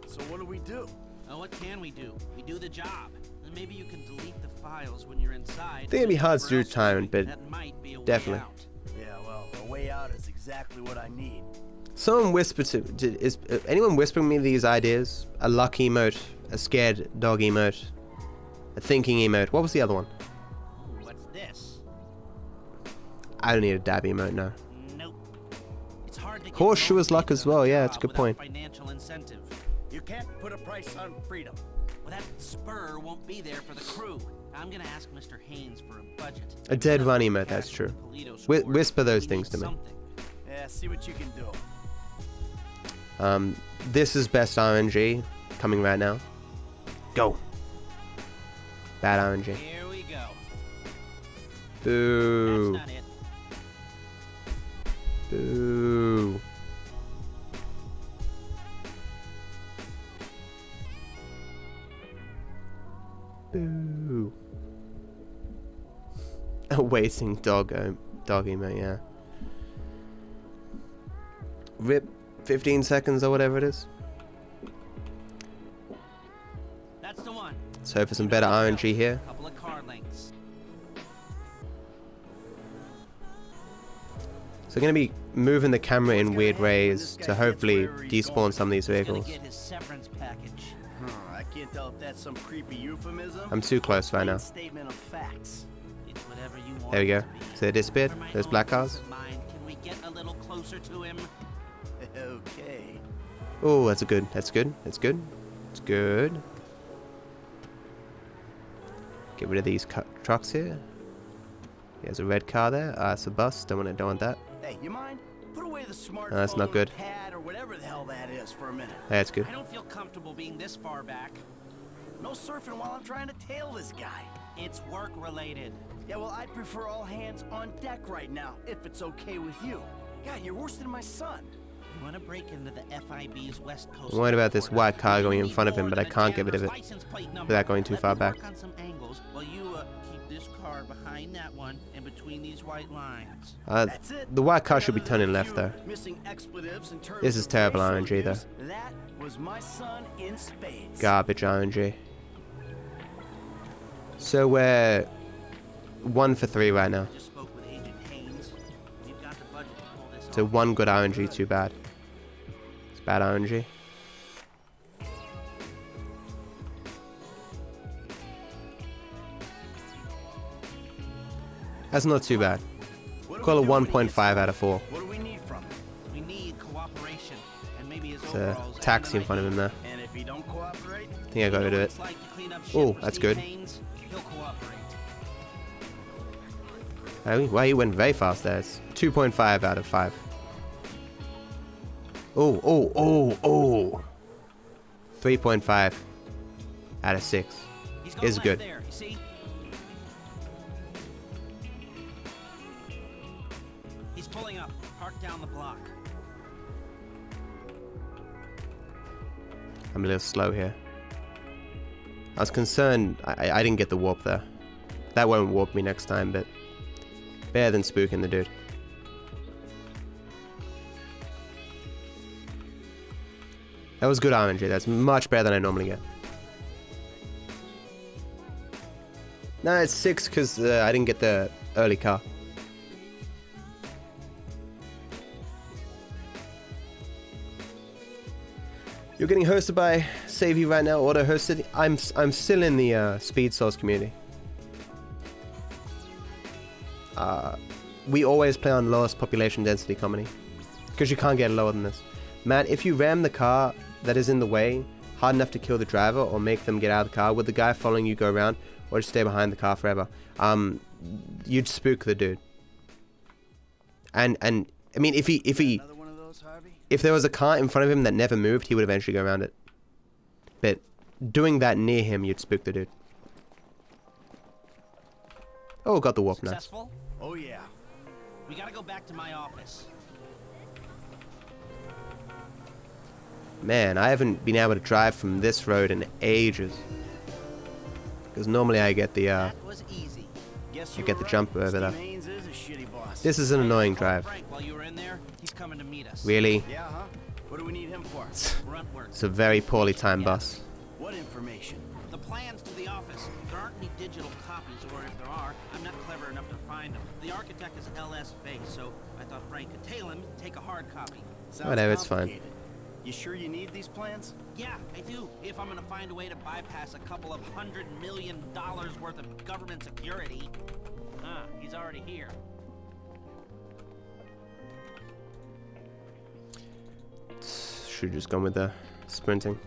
So what do we do? What can we do? We do the job. And maybe you can delete the files when you're inside. I think it'd be hard to do time, but that might be a way definitely. out. Yeah, well, a way out is exactly what I need. Someone whispered to... Is anyone whispering me these ideas? A luck emote, a scared dog emote, a thinking emote. What was the other one? What's this? I don't need a dab emote, no. Nope. It's hard to get Horseshoe is luck as well, yeah, that's a good point. Financial incentive. You can't put a price on freedom. Well, that spur won't be there for the crew. I'm gonna ask Mr. Haynes for a budget. A dead run emote, that's true. Whisper those things to me. Yeah, see what you can do. This is best RNG coming right now. Go. Bad RNG. Here we go. Boo. That's not it. Boo. Boo. A waiting dog emote, yeah. Rip 15 seconds or whatever it is. That's the one. Let's hope for some better RNG here. Couple of car lengths. So we're going to be moving the camera in weird ways to hopefully despawn some of these vehicles. Get his severance package. I can't tell if that's some creepy euphemism. I'm too close right now. Statement of facts. It's whatever you want. There we go. So they disappeared. There's black cars. Can we get a little closer to him? Okay. Oh, that's good. That's good. That's good. It's good. Get rid of these trucks here. There's a red car there. It's a bus. Don't want that. Hey, you mind? Put away the smartphone, That's not good. pad, or whatever the hell that is for a minute. That's good. I don't feel comfortable being this far back. No surfing while I'm trying to tail this guy. It's work related. Yeah, well, I'd prefer all hands on deck right now, if it's okay with you. God, you're worse than my son. You want to break into the FIB's West Coast. I'm worried about this white car going in front of him, but I can't get rid of it without going too far back. Work on some angles while you keep this car behind that one and between these white lines. The white car should be turning left though. This is terrible RNG though. That was my son in spades. Garbage RNG. So we're 1 for 3 right now. Just spoke with Agent Haynes. You've got the budget to pull this So off. 1 good RNG, too bad. It's bad RNG. That's not too bad. Call it 1.5 out of 4. What do we need from him? We need cooperation and maybe his It's a overalls. taxi in front of him there. And if he don't cooperate, I think I got rid of it. Oh, that's good. He'll cooperate. Well, he went very fast there. It's 2.5 out of 5. Oh. 3.5 out of 6 is good. There, you see? He's pulling up. Park down the block. I'm a little slow here. I was concerned I didn't get the warp there. That won't warp me next time, but better than spooking the dude. That was good RNG. That's much better than I normally get. No, it's 6 because I didn't get the early car. You're getting hosted by Savey right now, auto-hosted. I'm still in the Speed Source community. We always play on lowest population density comedy because you can't get lower than this. Matt, if you ram the car that is in the way hard enough to kill the driver or make them get out of the car, would the guy following you go around or just stay behind the car forever? You'd spook the dude. And I mean, if there was a car in front of him that never moved, he would eventually go around it. But doing that near him, you'd spook the dude. Oh, got the warp now. Successful? Oh yeah. We gotta go back to my office. Man, I haven't been able to drive from this road in ages. Because normally I get the That was easy. I get the jump over there. Haynes is a shitty boss. This is an annoying drive. Frank, while you were in there, he's coming to meet us. Really? Yeah, huh? What do we need him for? Grunt work. It's a very poorly timed bus. What information? The plans to the office. There aren't any digital copies, or if there are, I'm not clever enough to find them. The architect is LS based, so I thought Frank could tail him, take a hard hard copy. Whatever, it's fine. You sure you need these plans? Yeah, I do. If I'm gonna find a way to bypass a couple of $100 million worth of government security. Ah, he's already here. Should just gone with the sprinting.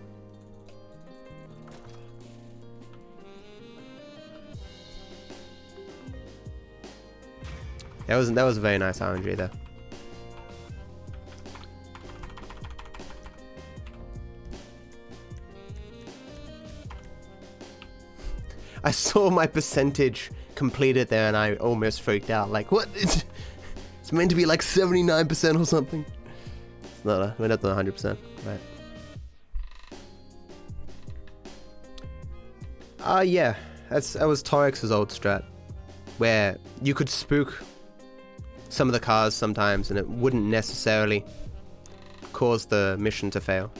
That was a very nice RNG there. I saw my percentage completed there and I almost freaked out. Like, what? It's meant to be like 79% or something. It's not, we're not 100%, right? Yeah, that was Torex's old strat, where you could spook some of the cars sometimes and it wouldn't necessarily cause the mission to fail.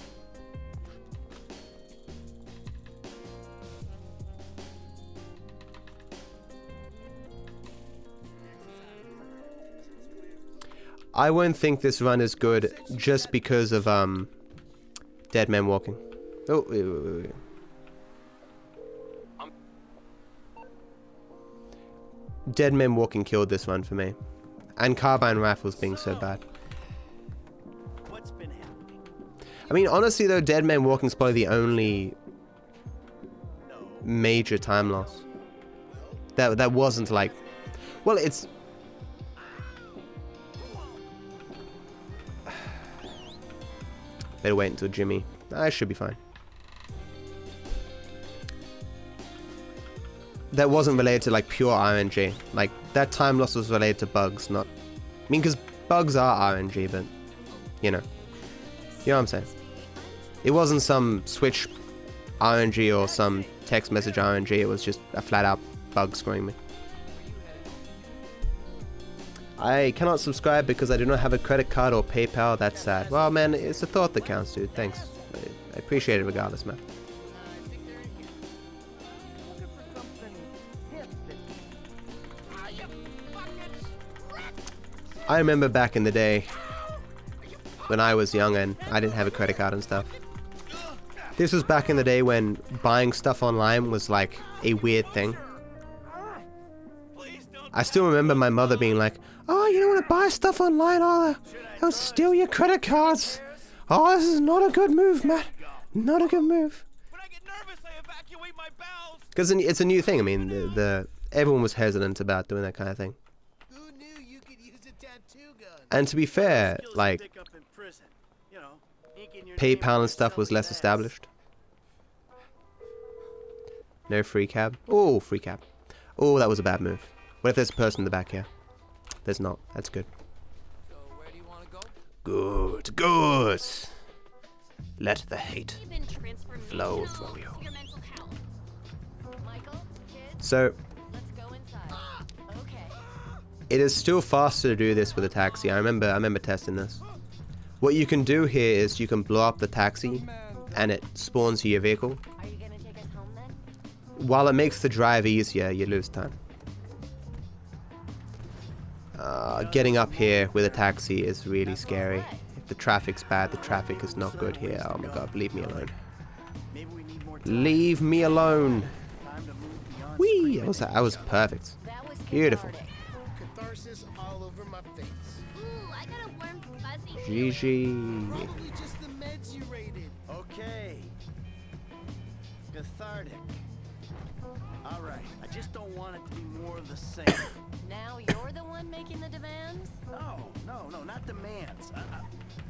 I won't think this run is good just because of dead men walking. Oh, wait. Dead men walking killed this run for me, and carbine rifles being so bad. What's been happening? I mean, honestly though, dead men walking is probably the only major time loss. That wasn't like, well, it's. Better wait until Jimmy. I should be fine. That wasn't related to like pure RNG. Like that time loss was related to bugs, not. I mean, because bugs are RNG, but you know what I'm saying. It wasn't some Switch RNG or some text message RNG. It was just a flat out bug screwing me. I cannot subscribe because I do not have a credit card or PayPal. That's sad. Well, man, it's a thought that counts, dude. Thanks. I appreciate it regardless, man. I remember back in the day when I was young and I didn't have a credit card and stuff. This was back in the day when buying stuff online was like a weird thing. I still remember my mother being like, "Oh, you don't want to buy stuff online, they'll steal your credit cards. Oh, this is not a good move, Matt. Not a good move." Because it's a new thing. I mean, everyone was hesitant about doing that kind of thing. And to be fair, like, PayPal and stuff was less established. No free cab. Oh, free cab. Oh, that was a bad move. What if there's a person in the back here? There's not. That's good. So where do you want to go? Good, good. Let the hate flow through you. So, it is still faster to do this with a taxi. I remember testing this. What you can do here is you can blow up the taxi, and it spawns your vehicle. Are you gonna take us home then? While it makes the drive easier, you lose time. Getting up here with a taxi is really scary. If the traffic's bad, the traffic is not good here. Oh my god, leave me alone. Leave me alone. Whee! That was perfect. Beautiful. Catharsis all over my face. Ooh, I got a warm fuzzy. GG. Probably just the meds you rated. Okay. Cathartic. All right. I just don't want it to be more of the same. Now you're the one making the demands? No, not demands.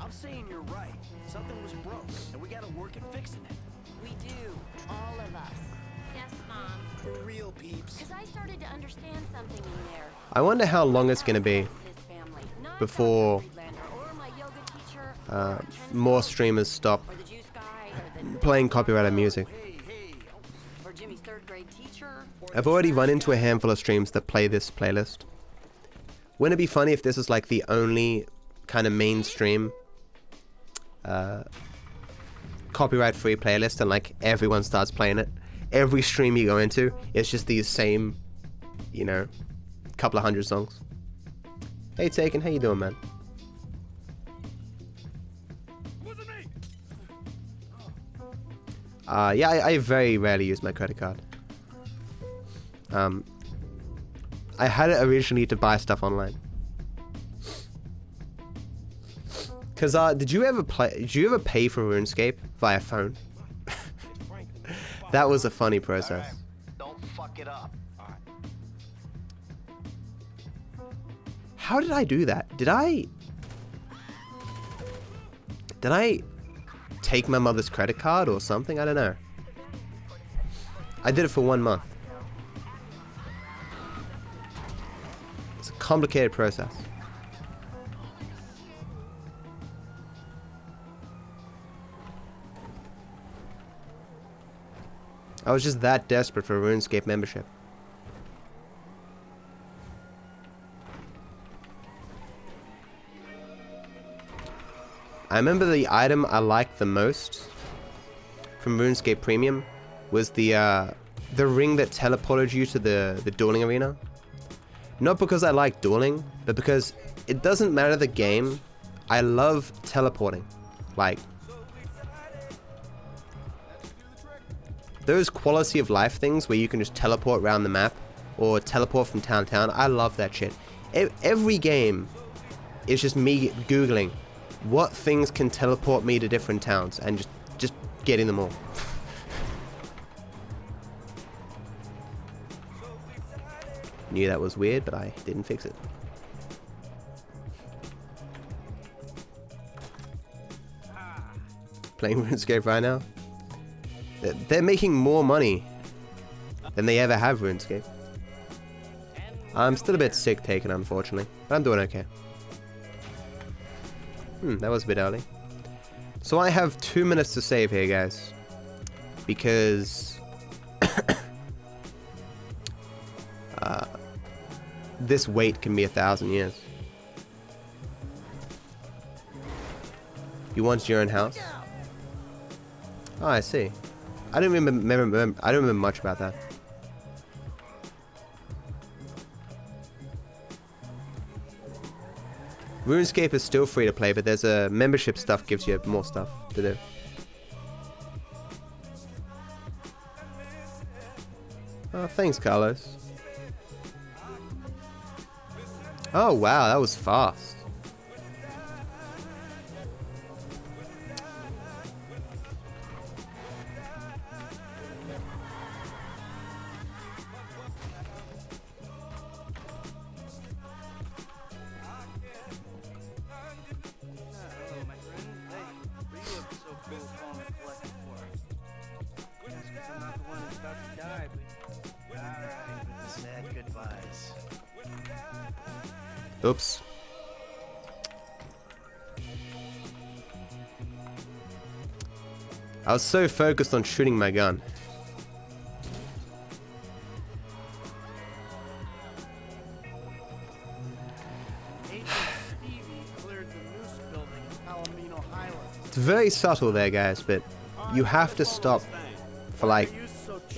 I'm saying you're right. Something was broke, and we gotta work at fixing it. We do. All of us. Yes, Mom. For real, peeps. Because I started to understand something in there. I wonder how long it's gonna be before more streamers stop playing copyrighted music. I've already run into a handful of streams that play this playlist. Wouldn't it be funny if this is like the only kind of mainstream copyright-free playlist and like everyone starts playing it? Every stream you go into, it's just these same, you know, couple of hundred songs. Hey Taken, how you doing, man? Yeah, I very rarely use my credit card. I had it originally to buy stuff online. Cause did you ever pay for RuneScape via phone? That was a funny process. Don't fuck it up. How did I do that? Did I take my mother's credit card or something? I don't know. I did it for 1 month. It's a complicated process. I was just that desperate for a RuneScape membership. I remember the item I liked the most from RuneScape Premium was the ring that teleported you to the dueling arena. Not because I like dueling, but because it doesn't matter the game. I love teleporting. Like, those quality of life things where you can just teleport around the map or teleport from town to town. I love that shit. Every game is just me googling what things can teleport me to different towns and just getting them all. Knew that was weird, but I didn't fix it. Playing RuneScape right now. They're making more money than they ever have RuneScape. I'm still a bit sick taken, unfortunately, but I'm doing okay. That was a bit early. So I have 2 minutes to save here, guys, because this wait can be 1,000 years. You want your own house? Oh, I see. I don't remember much about that. RuneScape is still free to play, but there's a membership stuff gives you more stuff to do. Oh, thanks, Carlos. Oh wow, that was fast. Oops. I was so focused on shooting my gun. It's very subtle there, guys, but you have to stop for like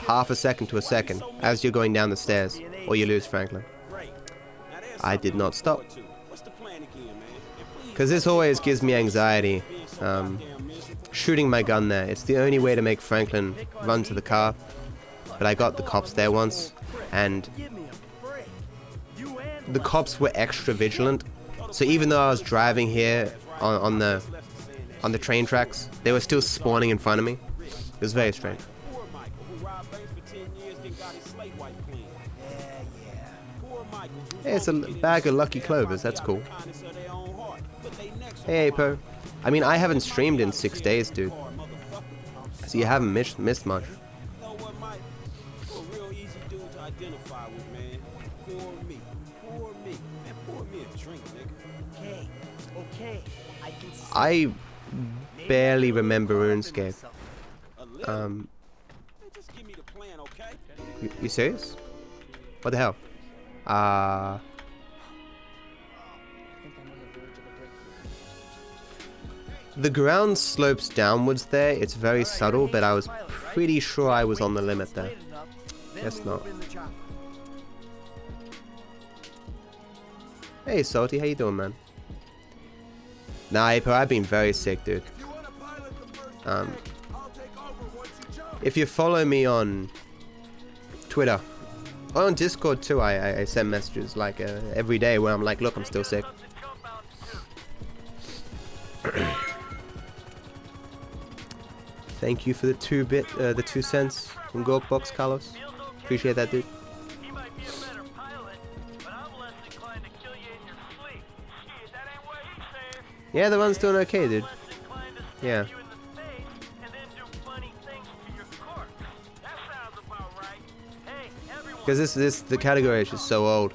half a second to a second as you're going down the stairs, or you lose Franklin. I did not stop, because this always gives me anxiety, shooting my gun there. It's the only way to make Franklin run to the car, but I got the cops there once, and the cops were extra vigilant, so even though I was driving here on the train tracks, they were still spawning in front of me. It was very strange. Hey, it's a bag of Lucky Clovers, that's cool. Hey, Apo. I mean, I haven't streamed in 6 days, dude. So you haven't missed much. I barely remember RuneScape. You serious? What the hell? The ground slopes downwards there. It's very subtle, but I was pretty sure I was on the limit there. Guess not. Hey, Salty, how you doing, man? Nah, Apo, I've been very sick, dude. if you follow me on Twitter, or on Discord too, I send messages like every day where I'm like, look, I'm still sick. Thank you for the 2 cents from Gorkbox, Carlos. Appreciate that, dude. He might be a better pilot, but I'm less inclined to kill you in your sleep. Shit, that ain't what he's saying. Yeah, the run's doing okay, dude. Less inclined to stab Yeah. you in the face and then do funny things to your corpse. That sounds about right. Hey, everyone. Because the category is just so old.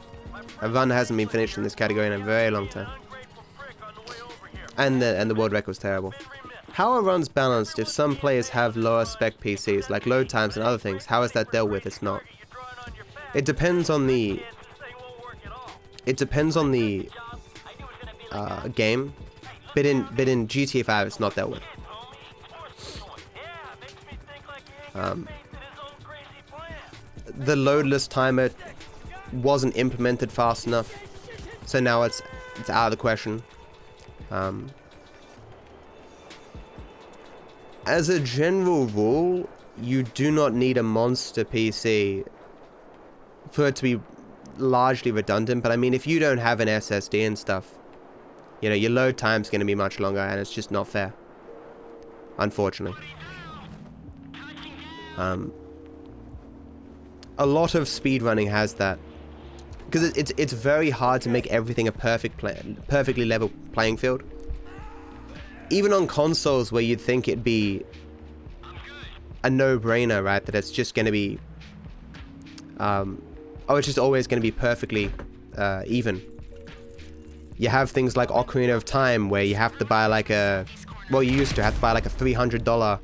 A run hasn't been finished in this category in a very long time. And the world record was terrible. How are runs balanced if some players have lower spec PCs, like load times and other things? How is that dealt with? It's not. It depends on the... It depends on the game. But in GTA 5, it's not dealt with. The loadless timer wasn't implemented fast enough, so now it's out of the question. As a general rule, you do not need a monster PC for it to be largely redundant, but I mean, if you don't have an SSD and stuff, you know, your load time's going to be much longer, and it's just not fair, unfortunately. A lot of speedrunning has that, because it's very hard to make everything a perfectly level playing field. Even on consoles where you'd think it'd be a no-brainer, right? That it's just going to be, it's just always going to be perfectly even. You have things like Ocarina of Time where you have to buy like a, well, you used to have to buy like a $300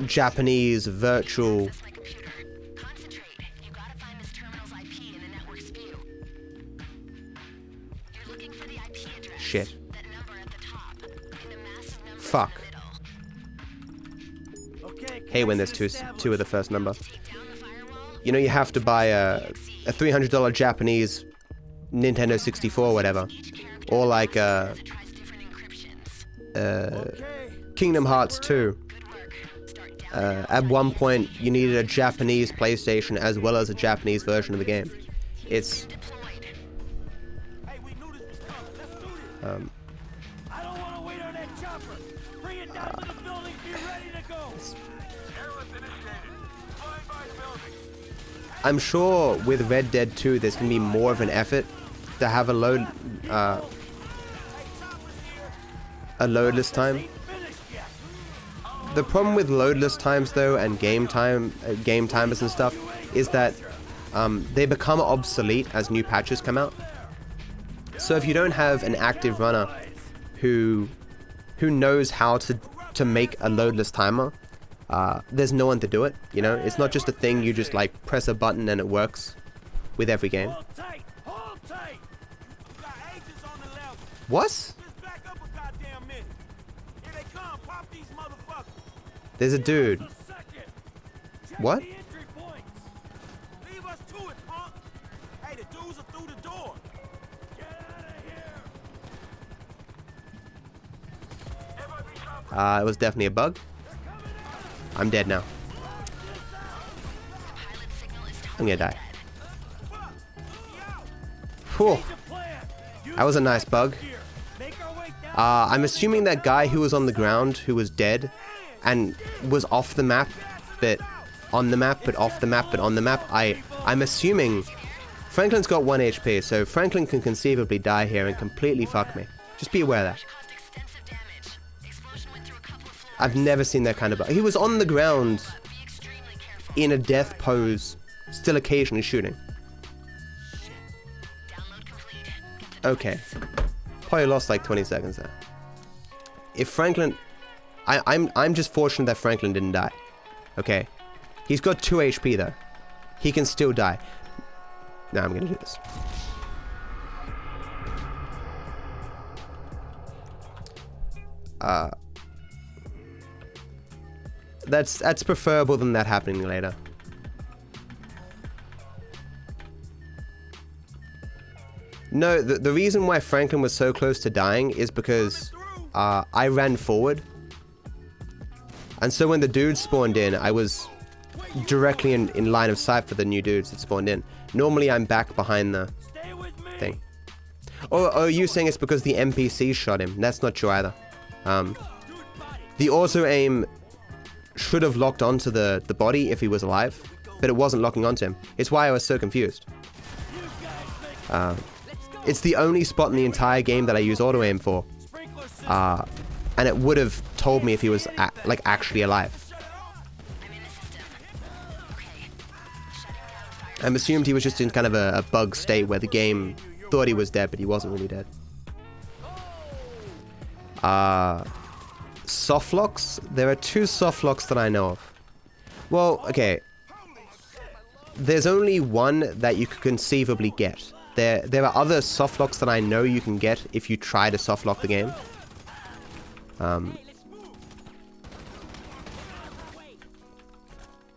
Japanese virtual shit. Fuck. Hey, when there's two of the first number. You know, you have to buy a $300 Japanese Nintendo 64 or whatever, or like Kingdom Hearts 2. At one point, you needed a Japanese PlayStation as well as a Japanese version of the game. It's I don't want to wait on that chopper. Bring it down to the building. Be ready to go. I'm sure with Red Dead 2 there's gonna be more of an effort to have a loadless time. The problem with loadless times though, and game timers and stuff, is that they become obsolete as new patches come out. So if you don't have an active runner who knows how to make a loadless timer, there's no one to do it, you know? It's not just a thing you just like press a button and it works with every game. Hold tight. Hold tight. You got agents on the level. What? Just back up a goddamn minute. Here they come. Pop these motherfuckers. There's a dude. What? Leave us to it, punk. Hey, the dudes are through the door. Get out of here. It was definitely a bug. I'm dead now. I'm gonna die. Whew. That was a nice bug. I'm assuming that guy who was on the ground, who was dead, and was off the map, but on the map, but off the map, but on the map. I'm assuming Franklin's got 1 HP, so Franklin can conceivably die here and completely fuck me. Just be aware of that. I've never seen that kind of bug. He was on the ground in a death pose, still occasionally shooting. Okay. Probably lost like 20 seconds there. If Franklin... I'm just fortunate that Franklin didn't die. Okay. He's got 2 HP though. He can still die. Now I'm gonna do this. That's preferable than that happening later. No, the reason why Franklin was so close to dying is because I ran forward. And so when the dudes spawned in, I was directly in line of sight for the new dudes that spawned in. Normally I'm back behind the thing. Oh, you saying it's because the NPC shot him? That's not true either. The auto aim should have locked onto the body if he was alive, but it wasn't locking onto him. It's why I was so confused. It's the only spot in the entire game that I use auto aim for, and it would have told me if he was like actually alive. I'm assumed he was just in kind of a bug state where the game thought he was dead, but he wasn't really dead. Soft locks? There are 2 soft locks that I know of. Well, okay. There's only one that you could conceivably get. There are other soft locks that I know you can get if you try to soft lock the game.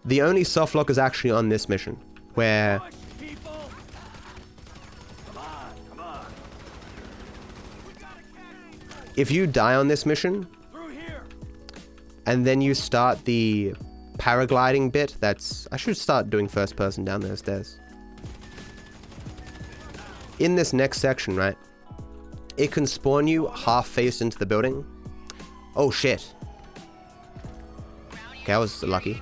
The only soft lock is actually on this mission, where if you die on this mission and then you start the paragliding bit, I should start doing first person down those stairs. In this next section, right, it can spawn you half faced into the building. Oh shit. Okay, I was lucky.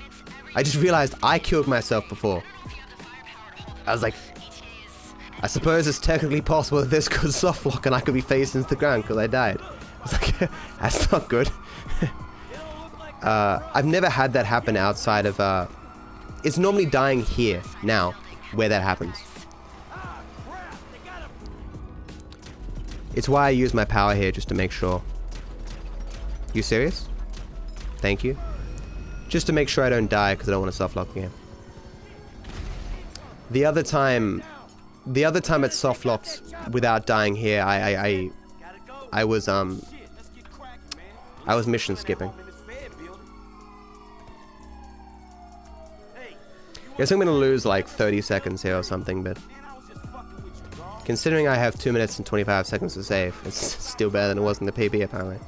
I just realized I killed myself before. I was like, I suppose it's technically possible that this could softlock and I could be faced into the ground because I died. I was like, that's not good. I've never had that happen outside of, it's normally dying here, now, where that happens. It's why I use my power here, just to make sure. You serious? Thank you. Just to make sure I don't die, because I don't want to softlock the game. The other time it softlocked without dying here, I was mission skipping. Guess I'm gonna lose like 30 seconds here or something, but considering I have 2 minutes and 25 seconds to save, it's still better than it was in the PB apparently.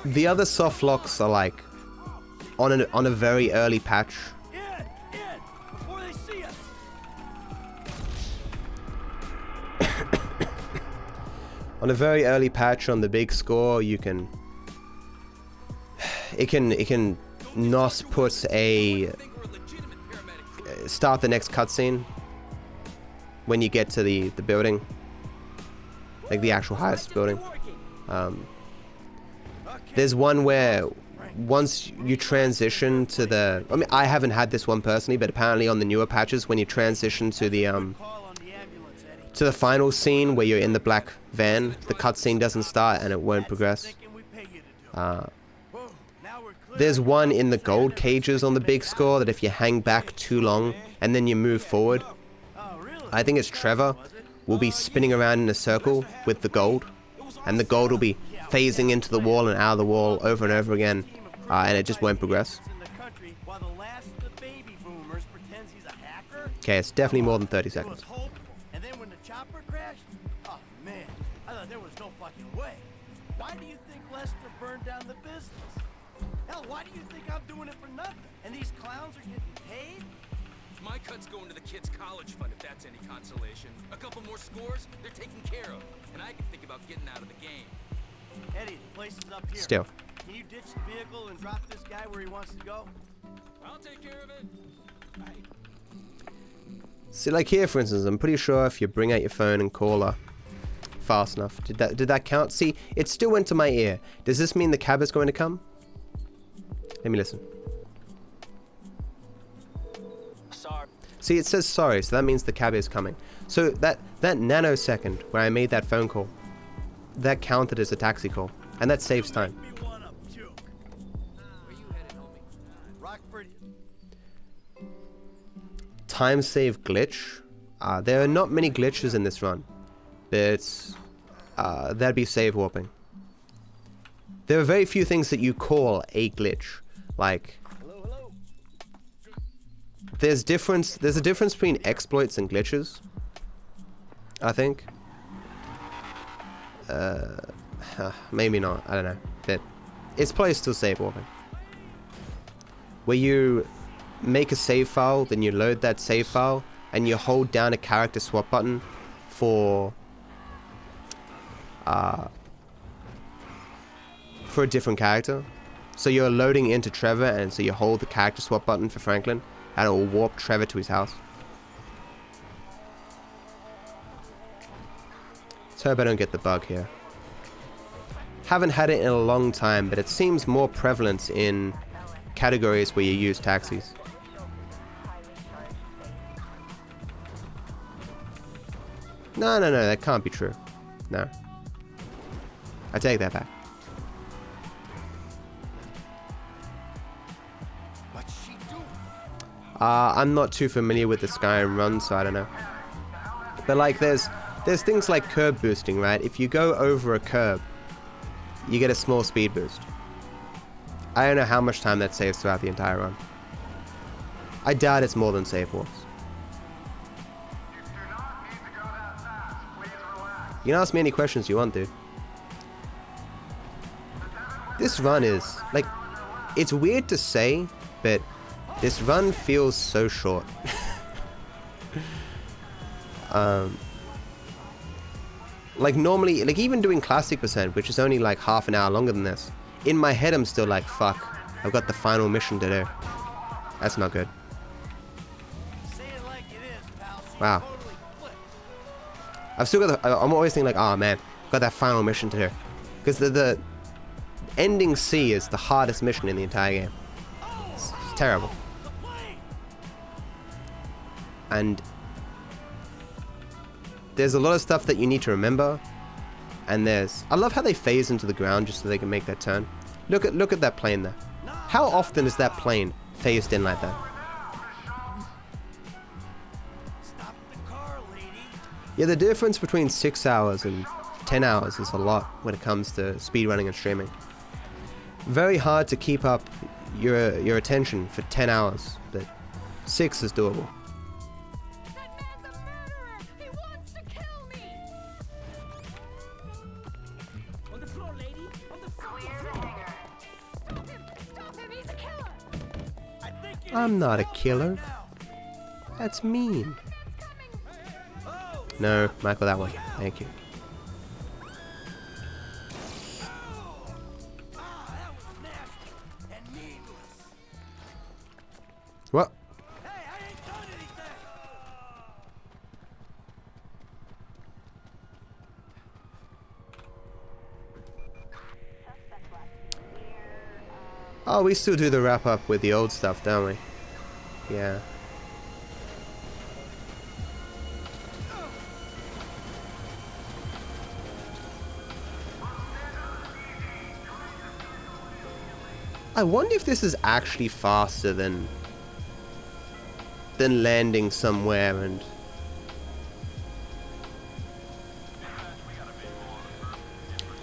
The other soft locks are like on a very early patch. On a very early patch on the big score, you can it can NOS put start the next cutscene when you get to the building, like the actual highest building. There's one where once you transition to the, I mean, I haven't had this one personally, but apparently on the newer patches, when you transition to the final scene where you're in the black van, the cutscene doesn't start and it won't progress. There's one in the gold cages on the big score that if you hang back too long and then you move forward, I think it's Trevor, will be spinning around in a circle with the gold, and the gold will be phasing into the wall and out of the wall over and over again, and it just won't progress. Okay, it's definitely more than 30 seconds. And then when the chopper crashed, oh man, I thought there was no fucking way. Why do you think Lester burned down the business? Hell, why do you think I'm doing it for nothing? And these clowns are getting paid? My cut's going to the kids' college fund, if that's any consolation. A couple more scores, they're taken care of. And I can think about getting out of the game. Eddie, the place is up here. Still. Can you ditch the vehicle and drop this guy where he wants to go? I'll take care of it. See, like here, for instance, I'm pretty sure if you bring out your phone and call her fast enough, did that count? See, it still went to my ear. Does this mean the cab is going to come? Let me listen. Sorry. See, it says sorry, so that means the cab is coming. So that nanosecond where I made that phone call, that counted as a taxi call, and that saves time. Time save glitch. There are not many glitches in this run, but that'd be save warping. There are very few things that you call a glitch. Like, there's a difference between exploits and glitches, I think. maybe not, I don't know, but it's probably still save warping. Where you make a save file, then you load that save file, and you hold down a character swap button for a different character. So you're loading into Trevor, and so you hold the character swap button for Franklin, and it will warp Trevor to his house. Let's hope I don't get the bug here. Haven't had it in a long time, but it seems more prevalent in categories where you use taxis. No, that can't be true. No. I take that back. I'm not too familiar with the Skyrim run, so I don't know. But like, there's things like curb boosting, right? If you go over a curb, you get a small speed boost. I don't know how much time that saves throughout the entire run. I doubt it's more than save warps. You can ask me any questions you want, dude. This run is, like, it's weird to say, but this run feels so short. Like normally, like even doing classic percent, which is only like half an hour longer than this, in my head I'm still like, fuck, I've got the final mission to do. That's not good. Wow. I've still got the, I'm always thinking like, oh man, I've got that final mission to do. Because the ending C is the hardest mission in the entire game. It's terrible. And there's a lot of stuff that you need to remember. And I love how they phase into the ground just so they can make that turn. Look at that plane there. How often is that plane phased in like that? Yeah, the difference between 6 hours and 10 hours is a lot when it comes to speedrunning and streaming. Very hard to keep up your attention for 10 hours, but 6 is doable. I'm not a killer. That's mean. No, Michael, that one. Thank you. What? Oh, we still do the wrap up with the old stuff, don't we? Yeah. I wonder if this is actually faster than landing somewhere and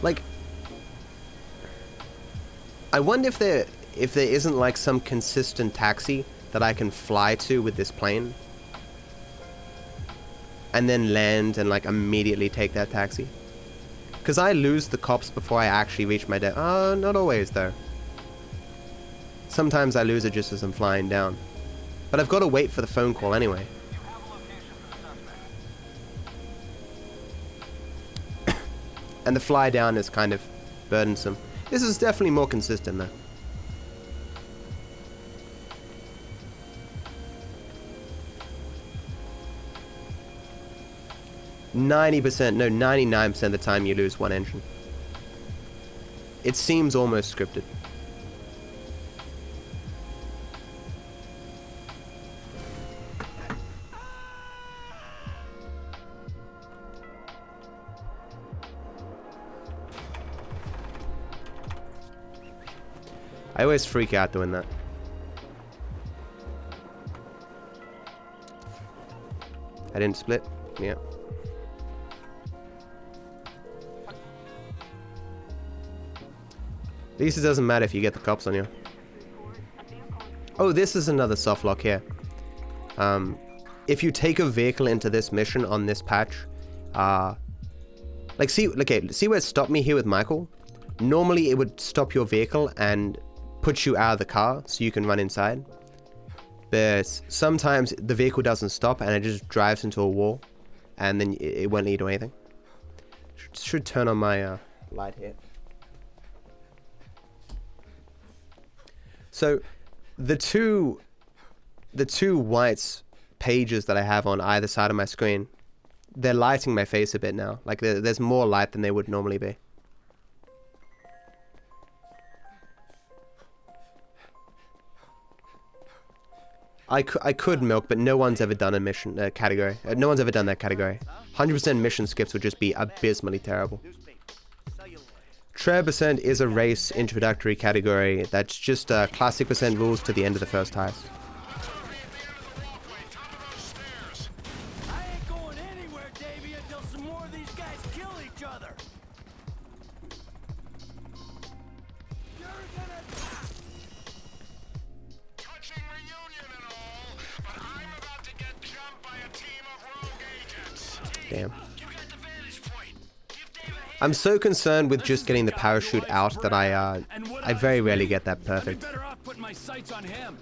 like I wonder if there isn't like some consistent taxi that I can fly to with this plane and then land and like immediately take that taxi, because I lose the cops before I actually reach my not always though. Sometimes I lose it just as I'm flying down. But I've got to wait for the phone call anyway. And the fly down is kind of burdensome. This is definitely more consistent though. No, 99% of the time you lose one engine. It seems almost scripted. I always freak out doing that. I didn't split. Yeah. At least it doesn't matter if you get the cops on you. Oh, this is another soft lock here. If you take a vehicle into this mission on this patch, Like, see where it stopped me here with Michael? Normally, it would stop your vehicle and put you out of the car so you can run inside. But sometimes the vehicle doesn't stop and it just drives into a wall, and then it won't let you do anything. Should turn on my light here. So, the two white pages that I have on either side of my screen, they're lighting my face a bit now. Like, there's more light than they would normally be. I could milk, but no one's ever done a mission category. No one's ever done that category. 100% mission skips would just be abysmally terrible. Treb% is a race introductory category that's just classic percent rules to the end of the first heist. I ain't going anywhere, Davey, until some more of these guys kill each other. You're gonna die. Touching reunion and all, but I'm about to get jumped by a team of rogue agents. Damn. I'm so concerned with just getting the parachute out that I very rarely get that perfect. Better off putting my sights on him.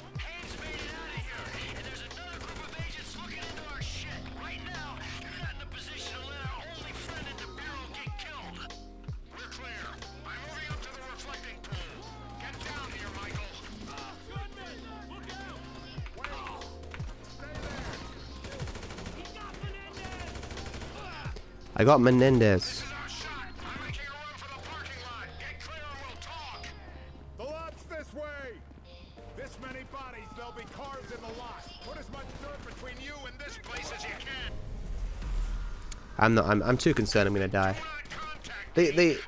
I got Menendez. The lot's this way. This many bodies, there'll be cars in the lot. Put as much dirt between you and this place as you can. I'm too concerned I'm gonna die. They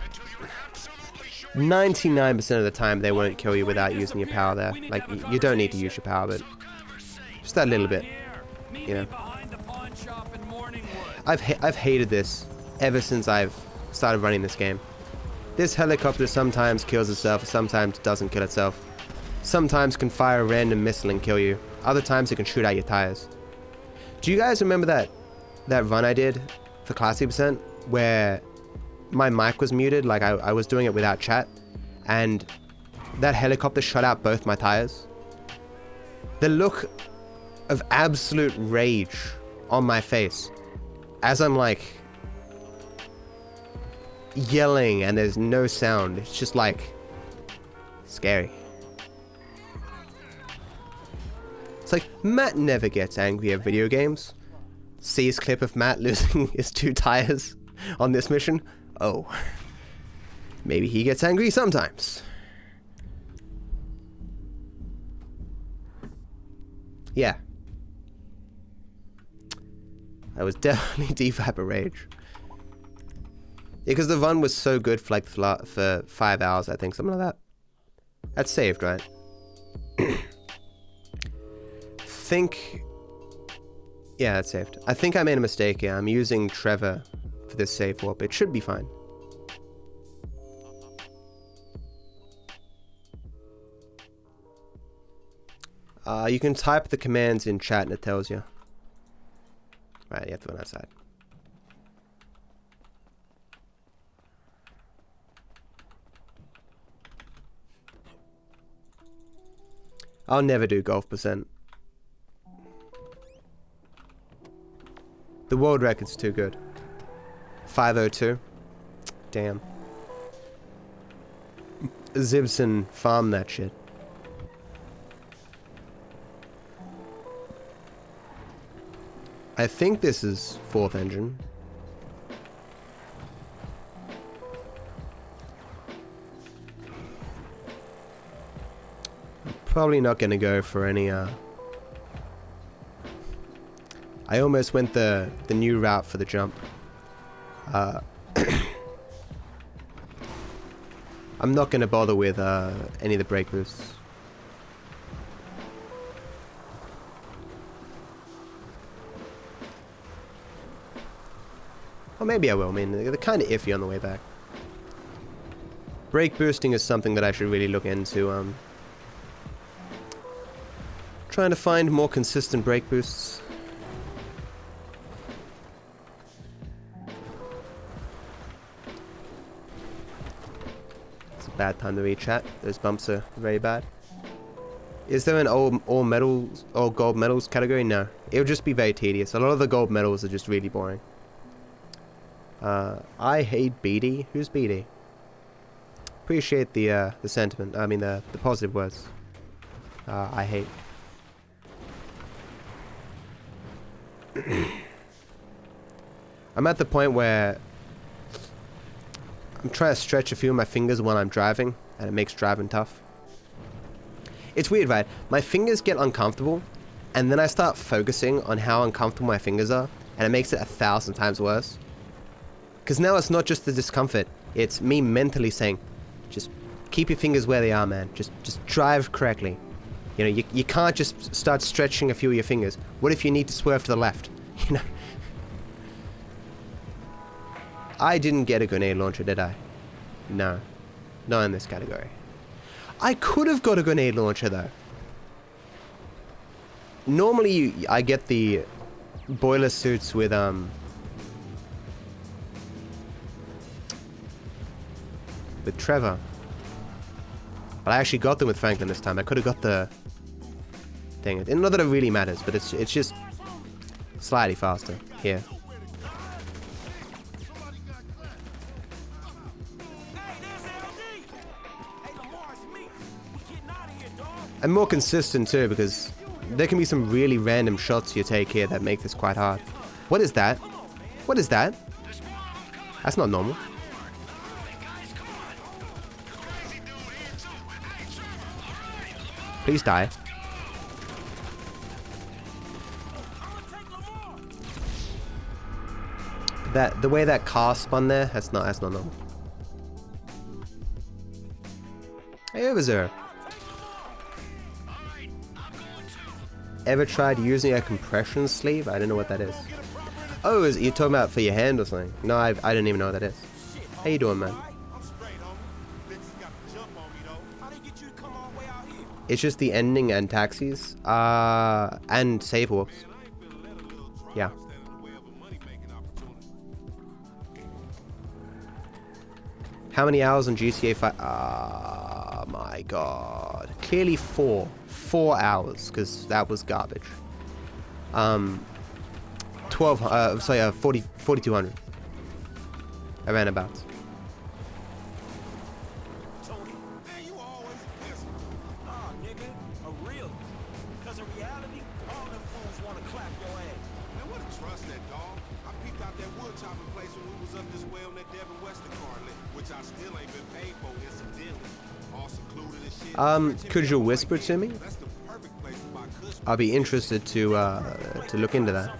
99% of the time they won't kill you without using your power there. Like, you don't need to use your power, but just that little bit, you know. I've hated this ever since I've started running this game. This helicopter sometimes kills itself, sometimes doesn't kill itself. Sometimes can fire a random missile and kill you. Other times it can shoot out your tires. Do you guys remember that run I did for Classy Percent where my mic was muted, like I was doing it without chat, and that helicopter shot out both my tires? The look of absolute rage on my face as I'm like yelling and there's no sound. It's just like scary. It's like Matt never gets angry at video games. Sees clip of Matt losing his 2 tires on this mission. Oh, maybe he gets angry sometimes. Yeah. I was definitely DeJota. Because the run was so good for like for 5 hours, I think, something like that. That's saved, right? Yeah, that's saved. I think I made a mistake here. I'm using Trevor for this save warp. It should be fine. You can type the commands in chat and it tells you. Right, you have to run outside. I'll never do golf percent. The world record's too good. 502. Damn. Zibson farm that shit. I think this is 4th engine. I'm probably not gonna go for any I almost went the new route for the jump. I'm not gonna bother with any of the brake boosts. Or maybe I will. I mean, they're kind of iffy on the way back. Brake boosting is something that I should really look into. Trying to find more consistent brake boosts. bad time to read chat. Those bumps are very bad. Is there an all medals or gold medals category? No. It would just be very tedious. A lot of the gold medals are just really boring. I hate BD. Who's BD? Appreciate the sentiment. I mean the positive words. I hate. I'm at the point where I'm trying to stretch a few of my fingers while I'm driving, and it makes driving tough. It's weird, right? My fingers get uncomfortable, and then I start focusing on how uncomfortable my fingers are, and it makes it 1,000 times worse. Because now it's not just the discomfort, it's me mentally saying, just keep your fingers where they are, man. Just drive correctly. You know, you can't just start stretching a few of your fingers. What if you need to swerve to the left? You know? I didn't get a grenade launcher, did I? No. Not in this category. I could have got a grenade launcher, though. Normally, I get the boiler suits with, Trevor. But I actually got them with Franklin this time. I could have got the thing. Not that it really matters, but it's just slightly faster here. And more consistent too, because there can be some really random shots you take here that make this quite hard. What is that? What is that? That's not normal. Please die. The way that car spun there, that's not normal. Hey, over there. Ever tried using a compression sleeve? I don't know what that is. Oh, you're talking about for your hand or something? No, I don't even know what that is. How you doing, man? It's just the ending and taxis. And save warps. Yeah. How many hours on GTA 5? Oh my god. Clearly 4. 4 hours, because that was garbage. 4,200. Around about. Could you whisper to me? I'll be interested to look into that.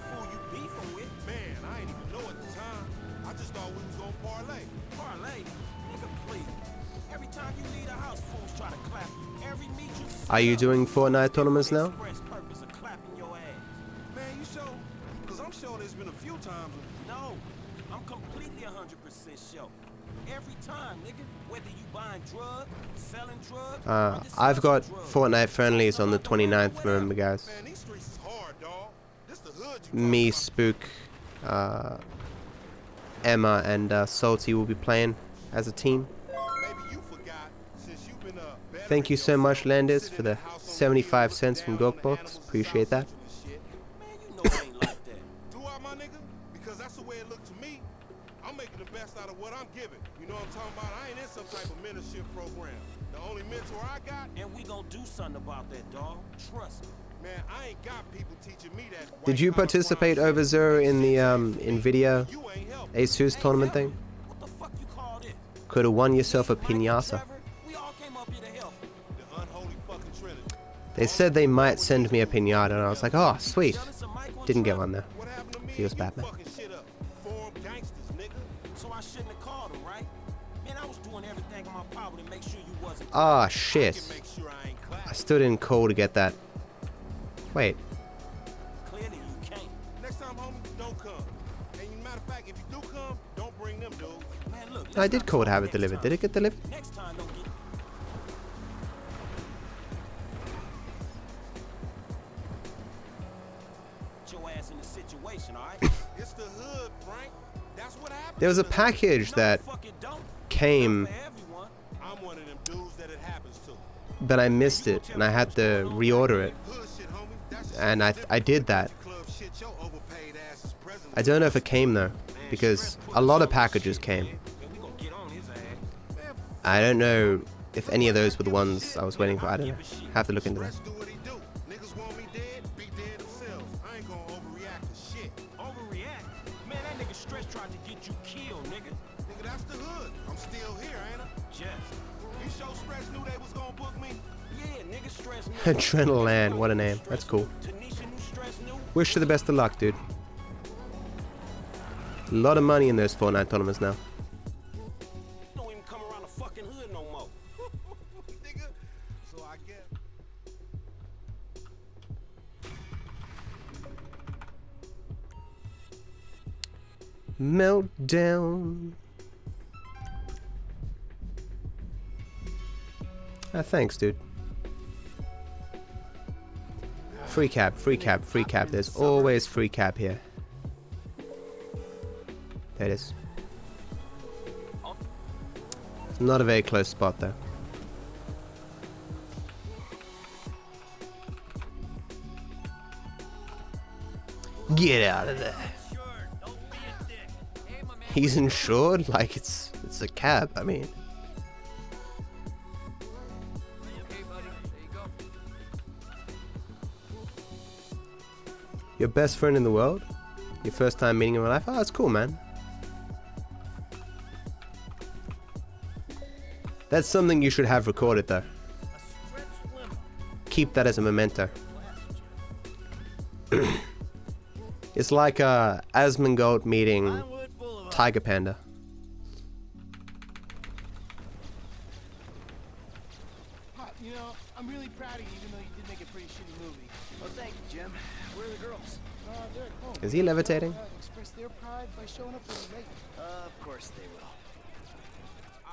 Are you doing Fortnite tournaments now? I've got Fortnite friendlies on the 29th, remember guys. Me, Spook, Emma and Salty will be playing as a team. Thank you so much, Landis, for the 75 cents from Gokbox. Appreciate that. Did you participate over Zero in the Nvidia Asus tournament thing? Could have won yourself a piñata. They said they might send me a piñata, and I was like, oh, sweet. Didn't get one though. Feels bad, man. Ah, shit. I still didn't call to get that. Wait. I did call to have it delivered. Did it get delivered? There was a package that came I'm one of them dudes that it happens to. but I missed it and I had to reorder it. Hood shit, homie. That's And I did that. club shit your overpaid ass is present. I don't know if it came though, because a lot of packages came. We gonna get on his ass. I don't know if any of those were the ones I was waiting for. I don't know. Have to look into that. Stress do what he do. Niggas want me dead, be dead themselves. I ain't gonna overreact to shit. Overreact? Man, that nigga Stress tried to get you killed, nigga. Nigga, that's the hood. I'm still here, ain't I? Just. You sure Stress knew they was gonna book me? Yeah, nigga Stress knew. Adrenaline, what a name. That's cool. Tanisha knew Stress knew. Wish you the best of luck, dude. A lot of money in those Fortnite tournaments now. Don't even come around the fucking hood no more. Nigga, so I guess. Meltdown. Ah, thanks, dude. Free cab, free cab, free cab. There's always free cab here. There it is. It's not a very close spot though. Get out of there. He's insured like it's a cab. I mean, your best friend in the world, your first time meeting in real life. Oh, that's cool, man. That's something you should have recorded though. Keep that as a memento. It's like Asmongold meeting Tiger Panda. Pop, you know, I'm really proud of you, even though you did make a pretty shitty movie. Well, thank you, Jim. Where are the girls? They're at home. Is he levitating? Express their pride by showing up when you're late. Of course they will.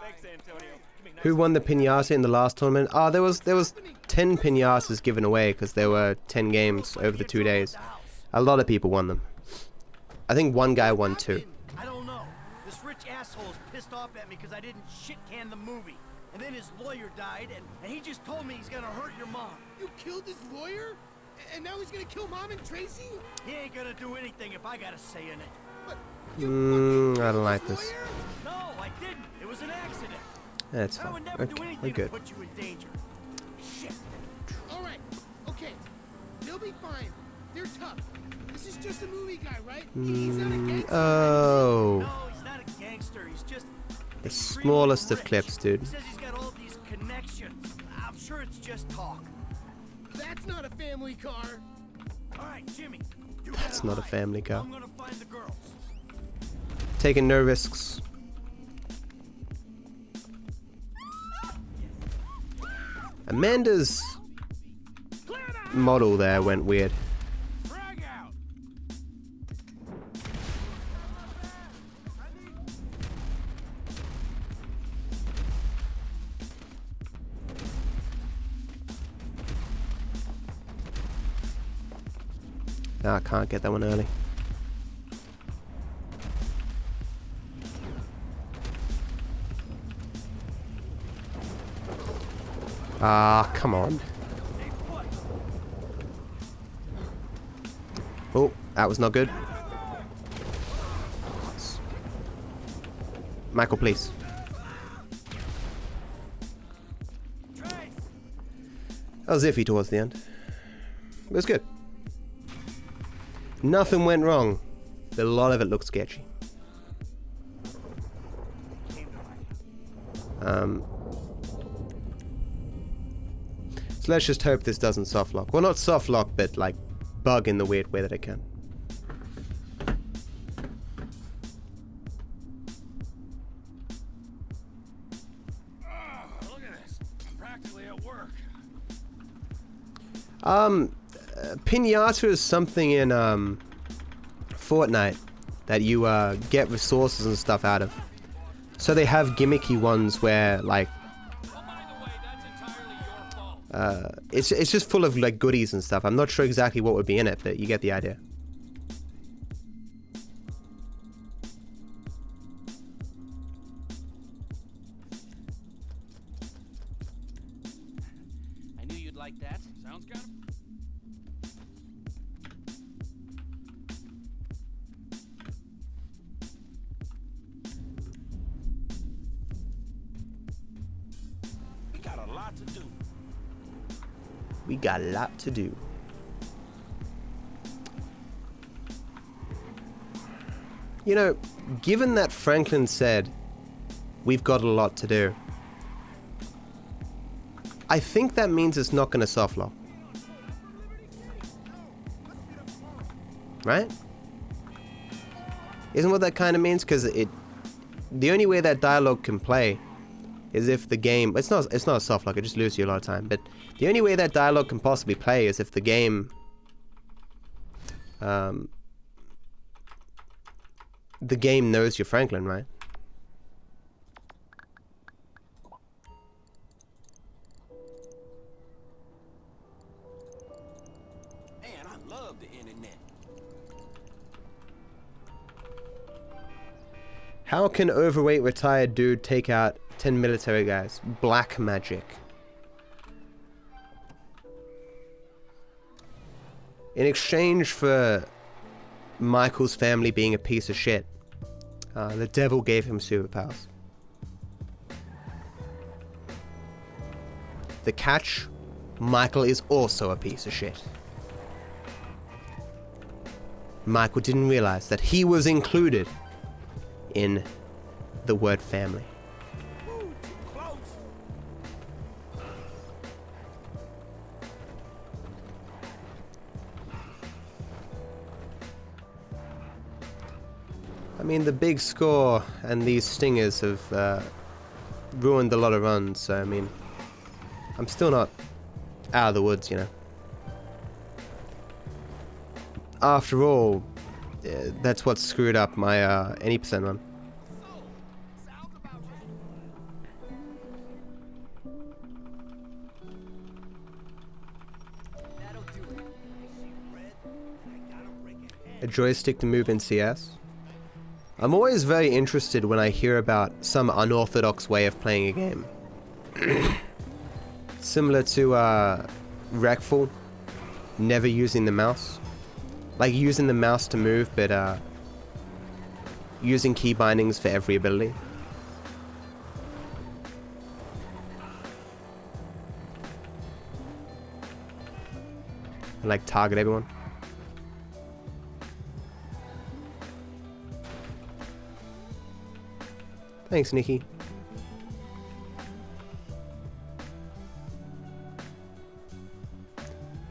Thanks, Antonio. Who won the piñata in the last tournament? Oh, there was 10 piñatas given away because there were 10 games over the 2 days. A lot of people won them. I think one guy won 2. I don't know. This rich asshole is pissed off at me because I didn't shit can the movie. And then his lawyer died, and he just told me he's gonna hurt your mom. You killed his lawyer? And now he's gonna kill Mom and Tracy? He ain't gonna do anything if I got a say in it. But I don't like this. no, I didn't. It was an accident. That's I fine. would never do Okay, anything we're good. to put you in danger. Shit. All right. Okay. They'll be fine. They're tough. This is just a movie guy, right? He's not a gangster. Oh, No, he's not a gangster. He's just the smallest of clips, dude. He says he's got all these connections. I'm sure it's just talk. That's not a family car. All right, Jimmy. That's not a family car. I'm gonna find the girls. Taking no risks. Amanda's model there went weird. Frag out. Ah, I can't get that one early. Ah, come on. Oh, that was not good. Michael, please. That was iffy towards the end. It was good. Nothing went wrong, but a lot of it looked sketchy. So let's just hope this doesn't softlock. Well, not softlock, but like bug in the weird way that it can. Look at this. I'm practically at work. Pinata is something in Fortnite that you get resources and stuff out of. So they have gimmicky ones where like it's just full of like goodies and stuff. I'm not sure exactly what would be in it, but you get the idea. lot to do. We got a lot to do. You know, given that Franklin said, we've got a lot to do, I think that means it's not going to softlock. Right? Isn't what that kind of means? Because the only way that dialogue can play is if the game, it's not a softlock, it just loses you a lot of time, but the only way that dialogue can possibly play is if the game knows you're Franklin, right? Man, I love the internet. How can overweight retired dude take out 10 military guys? Black magic. In exchange for Michael's family being a piece of shit, the devil gave him superpowers. The catch, Michael is also a piece of shit. Michael didn't realize that he was included in the word family. Ooh, too close. I mean, the big score and these stingers have ruined a lot of runs, so I mean, I'm still not out of the woods, you know. After all, that's what screwed up my any percent run. A joystick to move in CS. I'm always very interested when I hear about some unorthodox way of playing a game. Similar to Wreckful, never using the mouse. Like using the mouse to move, but using key bindings for every ability. And like target everyone. Thanks, Nikki.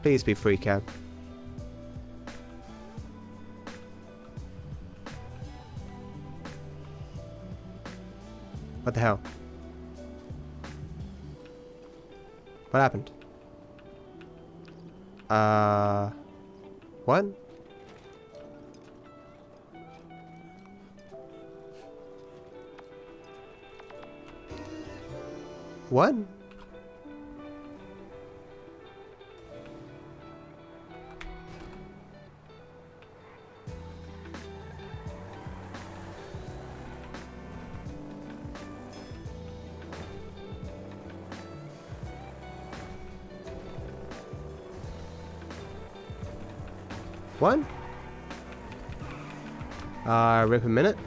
Please be free, cab. What the hell? What happened? What? What? What? Rip a minute.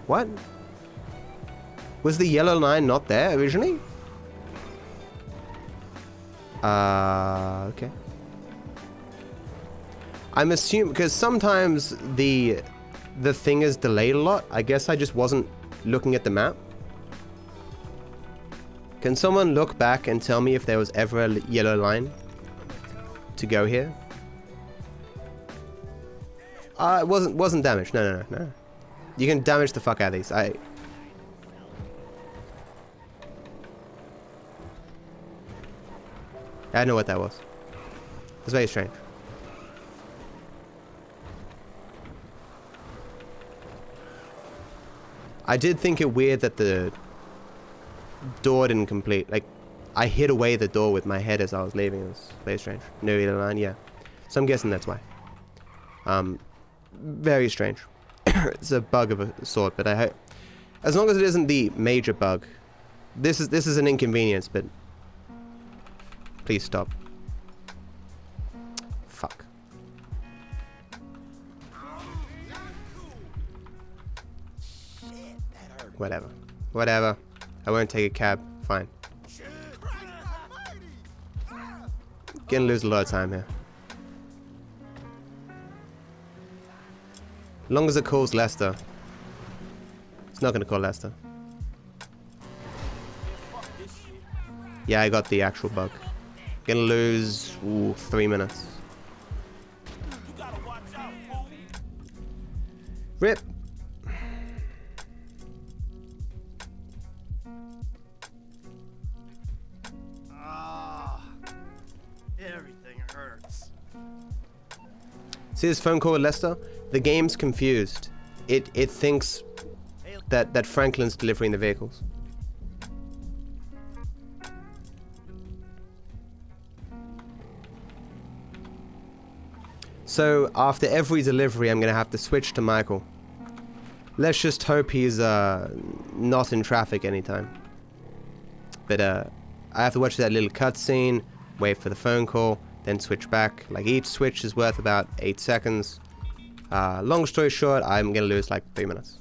What? Was the yellow line not there originally? Okay. I'm assuming, because sometimes the thing is delayed a lot. I guess I just wasn't looking at the map. Can someone look back and tell me if there was ever a yellow line to go here? It wasn't damaged. No. You can damage the fuck out of these. I don't know what that was. It's very strange. I did think it weird that the door didn't complete. Like, I hit away the door with my head as I was leaving. It was very strange. No yellow line, yeah. So I'm guessing that's why. Very strange. It's a bug of a sort, but I hope, as long as it isn't the major bug. This is an inconvenience, but please stop. Fuck. Whatever. I won't take a cab. Fine. Gonna lose a lot of time here. As long as it calls Lester. It's not gonna call Lester. Yeah, I got the actual bug. Gonna lose 3 minutes. Rip. Everything hurts. See this phone call with Lester? The game's confused. It thinks that Franklin's delivering the vehicles. So after every delivery, I'm gonna have to switch to Michael. Let's just hope he's not in traffic anytime. But I have to watch that little cutscene, wait for the phone call, then switch back. Like each switch is worth about 8 seconds. Long story short, I'm gonna lose like 3 minutes.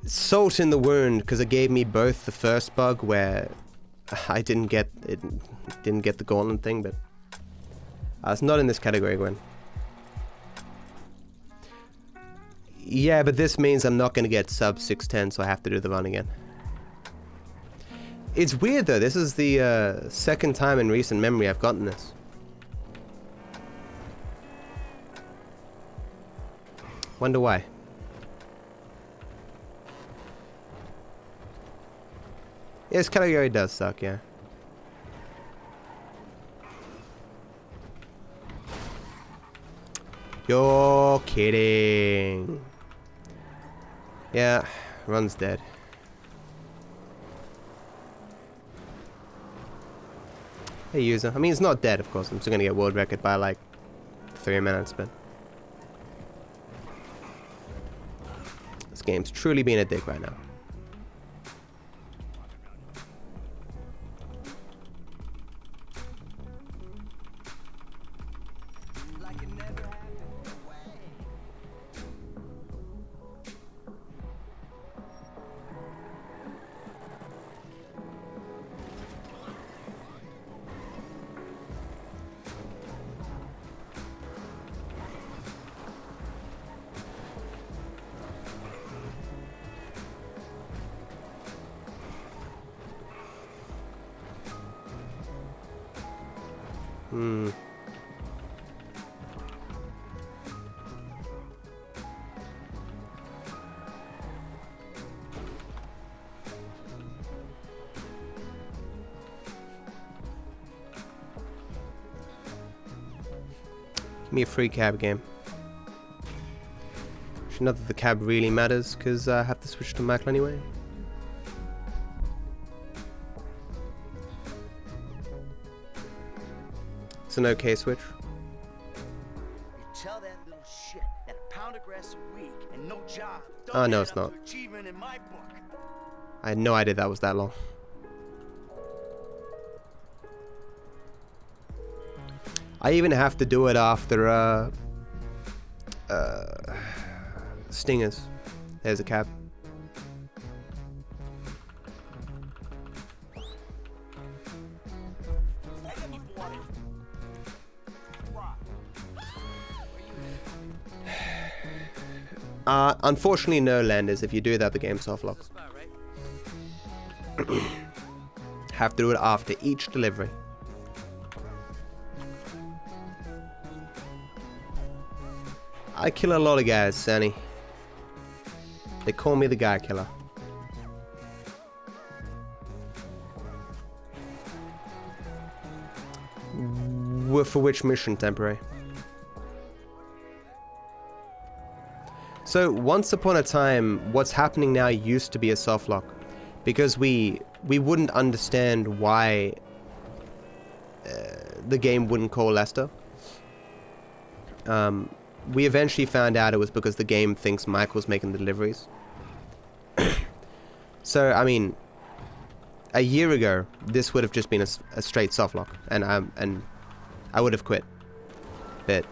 Salt in the wound, because it gave me both the first bug where I didn't get the gauntlet thing, but it's not in this category, Gwen. Yeah, but this means I'm not gonna get sub 610, so I have to do the run again. It's weird though, this is the second time in recent memory I've gotten this. Wonder why. Yeah, this category does suck, yeah. You're kidding. Yeah, run's dead. Hey user. I mean, it's not dead, of course. I'm still gonna get world record by like 3 minutes, but this game's truly being a dick right now. Give me a free cab game. Actually, not that the cab really matters, because I have to switch to Michael anyway. It's an okay switch. You tell that little shit that a pound of grass a week and no job. Oh, no, it's not. Achievement in my book. I had no idea that was that long. I even have to do it after Stingers. There's a cab. Unfortunately, no landers. If you do that, the game's soft lock. Have to do it after each delivery. I kill a lot of guys, Sanny. They call me the guy killer. For which mission, Temporary? So, once upon a time, what's happening now used to be a soft lock. Because we wouldn't understand why the game wouldn't call Lester. We eventually found out it was because the game thinks Michael's making the deliveries. So, I mean, a year ago, this would have just been a straight softlock, and I would have quit. But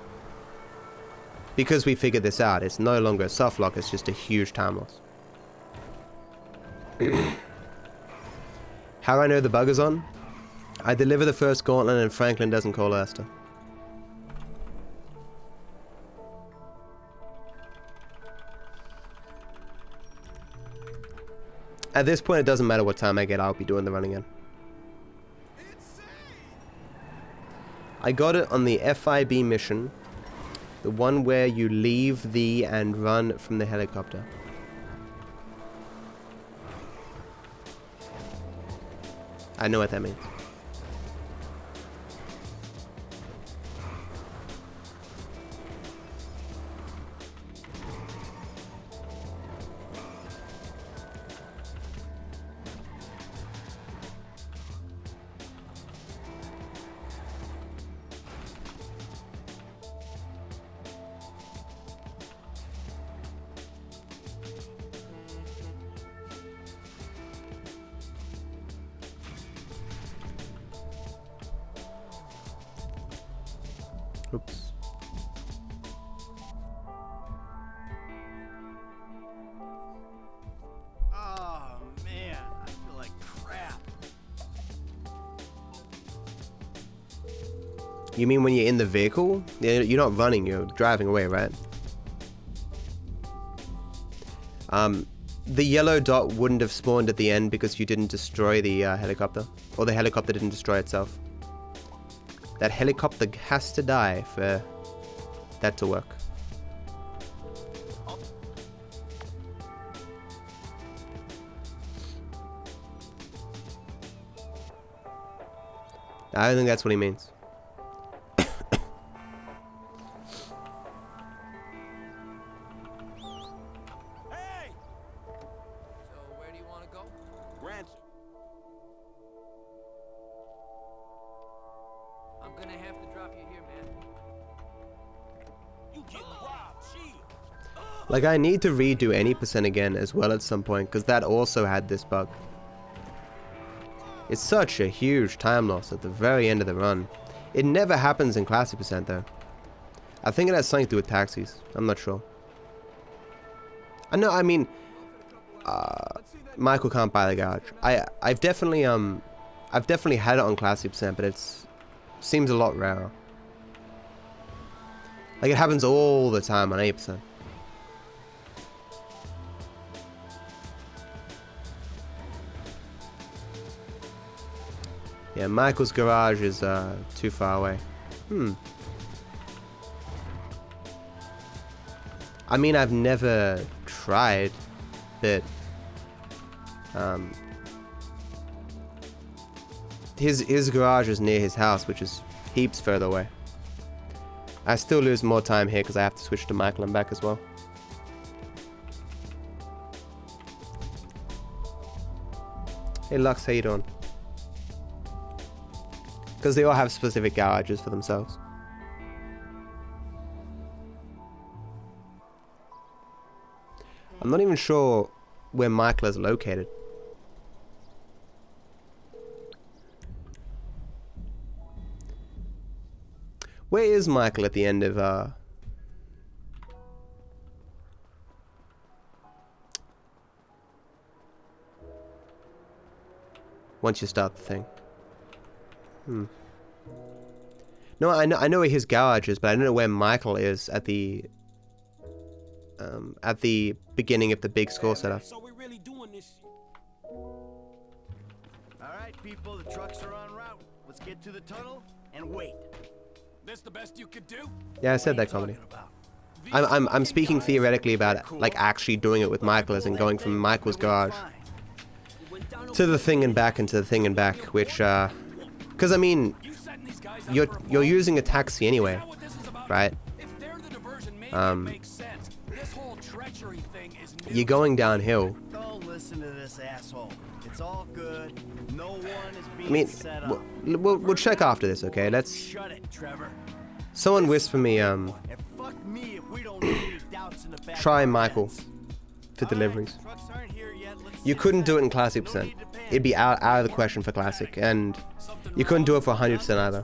because we figured this out, it's no longer a softlock, it's just a huge time loss. How I know the bug is on? I deliver the first gauntlet and Franklin doesn't call Esther. At this point, it doesn't matter what time I get, I'll be doing the run again. I got it on the FIB mission. The one where you leave the and run from the helicopter. I know what that means. Oops. Oh man, I feel like crap. You mean when you're in the vehicle? You're not running, you're driving away, right? The yellow dot wouldn't have spawned at the end because you didn't destroy the helicopter. Or the helicopter didn't destroy itself. That helicopter has to die for that to work. I don't think that's what he means. Like, I need to redo any % again as well at some point, because that also had this bug. It's such a huge time loss at the very end of the run. It never happens in Classic % though. I think it has something to do with taxis. I'm not sure. I mean, Michael can't buy the garage. I've definitely had it on Classic %, but it's seems a lot rarer. Like, it happens all the time on 8%. Yeah, Michael's garage is too far away. I mean, I've never tried, but his garage is near his house, which is heaps further away. I still lose more time here because I have to switch to Michael and back as well. Hey Lux, how you doing? Because they all have specific garages for themselves. I'm not even sure where Michael is located. Where is Michael at the end of once you start the thing? No, I know where his garage is, but I don't know where Michael is at the beginning of the big score setup. So we're really doing this. All right, people, the trucks are en route. Let's get to the tunnel and wait. This the best you could do? Yeah, I said that, comedy. I'm speaking theoretically about like actually doing it with Michael, as in going from Michael's garage to the thing and back, into the thing and back, which because I mean, you're using a taxi anyway, right? You're going downhill. Don't listen to this asshole. It's all good. No one is being I mean, set up. we'll check after this, okay? Let's. Shut it, Trevor. Someone whisper me And fuck me if we don't have any doubts in the back try of our Michael heads. for deliveries. Trucks aren't here yet. Let's You couldn't do it in Classic %. It'd be out of the question for Classic, and you couldn't do it for 100% either.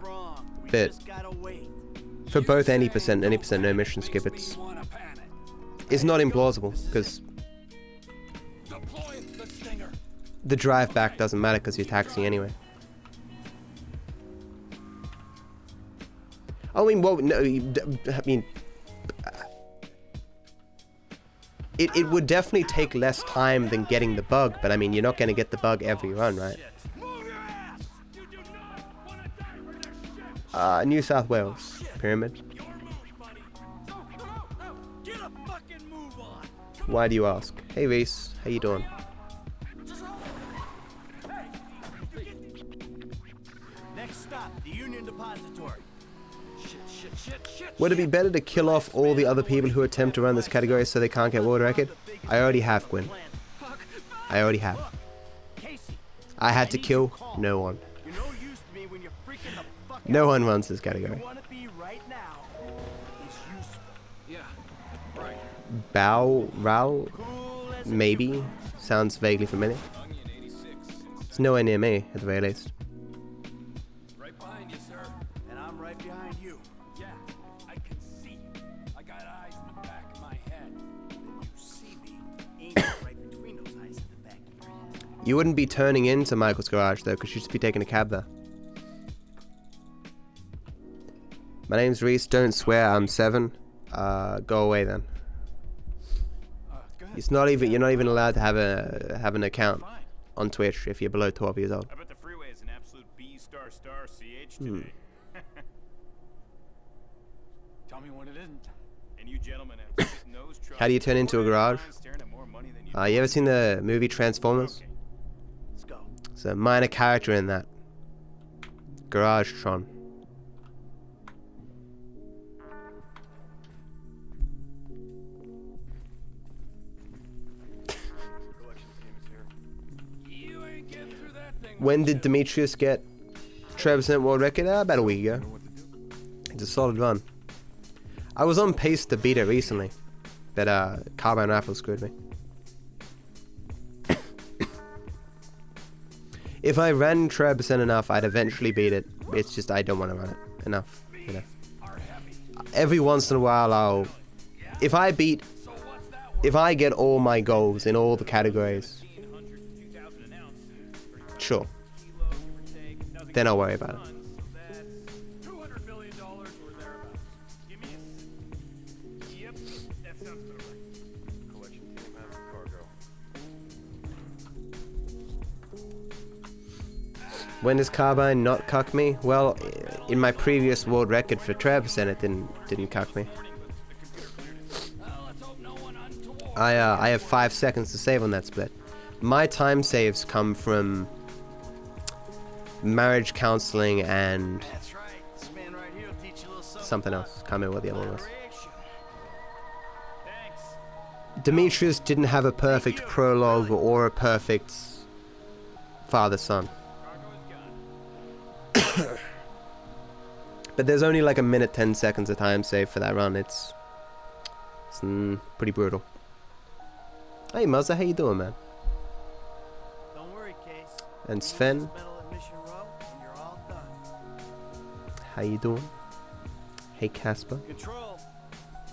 But for both any % no mission skip, it's not implausible, because the drive back doesn't matter because you're taxiing anyway. I mean, well, no, I mean, it would definitely take less time than getting the bug, but I mean, you're not going to get the bug every run, right? New South Wales, Pyramid. Why do you ask? Hey Reese, how you doing? Next stop, the Union Depository. Shit. Would it be better to kill off all the other people who attempt to run this category so they can't get world record? I already have, Gwen. I already have. I had to kill no one. No one runs this category. Bow Rao? Maybe. Sounds vaguely familiar. It's no NMA at the very least. Right behind you, sir. And I'm right behind you. Yeah, I can see you. I got eyes in the back of my head. When you see me, ain't right between those eyes in the back of your head. You wouldn't be turning into Michael's garage though, because you'd just be taking a cab there. My name's Reese, don't swear, I'm 7. Go away then. It's not even, you're not even allowed to have an account on Twitch if you're below 12 years old. I bet the freeway is an absolute B****ch today. Tell me when it isn't. And you gentlemen have nose How do you turn into a garage? You ever seen the movie Transformers? Let's go. It's a minor character in that. Garage Tron. When did Demetrius get Trevor world record? About a week ago. It's a solid run. I was on pace to beat it recently, but Carbine Rifle screwed me. If I ran Trevor enough, I'd eventually beat it. It's just I don't want to run it enough, you know. Every once in a while, if I get all my goals in all the categories, sure, then I'll worry about it. $200 million or thereabouts. Give me a... Yep, that sounds about right. Collection team has cargo. When does Carbine not cuck me? Well, in my previous world record for Trevor, it didn't cuck me. I have 5 seconds to save on that split. My time saves come from marriage counseling and something else. Can't remember what the other one was. Demetrius didn't have a perfect prologue or a perfect father-son. But there's only like a minute 10 seconds of time save for that run. It's pretty brutal. Hey Muzza, how you doing, man? Don't worry, Case. And Sven, how you doing? Hey Casper. Control.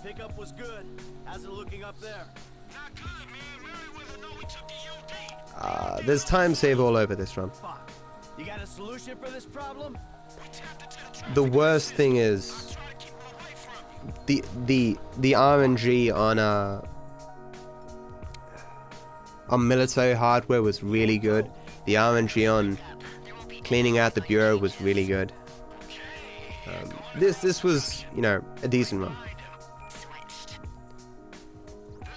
Pickup was good. How's it looking up there? Not good, man. We don't even know we took the UD. There's time save all over this run. Fuck. You got a solution for this problem? The worst thing is the RNG on military hardware was really good. The RNG on cleaning out the bureau was really good. This was, you know, a decent run.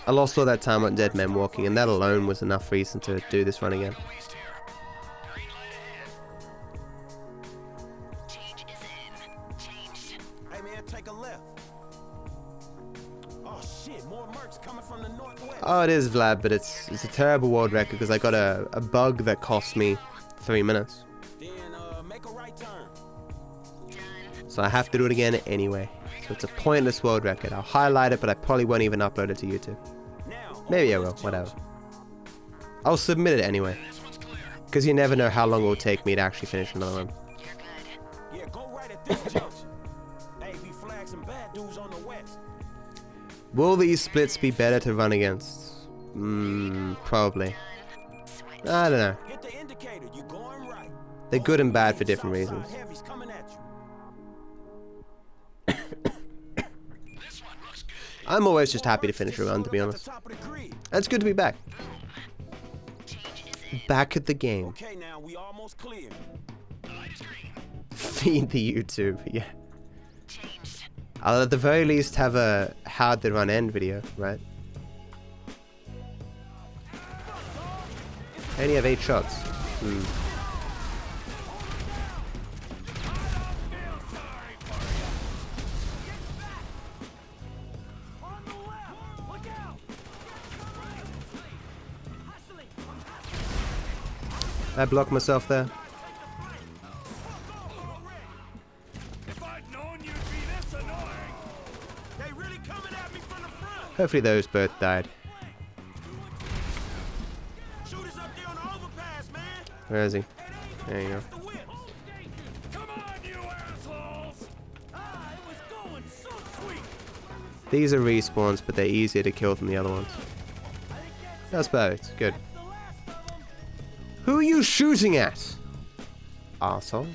I lost all that time on Dead Men Walking, and that alone was enough reason to do this run again. Hey man, take a left. Oh shit, more mercs coming from the northwest. Oh, it is Vlad, but it's a terrible world record because I got a bug that cost me 3 minutes. Then make a right turn. So I have to do it again anyway. So it's a pointless world record. I'll highlight it, but I probably won't even upload it to YouTube. Maybe I will, whatever. I'll submit it anyway. Because you never know how long it will take me to actually finish another one. Yeah, go right at this junction. Hey, we flagged some bad dudes on the west. Will these splits be better to run against? Probably. I don't know. Hit the indicator, you going right. They're good and bad for different reasons. Heavy's coming at I'm always just happy to finish a run, to be honest. And it's good to be back. Back at the game. Okay, now we almost clear. Feed the YouTube, yeah. I'll at the very least have a how to run end video, right? I only have 8 shots. I blocked myself there. If I'd known you'd be this annoying. They really coming at me from the front. Hopefully those both died. Shooters up there on the overpass, man. Where is he? There you go. Come on, you assholes! Ah, it was going so sweet. These are respawns, but they're easier to kill than the other ones. That's perfect. Good. Who are you shooting at? Arsehole.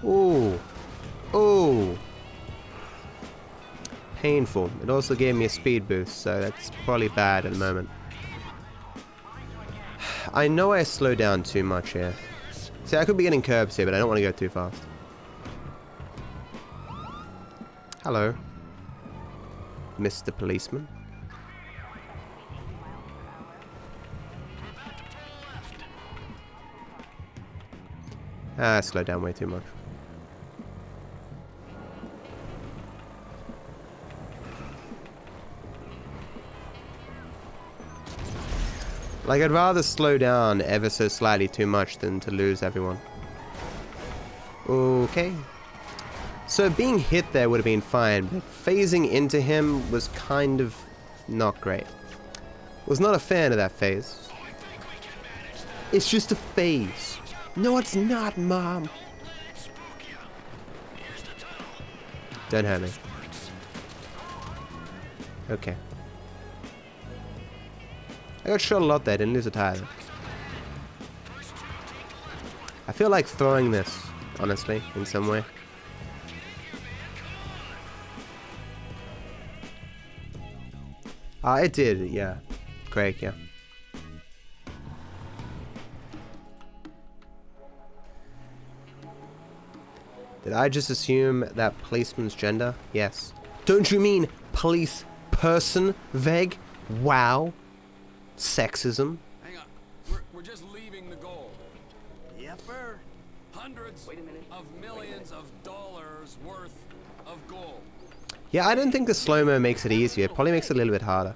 Ooh. Ooh. Painful. It also gave me a speed boost, so that's probably bad at the moment. I know I slow down too much here. See, I could be getting curbs here, but I don't want to go too fast. Hello, Mr. Policeman. I slowed down way too much. Like, I'd rather slow down ever so slightly too much than to lose everyone. Okay. So being hit there would have been fine, but phasing into him was kind of not great. Was not a fan of that phase. It's just a phase. No, it's not, Mom. Don't hurt me. Okay. I got shot a lot there, didn't lose a tire. I feel like throwing this, honestly, in some way. It did, yeah. Great, yeah. Did I just assume that policeman's gender? Yes. Don't you mean police person, Veg? Wow. Sexism. Hang on. We're just leaving the goal. Yepper. Hundreds of millions of dollars worth of gold. Yeah, I don't think the slow-mo makes it easier. It probably makes it a little bit harder.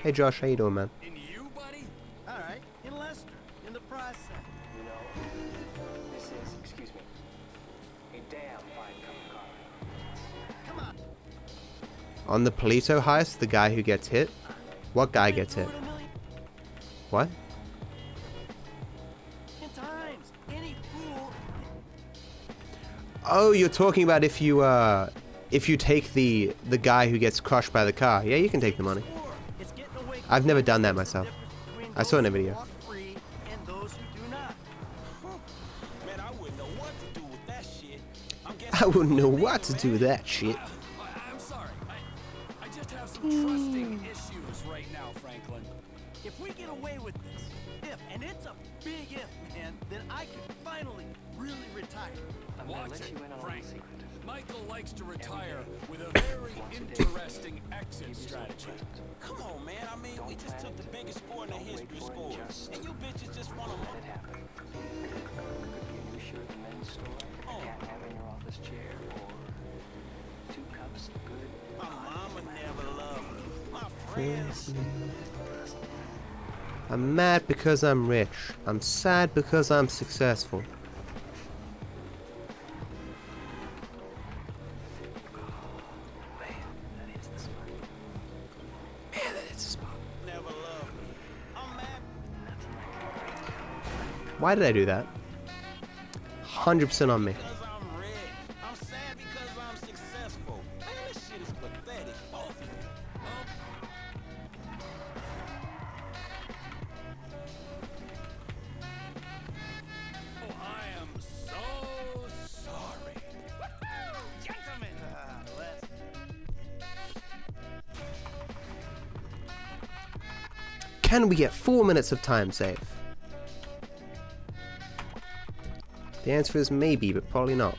Hey Josh, how you doing, man? In you, buddy? All right, in Lester, in the process. You know, this is, excuse me, a damn fine cup of coffee. Come on. On the Polito heist, the guy who gets hit? What guy gets hit? What? 10 times. Any fool. Oh, you're talking about if you take the guy who gets crushed by the car. Yeah, you can take the money. I've never done that myself. I saw it in a video. And those who do not. Man, I wouldn't know what to do with that shit. I wouldn't know what to do with that shit. I'm sorry. I just have some trusting issues right now, Franklin. If we get away with this, and it's a big if, man, then I can finally really retire. Watch it, Frank. Michael likes to retire with a very interesting exit strategy. Come on, man. I mean, we just took the biggest score in the history scores, and you bitches just want to. You sure the men's store, a cat nap in your office chair, or 2 cups of good. My mama never loved me. My friends. I'm mad because I'm rich. I'm sad because I'm successful. Why did I do that? 100% on me. mad because I'm successful. Man, this shit is pathetic. Both of you. Oh, I am so sorry. Gentlemen. Les. Can we get 4 minutes of time save? The answer is maybe, but probably not.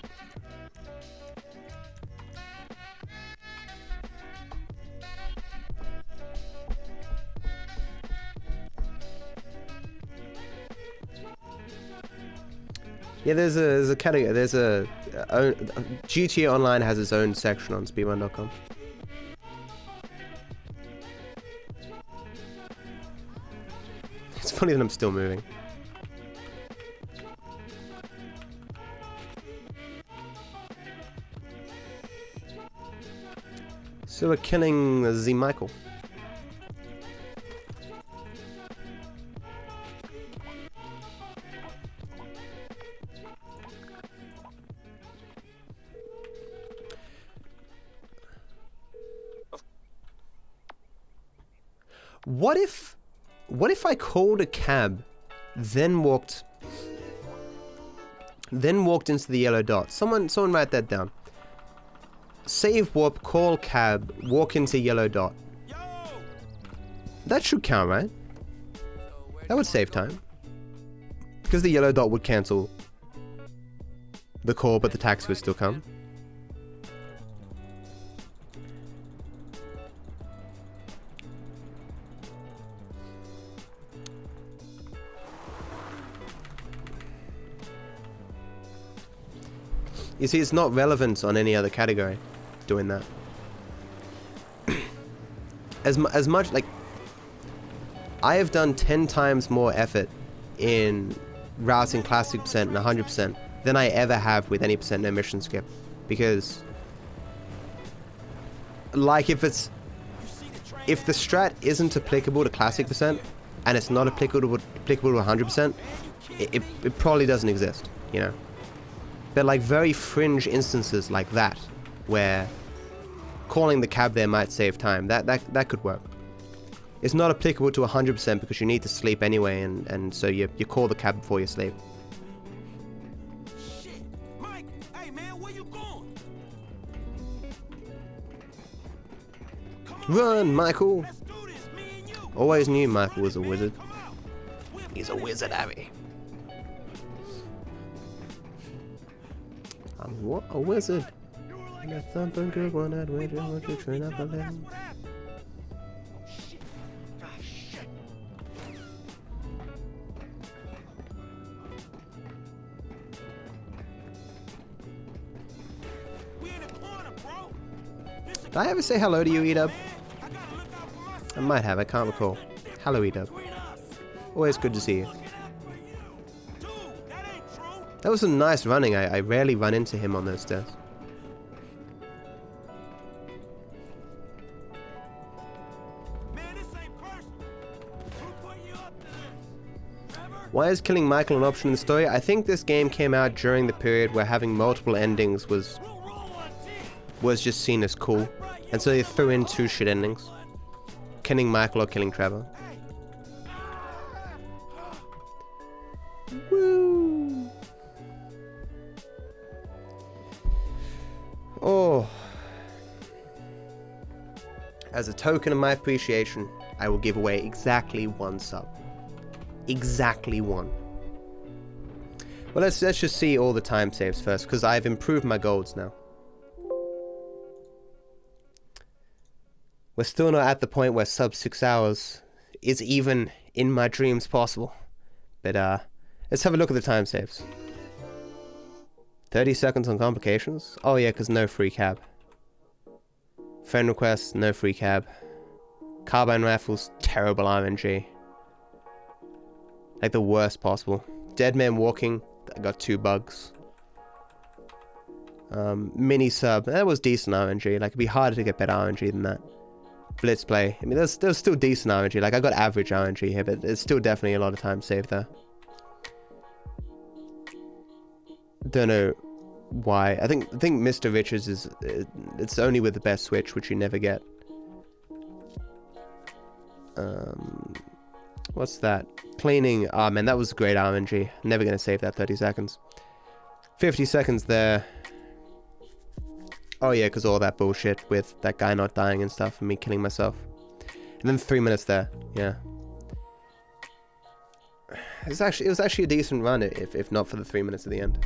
Yeah, there's a category. There's a GTA Online has its own section on speedrun.com. It's funny that I'm still moving. So we're killing Z Michael. What if I called a cab, then walked into the yellow dot? Someone write that down. Save warp, call cab, walk into yellow dot. That should count, right? That would save time. Because the yellow dot would cancel the call, but the taxi would still come. You see, it's not relevant on any other category doing that. As much, like, I have done 10 times more effort in routing classic percent and 100% than I ever have with any percent no mission skip. Because, like, if the strat isn't applicable to classic percent and it's not applicable to 100%, it probably doesn't exist, you know. But like very fringe instances like that, where calling the cab there might save time, that could work. It's not applicable to 100% because you need to sleep anyway, and so you call the cab before you sleep. Shit. Mike, hey man, where you going? Run, Michael! Always knew Michael was a wizard. He's a wizard, Abby. I'm what? A wizard. And a thumping good one-eyed wizard, won't you train up a little? Did I ever say hello to you, Edub? I might have, I can't recall. Hello, Edub. Always good to see you. That was some nice running. I rarely run into him on those stairs. Why is killing Michael an option in the story? I think this game came out during the period where having multiple endings was just seen as cool. And so they threw in 2 shit endings. Killing Michael or killing Trevor. Woo! Oh. As a token of my appreciation, I will give away exactly 1 sub. Exactly 1. Well, let's just see all the time saves first, because I've improved my golds now. We're still not at the point where sub 6 hours is even in my dreams possible. But let's have a look at the time saves. 30 seconds on complications? Oh yeah, because no free cab. Friend request, no free cab. Carbine rifles, terrible RNG. Like the worst possible. Dead man walking, I got 2 bugs. Mini sub, that was decent RNG. Like it'd be harder to get better RNG than that. Blitz play, I mean there's still decent RNG. Like I got average RNG here, but it's still definitely a lot of time saved there. Don't know why. I think Mr. Richards is it's only with the best switch, which you never get. What's that? Cleaning. Ah, man, that was great RNG. Never gonna save that 30 seconds. 50 seconds there. Oh yeah, because all that bullshit with that guy not dying and stuff and me killing myself. And then 3 minutes there. Yeah. It was actually a decent run if not for the 3 minutes at the end.